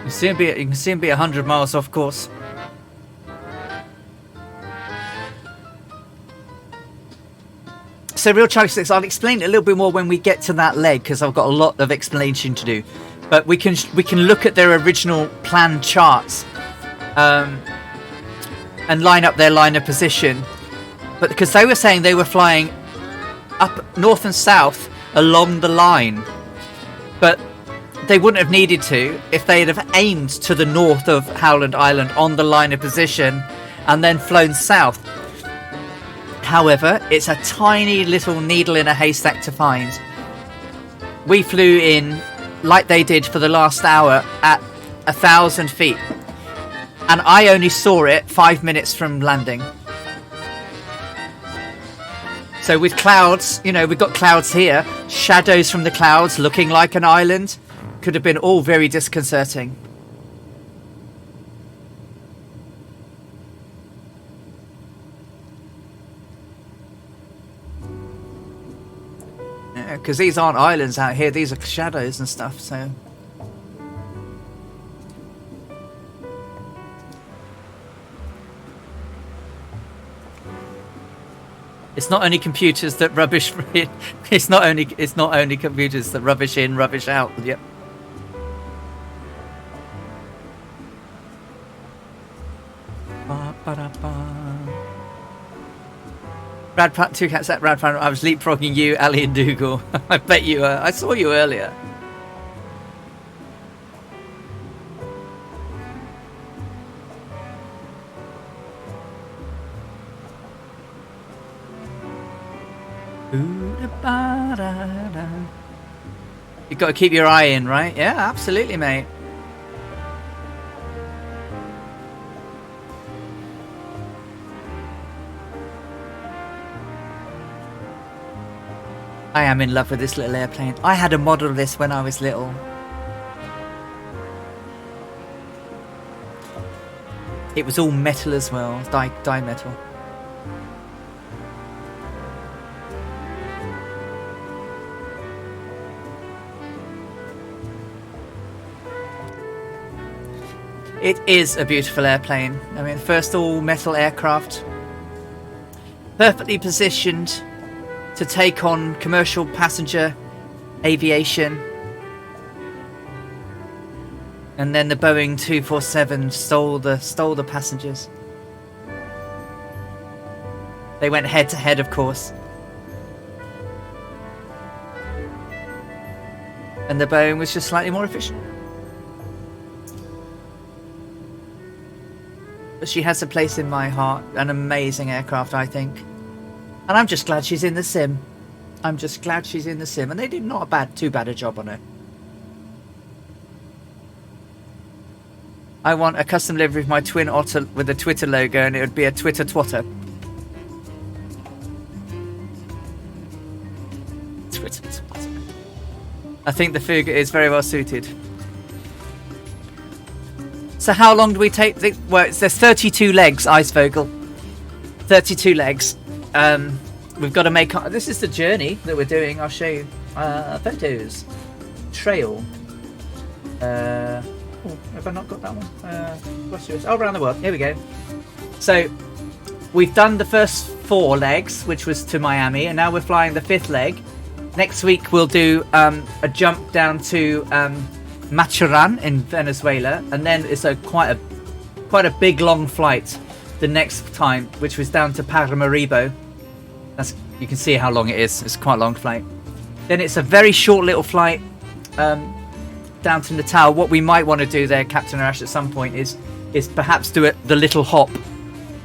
You can see him be 100 miles off course. So real challenge 6, I'll explain it a little bit more when we get to that leg because I've got a lot of explanation to do. But we can look at their original plan charts and line up their line of position. But because they were saying they were flying up north and south along the line, but they wouldn't have needed to if they'd have aimed to the north of Howland Island on the line of position and then flown south. However, it's a tiny little needle in a haystack to find. We flew in like they did for the last hour at 1,000 feet. And I only saw it 5 minutes from landing. So with clouds, you know, we've got clouds here, shadows from the clouds looking like an island. Could have been all very disconcerting. Yeah, because these aren't islands out here, these are shadows and stuff, so... It's not only computers that rubbish in. It's not only computers that rubbish in, rubbish out. Yep. Brad Pratt, 2 cats at Brad Pratt. I was leapfrogging you, Ali and Dougal. I bet you were. I saw you earlier. You've got to keep your eye in, right? Yeah, absolutely, mate. I am in love with this little airplane. I had a model of this when I was little. It was all metal as well, dye metal. It is a beautiful airplane. I mean, first all-metal aircraft. Perfectly positioned to take on commercial passenger aviation. And then the Boeing 247 stole the passengers. They went head-to-head, of course. And the Boeing was just slightly more efficient. But she has a place in my heart. An amazing aircraft, I think. And I'm just glad she's in the sim. I'm just glad she's in the sim. And they did not too bad a job on her. I want a custom livery of my twin otter with a Twitter logo, and it would be a Twitter twatter. Twitter twatter. I think the Fuga is very well suited. So how long do we take? Well, there's 32 legs, Icevogel. 32 legs. We've got to make... This is the journey that we're doing. I'll show you. Photos. Trail. Oh, have I not got that one? What's yours? Oh, around the world. Here we go. So, we've done the first 4 legs, which was to Miami, and now we're flying the 5th leg. Next week, we'll do a jump down to... Machuran in Venezuela, and then it's quite a big long flight the next time, which was down to Paramaribo. You can see how long it is. It's quite a long flight. Then it's a very short little flight down to Natal. What we might want to do there, Captain Arash, at some point is perhaps do the little hop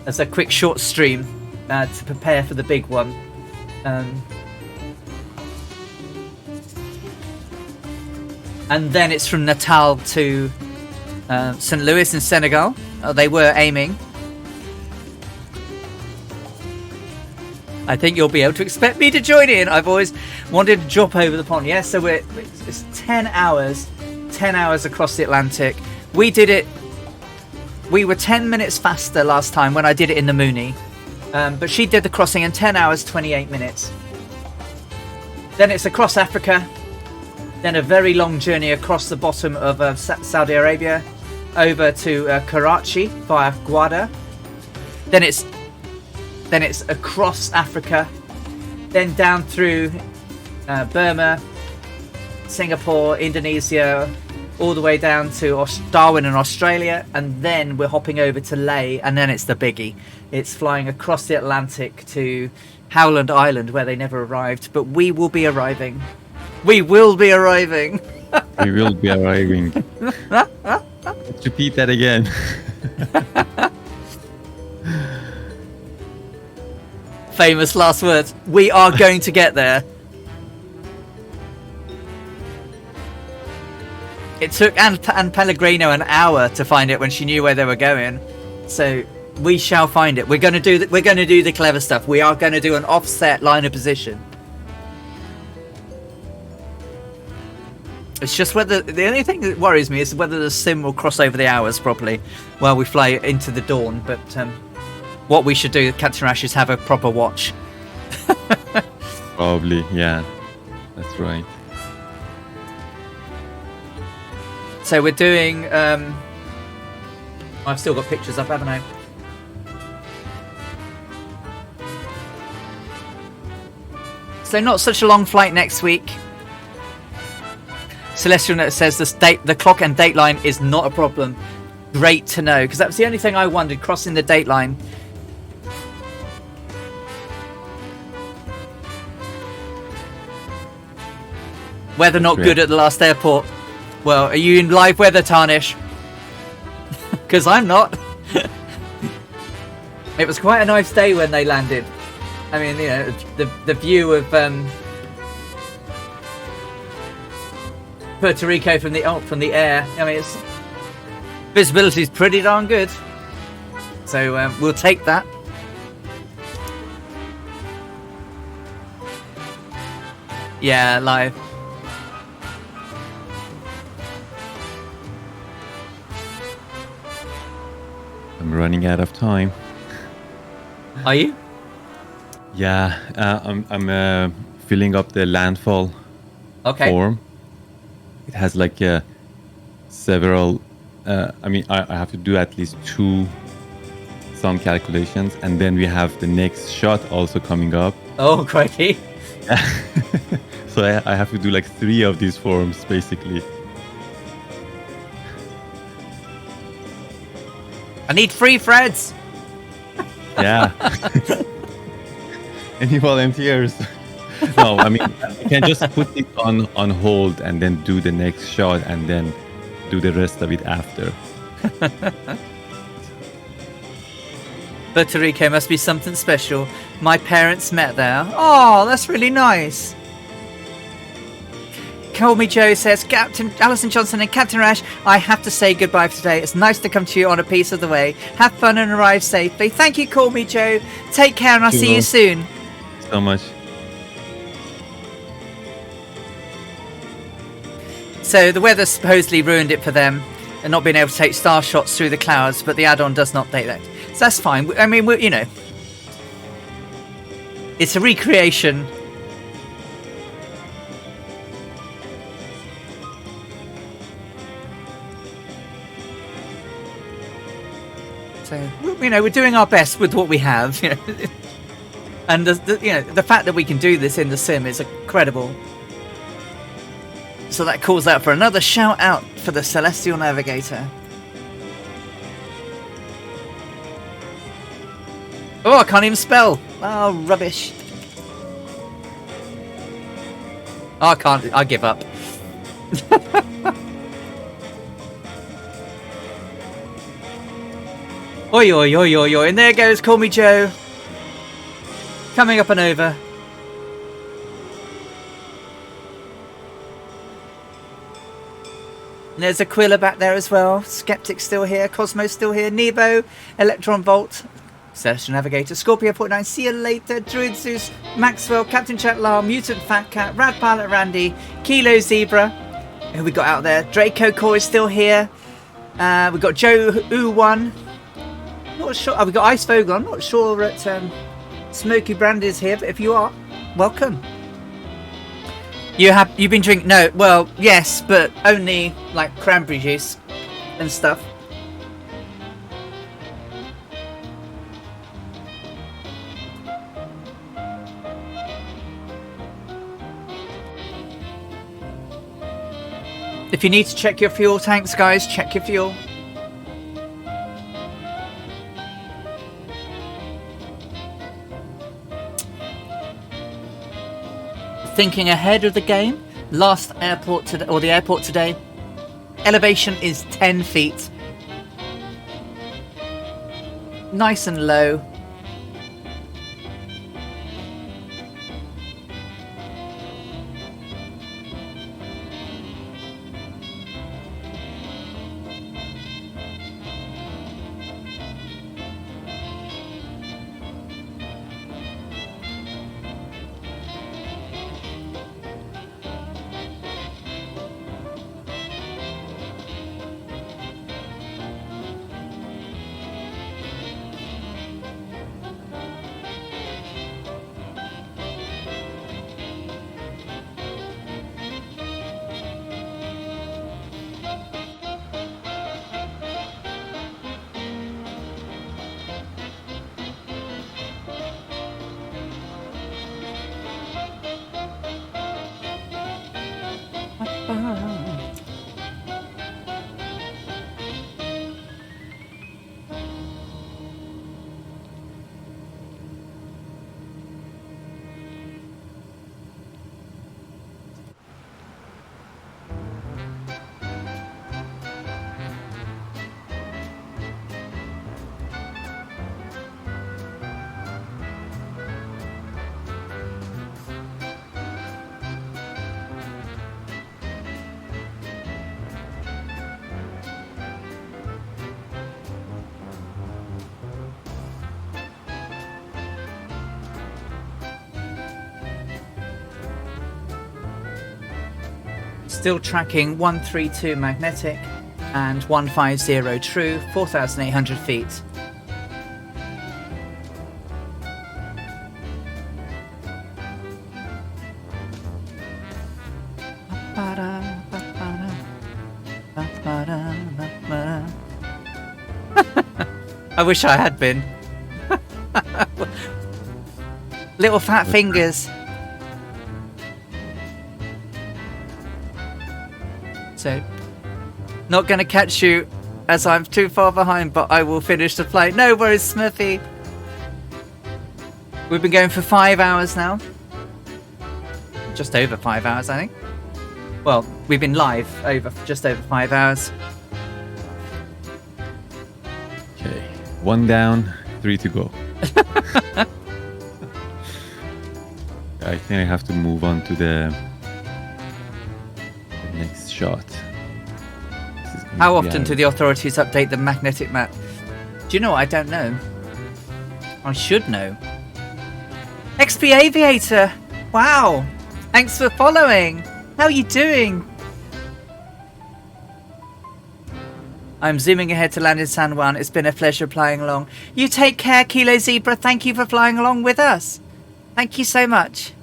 as a quick short stream to prepare for the big one. And then it's from Natal to St. Louis in Senegal. They were aiming. I think you'll be able to expect me to join in. I've always wanted to drop over the pond. Yes, so it's 10 hours across the Atlantic. We did it. We were 10 minutes faster last time when I did it in the Mooney. But she did the crossing in 10 hours, 28 minutes. Then it's across Africa. Then a very long journey across the bottom of Saudi Arabia over to Karachi via Gwadar. Then it's across Africa, then down through Burma, Singapore, Indonesia, all the way down to Darwin in Australia, and then we're hopping over to Leh, and then it's the biggie. It's flying across the Atlantic to Howland Island, where they never arrived, but we will be arriving. We will be arriving. We will be arriving. Let's repeat that again. Famous last words. We are going to get there. It took Anne Pellegrino an hour to find it when she knew where they were going. So we shall find it. We're going to do the clever stuff. We are going to do an offset line of position. It's just whether the only thing that worries me is whether the sim will cross over the hours properly while we fly into the dawn. But what we should do, Captain Rash, is have a proper watch. Probably, yeah. That's right. So we're doing... I've still got pictures up, haven't I? So not such a long flight next week. Celestial Note says the clock and date line is not a problem. Great to know, because that was the only thing I wondered, crossing the date line. Weather not good at the last airport. Well, are you in live weather, Tarnish? Because I'm not. It was quite a nice day when they landed. I mean, you know, the view of Puerto Rico from the air. I mean, it's visibility is pretty darn good. So we'll take that. Yeah, live. I'm running out of time. Are you? Yeah, I'm filling up the landfall form. It has like several. I mean, I have to do at least some calculations, and then we have the next shot also coming up. Oh, crikey! So I have to do like 3 of these forms basically. I need free threads. Yeah. Any volunteers? No, I mean, you can just put it on hold and then do the next shot and then do the rest of it after. Puerto Rico must be something special. My parents met there. Oh, that's really nice. Call Me Joe says, Captain Alison Johnson and Captain Rash, I have to say goodbye for today. It's nice to come to you on a piece of the way. Have fun and arrive safely. Thank you, Call Me Joe. Take care and I'll see you soon. So much. So the weather supposedly ruined it for them and not being able to take star shots through the clouds, but the add-on does not take that. So that's fine. I mean, you know, it's a recreation. So, you know, we're doing our best with what we have, you know. And the fact that we can do this in the sim is incredible. So that calls out for another shout out for the Celestial Navigator. Oh, I can't even spell. Oh, rubbish. Oh, I can't. I give up. Oi, oi, oi, oi, oi. And there goes Call Me Joe. Coming up and over. And there's Aquila back there as well. Skeptic's still here. Cosmo's still here. Nebo, Electron Volt, Celestial Navigator, Scorpio 49, see you later, Druid Zeus, Maxwell, Captain Chatlar, Mutant Fat Cat, Rad Pilot Randy, Kilo Zebra. Who we got out there? Draco Core is still here. We've got Joe U1. Not sure. Oh, we got Ice Vogel. I'm not sure that Smoky Brand is here, but if you are, welcome. You've been drinking? No. Well, yes, but only like cranberry juice and stuff. If you need to check your fuel tanks, guys, check your fuel. Thinking ahead of the game, last airport today, or the airport today, elevation is 10 feet. Nice and low. Still tracking 132 magnetic and 150 true, 4,800 feet. I wish I had been. Little fat fingers. So, not going to catch you as I'm too far behind, but I will finish the flight. No worries, Smurfy. We've been going for 5 hours now. Just over 5 hours, I think. Well, we've been live just over 5 hours. Okay, 1 down, 3 to go. I think I have to move on to the next shot. How often do the authorities update the magnetic map? Do you know what? I don't know. I should know. XP Aviator! Wow! Thanks for following! How are you doing? I'm zooming ahead to land in San Juan. It's been a pleasure flying along. You take care, Kilo Zebra. Thank you for flying along with us. Thank you so much.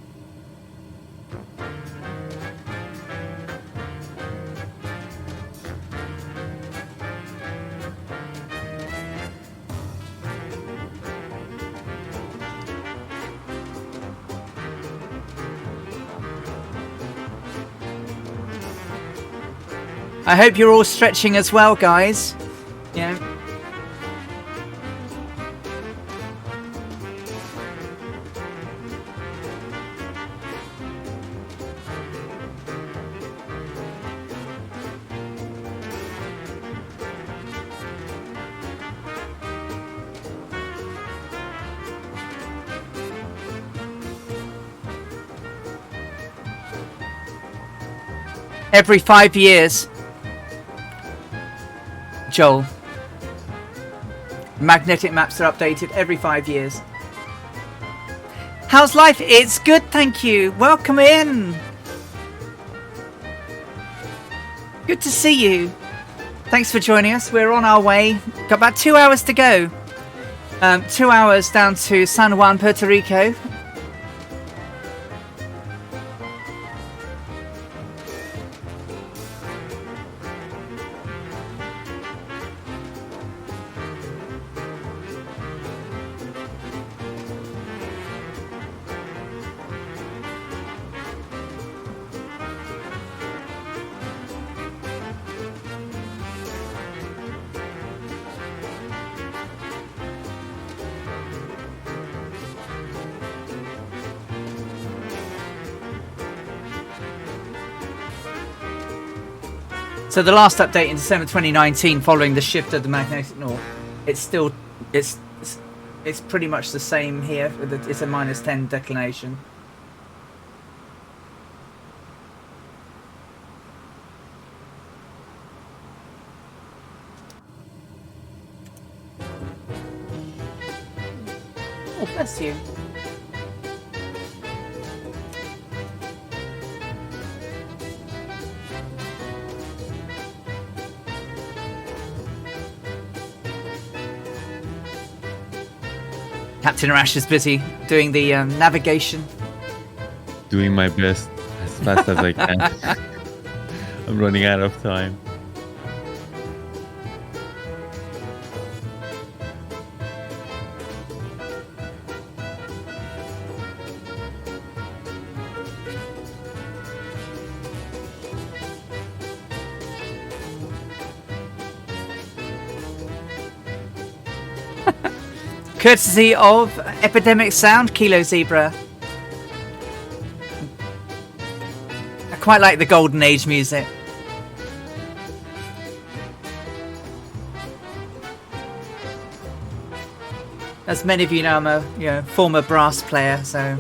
I hope you're all stretching as well, guys. Yeah. Every 5 years. Joel, Magnetic maps are updated every 5 years. How's life? It's good, thank you. Welcome in. Good to see you. Thanks for joining us. We're on our way. Got about 2 hours to go. 2 hours down to San Juan, Puerto Rico. So the last update in December 2019, following the shift of the magnetic north, it's pretty much the same here. It's a -10 declination. Oh, bless you. Captain Arash is busy doing the navigation. Doing my best as fast as I can. I'm running out of time. Courtesy of Epidemic Sound, Kilo Zebra. I quite like the Golden Age music. As many of you know, I'm a former brass player, so.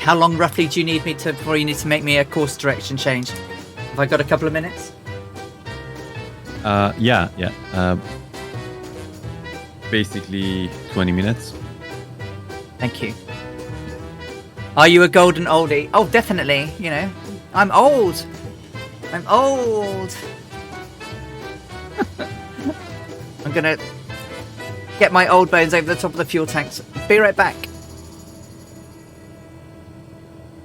How long roughly do you need me to before you need to make me a course direction change? Have I got a couple of minutes? Yeah. Basically 20 minutes. Thank you. Are you a golden oldie? Oh, definitely. You know, I'm old. I'm old. I'm gonna get my old bones over the top of the fuel tanks. Be right back.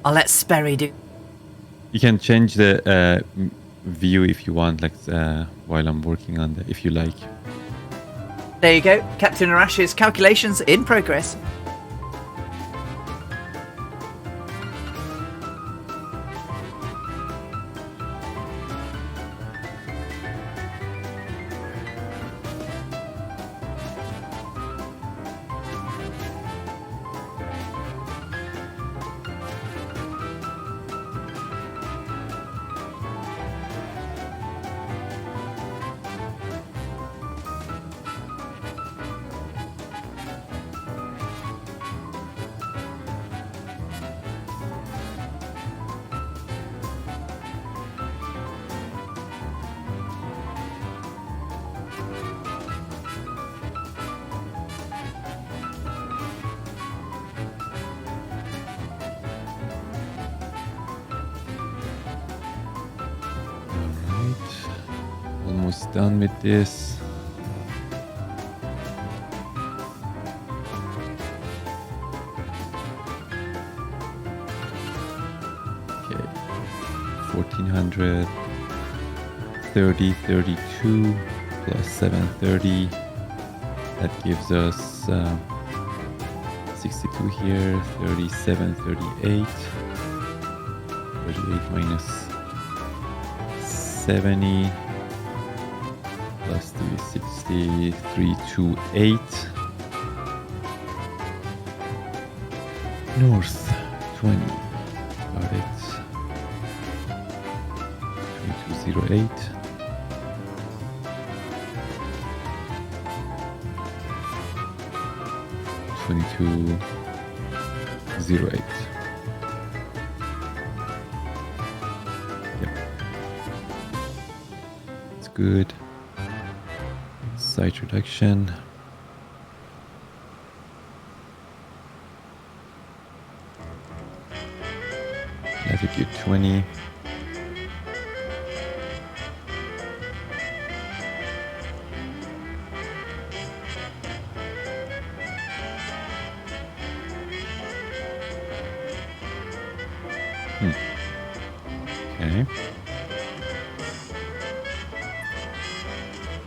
I'll let Sperry do. You can change the view if you want, like while I'm working on if you like. There you go. Captain Arash's calculations in progress. Almost done with this. Okay, 1400, 32 plus 730. That gives us 62 here, 37, 38. 38 minus 70. Plus 360, 328. North 20. Got it. 2208. 08. Yep. It's good. Site reduction. Latitude 20. Okay.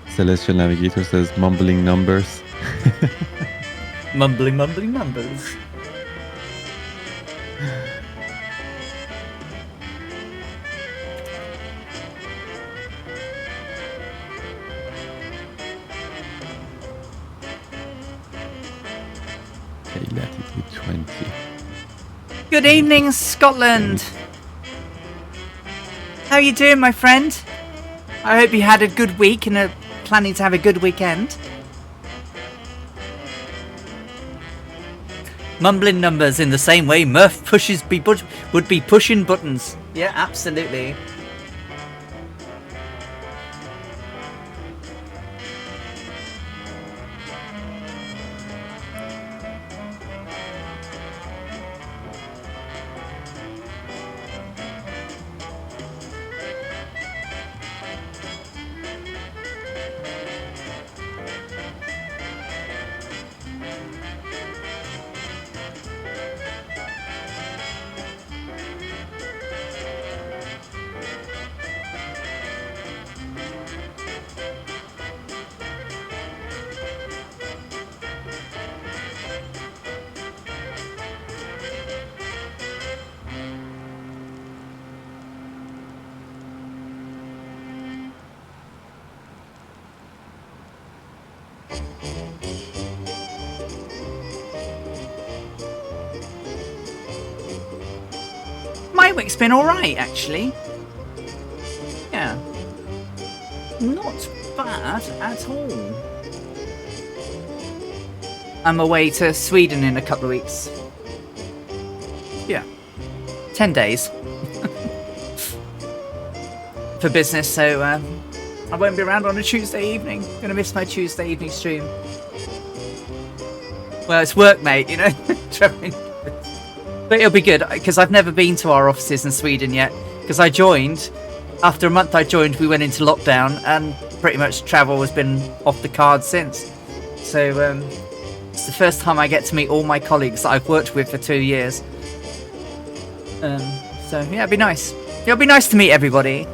Celestial Navigator says mumbling numbers. Mumbling numbers. Okay, latitude 20. Good evening, Scotland. How you doing, my friend? I hope you had a good week and are planning to have a good weekend. Mumbling numbers in the same way Murph would be pushing buttons. Yeah, absolutely. My week's been alright, actually. Yeah. Not bad at all. I'm away to Sweden in a couple of weeks. Yeah. 10 days. For business, so I won't be around on a Tuesday evening. Gonna miss my Tuesday evening stream. Well, it's work, mate, you know. But it'll be good, because I've never been to our offices in Sweden yet. Because I joined, after a month I joined, we went into lockdown, and pretty much travel has been off the cards since. So it's the first time I get to meet all my colleagues that I've worked with for 2 years. So yeah, it'll be nice. It'll be nice to meet everybody.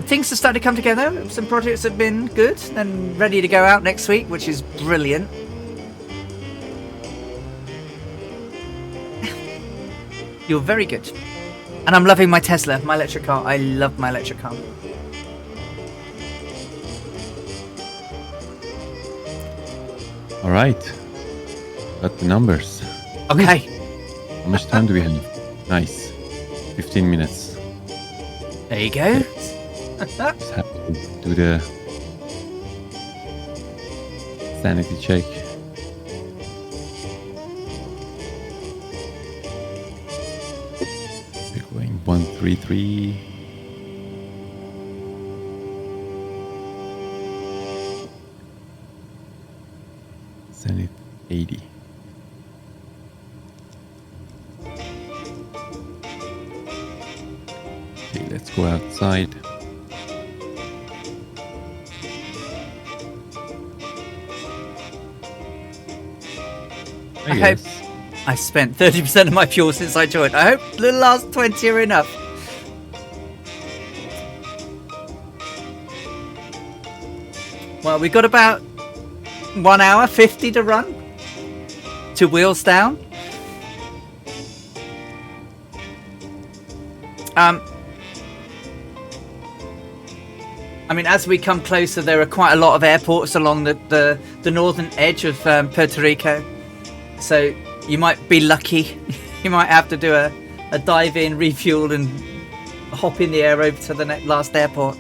Things have started to come together. Some projects have been good and ready to go out next week, which is brilliant. You're very good. And I'm loving my Tesla, my electric car. I love my electric car. All right. Got the numbers. Okay. How much time do we have? Nice. 15 minutes. There you go. Just have to do the sanity check. We're going 133. Sanity 80. Okay, let's go outside. I hope I spent 30% of my fuel since I joined. I hope the last 20 are enough. Well, we've got about 1 hour 50 to run to wheels down. I mean, as we come closer, there are quite a lot of airports along the northern edge of Puerto Rico. So you might be lucky. You might have to do a dive in, refuel, and hop in the air over to the last airport.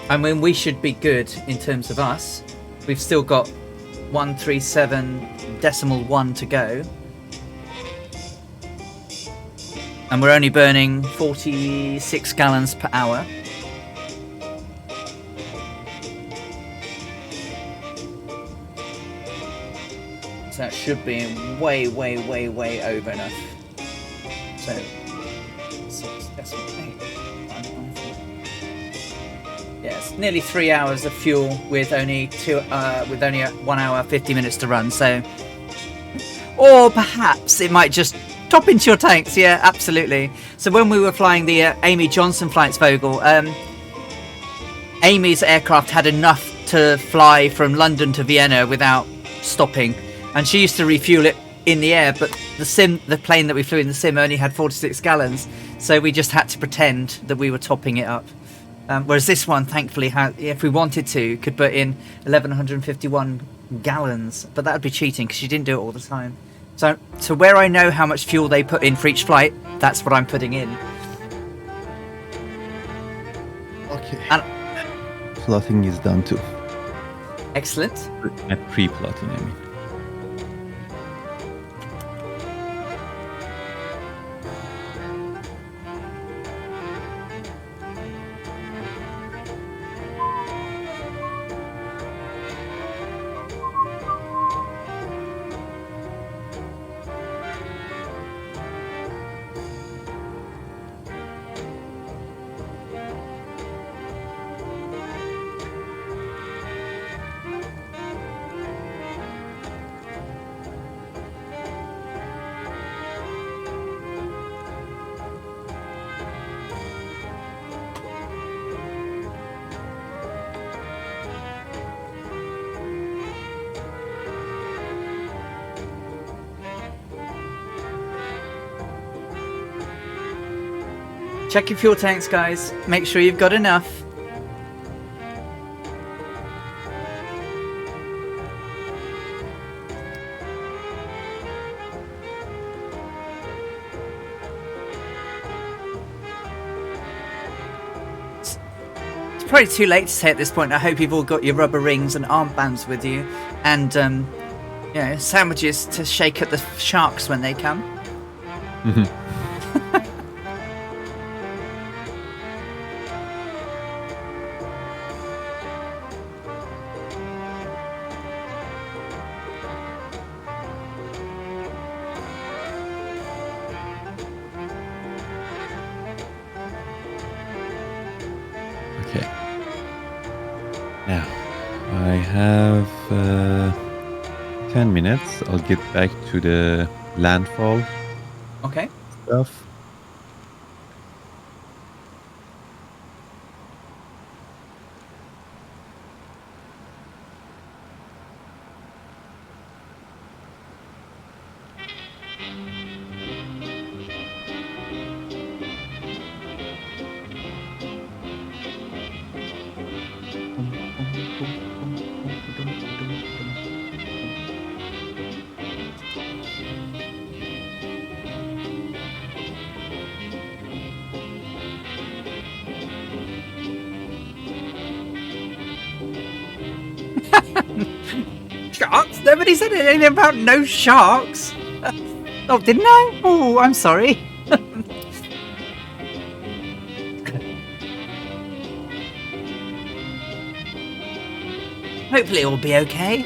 I mean, we should be good in terms of us. We've still got 137.1 to go. And we're only burning 46 gallons per hour. So that should be way over enough. So 6.8. Yeah, it's nearly 3 hours of fuel with only 1 hour 50 minutes to run. So, or perhaps it might just top into your tanks. Yeah, absolutely. So when we were flying the Amy Johnson flights, Vogel, Amy's aircraft had enough to fly from London to Vienna without stopping, and she used to refuel it in the air, but the plane that we flew in the sim only had 46 gallons, so we just had to pretend that we were topping it up. Whereas this one, thankfully, if we wanted to, could put in 1151 gallons, but that would be cheating because she didn't do it all the time. So where I know how much fuel they put in for each flight, that's what I'm putting in. Okay. And plotting is done too. Excellent. At pre-plotting, I mean. Check your fuel tanks, guys. Make sure you've got enough. It's probably too late to say at this point. I hope you've all got your rubber rings and armbands with you, and you know, sandwiches to shake at the sharks when they come. Mm-hmm. Okay. Now, I have 10 minutes. I'll get back to the landfall Okay. stuff. Sharks? Nobody said anything about no sharks. Oh, didn't I? Oh, I'm sorry. Hopefully it will be okay.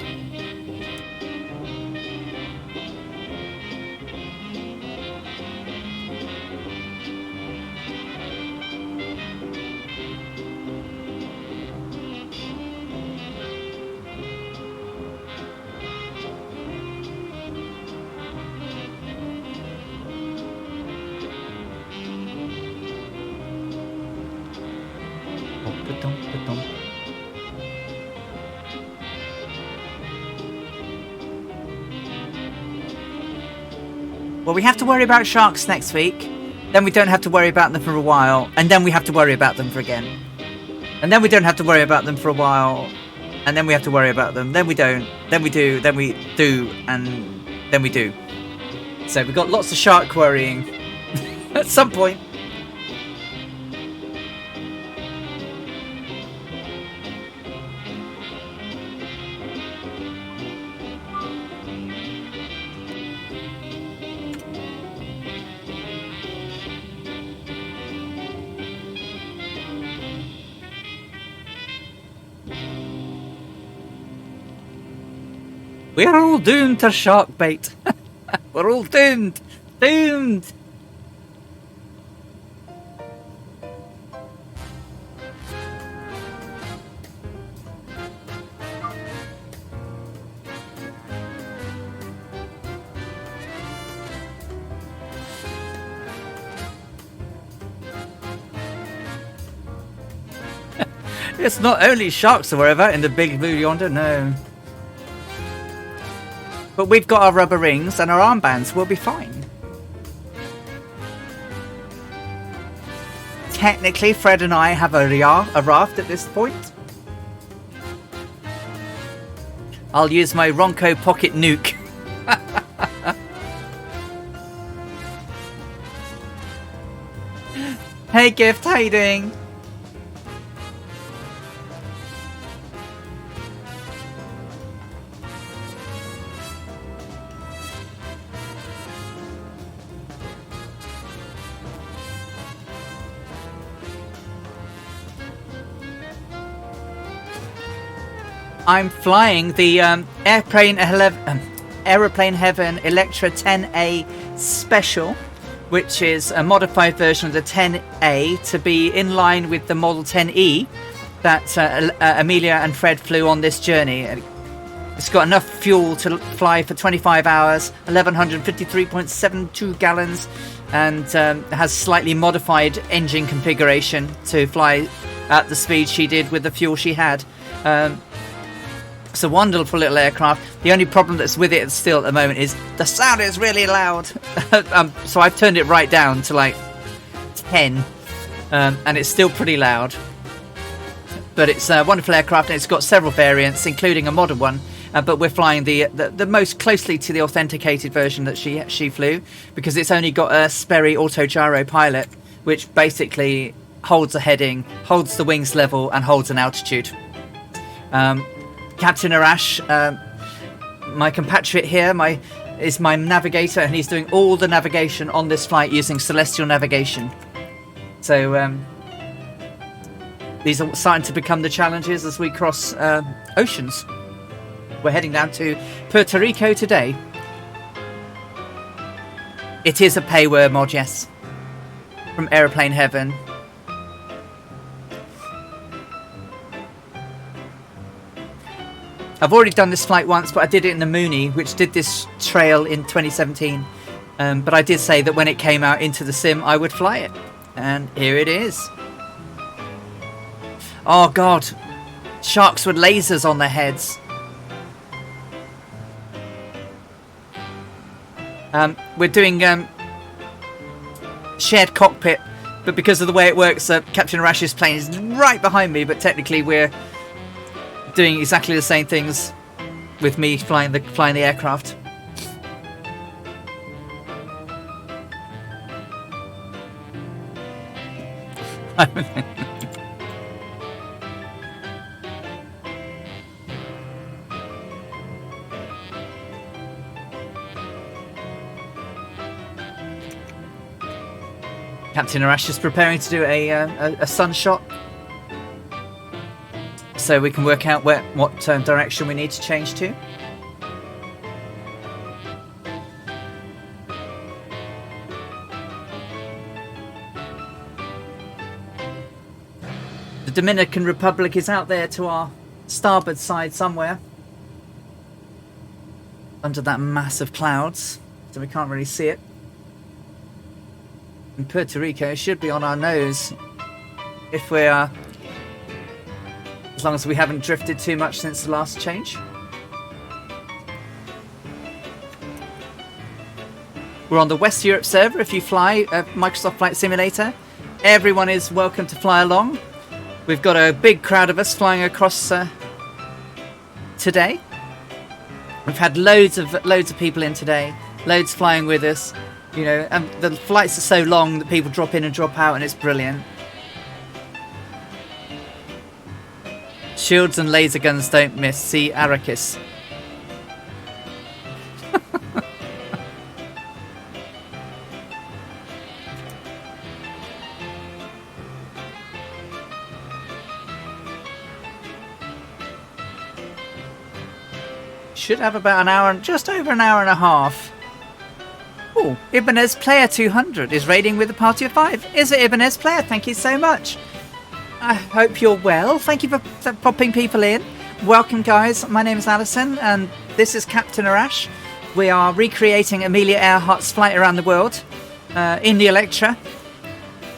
Well, we have to worry about sharks next week. Then we don't have to worry about them for a while. And then we have to worry about them for again. And then we don't have to worry about them for a while. And then we have to worry about them. Then we don't. Then we do. Then we do. And then we do. So we've got lots of shark worrying at some point. We're all doomed to shark bait. We're all doomed. Doomed. It's not only sharks or whatever in the big blue yonder, no. But we've got our rubber rings and our armbands, we'll be fine. Technically, Fred and I have a raft at this point. I'll use my Ronco pocket nuke. Hey Gift, how you doing? I'm flying the Aeroplane Heaven Electra 10A Special, which is a modified version of the 10A to be in line with the Model 10E that Amelia and Fred flew on this journey. It's got enough fuel to fly for 25 hours, 1153.72 gallons, and has slightly modified engine configuration to fly at the speed she did with the fuel she had. It's a wonderful little aircraft. The only problem that's with it still at the moment is the sound is really loud. So I've turned it right down to like 10, and it's still pretty loud. But it's a wonderful aircraft, and it's got several variants, including a modern one. But we're flying the most closely to the authenticated version that she flew, because it's only got a Sperry auto gyro pilot, which basically holds a heading, holds the wings level, and holds an altitude. Captain Arash, my compatriot here, is my navigator, and he's doing all the navigation on this flight using celestial navigation. So these are starting to become the challenges as we cross oceans. We're heading down to Puerto Rico today. It is a payware mod, yes, from Aeroplane Heaven. I've already done this flight once, but I did it in the Mooney, which did this trail in 2017. But I did say that when it came out into the sim, I would fly it. And here it is. Oh, God. Sharks with lasers on their heads. We're doing shared cockpit, but because of the way it works, Captain Arash's plane is right behind me, but technically we're doing exactly the same things with me flying the aircraft. Captain Arash is preparing to do a sun shot, so we can work out what direction we need to change to. The Dominican Republic is out there to our starboard side somewhere, under that mass of clouds, so we can't really see it. And Puerto Rico should be on our nose if we're as long as we haven't drifted too much since the last change. We're on the West Europe server. If you fly Microsoft Flight Simulator, everyone is welcome to fly along. We've got a big crowd of us flying across today. We've had loads of people in today, loads flying with us. You know, and the flights are so long that people drop in and drop out, and it's brilliant. Shields and laser guns don't miss. See Arrakis. Should have about an hour, just over an hour and a half. Oh, Ibanez Player 200 is raiding with a party of 5. Is it Ibanez Player? Thank you so much. I hope you're well. Thank you for popping people in. Welcome, guys. My name is Alison, and this is Captain Arash. We are recreating Amelia Earhart's flight around the world in the Electra.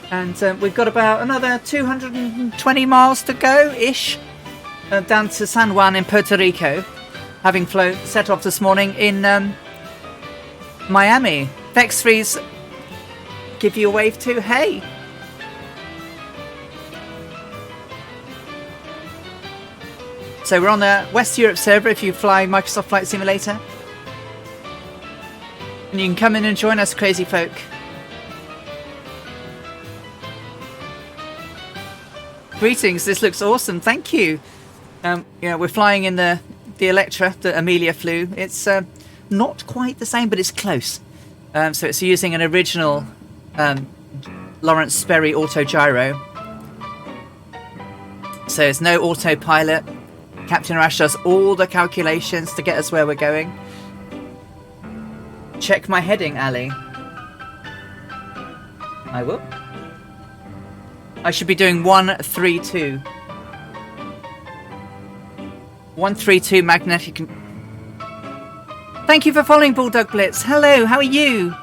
And we've got about another 220 miles to go-ish down to San Juan in Puerto Rico, having set off this morning in Miami. Vex3's give you a wave too. Hey! So we're on the West Europe server if you fly Microsoft Flight Simulator. And you can come in and join us, crazy folk. Greetings, this looks awesome, thank you. We're flying in the Electra that Amelia flew. It's not quite the same, but it's close. So it's using an original Lawrence Sperry autogyro. So there's no autopilot. Captain Arash does all the calculations to get us where we're going. Check my heading, Ali. I will. I should be doing 132. 132 magnetic. Thank you for following Bulldog Blitz. Hello, how are you?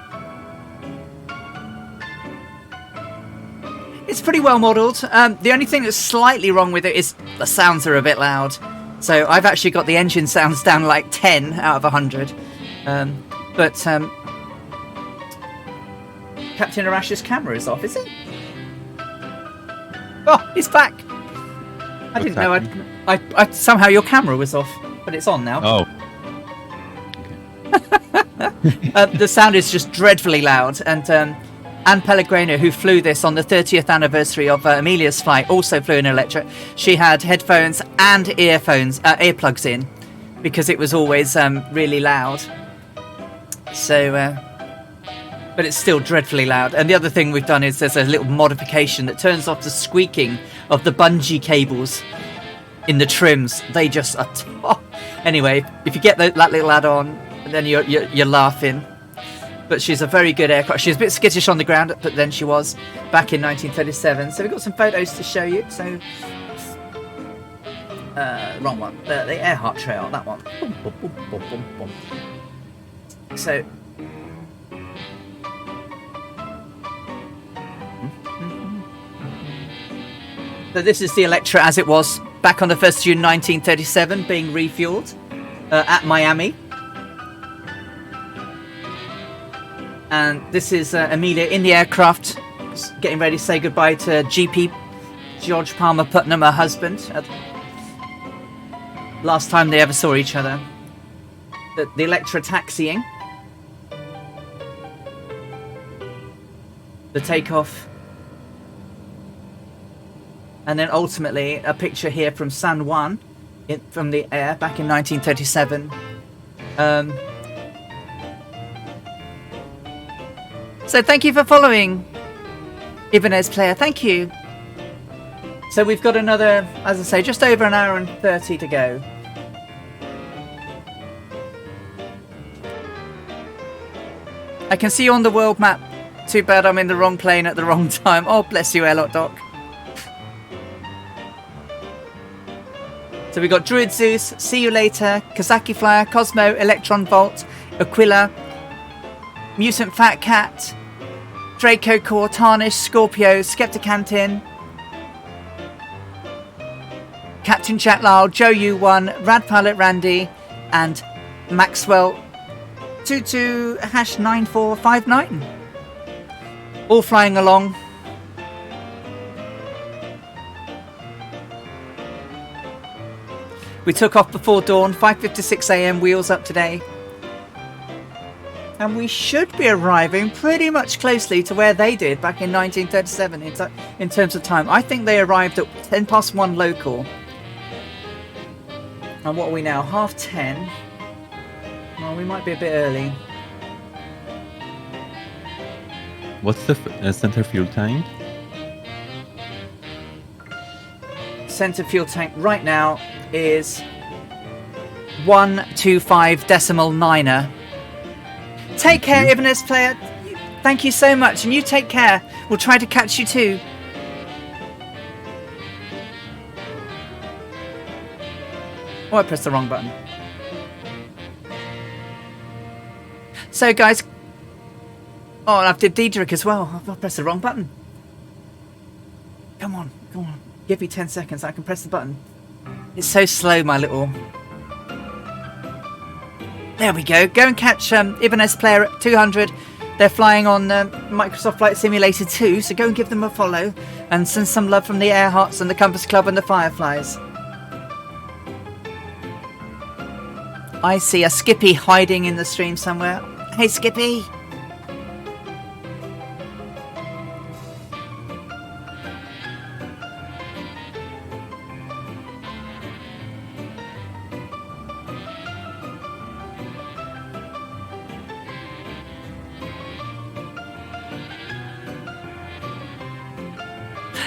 It's pretty well modelled. The only thing that's slightly wrong with it is the sounds are a bit loud. So I've actually got the engine sounds down like 10 out of 100. But Captain Arash's camera is off, is it? Oh, he's back. I didn't know I somehow your camera was off, but it's on now. Oh. The sound is just dreadfully loud, and Anne Pellegrino, who flew this on the 30th anniversary of Amelia's flight, also flew in Electra. She had headphones and earplugs in, because it was always really loud. So, but it's still dreadfully loud. And the other thing we've done is there's a little modification that turns off the squeaking of the bungee cables in the trims. They just are. Anyway, if you get that little add-on, then you're laughing. But she's a very good aircraft. She was a bit skittish on the ground, but then she was back in 1937. So we've got some photos to show you. So, wrong one. The Earhart Trail, that one. Boom, boom, boom, boom, boom, boom. So, this is the Electra as it was back on the 1st of June 1937, being refueled at Miami. And this is Amelia in the aircraft, getting ready to say goodbye to GP George Palmer Putnam, her husband. Last time they ever saw each other. The Electra taxiing. The takeoff. And then ultimately a picture here from San Juan, from the air back in 1937. So thank you for following, Ibanez Player. Thank you. So we've got another, as I say, just over an hour and 30 to go. I can see you on the world map. Too bad I'm in the wrong plane at the wrong time. Oh, bless you, Airlock Doc. So we've got Druid Zeus, See You Later, Kazaki Flyer, Cosmo, Electron Volt, Aquila, Mutant Fat Cat, Draco Core, Tarnish, Scorpio, Skepticantin, Captain Jack Lyle, Joe U1, Rad Pilot Randy, and Maxwell 22#9459. All flying along. We took off before dawn, 5:56 AM, wheels up today. And we should be arriving pretty much closely to where they did back in 1937 in terms of time. I think they arrived at 1:10 local. And what are we now? 10:30? Well, we might be a bit early. What's the center fuel tank? Center fuel tank right now is 125.9er. Take care, Ibness player. Thank you so much, and you take care. We'll try to catch you too. Oh, I pressed the wrong button. So, guys. Oh, and I've did Diedrich as well. I've pressed the wrong button. Come on, come on. Give me 10 seconds. I can press the button. It's so slow, my little... There we go. Go and catch Ibness player at 200. They're flying on Microsoft Flight Simulator 2, so go and give them a follow. And send some love from the Earharts and the Compass Club and the Fireflies. I see a Skippy hiding in the stream somewhere. Hey, Skippy!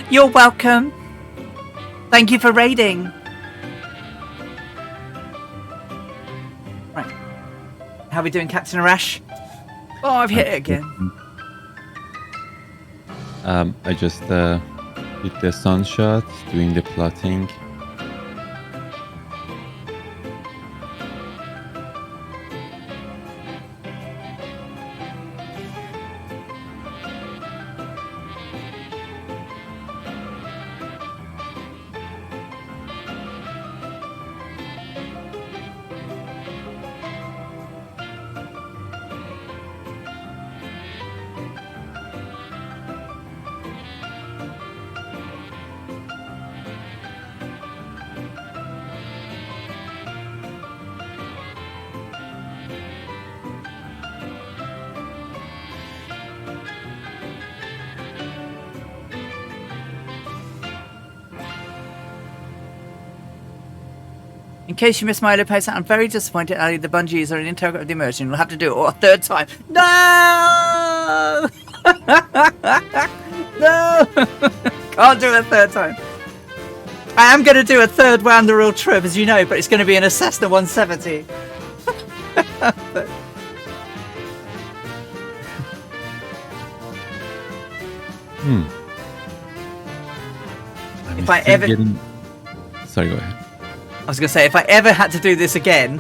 You're welcome. Thank you for raiding. Right. How are we doing, Captain Arash? Oh, I've hit it again. I just hit the sunshot, doing the plotting. In case you missed my earlier post, I'm very disappointed, Ali. The bungees are an integral of the immersion. We'll have to do it a third time. No! No! Can't do it a third time. I am going to do a third round the real trip, as you know, but it's going to be an Cessna 170. If I ever... Sorry, go ahead. I was going to say, if I ever had to do this again,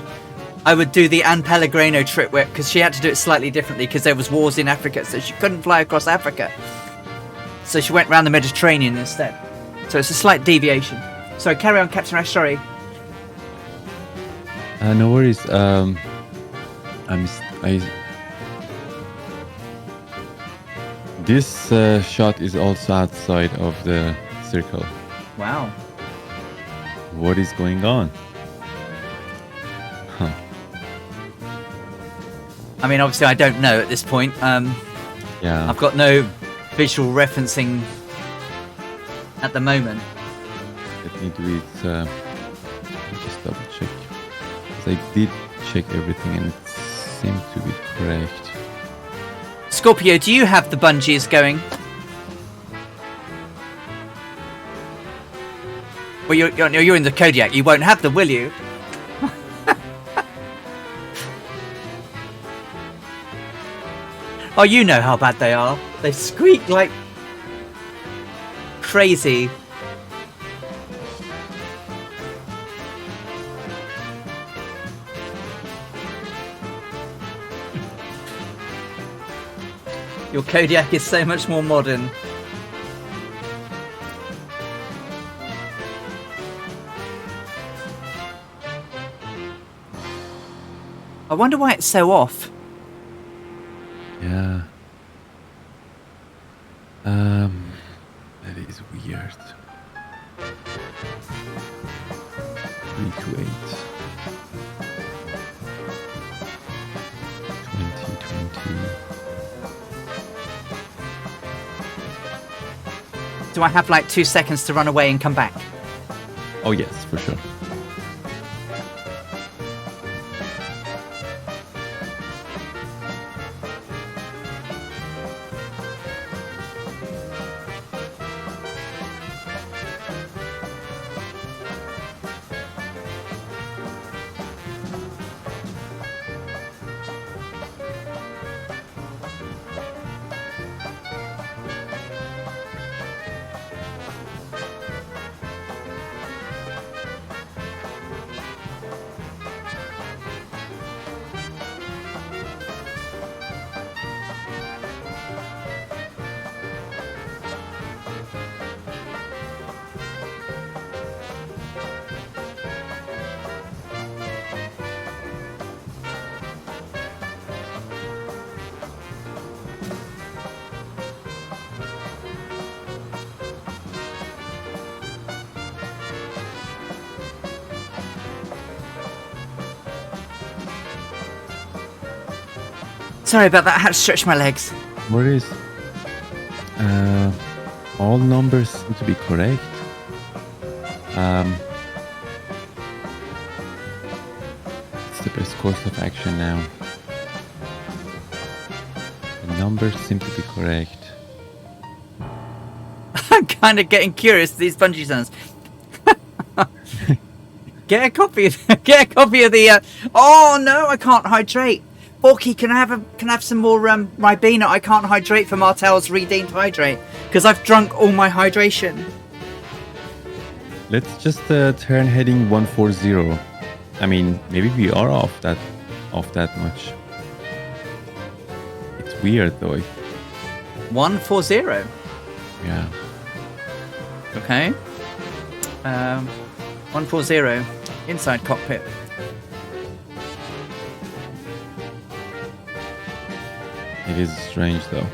I would do the Anne Pellegrino trip, because she had to do it slightly differently because there was wars in Africa, so she couldn't fly across Africa. So she went around the Mediterranean instead. So it's a slight deviation. So carry on, Captain Ash, sorry. No worries. This shot is also outside of the circle. Wow. What is going on? Huh. I mean, obviously, I don't know at this point. Yeah. I've got no visual referencing at the moment. Let me do it. Let me just double check. Because I did check everything and it seemed to be correct. Scorpio, do you have the bungees going? Well, you're in the Kodiak. You won't have them, will you? Oh, you know how bad they are. They squeak like crazy. Your Kodiak is so much more modern. I wonder why it's so off. Yeah. That is weird. 3 to 8. 2020. Do I have like 2 seconds to run away and come back? Oh yes, for sure. Sorry about that. I had to stretch my legs. What is? All numbers seem to be correct. It's the best course of action now. The numbers seem to be correct. I'm kind of getting curious. These bungee zones. Get a copy of the. Oh no, I can't hydrate. Forky, can I have some more Ribena? I can't hydrate for Martel's redeemed hydrate because I've drunk all my hydration. Let's just turn heading 140. I mean, maybe we are off that much. It's weird though. 140. Yeah. Okay. 140 inside cockpit. It is strange though.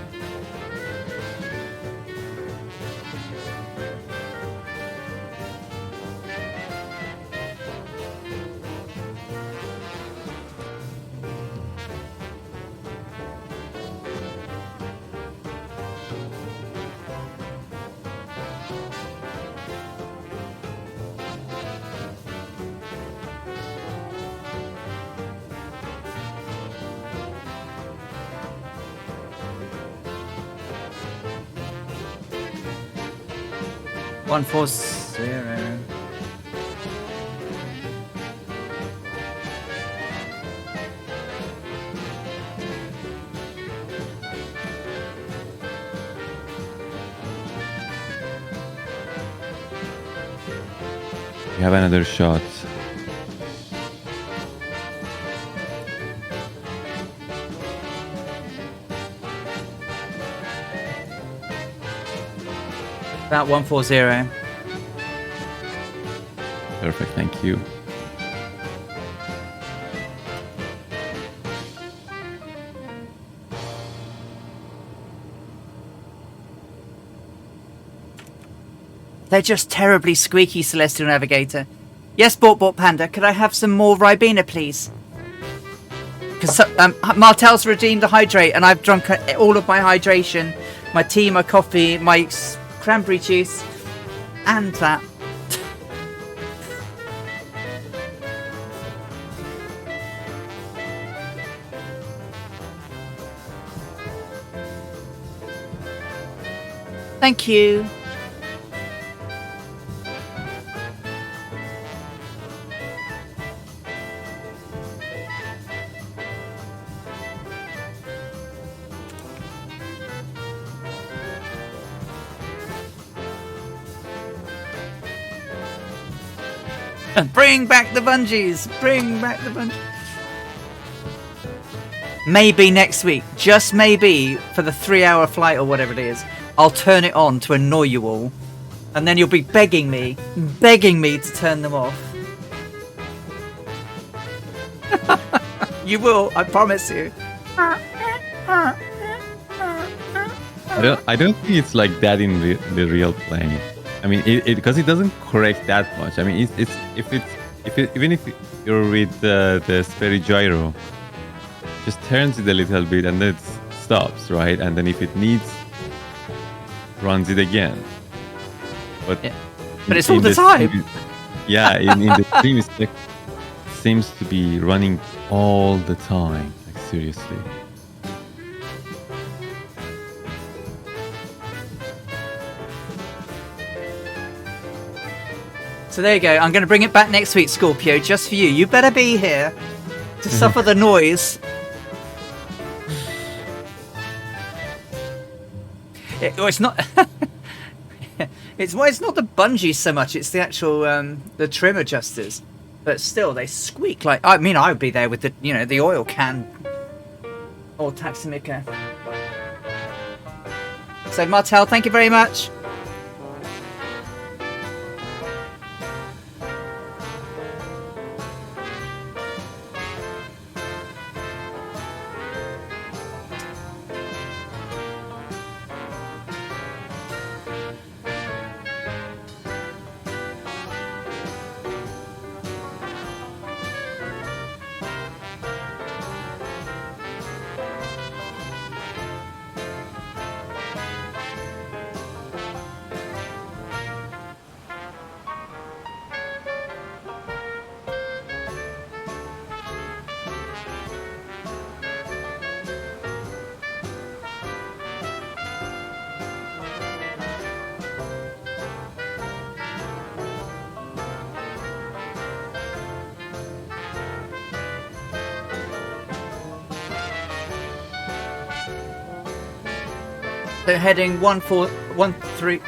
One 140. We have another shot. About 140. Perfect, thank you. They're just terribly squeaky, Celestial Navigator. Yes, Bort Panda, could I have some more Ribena, please? Because Martel's redeemed the hydrate, and I've drunk all of my hydration. My tea, my coffee, my cranberry juice, and that. Thank you. Bring back the bungees! Bring back the bungees! Maybe next week, just maybe, for the 3-hour flight or whatever it is, I'll turn it on to annoy you all. And then you'll be begging me to turn them off. You will, I promise you. I don't think it's like that in the real plane. I mean, because it doesn't correct that much. I mean, even if you're with the Sperry gyro, just turns it a little bit and then it stops, right? And then if it needs, runs it again. But yeah. But it's all the time. Stream, yeah, in the stream, it seems to be running all the time. Like seriously. So there you go. I'm going to bring it back next week, Scorpio, just for you. You better be here to suffer the noise. It's not. it's not the bungee so much. It's the actual the trim adjusters. But still, they squeak like. I mean, I would be there with the oil can or taximeter. So Martel, thank you very much. So heading 140.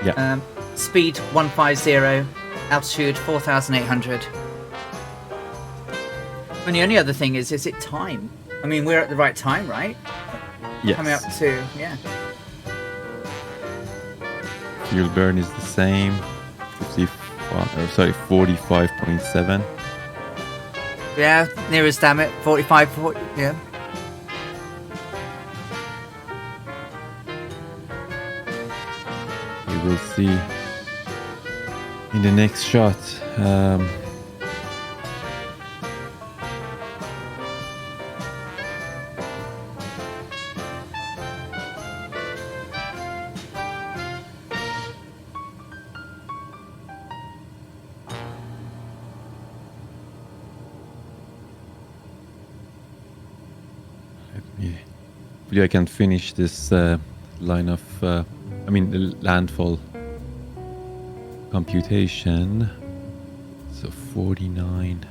Yeah. Speed 150. Altitude 4,800. And the only other thing is it time? I mean, we're at the right time, right? Yes. Coming up to, yeah. Fuel burn is the same. 45.7. Yeah, nearest damn it. 45, 40, yeah. We will see in the next shot. Hopefully I can finish this line of, the landfall computation. So 49.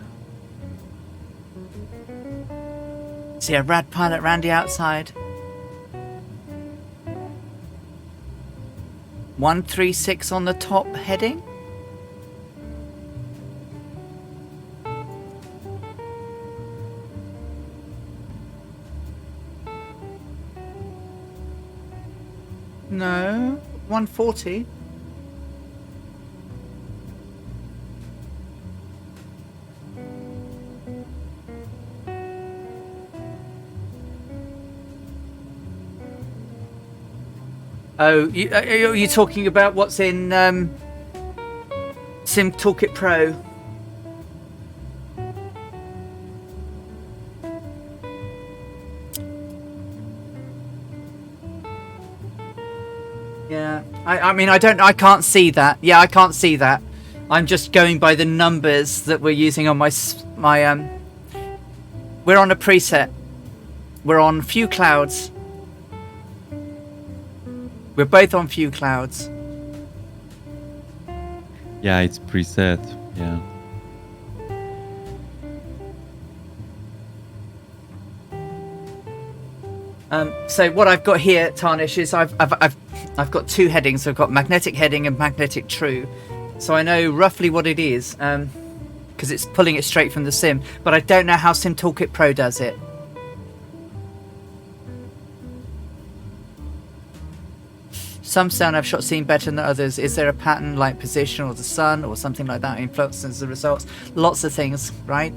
See a rad pilot Randy outside. 136 on the top heading. No, 140. Oh, are you talking about what's in Sim Toolkit Pro? Yeah, I can't see that. Yeah, I can't see that. I'm just going by the numbers that we're using on my we're on a preset. We're on few clouds. We're both on few clouds. Yeah, it's preset. Yeah. So what I've got here, Tarnish, is I've got two headings. I've got magnetic heading and magnetic true. So I know roughly what it is, because it's pulling it straight from the sim. But I don't know how Sim Toolkit Pro does it. Some sound I've shot seem better than others. Is there a pattern like position or the sun or something like that influences the results? Lots of things, right?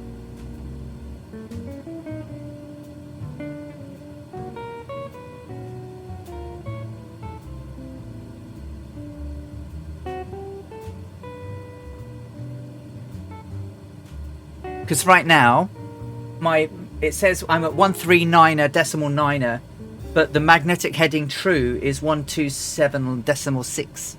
Because right now, it says I'm at 139.9, but the magnetic heading true is 127.6.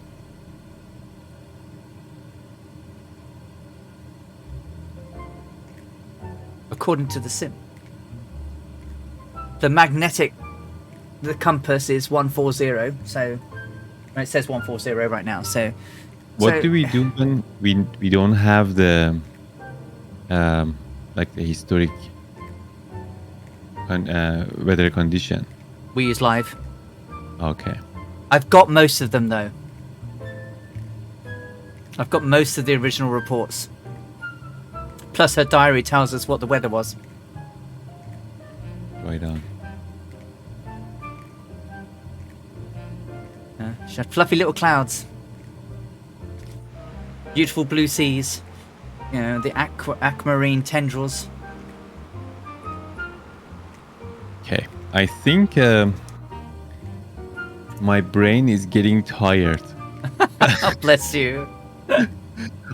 According to the sim. The compass is 140, so it says 140 right now. So what do we do when we don't have the like the historic weather condition? We use live. Okay. I've got most of them though. I've got most of the original reports. Plus her diary tells us what the weather was. Right on. She had fluffy little clouds. Beautiful blue seas. You know, the aquamarine tendrils. Okay. I think my brain is getting tired. Bless you.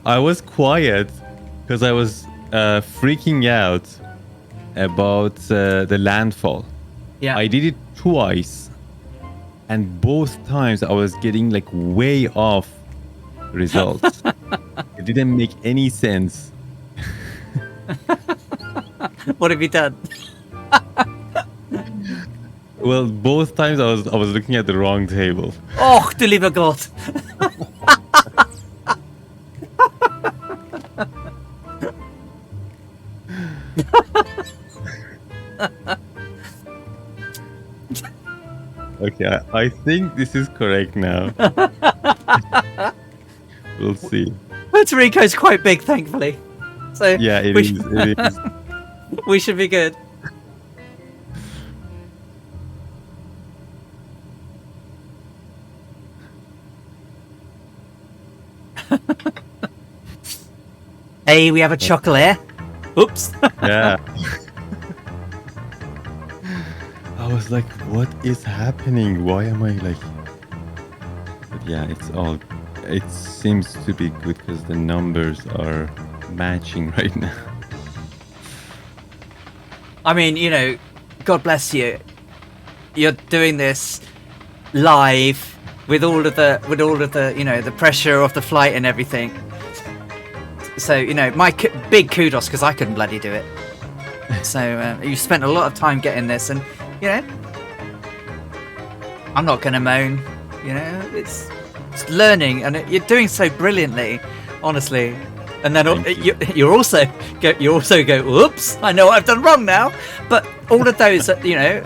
I was quiet because I was freaking out about the landfall. Yeah. I did it twice, and both times I was getting like way off results. It didn't make any sense. What have you done? Well, both times I was looking at the wrong table. Oh, deliver God. Okay, I think this is correct now. We'll see. Puerto Rico's quite big, thankfully. So Yeah, it is. It is. we should be good. Hey, we have a chocolate. Oops. Yeah. I was like, what is happening? Why am I like... But yeah, it seems to be good because the numbers are matching right now. I mean, you know, God bless you. You're doing this live with all of the you know, the pressure of the flight and everything. So, you know, my big kudos, because I couldn't bloody do it. So you spent a lot of time getting this, and you know, I'm not going to moan. You know, it's learning, and you're doing so brilliantly, honestly. And then you also go, "Oops, I know what I've done wrong now." But all of those, you know,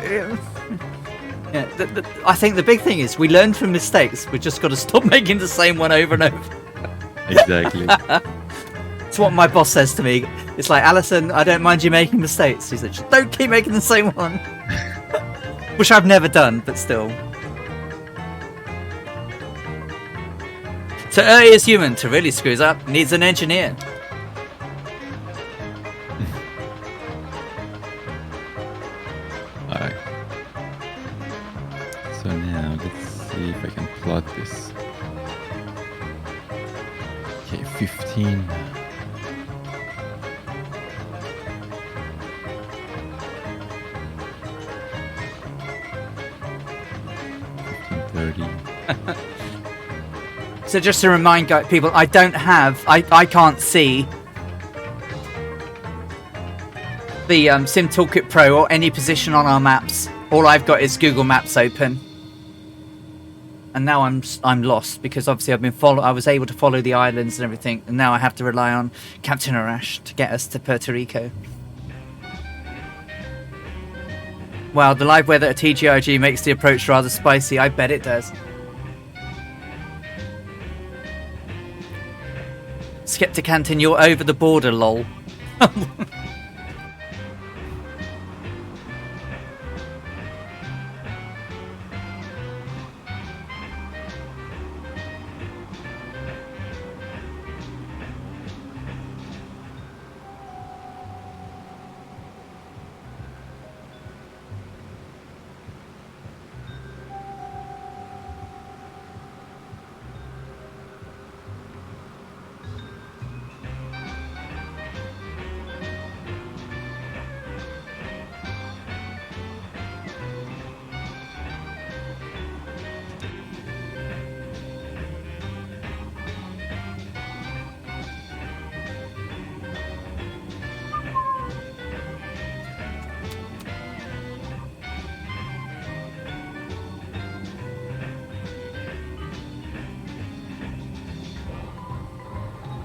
yeah, I think the big thing is we learn from mistakes. We just got to stop making the same one over and over. Exactly. It's what my boss says to me. It's like, Alison, I don't mind you making mistakes. He said, just don't keep making the same one. Which I've never done, but still. To err is human. To really screws up, needs an engineer. Alright. So now let's see if I can plot this. Okay, 15. 30. So just to remind people, I can't see the Sim Toolkit Pro or any position on our maps. All I've got is Google Maps open, and now I'm lost because obviously I was able to follow the islands and everything, and now I have to rely on Captain Arash to get us to Puerto Rico. Wow, the live weather at TGIG makes the approach rather spicy. I bet it does. Skepticantin, you're over the border, lol.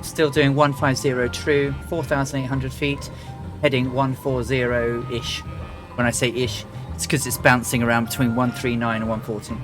Still doing 150 true, 4,800 feet, heading 140-ish. When I say ish, it's because it's bouncing around between 139 and 140.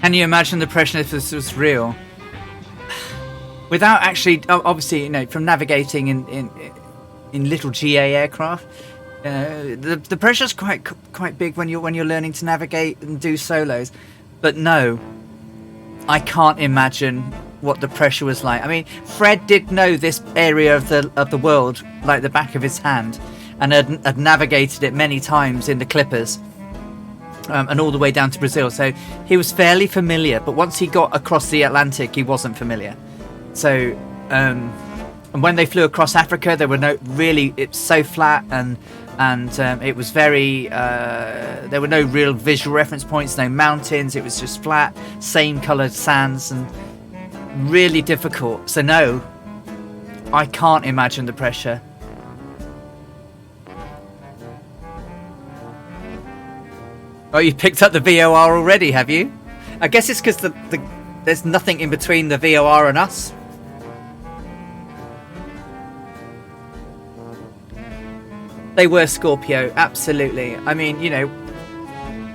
Can you imagine the pressure if this was real? Without actually, obviously, you know, from navigating in little GA aircraft, the pressure's quite big when you're learning to navigate and do solos. But no, I can't imagine what the pressure was like. I mean, Fred did know this area of the world like the back of his hand, and had navigated it many times in the Clippers. And all the way down to Brazil, so he was fairly familiar. But once he got across the Atlantic, he wasn't familiar. So, and when they flew across Africa, there were it's so flat, and it was very. There were no real visual reference points, no mountains. It was just flat, same coloured sands, and really difficult. So no, I can't imagine the pressure. Oh, you picked up the VOR already, have you? I guess it's because there's nothing in between the VOR and us. They were Scorpio, absolutely. I mean, you know,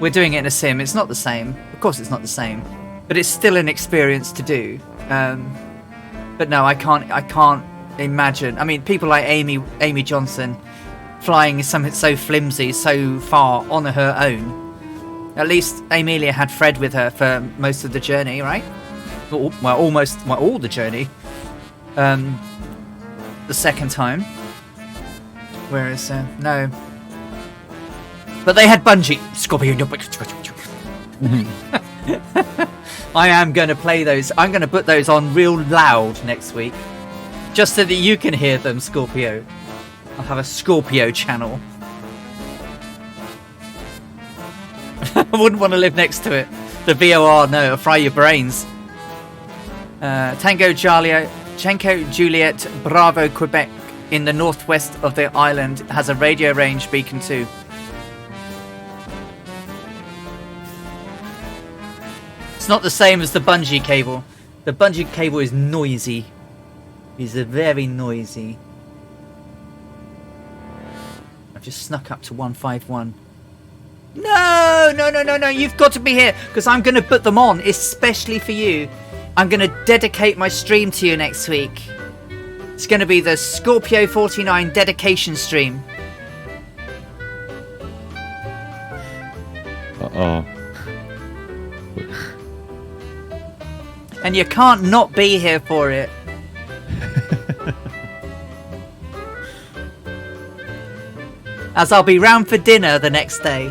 we're doing it in a sim. It's not the same. Of course it's not the same. But it's still an experience to do. But no, I can't imagine. I mean, people like Amy Johnson flying something so flimsy, so far on her own. At least Amelia had Fred with her for most of the journey, right? Well, almost all the journey. The second time. Whereas, no. But they had bungee. Scorpio. I am going to play those. I'm going to put those on real loud next week. Just so that you can hear them, Scorpio. I'll have a Scorpio channel. I wouldn't want to live next to it. The VOR, no, it'll fry your brains. Tango Juliet Bravo Quebec in the northwest of the island has a radio range beacon too. It's not the same as the bungee cable. The bungee cable is noisy. It's very noisy. I've just snuck up to 151. No, you've got to be here because I'm going to put them on especially for you. I'm going to dedicate my stream to you next week. It's going to be the Scorpio 49 dedication stream. Uh-oh. And you can't not be here for it. As I'll be round for dinner the next day.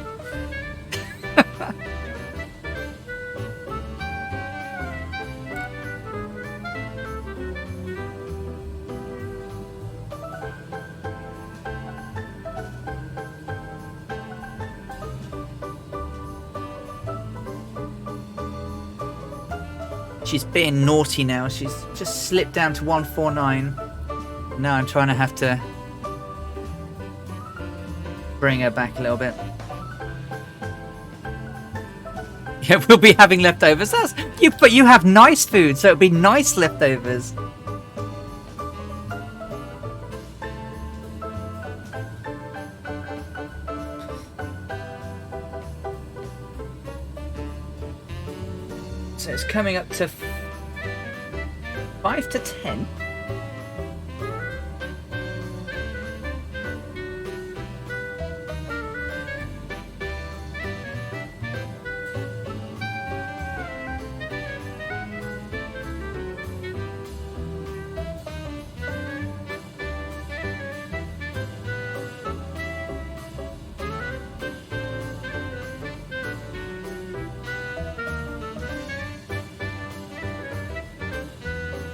She's being naughty now. She's just slipped down to 149. Now I'm trying to have to bring her back a little bit. Yeah, we'll be having leftovers. But you have nice food, so it'll be nice leftovers. So it's coming up to 5 to 10.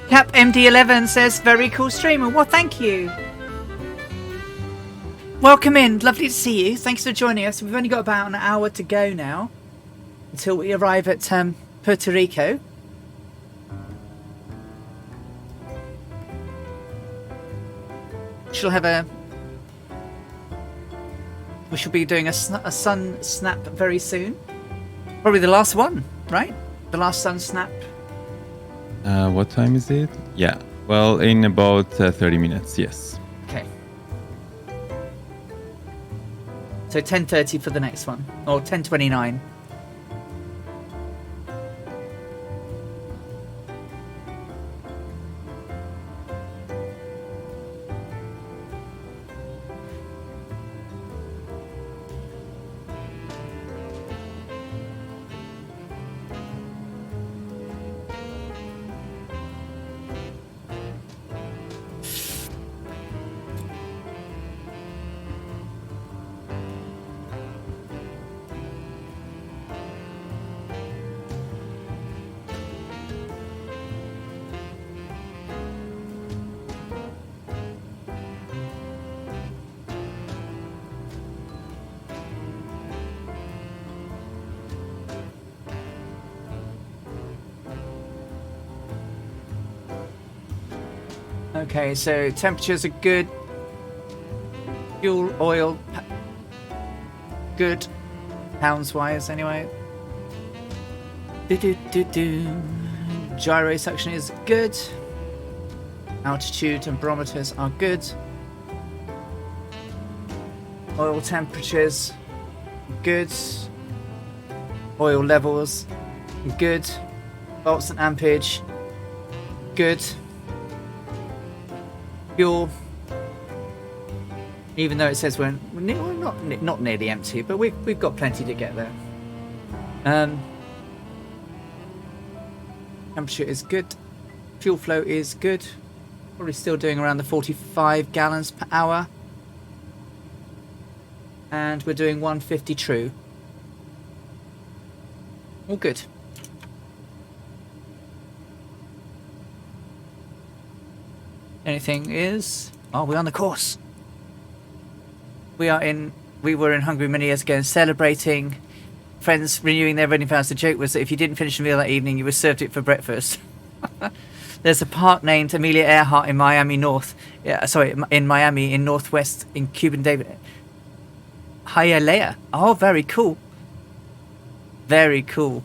Cap MD11 says, very cool streamer. Well, thank you. Welcome in. Lovely to see you. Thanks for joining us. We've only got about an hour to go now until we arrive at Puerto Rico. We shall be doing a sun snap very soon. Probably the last one, right? The last sun snap. What time is it? Yeah, well, in about 30 minutes, yes. Okay. So 10:30 for the next one, or 10:29. Okay, so temperatures are good. Fuel, oil, good. Pounds-wise, anyway. Gyro suction is good. Altitude and barometers are good. Oil temperatures, good. Oil levels, good. Volts and ampage, good. Fuel, even though it says we're not nearly empty, but we've got plenty to get there. Temperature is good. Fuel flow is good. Probably still doing around the 45 gallons per hour. And we're doing 150 true. All good. Anything is... Oh, we're on the course. We were in Hungary many years ago and celebrating friends renewing their wedding vows. The joke was that if you didn't finish the meal that evening, you were served it for breakfast. There's a park named Amelia Earhart in Miami North. In Miami in Northwest in Cuban David. Hialeah. Oh, very cool. Very cool.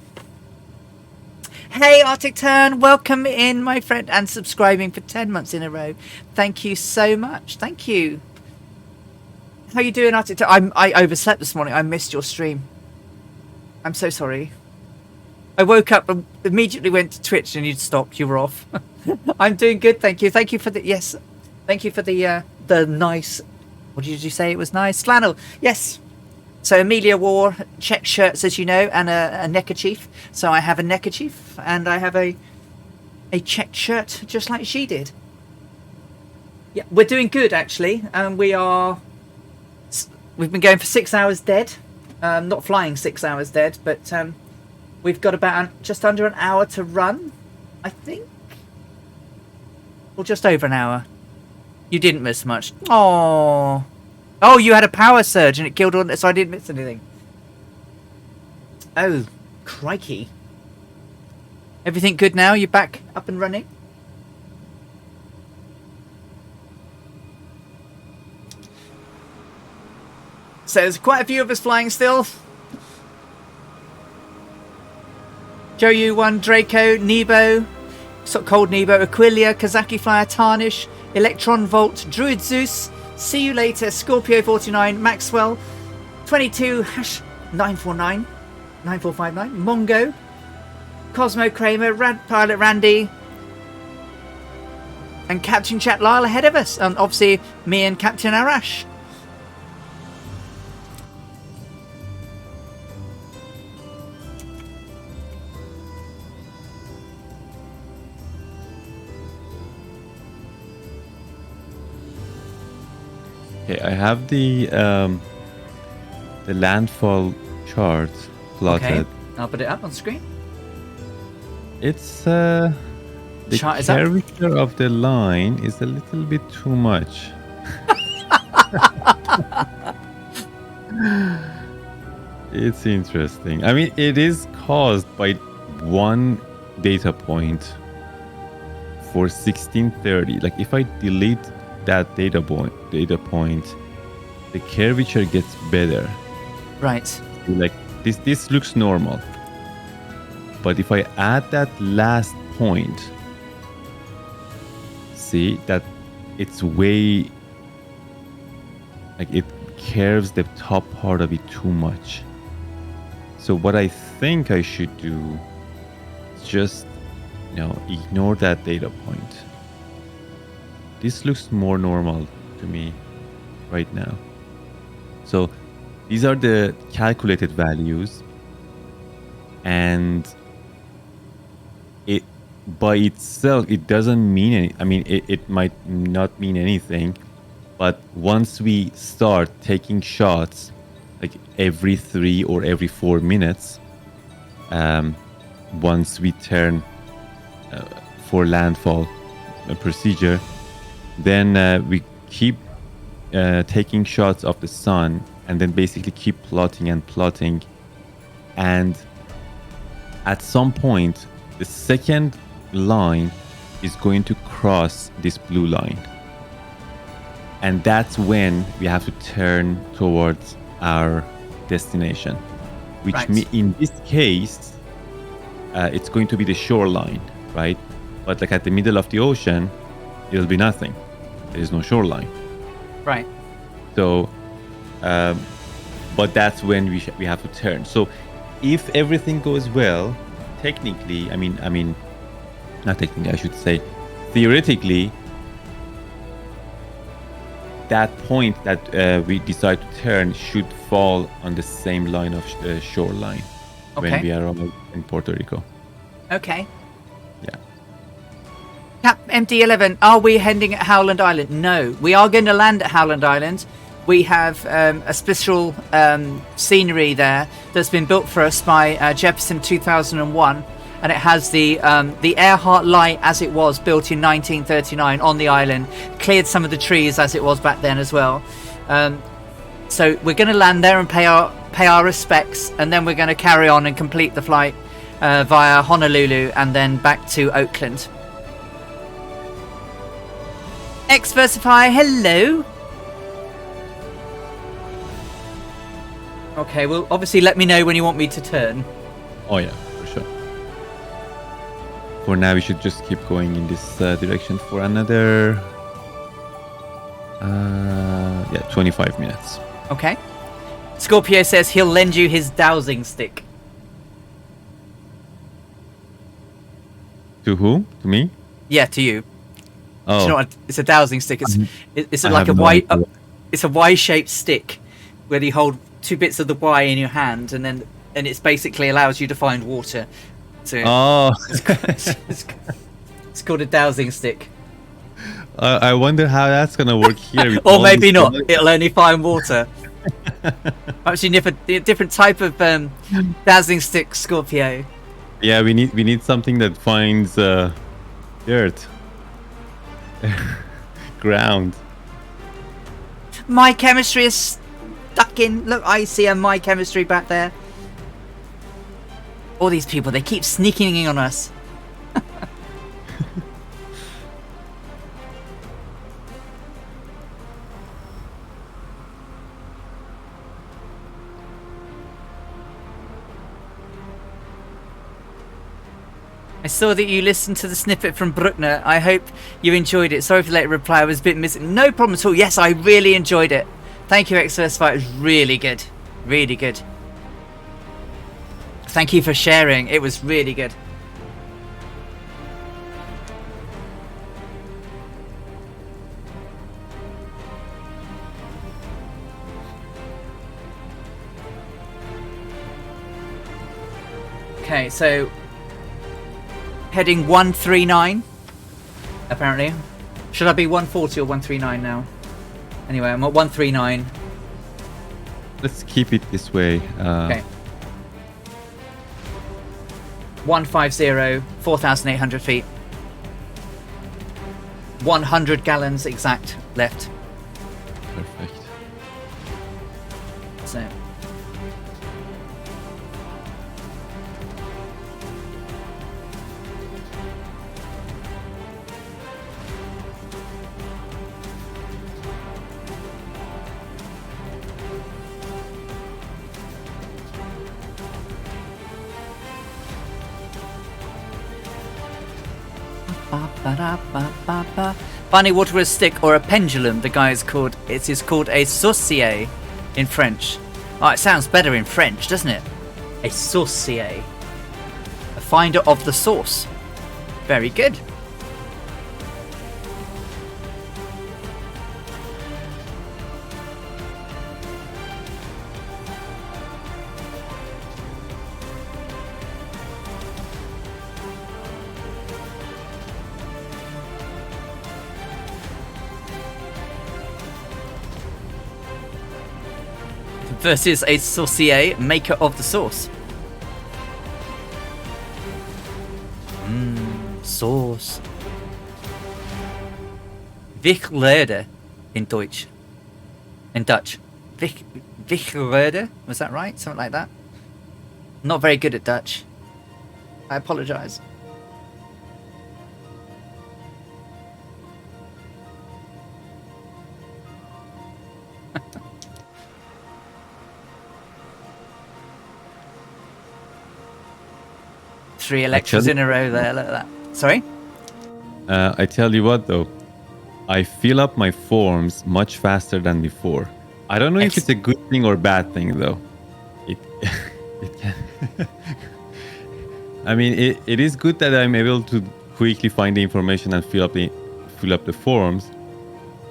Hey, Arctic Turn, welcome in, my friend, and subscribing for 10 months in a row. Thank you so much. Thank you. How you doing, Arctic Turn? I overslept this morning. I missed your stream. I'm so sorry. I woke up and immediately went to Twitch and you'd stopped. You were off. I'm doing good, thank you. Thank you for the... Yes. Thank you for the nice... What did you say? It was nice? Flannel. Yes. So Amelia wore check shirts, as you know, and a neckerchief. So I have a neckerchief and I have a checked shirt just like she did. Yeah, we're doing good, actually. We've been going for 6 hours dead. Not flying 6 hours dead, but we've got about just under an hour to run, I think. Or just over an hour. You didn't miss much. Oh, you had a power surge and it killed all, so I didn't miss anything. Oh, crikey. Everything good now? You're back up and running? So there's quite a few of us flying still. Joyu 1, Draco, Nebo, Cold Nebo, Aquilia, Kazaki Flyer, Tarnish, Electron Volt, Druid Zeus, See You Later, Scorpio 49, Maxwell, 22, hash 949, 9459, Mongo, Cosmo Kramer, Rad Pilot Randy, and Captain Chat Lyle ahead of us, and obviously me and Captain Arash. Okay, I have the landfall chart plotted. Okay, I'll put it up on screen. It's the chart is curvature of the line is a little bit too much. It's interesting. I mean, it is caused by one data point for 1630. Like if I delete that data point, the curvature gets better. Right. Like this looks normal. But if I add that last point, see that it's way, like it curves the top part of it too much. So what I think I should do is just, ignore that data point. This looks more normal to me right now. So these are the calculated values, and it by itself it doesn't mean any. I mean, it might not mean anything, but once we start taking shots like every 3 or every 4 minutes, once we turn for landfall procedure, then we keep taking shots of the sun and then basically keep plotting and plotting, and at some point the second line is going to cross this blue line. And that's when we have to turn towards our destination, which Right. in this case, it's going to be the shoreline, right? But like at the middle of the ocean, it'll be nothing. There is no shoreline. Right. So, but that's when we have to turn. So, if everything goes well, technically, I mean, not technically, I should say, theoretically, that point that we decide to turn should fall on the same line of shoreline when we are in Puerto Rico. Okay. Yeah. Cap MD11, are we heading at Howland Island? No, we are going to land at Howland Island. We have a special scenery there that's been built for us by Jefferson 2001, and it has the Earhart light as it was built in 1939 on the island, cleared some of the trees as it was back then as well. So we're going to land there and pay our respects, and then we're going to carry on and complete the flight via Honolulu and then back to Oakland. Xversify, hello. Okay, well, obviously let me know when you want me to turn. Oh yeah, for sure. For now, we should just keep going in this direction for another 25 minutes. Okay. Scorpio says he'll lend you his dowsing stick. To who? To me? Yeah, to you. Oh. Do you know what? It's a dowsing stick. It's I like a have no Y. idea. It's a Y-shaped stick where you hold two bits of the Y in your hand, and it's basically allows you to find water. So Oh. it's called a dowsing stick. I wonder how that's gonna work here. with Or all maybe these not. colors. It'll only find water. Actually, a different type of dowsing stick, Scorpio. Yeah, we need something that finds dirt, ground. My chemistry is stuck in. Look, I see a my chemistry back there. All these people, they keep sneaking in on us. I saw that you listened to the snippet from Bruckner. I hope you enjoyed it. Sorry for the late reply. I was a bit missing. No problem at all. Yes, I really enjoyed it. Thank you, Xversify. It was really good. Really good. Thank you for sharing. It was really good. Okay, so heading 139 apparently. Should I be 140 or 139 now? Anyway, I'm at 139. Let's keep it this way. Okay. 150, 4,800 feet. 100 gallons exact left. Perfect. So Bunny water with a stick or a pendulum, the guy is called. It is called a saucier in French. Oh, it sounds better in French, doesn't it? A saucier. A finder of the sauce. Very good. Versus a saucier, maker of the sauce. Sauce. Wichlerde in Deutsch. In Dutch. Wichlerde? Was that right? Something like that? Not very good at Dutch. I apologise. Three Electras in a row there. Look at that. Sorry? I tell you what, though. I fill up my forms much faster than before. I don't know if it's a good thing or bad thing, though. It can. I mean, it is good that I'm able to quickly find the information and fill up the forms,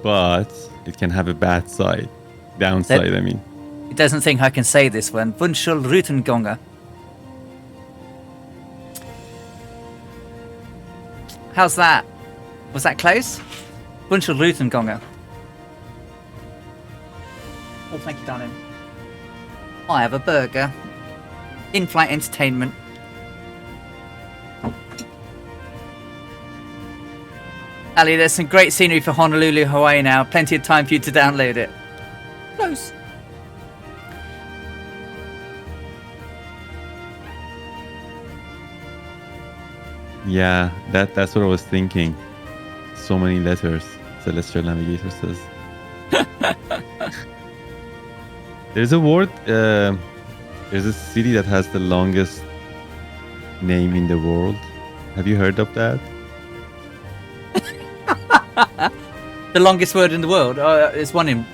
but it can have a bad side, downside. I mean, it doesn't think I can say this one. Wunschel Rutengonger. How's that? Was that close? Wunschel Rutengonger. Oh, thank you, darling. I have a burger. In-flight entertainment. Ali, there's some great scenery for Honolulu, Hawaii now. Plenty of time for you to download it. Close. Yeah, that's what I was thinking. So many letters, Celestial Navigator says. There's a word, there's a city that has the longest name in the world. Have you heard of that? The longest word in the world. There's one in.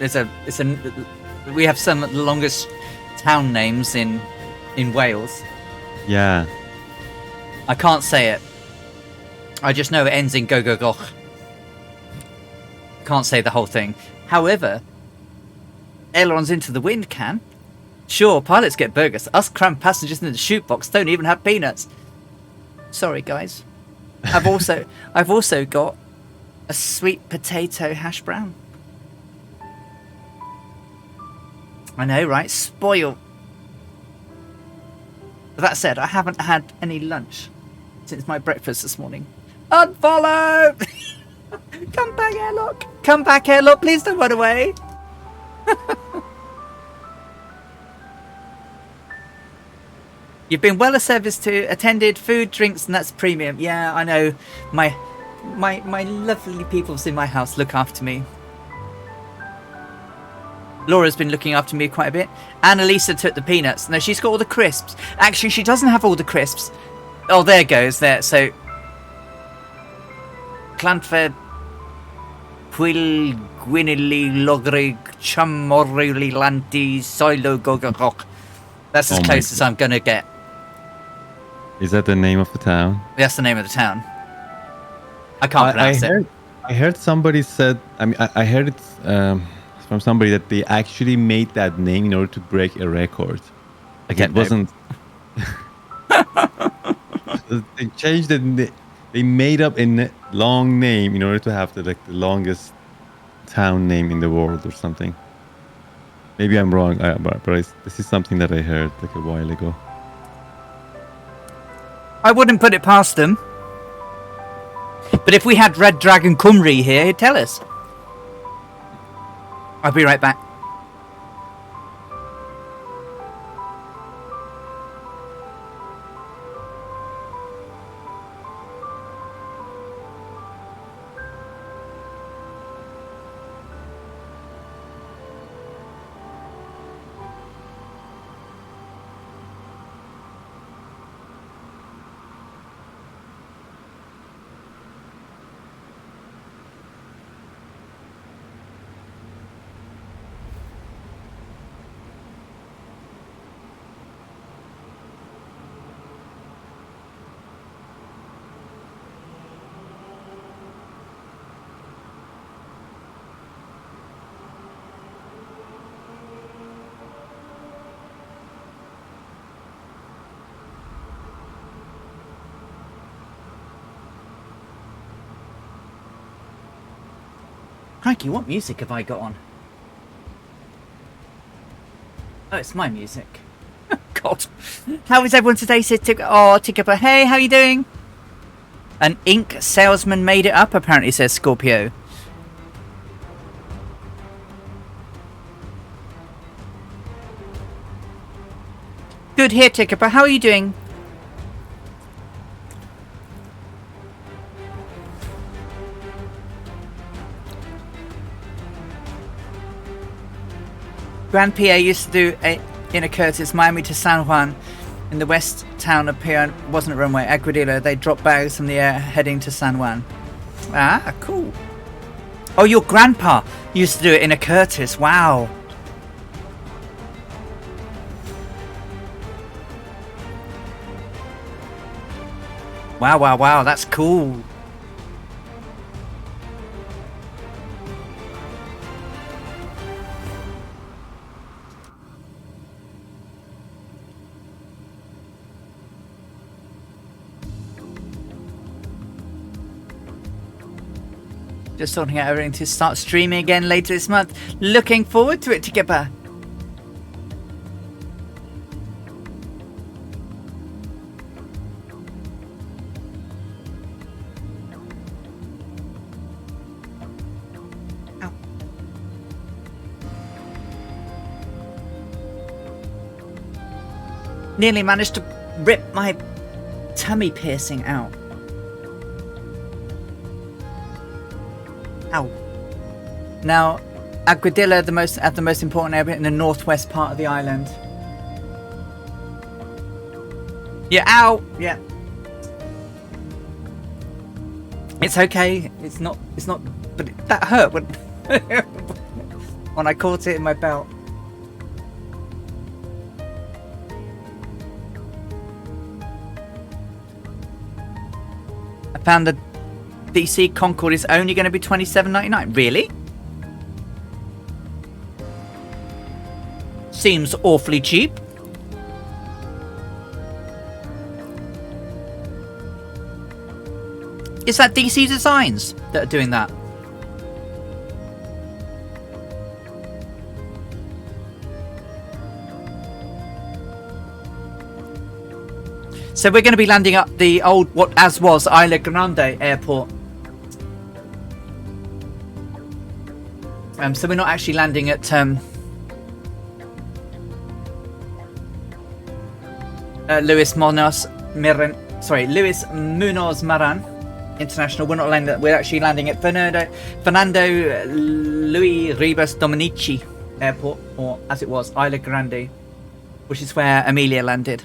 We have some of the longest town names in Wales. Yeah. I can't say it. I just know it ends in go go goch. Can't say the whole thing. However, ailerons into the wind can. Sure, pilots get burgers. Us cramped passengers in the chute box don't even have peanuts. Sorry, guys. I've also got a sweet potato hash brown. I know, right? Spoiled. But that said, I haven't had any lunch since my breakfast this morning. Unfollow! Come back, airlock! Come back, airlock! Please don't run away! You've been well serviced to, attended, food, drinks, and that's premium. Yeah, I know. My lovely peoples in my house look after me. Laura's been looking after me quite a bit. Annalisa took the peanuts. No, she's got all the crisps. Actually, she doesn't have all the crisps. Oh, there goes. There. So, Clanfer, Pwil, Gwynili, Logrig, Chamorili, Lanti, Silo, Gogagok. That's as close as I'm going to get. Is that the name of the town? That's the name of the town. I can't pronounce it. I heard somebody said, I heard it from somebody that they actually made that name in order to break a record. Like it wasn't... They changed it. They made up a long name in order to have the longest town name in the world or something. Maybe I'm wrong, but this is something that I heard like a while ago. I wouldn't put it past them. But if we had Red Dragon Cymru here, he'd tell us. I'll be right back. Crikey, what music have I got on? Oh, it's my music. God. How is everyone today? Said Tickup. Hey, how you doing? An ink salesman made it up, apparently, says Scorpio. Good here, Tickup. How are you doing? Grand PA used to do in a Curtis, Miami to San Juan. In the west town of PA wasn't a runway. Aguadilla, they dropped bags from the air heading to San Juan. Ah, cool. Oh, your grandpa used to do it in a Curtis. Wow. Wow, wow, wow. That's cool. Just sorting out everything to start streaming again later this month. Looking forward to it together. Ow. Nearly managed to rip my tummy piercing out. Ow. Now, Aguadilla, the most important area in the northwest part of the island. Yeah, ow! Yeah. It's okay. It's not, but that hurt when, when I caught it in my belt. I found the DC Concorde is only going to be $27.99. Really? Seems awfully cheap. Is that DC Designs that are doing that? So we're going to be landing up the old, what as was, Isla Grande airport. So we're not actually landing at Luis Munoz Maran International. We're not landing. We're actually landing at Fernando Luis Ribas Dominici Airport, or as it was, Isla Grande, which is where Amelia landed.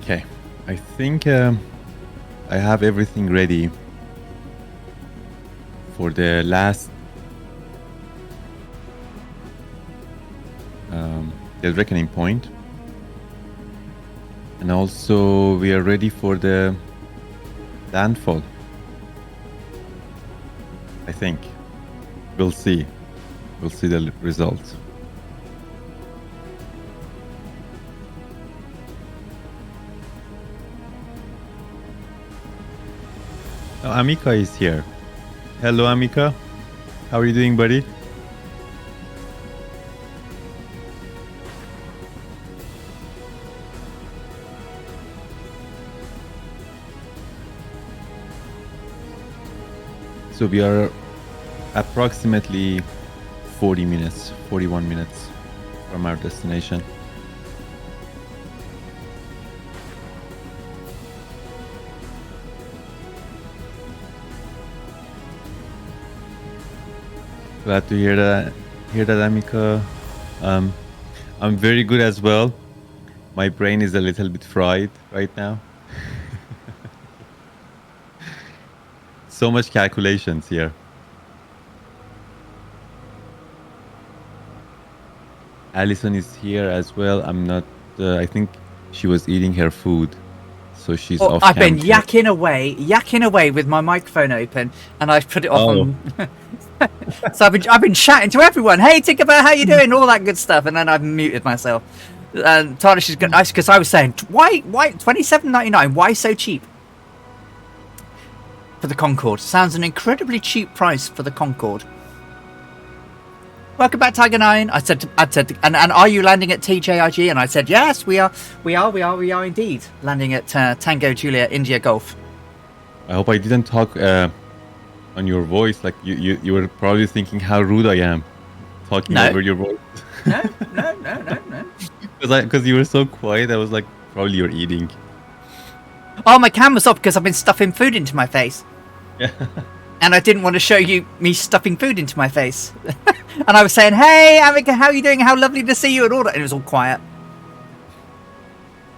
Okay, I think I have everything ready for the last the reckoning point, and also we are ready for the landfall. I think we'll see the results. Oh, Amika is here. Hello, Amika. How are you doing, buddy? So we are approximately 41 minutes from our destination. Glad to hear that, Amika. I'm very good as well. My brain is a little bit fried right now. So much calculations here. Allison is here as well. I'm not. I think she was eating her food, so she's Oh, off I've been camera. yakking away with my microphone open, and I've put it off Oh. on. So I've been chatting to everyone. Hey, Tinkerbell, how you doing? All that good stuff, and then I've muted myself. Tarnish is nice because I was saying, why $27.99? Why so cheap for the Concorde? Sounds an incredibly cheap price for the Concorde. Welcome back, Tiger 9. I said, and are you landing at TJIG? And I said, yes, we are indeed landing at Tango Julia India Golf. I hope I didn't talk on your voice. Like you were probably thinking how rude I am, talking over your voice. No. Because you were so quiet, I was like, probably you're eating. Oh, my camera's off because I've been stuffing food into my face. Yeah. And I didn't want to show you me stuffing food into my face. And I was saying, hey, Amika, how are you doing? How lovely to see you, and all that. And it was all quiet.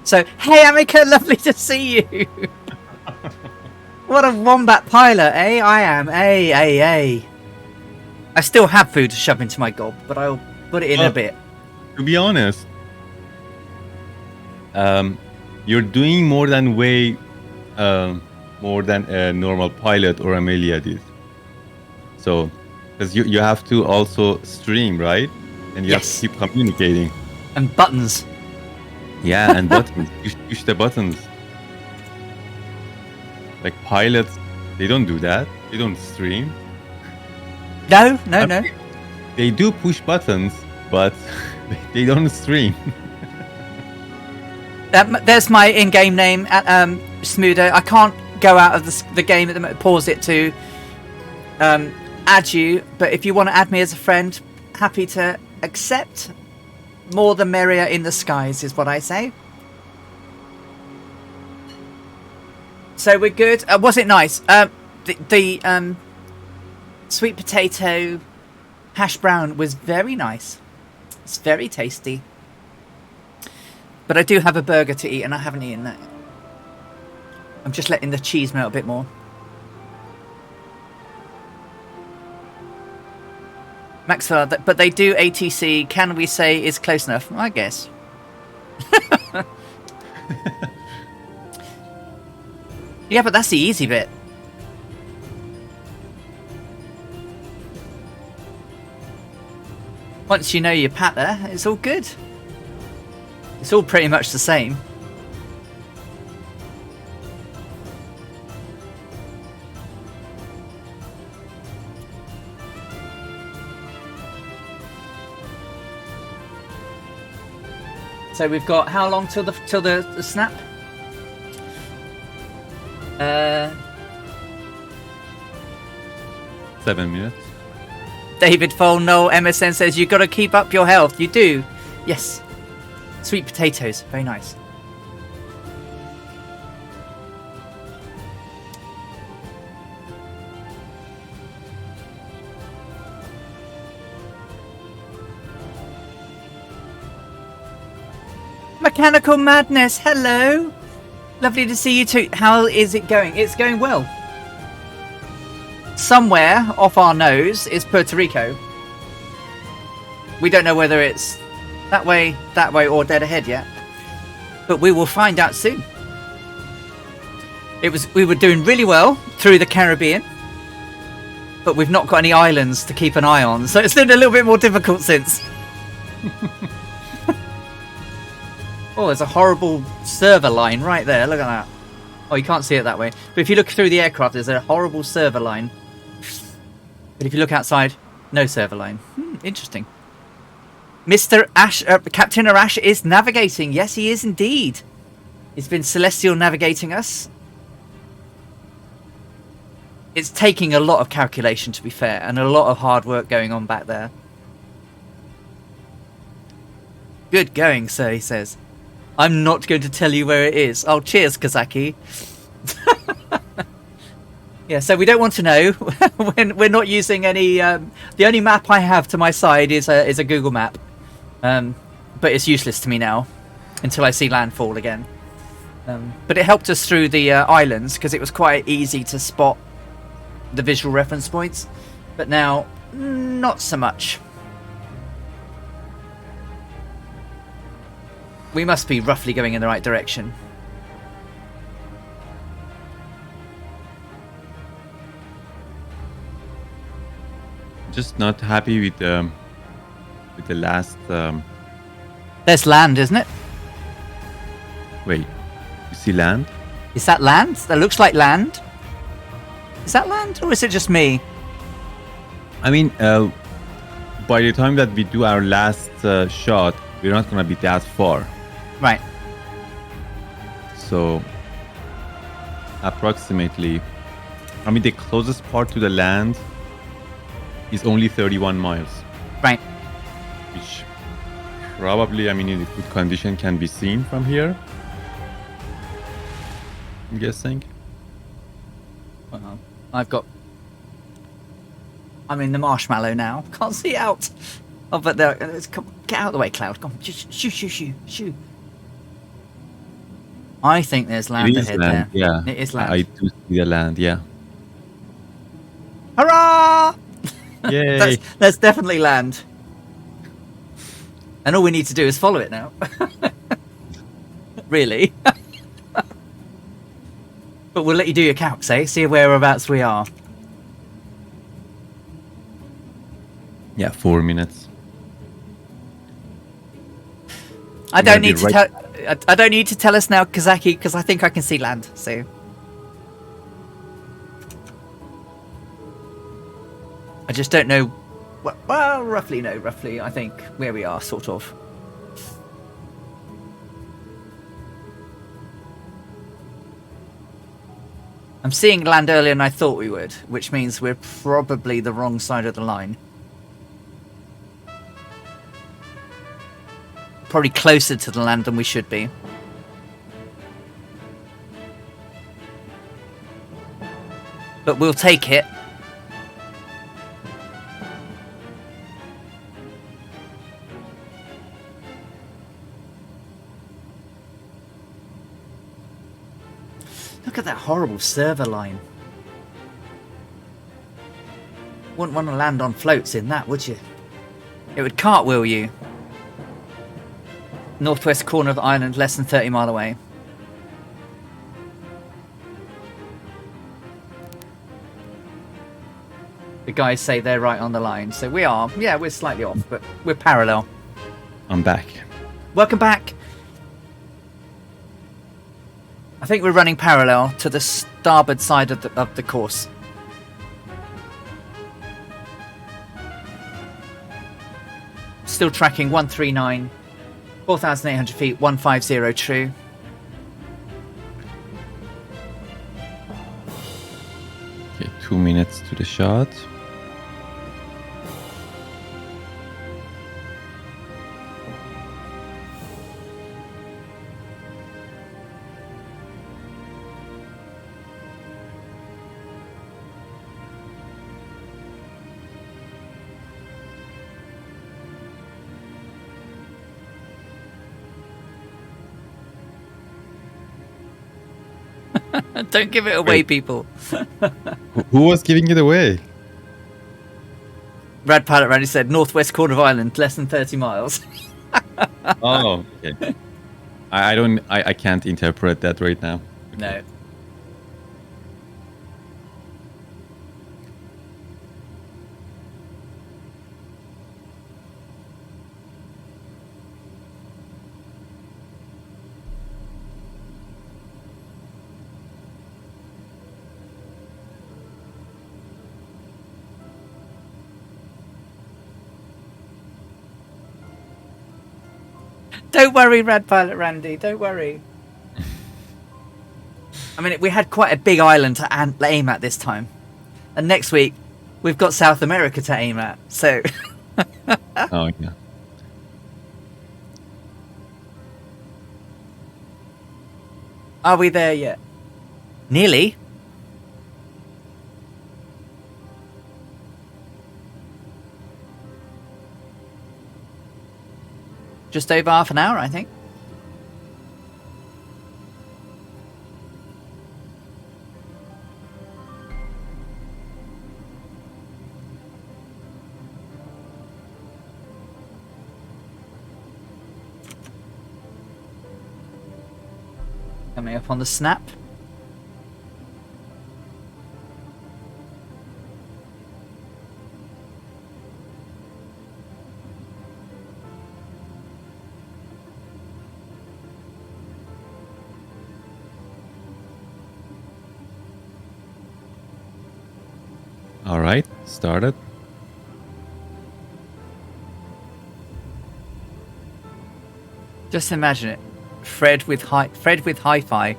So, hey, Amika, lovely to see you. What a wombat pilot, eh? I am. I still have food to shove into my gob, but I'll put it in a bit. To be honest, you're doing more than a normal pilot or Amelia did. So, because you have to also stream, right? And you have to keep communicating. And buttons. Yeah, and buttons. Push the buttons. Like pilots, they don't do that. They don't stream. No. They do push buttons, but they don't stream. There's my in-game name, Smoother. I can't go out of the game at the moment. Pause it to add you, but if you want to add me as a friend, happy to accept. More the merrier in the skies is what I say. So we're good. Was it nice? The sweet potato hash brown was very nice. It's very tasty. But I do have a burger to eat, and I haven't eaten that. I'm just letting the cheese melt a bit more. Maxwell, but they do ATC. Can we say is close enough? I guess. Yeah, but that's the easy bit. Once you know your patter, it's all good. It's all pretty much the same. So we've got how long till the snap? 7 minutes. David Folno MSN says you got to keep up your health. You do, yes. Sweet potatoes, very nice. Mechanical Madness, hello. Lovely to see you too. How is it going? It's going well. Somewhere off our nose is Puerto Rico. We don't know whether it's that way, or dead ahead yet. But we will find out soon. We were doing really well through the Caribbean, but we've not got any islands to keep an eye on, so it's been a little bit more difficult since. Oh, there's a horrible server line right there. Look at that. Oh, you can't see it that way. But if you look through the aircraft, there's a horrible server line. But if you look outside, no server line. Interesting. Mr. Ash, Captain Arash is navigating. Yes, he is indeed. He's been celestial navigating us. It's taking a lot of calculation, to be fair, and a lot of hard work going on back there. Good going, sir, he says. I'm not going to tell you where it is. Oh, cheers, Kazaki. Yeah, so we don't want to know. When we're not using any... the only map I have to my side is a Google map. But it's useless to me now until I see landfall again. But it helped us through the islands because it was quite easy to spot the visual reference points. But now, not so much. We must be roughly going in the right direction. Just not happy with the last. There's land, isn't it? Wait, you see land? Is that land? That looks like land. Is that land, or is it just me? I mean, by the time that we do our last shot, we're not gonna be that far. Right. So, approximately, I mean, the closest part to the land is only 31 miles. Right. Which probably, I mean, in good condition can be seen from here. I'm guessing. I'm in the marshmallow now. Can't see out. Oh, but there. Come, get out of the way, Cloud. Come, shoo. I think there's land ahead land, there. Yeah, it is land. I do see the land. Yeah. Hurrah! Yay! That's definitely land. And all we need to do is follow it now. Really. But we'll let you do your calcs, eh? See whereabouts we are. Yeah, 4 minutes. I don't need to tell us now, Kazaki, because I think I can see land. So. I just don't know. Well, roughly, I think where we are, sort of. I'm seeing land earlier than I thought we would, which means we're probably the wrong side of the line. Probably closer to the land than we should be. But we'll take it. Look at that horrible server line. Wouldn't want to land on floats in that, would you? It would cartwheel you. Northwest corner of the island, less than 30 miles away. The guys say they're right on the line, so we are. Yeah, we're slightly off, but we're parallel. I'm back. Welcome back. I think we're running parallel to the starboard side of the course. Still tracking 139, 4,800 feet, 150 true. Okay, 2 minutes to the shot. Don't give it away, people. Who was giving it away? Rad Pilot Randy said northwest corner of island, less than 30 miles. Oh, okay. I can't interpret that right now. Okay. No. Don't worry, Rad Pilot Randy. Don't worry. I mean, we had quite a big island to aim at this time. And next week, we've got South America to aim at. So... Oh, yeah. Are we there yet? Nearly. Just over half an hour, I think. Coming up on the snap. All right, started. Just imagine it. Fred with hi-fi.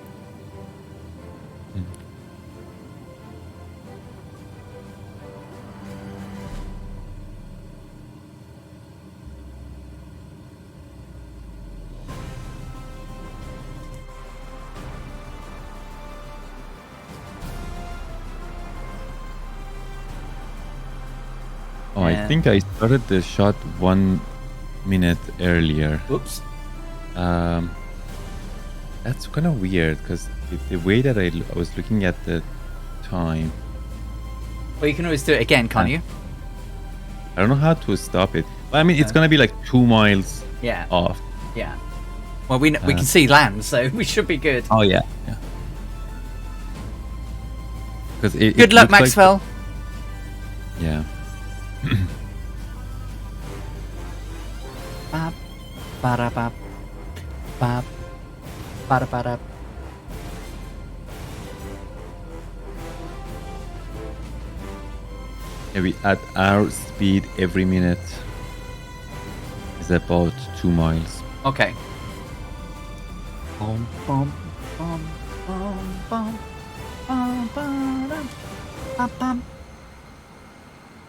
Oh, I think I started the shot 1 minute earlier. Oops. That's kind of weird because the way that I was looking at the time. Well, you can always do it again, can't you? I don't know how to stop it. But I mean, it's gonna be like 2 miles off. Yeah. Well, we can see land, so we should be good. Oh yeah. Because good luck, Maxwell. Yeah. Bap, bada bap, bap, bada bada. Maybe at our speed every minute is about 2 miles. Okay. Bum, bum, bum, bum, bum, bum, bum, bum, bum.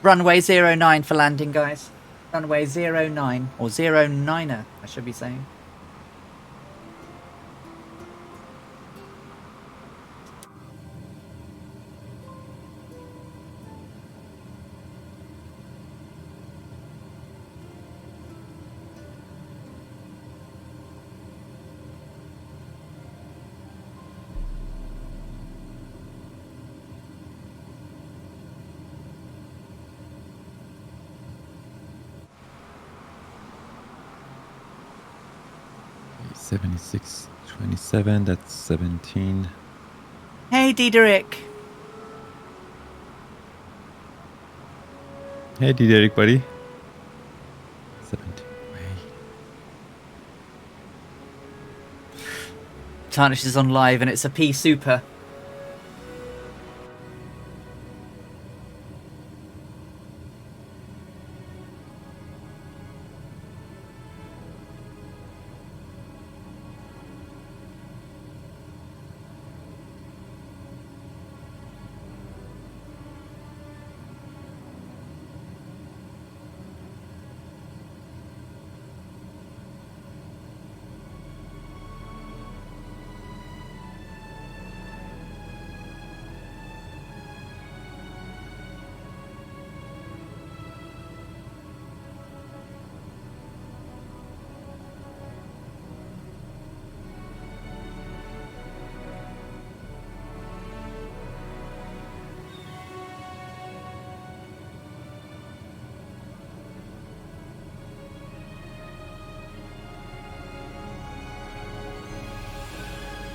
Runway 09 for landing, guys. Runway 09 or 09er, I should be saying. Okay, 76.27, that's 17. Hey, Diederik. Hey, Diederik, buddy. 17. Tarnish is on live and it's a P Super.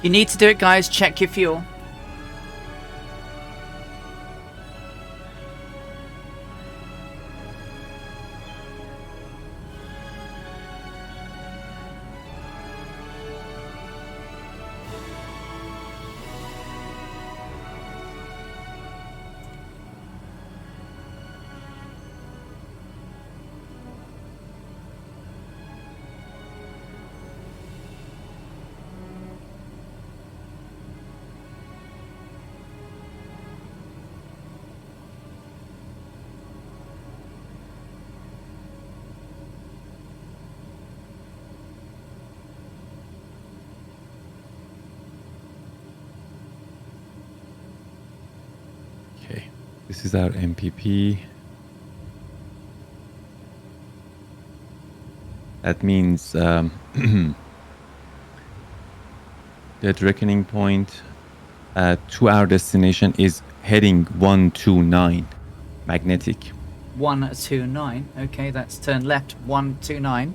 You need to do it, guys. Check your fuel. Okay, this is our MPP. That means that reckoning point to our destination is heading 129 magnetic. 129. Okay, that's turn left 129.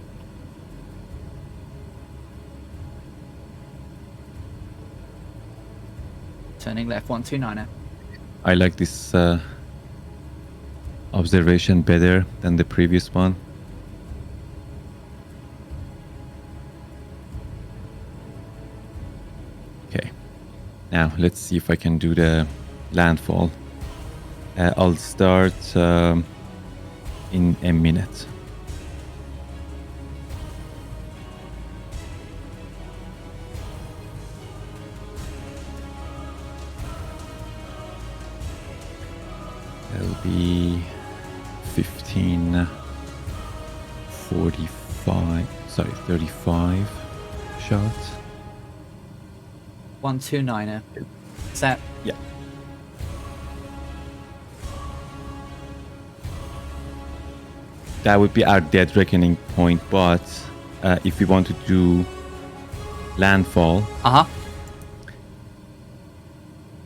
Turning left, 129er. I like this observation better than the previous one. Okay, now let's see if I can do the landfall. I'll start in a minute. It'll be 35 shots. 129er. Is that? Yeah. That would be our dead reckoning point, but if we want to do landfall,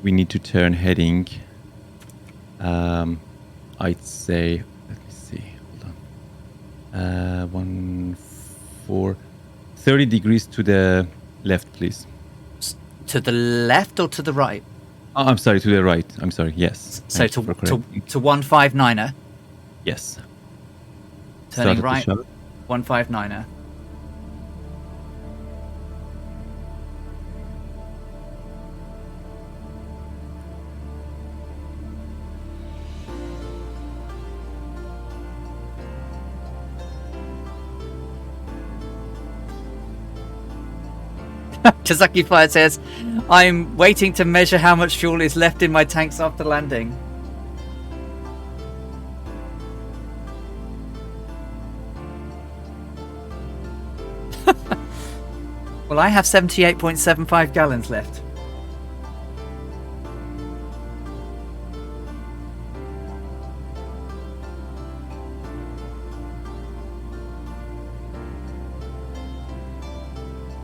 we need to turn heading. I'd say, let me see, hold on. 30 degrees to the left, please. To the left or to the right? Oh, I'm sorry, to the right. I'm sorry, yes. So to 159er? Yes. Turning right, 159er. Kazaki Fire says, I'm waiting to measure how much fuel is left in my tanks after landing. Well, I have 78.75 gallons left.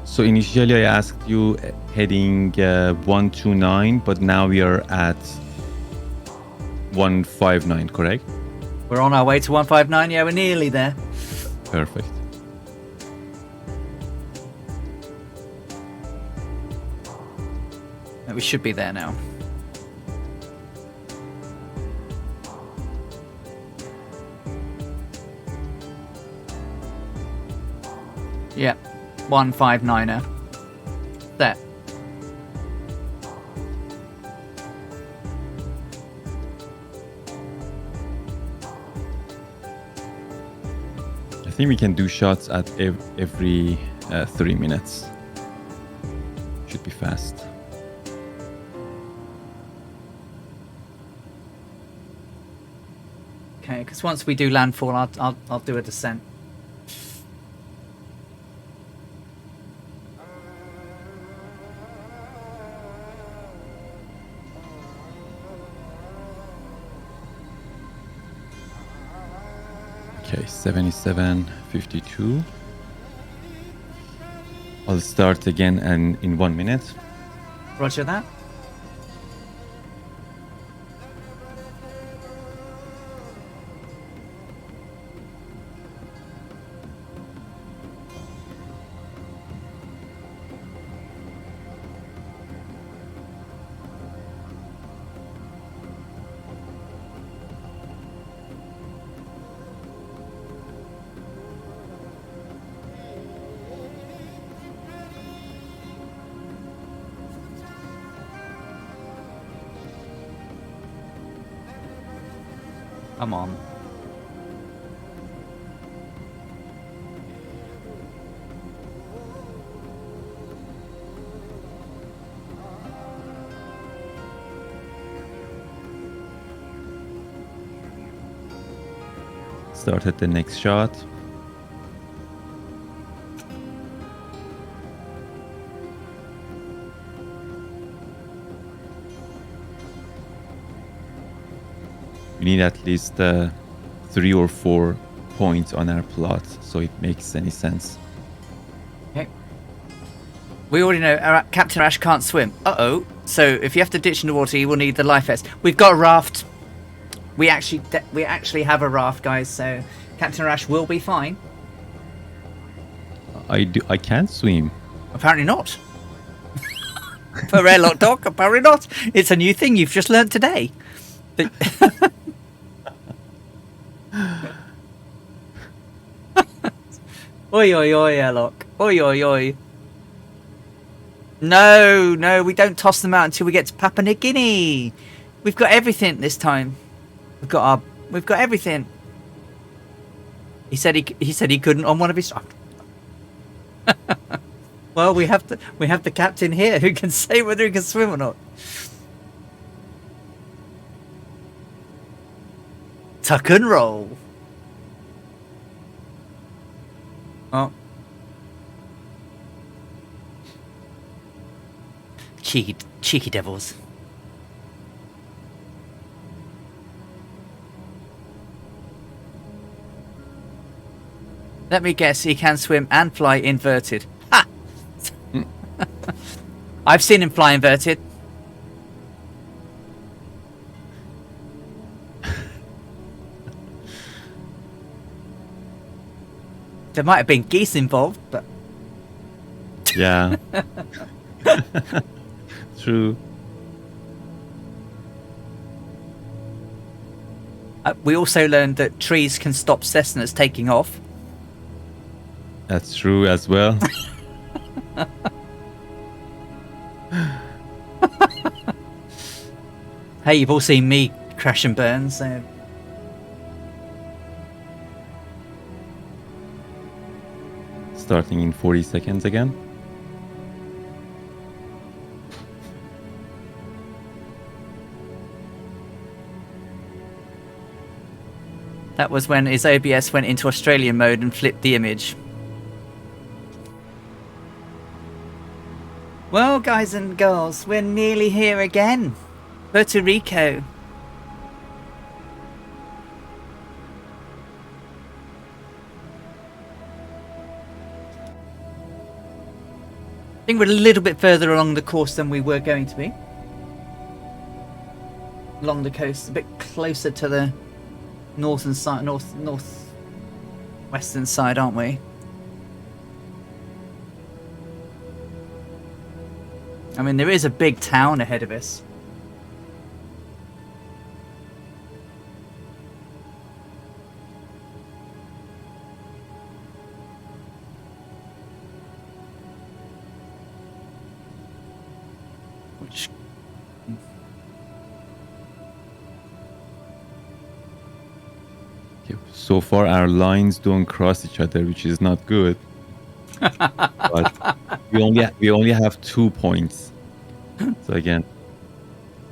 So initially I asked you heading 129, but now we are at 159, correct? We're on our way to 159. Yeah, we're nearly there. Perfect. We should be there now. Yeah, 159er. There. I think we can do shots at every 3 minutes. Should be fast. Okay, because once we do landfall, I'll do a descent. Okay, 77:52. I'll start again and in 1 minute. Roger that. Come on. Started the next shot. We need at least 3 or 4 points on our plot, so it makes any sense. Okay. We already know Captain Ash can't swim. Uh-oh. So if you have to ditch in the water, you will need the life vest. We've got a raft. We actually have a raft, guys, so Captain Ash will be fine. I can't swim. Apparently not. For airlock dock, apparently not. It's a new thing you've just learnt today. But oi, oi, oi, airlock. Oi, oi, oi. No, we don't toss them out until we get to Papua New Guinea. We've got everything this time. We've got everything. He said he couldn't on one of his. Well, we have the captain here who can say whether he can swim or not. Tuck and roll. Oh. Cheeky devils. Let me guess, he can swim and fly inverted. Ha! I've seen him fly inverted. There might have been geese involved, but... Yeah. True. We also learned that trees can stop Cessnas taking off. That's true as well. Hey, you've all seen me crash and burn, so... Starting in 40 seconds again. That was when his OBS went into Australian mode and flipped the image. Well, guys and girls, we're nearly here again. Puerto Rico. I think we're a little bit further along the course than we were going to be. Along the coast, a bit closer to the northern side, northwestern side, aren't we? I mean, there is a big town ahead of us. Which... So far, our lines don't cross each other, which is not good. But we only have 2 points. So again,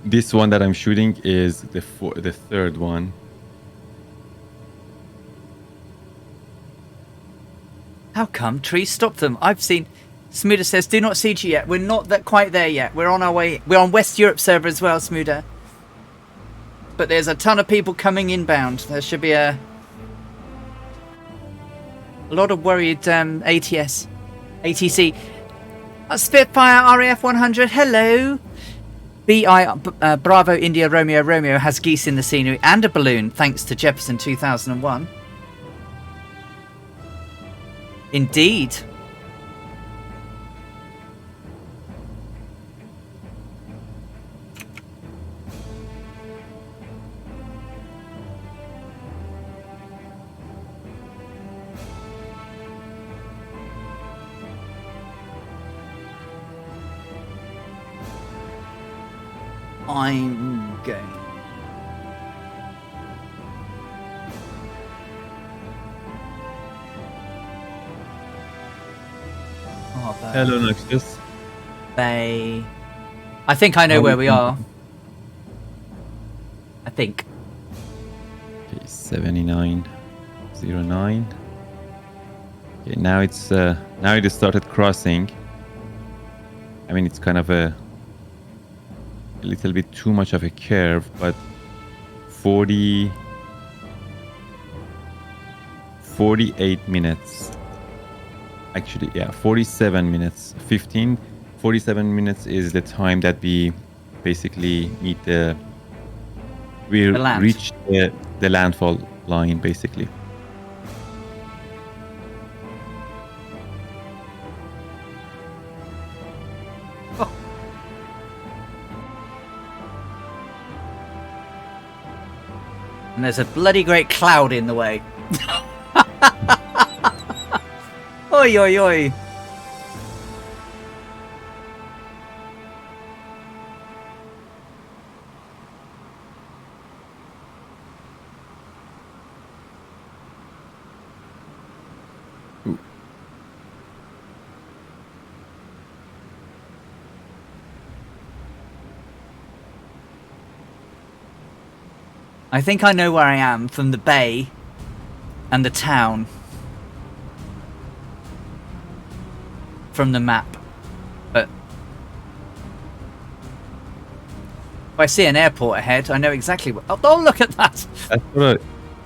this one that I'm shooting is the third one. How come trees stop them? I've seen. Smuda says, "Do not siege yet. We're not quite there yet. We're on our way. We're on West Europe server as well, Smuda. But there's a ton of people coming inbound. There should be a lot of worried ATC. Spitfire RAF 100. Hello. Bravo India Romeo has geese in the scenery and a balloon, thanks to Jefferson 2001. Indeed. I'm going. Hello, Nexus. Bay. I think I know where we are. I think. Okay, 7909. Okay, now it started crossing. I mean, it's kind of a little bit too much of a curve, but 48 minutes. Actually, yeah, 47 minutes. 47 minutes is the time that we basically meet reach the landfall line, basically. there's a bloody great cloud in the way. Oi, oi, oi. I think I know where I am from the bay and the town. From the map. But if I see an airport ahead, I know exactly what... Oh, look at that!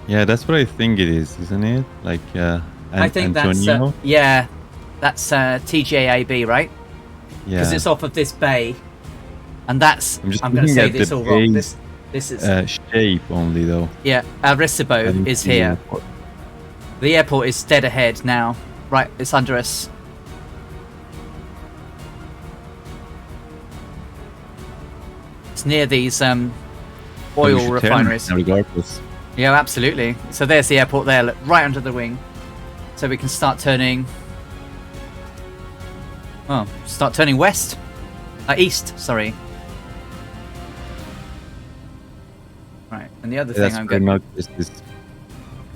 That's what I think it is, isn't it? Like, I think Antonio? that's TJAB, right? Yeah. Because it's off of this bay. And that's... I'm going to say this all wrong. This is... shape only, though. Yeah, Arecibo is here. The airport is dead ahead now. Right, it's under us. It's near these oil refineries. Regardless. Yeah, absolutely. So there's the airport there, look, right under the wing. So we can start turning... Well, start turning west. East, sorry. Right, and the other thing I'm going to...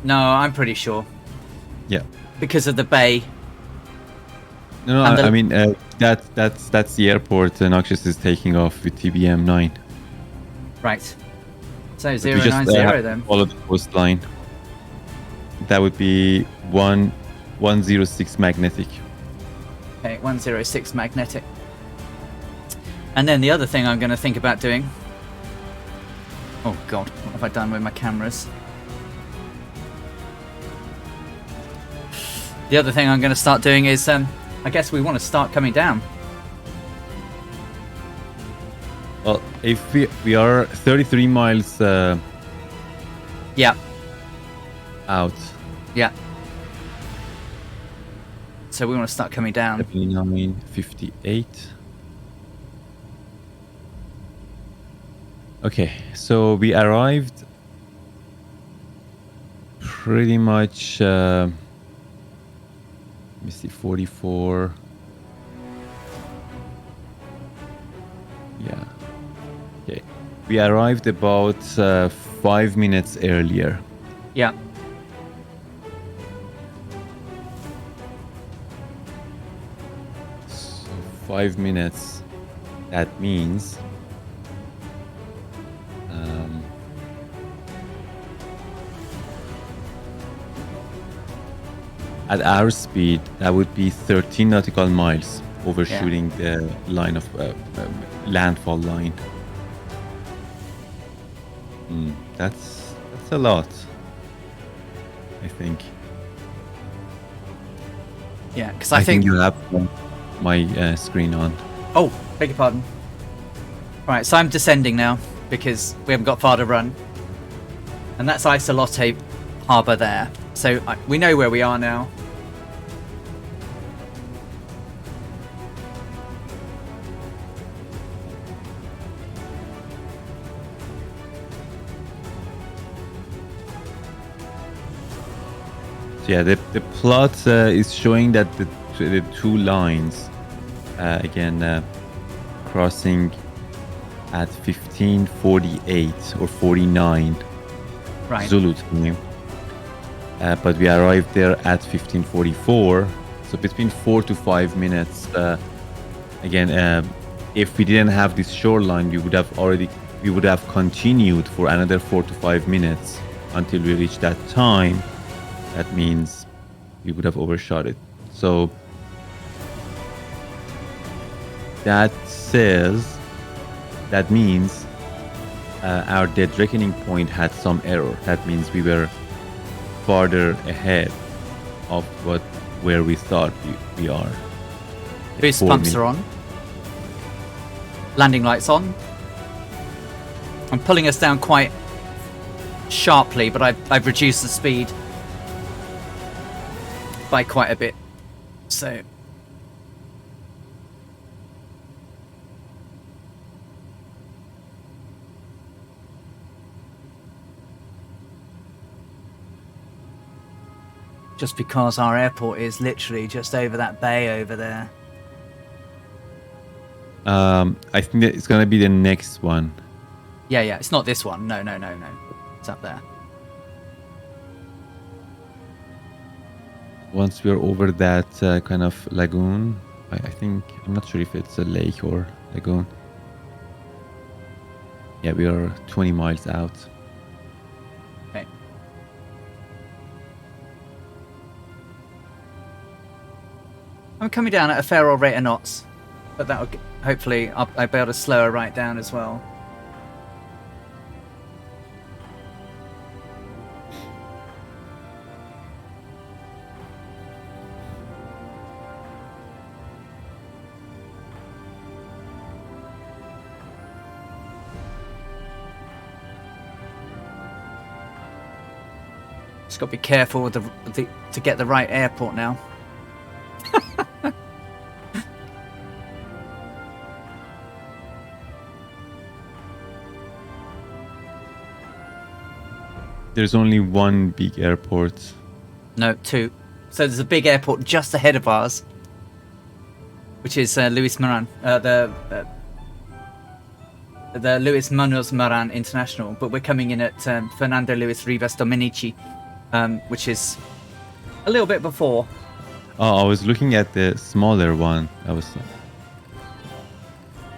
No, I'm pretty sure. Yeah. Because of the bay. No, I mean, that's the airport Noxious is taking off with TBM 9. Right. So 090 then. Follow the coastline. That would be 106 magnetic. Okay, 106 magnetic. And then the other thing I'm going to think about doing... Oh god, what have I done with my cameras? The other thing I'm going to start doing is, I guess we want to start coming down. Well, if we are 33 miles yeah, out. Yeah. So we want to start coming down. 59.58. Okay, so we arrived pretty much, let me see, 44. Yeah. Okay. We arrived about 5 minutes earlier. Yeah. So 5 minutes. That means at our speed, that would be 13 nautical miles overshooting the line of landfall line. That's a lot, I think. Yeah, because I think you have my screen on. Oh, beg your pardon. Right, so I'm descending now because we haven't got far to run, and that's Isolote Harbour there. So we know where we are now. So yeah, the plot is showing that the two lines again crossing at 15:48 or 49 right. Zulu time. But we arrived there at 15:44, so between 4 to 5 minutes. Again, if we didn't have this shoreline, we would have continued for another 4 to 5 minutes until we reached that time. That means we would have overshot it. So that means our dead reckoning point had some error. That means we were farther ahead of where we thought we are. Boost pumps are on. Landing lights on. I'm pulling us down quite sharply, but I've reduced the speed by quite a bit. So just because our airport is literally just over that bay over there. I think that it's gonna be the next one. Yeah, it's not this one. No. It's up there. Once we're over that kind of lagoon, I think, I'm not sure if it's a lake or lagoon. Yeah, we are 20 miles out. Okay. I'm coming down at a fair old rate of knots, but that'll hopefully I'll be able to slow her right down as well. Just got to be careful with to get the right airport now. There's only one big airport. No, two. So there's a big airport just ahead of ours, which is Luis Moran, the Luis Munoz Moran International. But we're coming in at Fernando Luis Rivas Dominici, which is a little bit before. Oh, I was looking at the smaller one. I was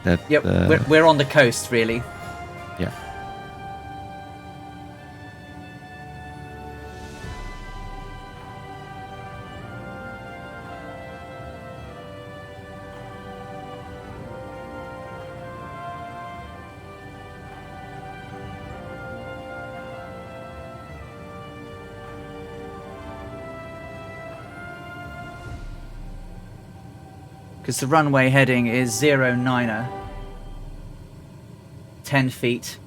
that. Yep, we're on the coast, really. Yeah. Because the runway heading is 09er. 10 feet.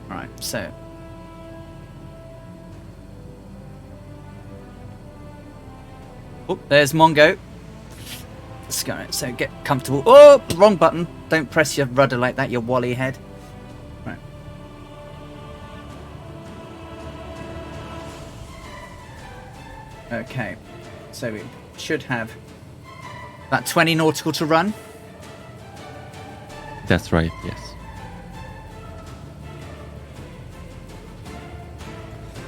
Right, so. Oh, there's Mongo. Let's go. So get comfortable. Oh, wrong button. Don't press your rudder like that, your wally head. Right. Okay. So we should have about 20 nautical to run. That's right, yes.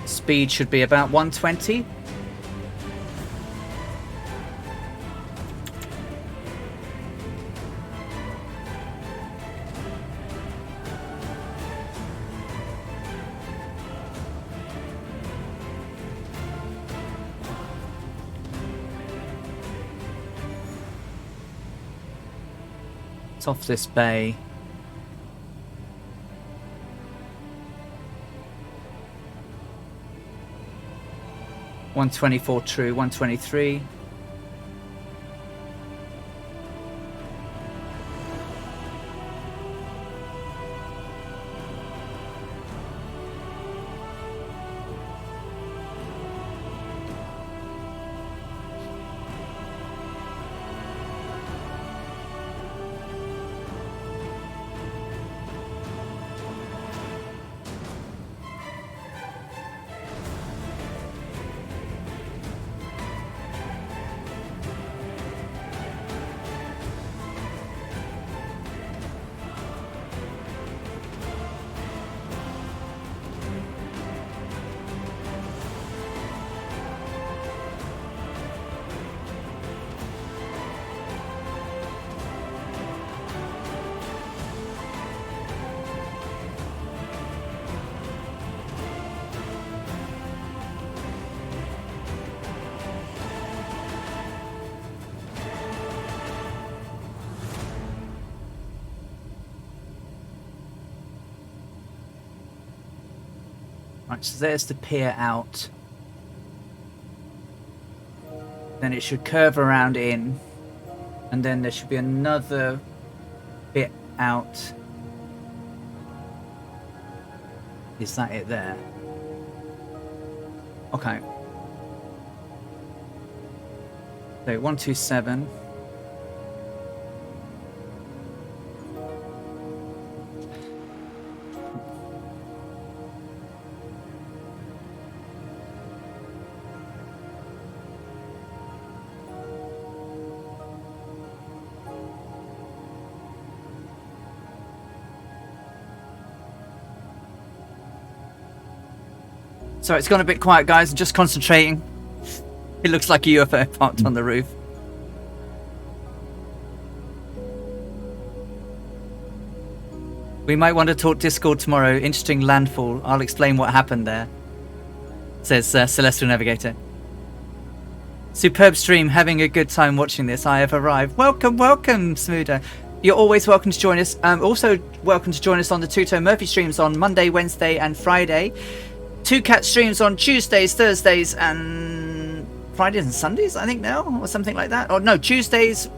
Speed should be about 120. It's off this bay. $124 true, 123. Right, so there's the pier out. Then it should curve around in. And then there should be another bit out. Is that it there? Okay. So 127. Sorry, it's gone a bit quiet, guys. I'm just concentrating. It looks like a UFO parked on the roof. We might want to talk Discord tomorrow. Interesting landfall. I'll explain what happened there. Says Celestial Navigator. Superb stream. Having a good time watching this. I have arrived. Welcome, welcome, Smoother. You're always welcome to join us. Also welcome to join us on the Two-Tone Murphy streams on Monday, Wednesday and Friday. Two Cat streams on Tuesdays, Thursdays and Fridays and Sundays, I think now, or something like that. Or no, Tuesdays,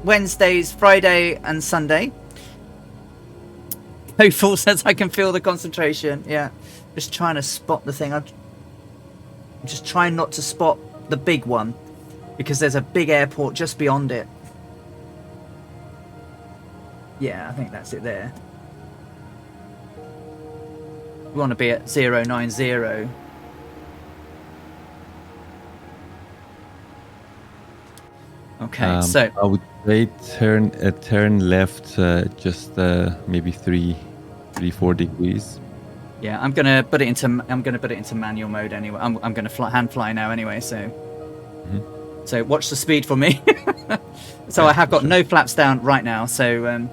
Wednesdays, Friday and Sunday. Hopeful says I can feel the concentration. Yeah, just trying to spot the thing. I'm just trying not to spot the big one because there's a big airport just beyond it. Yeah, I think that's it there. We want to be at 090. Okay, so I would say turn left, just maybe 3-4 degrees. yeah, I'm gonna put it into manual mode anyway. I'm gonna hand fly now anyway. So so watch the speed for me. So yeah, I have got no flaps down right now. So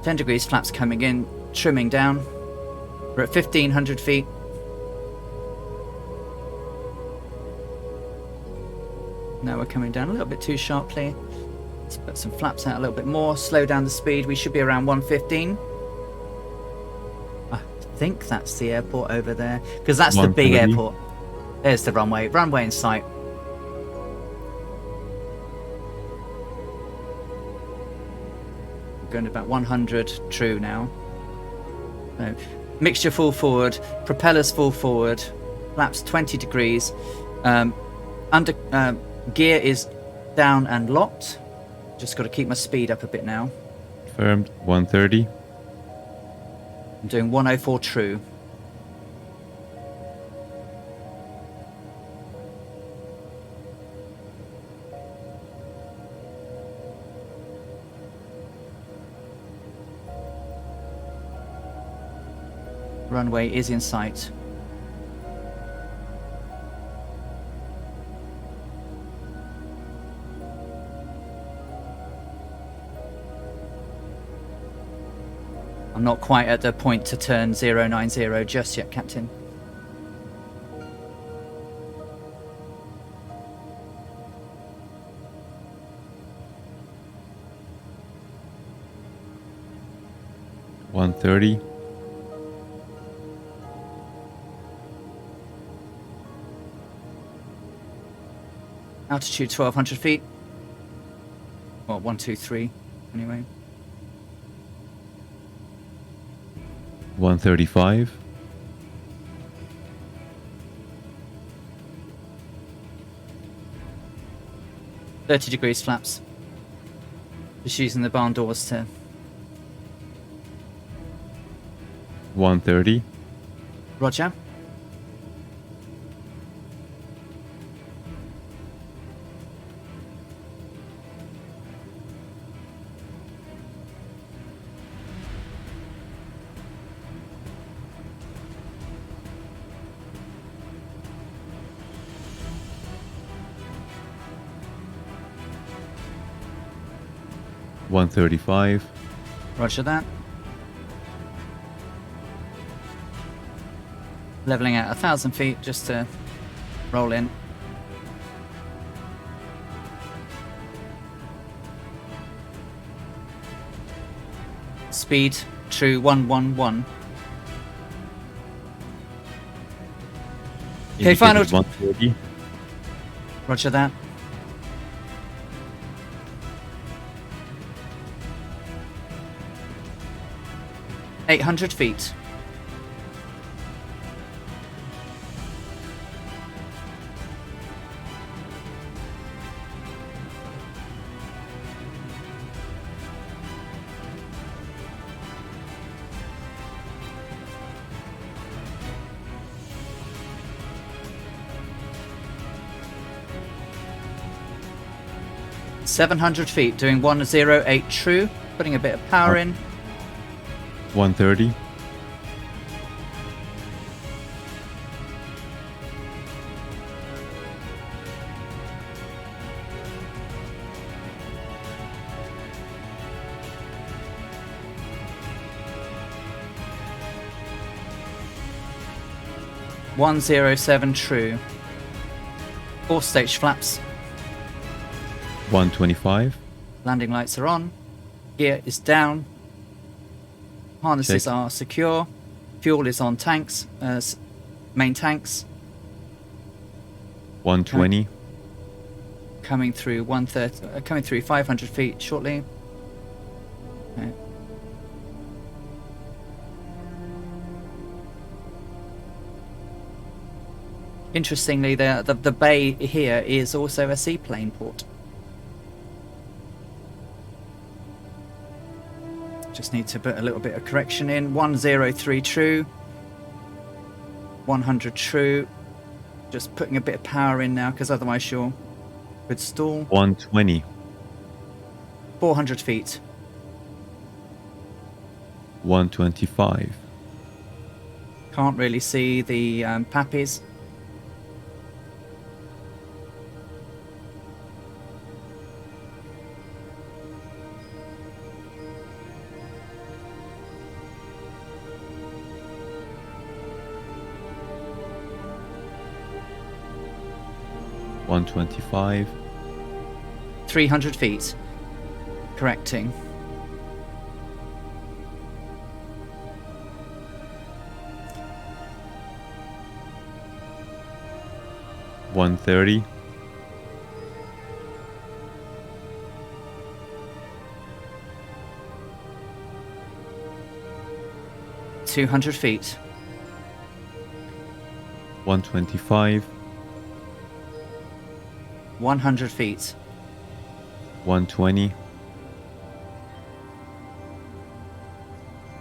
10 degrees, flaps coming in, trimming down. We're at 1,500 feet. Now we're coming down a little bit too sharply. Let's put some flaps out a little bit more, slow down the speed. We should be around 115. I think that's the airport over there, because that's the big airport. There's the runway in sight. Going to about 100 true now. So, mixture full forward, propellers full forward, flaps 20 degrees. Gear is down and locked. Just got to keep my speed up a bit now. Confirmed 130. I'm doing 104 true. Runway is in sight. I'm not quite at the point to turn 090 just yet, Captain. $130. Altitude 1,200 feet. Well, 123 anyway. 135. $30 degrees flaps. Just using the barn doors to. 130. Roger. $135. Roger that. Leveling at 1,000 feet just to roll in. Speed true 111. Okay, final. 130. Roger that. $800 feet. $700 feet, doing 108 true, putting a bit of power in. 130. $107 true. 4 stage flaps. 125. Landing lights are on. Gear is down. Harnesses Check. are secure. Fuel is on tanks, main tanks. 120. Coming through 130, coming through 500 feet shortly. Okay. Interestingly, the bay here is also a seaplane port. Just need to put a little bit of correction in. 103 true. 100 true. Just putting a bit of power in now, because otherwise you'll could stall. 120. 400 feet. 125. Can't really see the pappies. $125. 300 feet. Correcting. $130. 200 feet. 125. 100 feet. 120.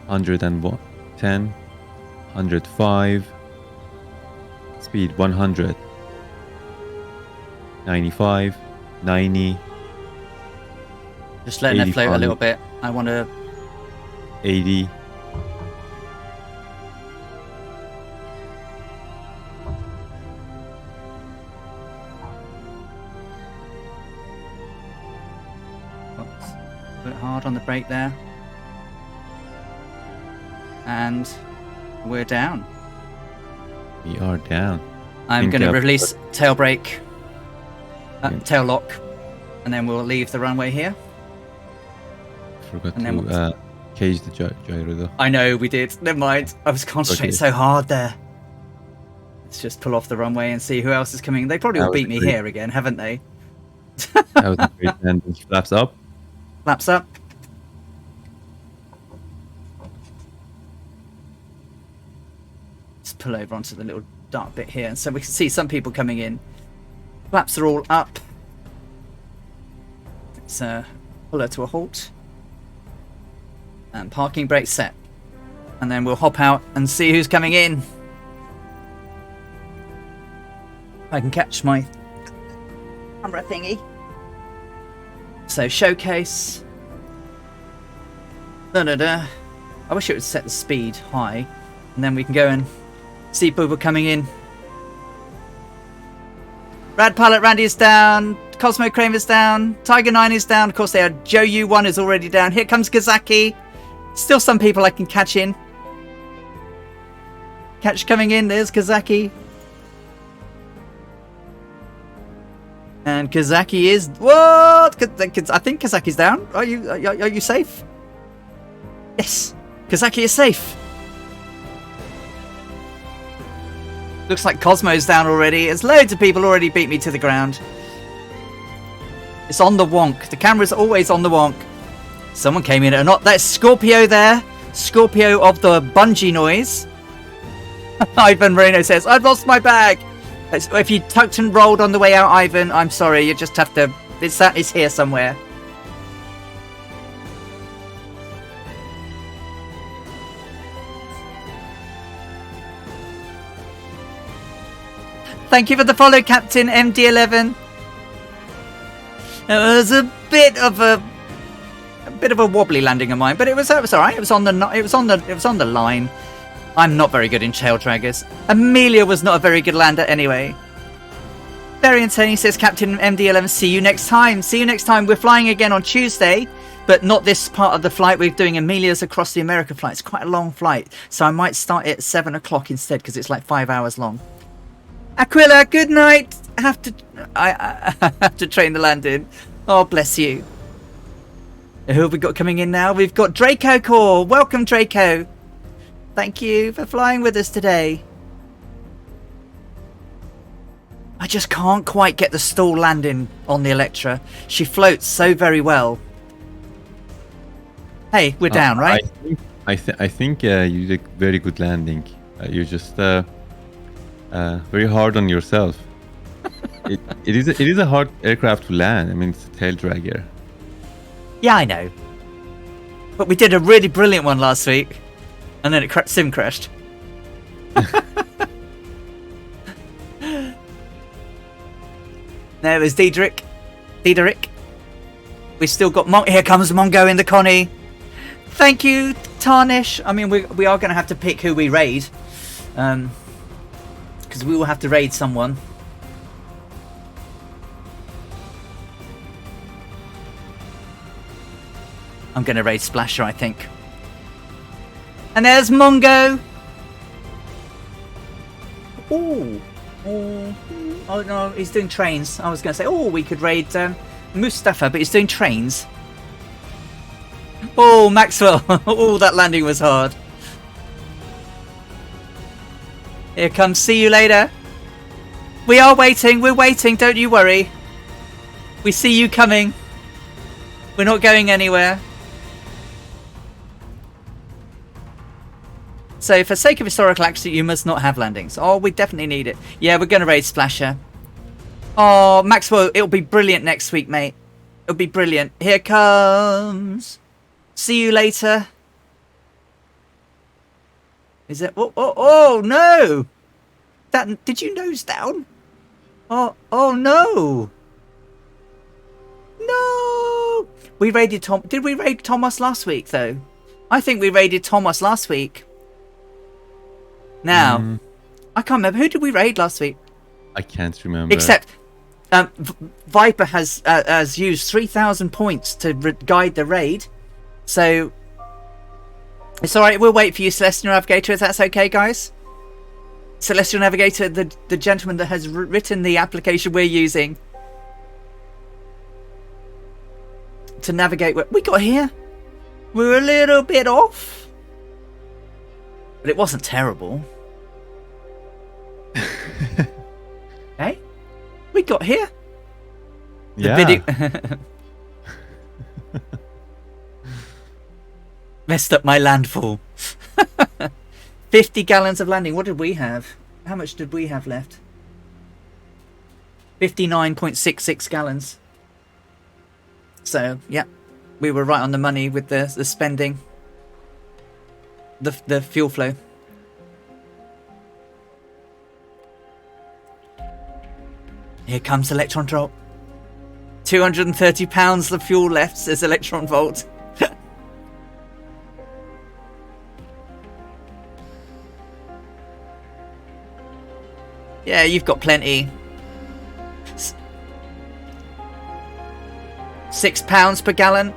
110. 105. Speed 100. 95. 90. Just letting it float a 85. little bit. I want to... 80. Put hard on the brake there. And we're down. We are down. I'm going to release tail brake, tail lock, and then we'll leave the runway here. Forgot And then to cage the gyro though. I know we did. Never mind. I was concentrating so hard there. Let's just pull off the runway and see who else is coming. They probably will beat me here again, haven't they? That was a great end. Flaps up. Flaps up. Let's pull over onto the little dark bit here, and so we can see some people coming in. Flaps are all up. Let's pull her to a halt. And parking brake set. And then we'll hop out and see who's coming in. I can catch my camera thingy. So showcase. I wish it would set the speed high, and then we can go and see people coming in. Rad Pilot Randy is down. Cosmo Crane is down. Tiger 9 is down. Of course, they are. Joe U1 is already down. Here comes Kazaki. Still some people I can catch in. Catch coming in. There's Kazaki. And Kazaki is... What? I think Kazaki's down. Are you safe? Yes. Kazaki is safe. Looks like Cosmo's down already. There's loads of people already beat me to the ground. It's on the wonk. The camera's always on the wonk. Someone came in or not. That's Scorpio there. Scorpio of the bungee noise. Ivan Moreno says, I've lost my bag. If you tucked and rolled on the way out, Ivan, I'm sorry. You just have to... It's here somewhere. Thank you for the follow, Captain MD11. It was a bit of a a bit of a wobbly landing of mine, but it was all right. It was on the line. I'm not very good in tail draggers. Amelia was not a very good lander anyway. Barry and Tony says, Captain MD11, see you next time. See you next time. We're flying again on Tuesday, but not this part of the flight. We're doing Amelia's across the America flight. It's quite a long flight, so I might start it at 7 o'clock instead because it's like 5 hours long. Aquila, good night. I have to train the landing. Oh, bless you. Who have we got coming in now? We've got Draco Core. Welcome, Draco. Thank you for flying with us today. I just can't quite get the stall landing on the Electra. She floats so very well. Hey, we're down, right? I think you did a very good landing. You're just very hard on yourself. it is a hard aircraft to land. I mean, it's a tail dragger. Yeah, I know. But we did a really brilliant one last week. And then it sim crashed. There was Diedrich. We still got here comes Mongo in the Connie. Thank you, Tarnish. I mean, we are going to have to pick who we raid. Because we will have to raid someone. I'm going to raid Splasher, I think. And there's Mongo. Oh no, he's doing trains. I was going to say, we could raid Mustafa, but he's doing trains. Oh, Maxwell. That landing was hard. Here comes, see you later. We are waiting, we're waiting, don't you worry. We see you coming. We're not going anywhere. So, for sake of historical accuracy, you must not have landings. Oh, we definitely need it. Yeah, we're going to raid Splasher. Oh, Maxwell, it'll be brilliant next week, mate. It'll be brilliant. Here comes. See you later. Is it? Oh no! Did you nose down? Oh no! No! We raided Tom. Did we raid Thomas last week though? I think we raided Thomas last week. Now, I can't remember. Who did we raid last week? I can't remember. Except, Viper has used 3,000 points to guide the raid. So, it's alright. We'll wait for you, Celestial Navigator, if that's okay, guys. Celestial Navigator, the gentleman that has written the application we're using to navigate where we got here. We were a little bit off, but it wasn't terrible. Hey, we got here. The video messed up my landfall. 50 gallons of landing. What did we have? How much did we have left? 59.66 gallons. So, yeah, we were right on the money with the spending. The fuel flow. Here comes Electron Drop. 230 pounds of fuel left, says Electron Volt. Yeah, you've got plenty. £6 per gallon.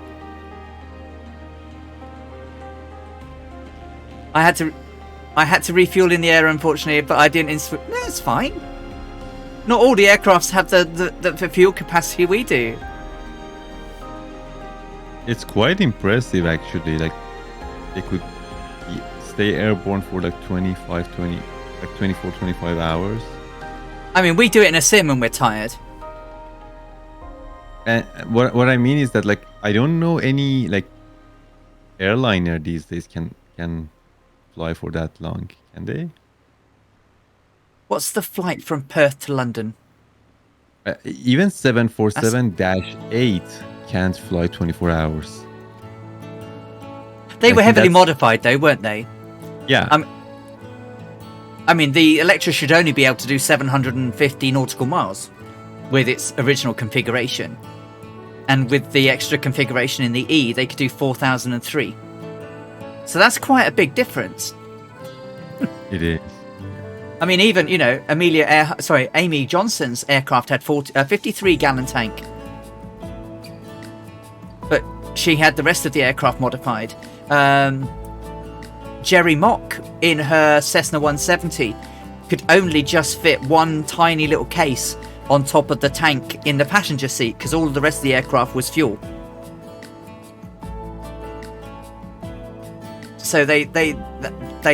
I had to refuel in the air, unfortunately, but I didn't. That's fine. Not all the aircrafts have the fuel capacity we do. It's quite impressive, actually. Like, they could stay airborne for like 24, 25 hours. I mean, we do it in a sim when we're tired. And what I mean is that, like, I don't know any like airliner these days can fly for that long, can they? What's the flight from Perth to London? Even 747-8 can't fly 24 hours. They were heavily modified, though, weren't they? Yeah. I mean, the Electra should only be able to do 750 nautical miles with its original configuration. And with the extra configuration in the E, they could do 4,003. So that's quite a big difference. It is. I mean, even, you know, Amy Johnson's aircraft had 53-gallon tank. But she had the rest of the aircraft modified. Jerry Mock, in her Cessna 170, could only just fit one tiny little case on top of the tank in the passenger seat because all of the rest of the aircraft was fuel. So they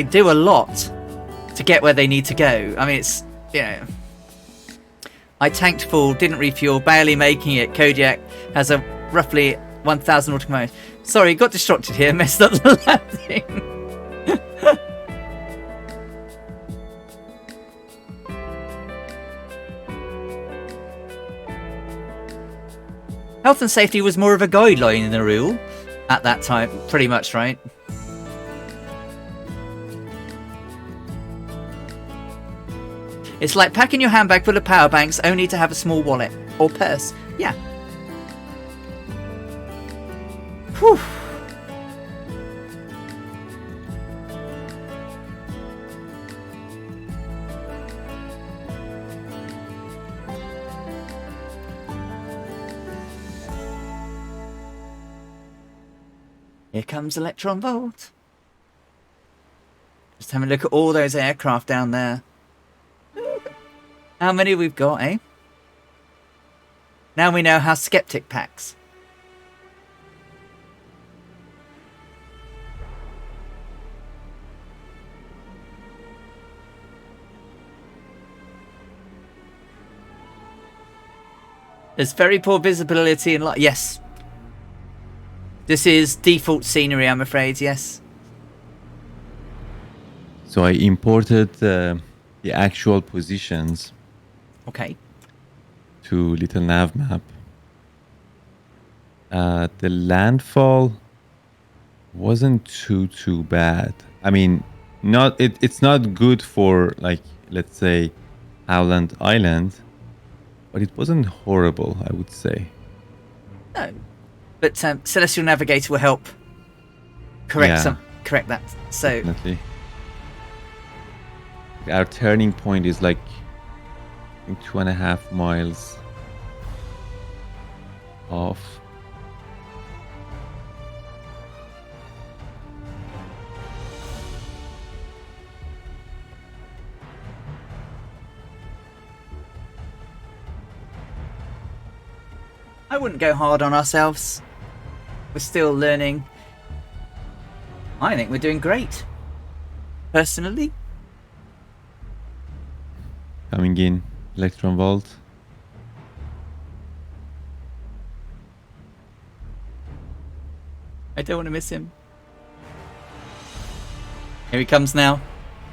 do a lot to get where they need to go. I mean, it's, you know, I tanked full, didn't refuel, barely making it. Kodiak has a roughly 1,000 nautical miles. Sorry, got distracted here, messed up the landing. Health and safety was more of a guideline than a rule at that time, pretty much, right? It's like packing your handbag full of power banks only to have a small wallet or purse. Yeah. Whew. Here comes Electron Volt. Just having a look at all those aircraft down there. How many we've got, eh? Now we know how Skeptic packs. There's very poor visibility in light. Yes. This is default scenery, I'm afraid, yes. So I imported the actual positions. Okay. To little nav map. The landfall wasn't too bad. I mean, it's not good for, like, let's say, Howland Island, but it wasn't horrible, I would say. No. But Celestial Navigator will help correct that. So definitely. Our turning point is like, I think, 2.5 miles off. I wouldn't go hard on ourselves. We're still learning. I think we're doing great. Personally. Coming in, Electron Volt. I don't want to miss him. Here he comes now.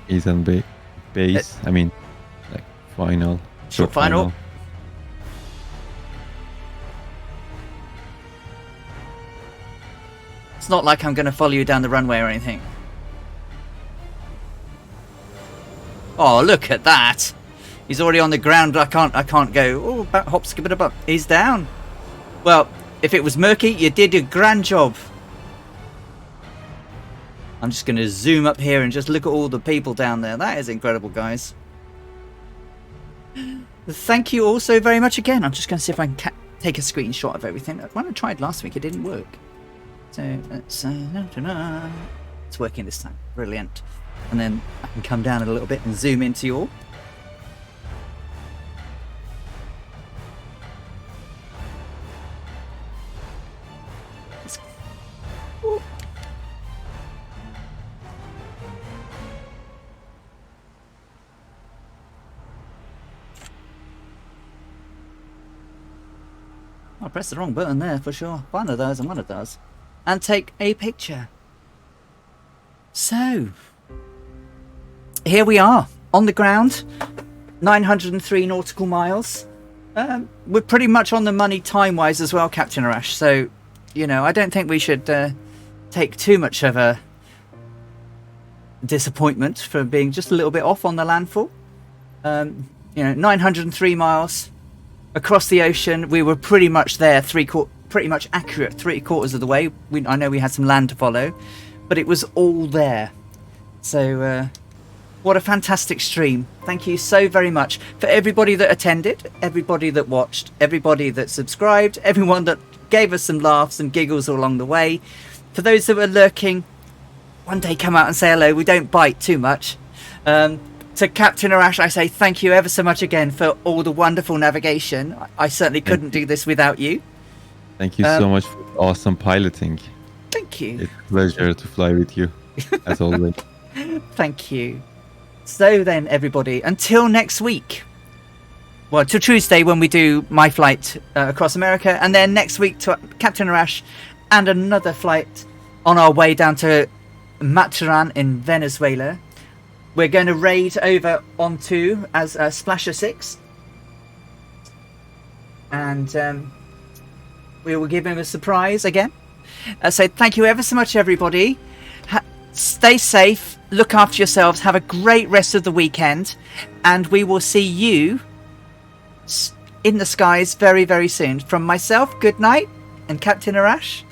He's on base. I mean, like, final. Short final. It's not like I'm going to follow you down the runway or anything. Oh, look at that. He's already on the ground. I can't go. Oh, hop, skip it up. He's down. Well, if it was murky, you did a grand job. I'm just going to zoom up here and just look at all the people down there. That is incredible, guys. Thank you all so very much again. I'm just going to see if I can take a screenshot of everything. When I tried last week, it didn't work. So let's it's working this time. Brilliant. And then I can come down a little bit and zoom into you all. I pressed the wrong button there for sure. One of those and one of those. And take a picture. So, here we are on the ground. 903 nautical miles. We're pretty much on the money time-wise as well, Captain Arash. So, you know, I don't think we should take too much of a disappointment for being just a little bit off on the landfall. You know, 903 miles across the ocean. We were pretty much there pretty much accurate 3/4 of the way. I know we had some land to follow, but it was all there. So what a fantastic stream. Thank you so very much for everybody that attended, everybody that watched, everybody that subscribed, everyone that gave us some laughs and giggles along the way. For those that were lurking, one day come out and say hello. We don't bite too much. To Captain Arash, I say thank you ever so much again for all the wonderful navigation. I certainly couldn't do this without you. Thank you so much for awesome piloting. Thank you. It's a pleasure to fly with you, as always. Thank you. So then, everybody, until next week. Well, till Tuesday when we do my flight across America, and then next week to Captain Arash and another flight on our way down to Mataran in Venezuela. We're going to raid over onto as Splasher 6. And we will give him a surprise again. So thank you ever so much, everybody. Stay safe. Look after yourselves. Have a great rest of the weekend. And we will see you in the skies very, very soon. From myself, good night. And Captain Arash.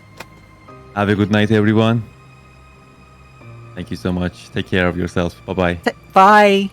Have a good night, everyone. Thank you so much. Take care of yourself. Bye-bye. Bye.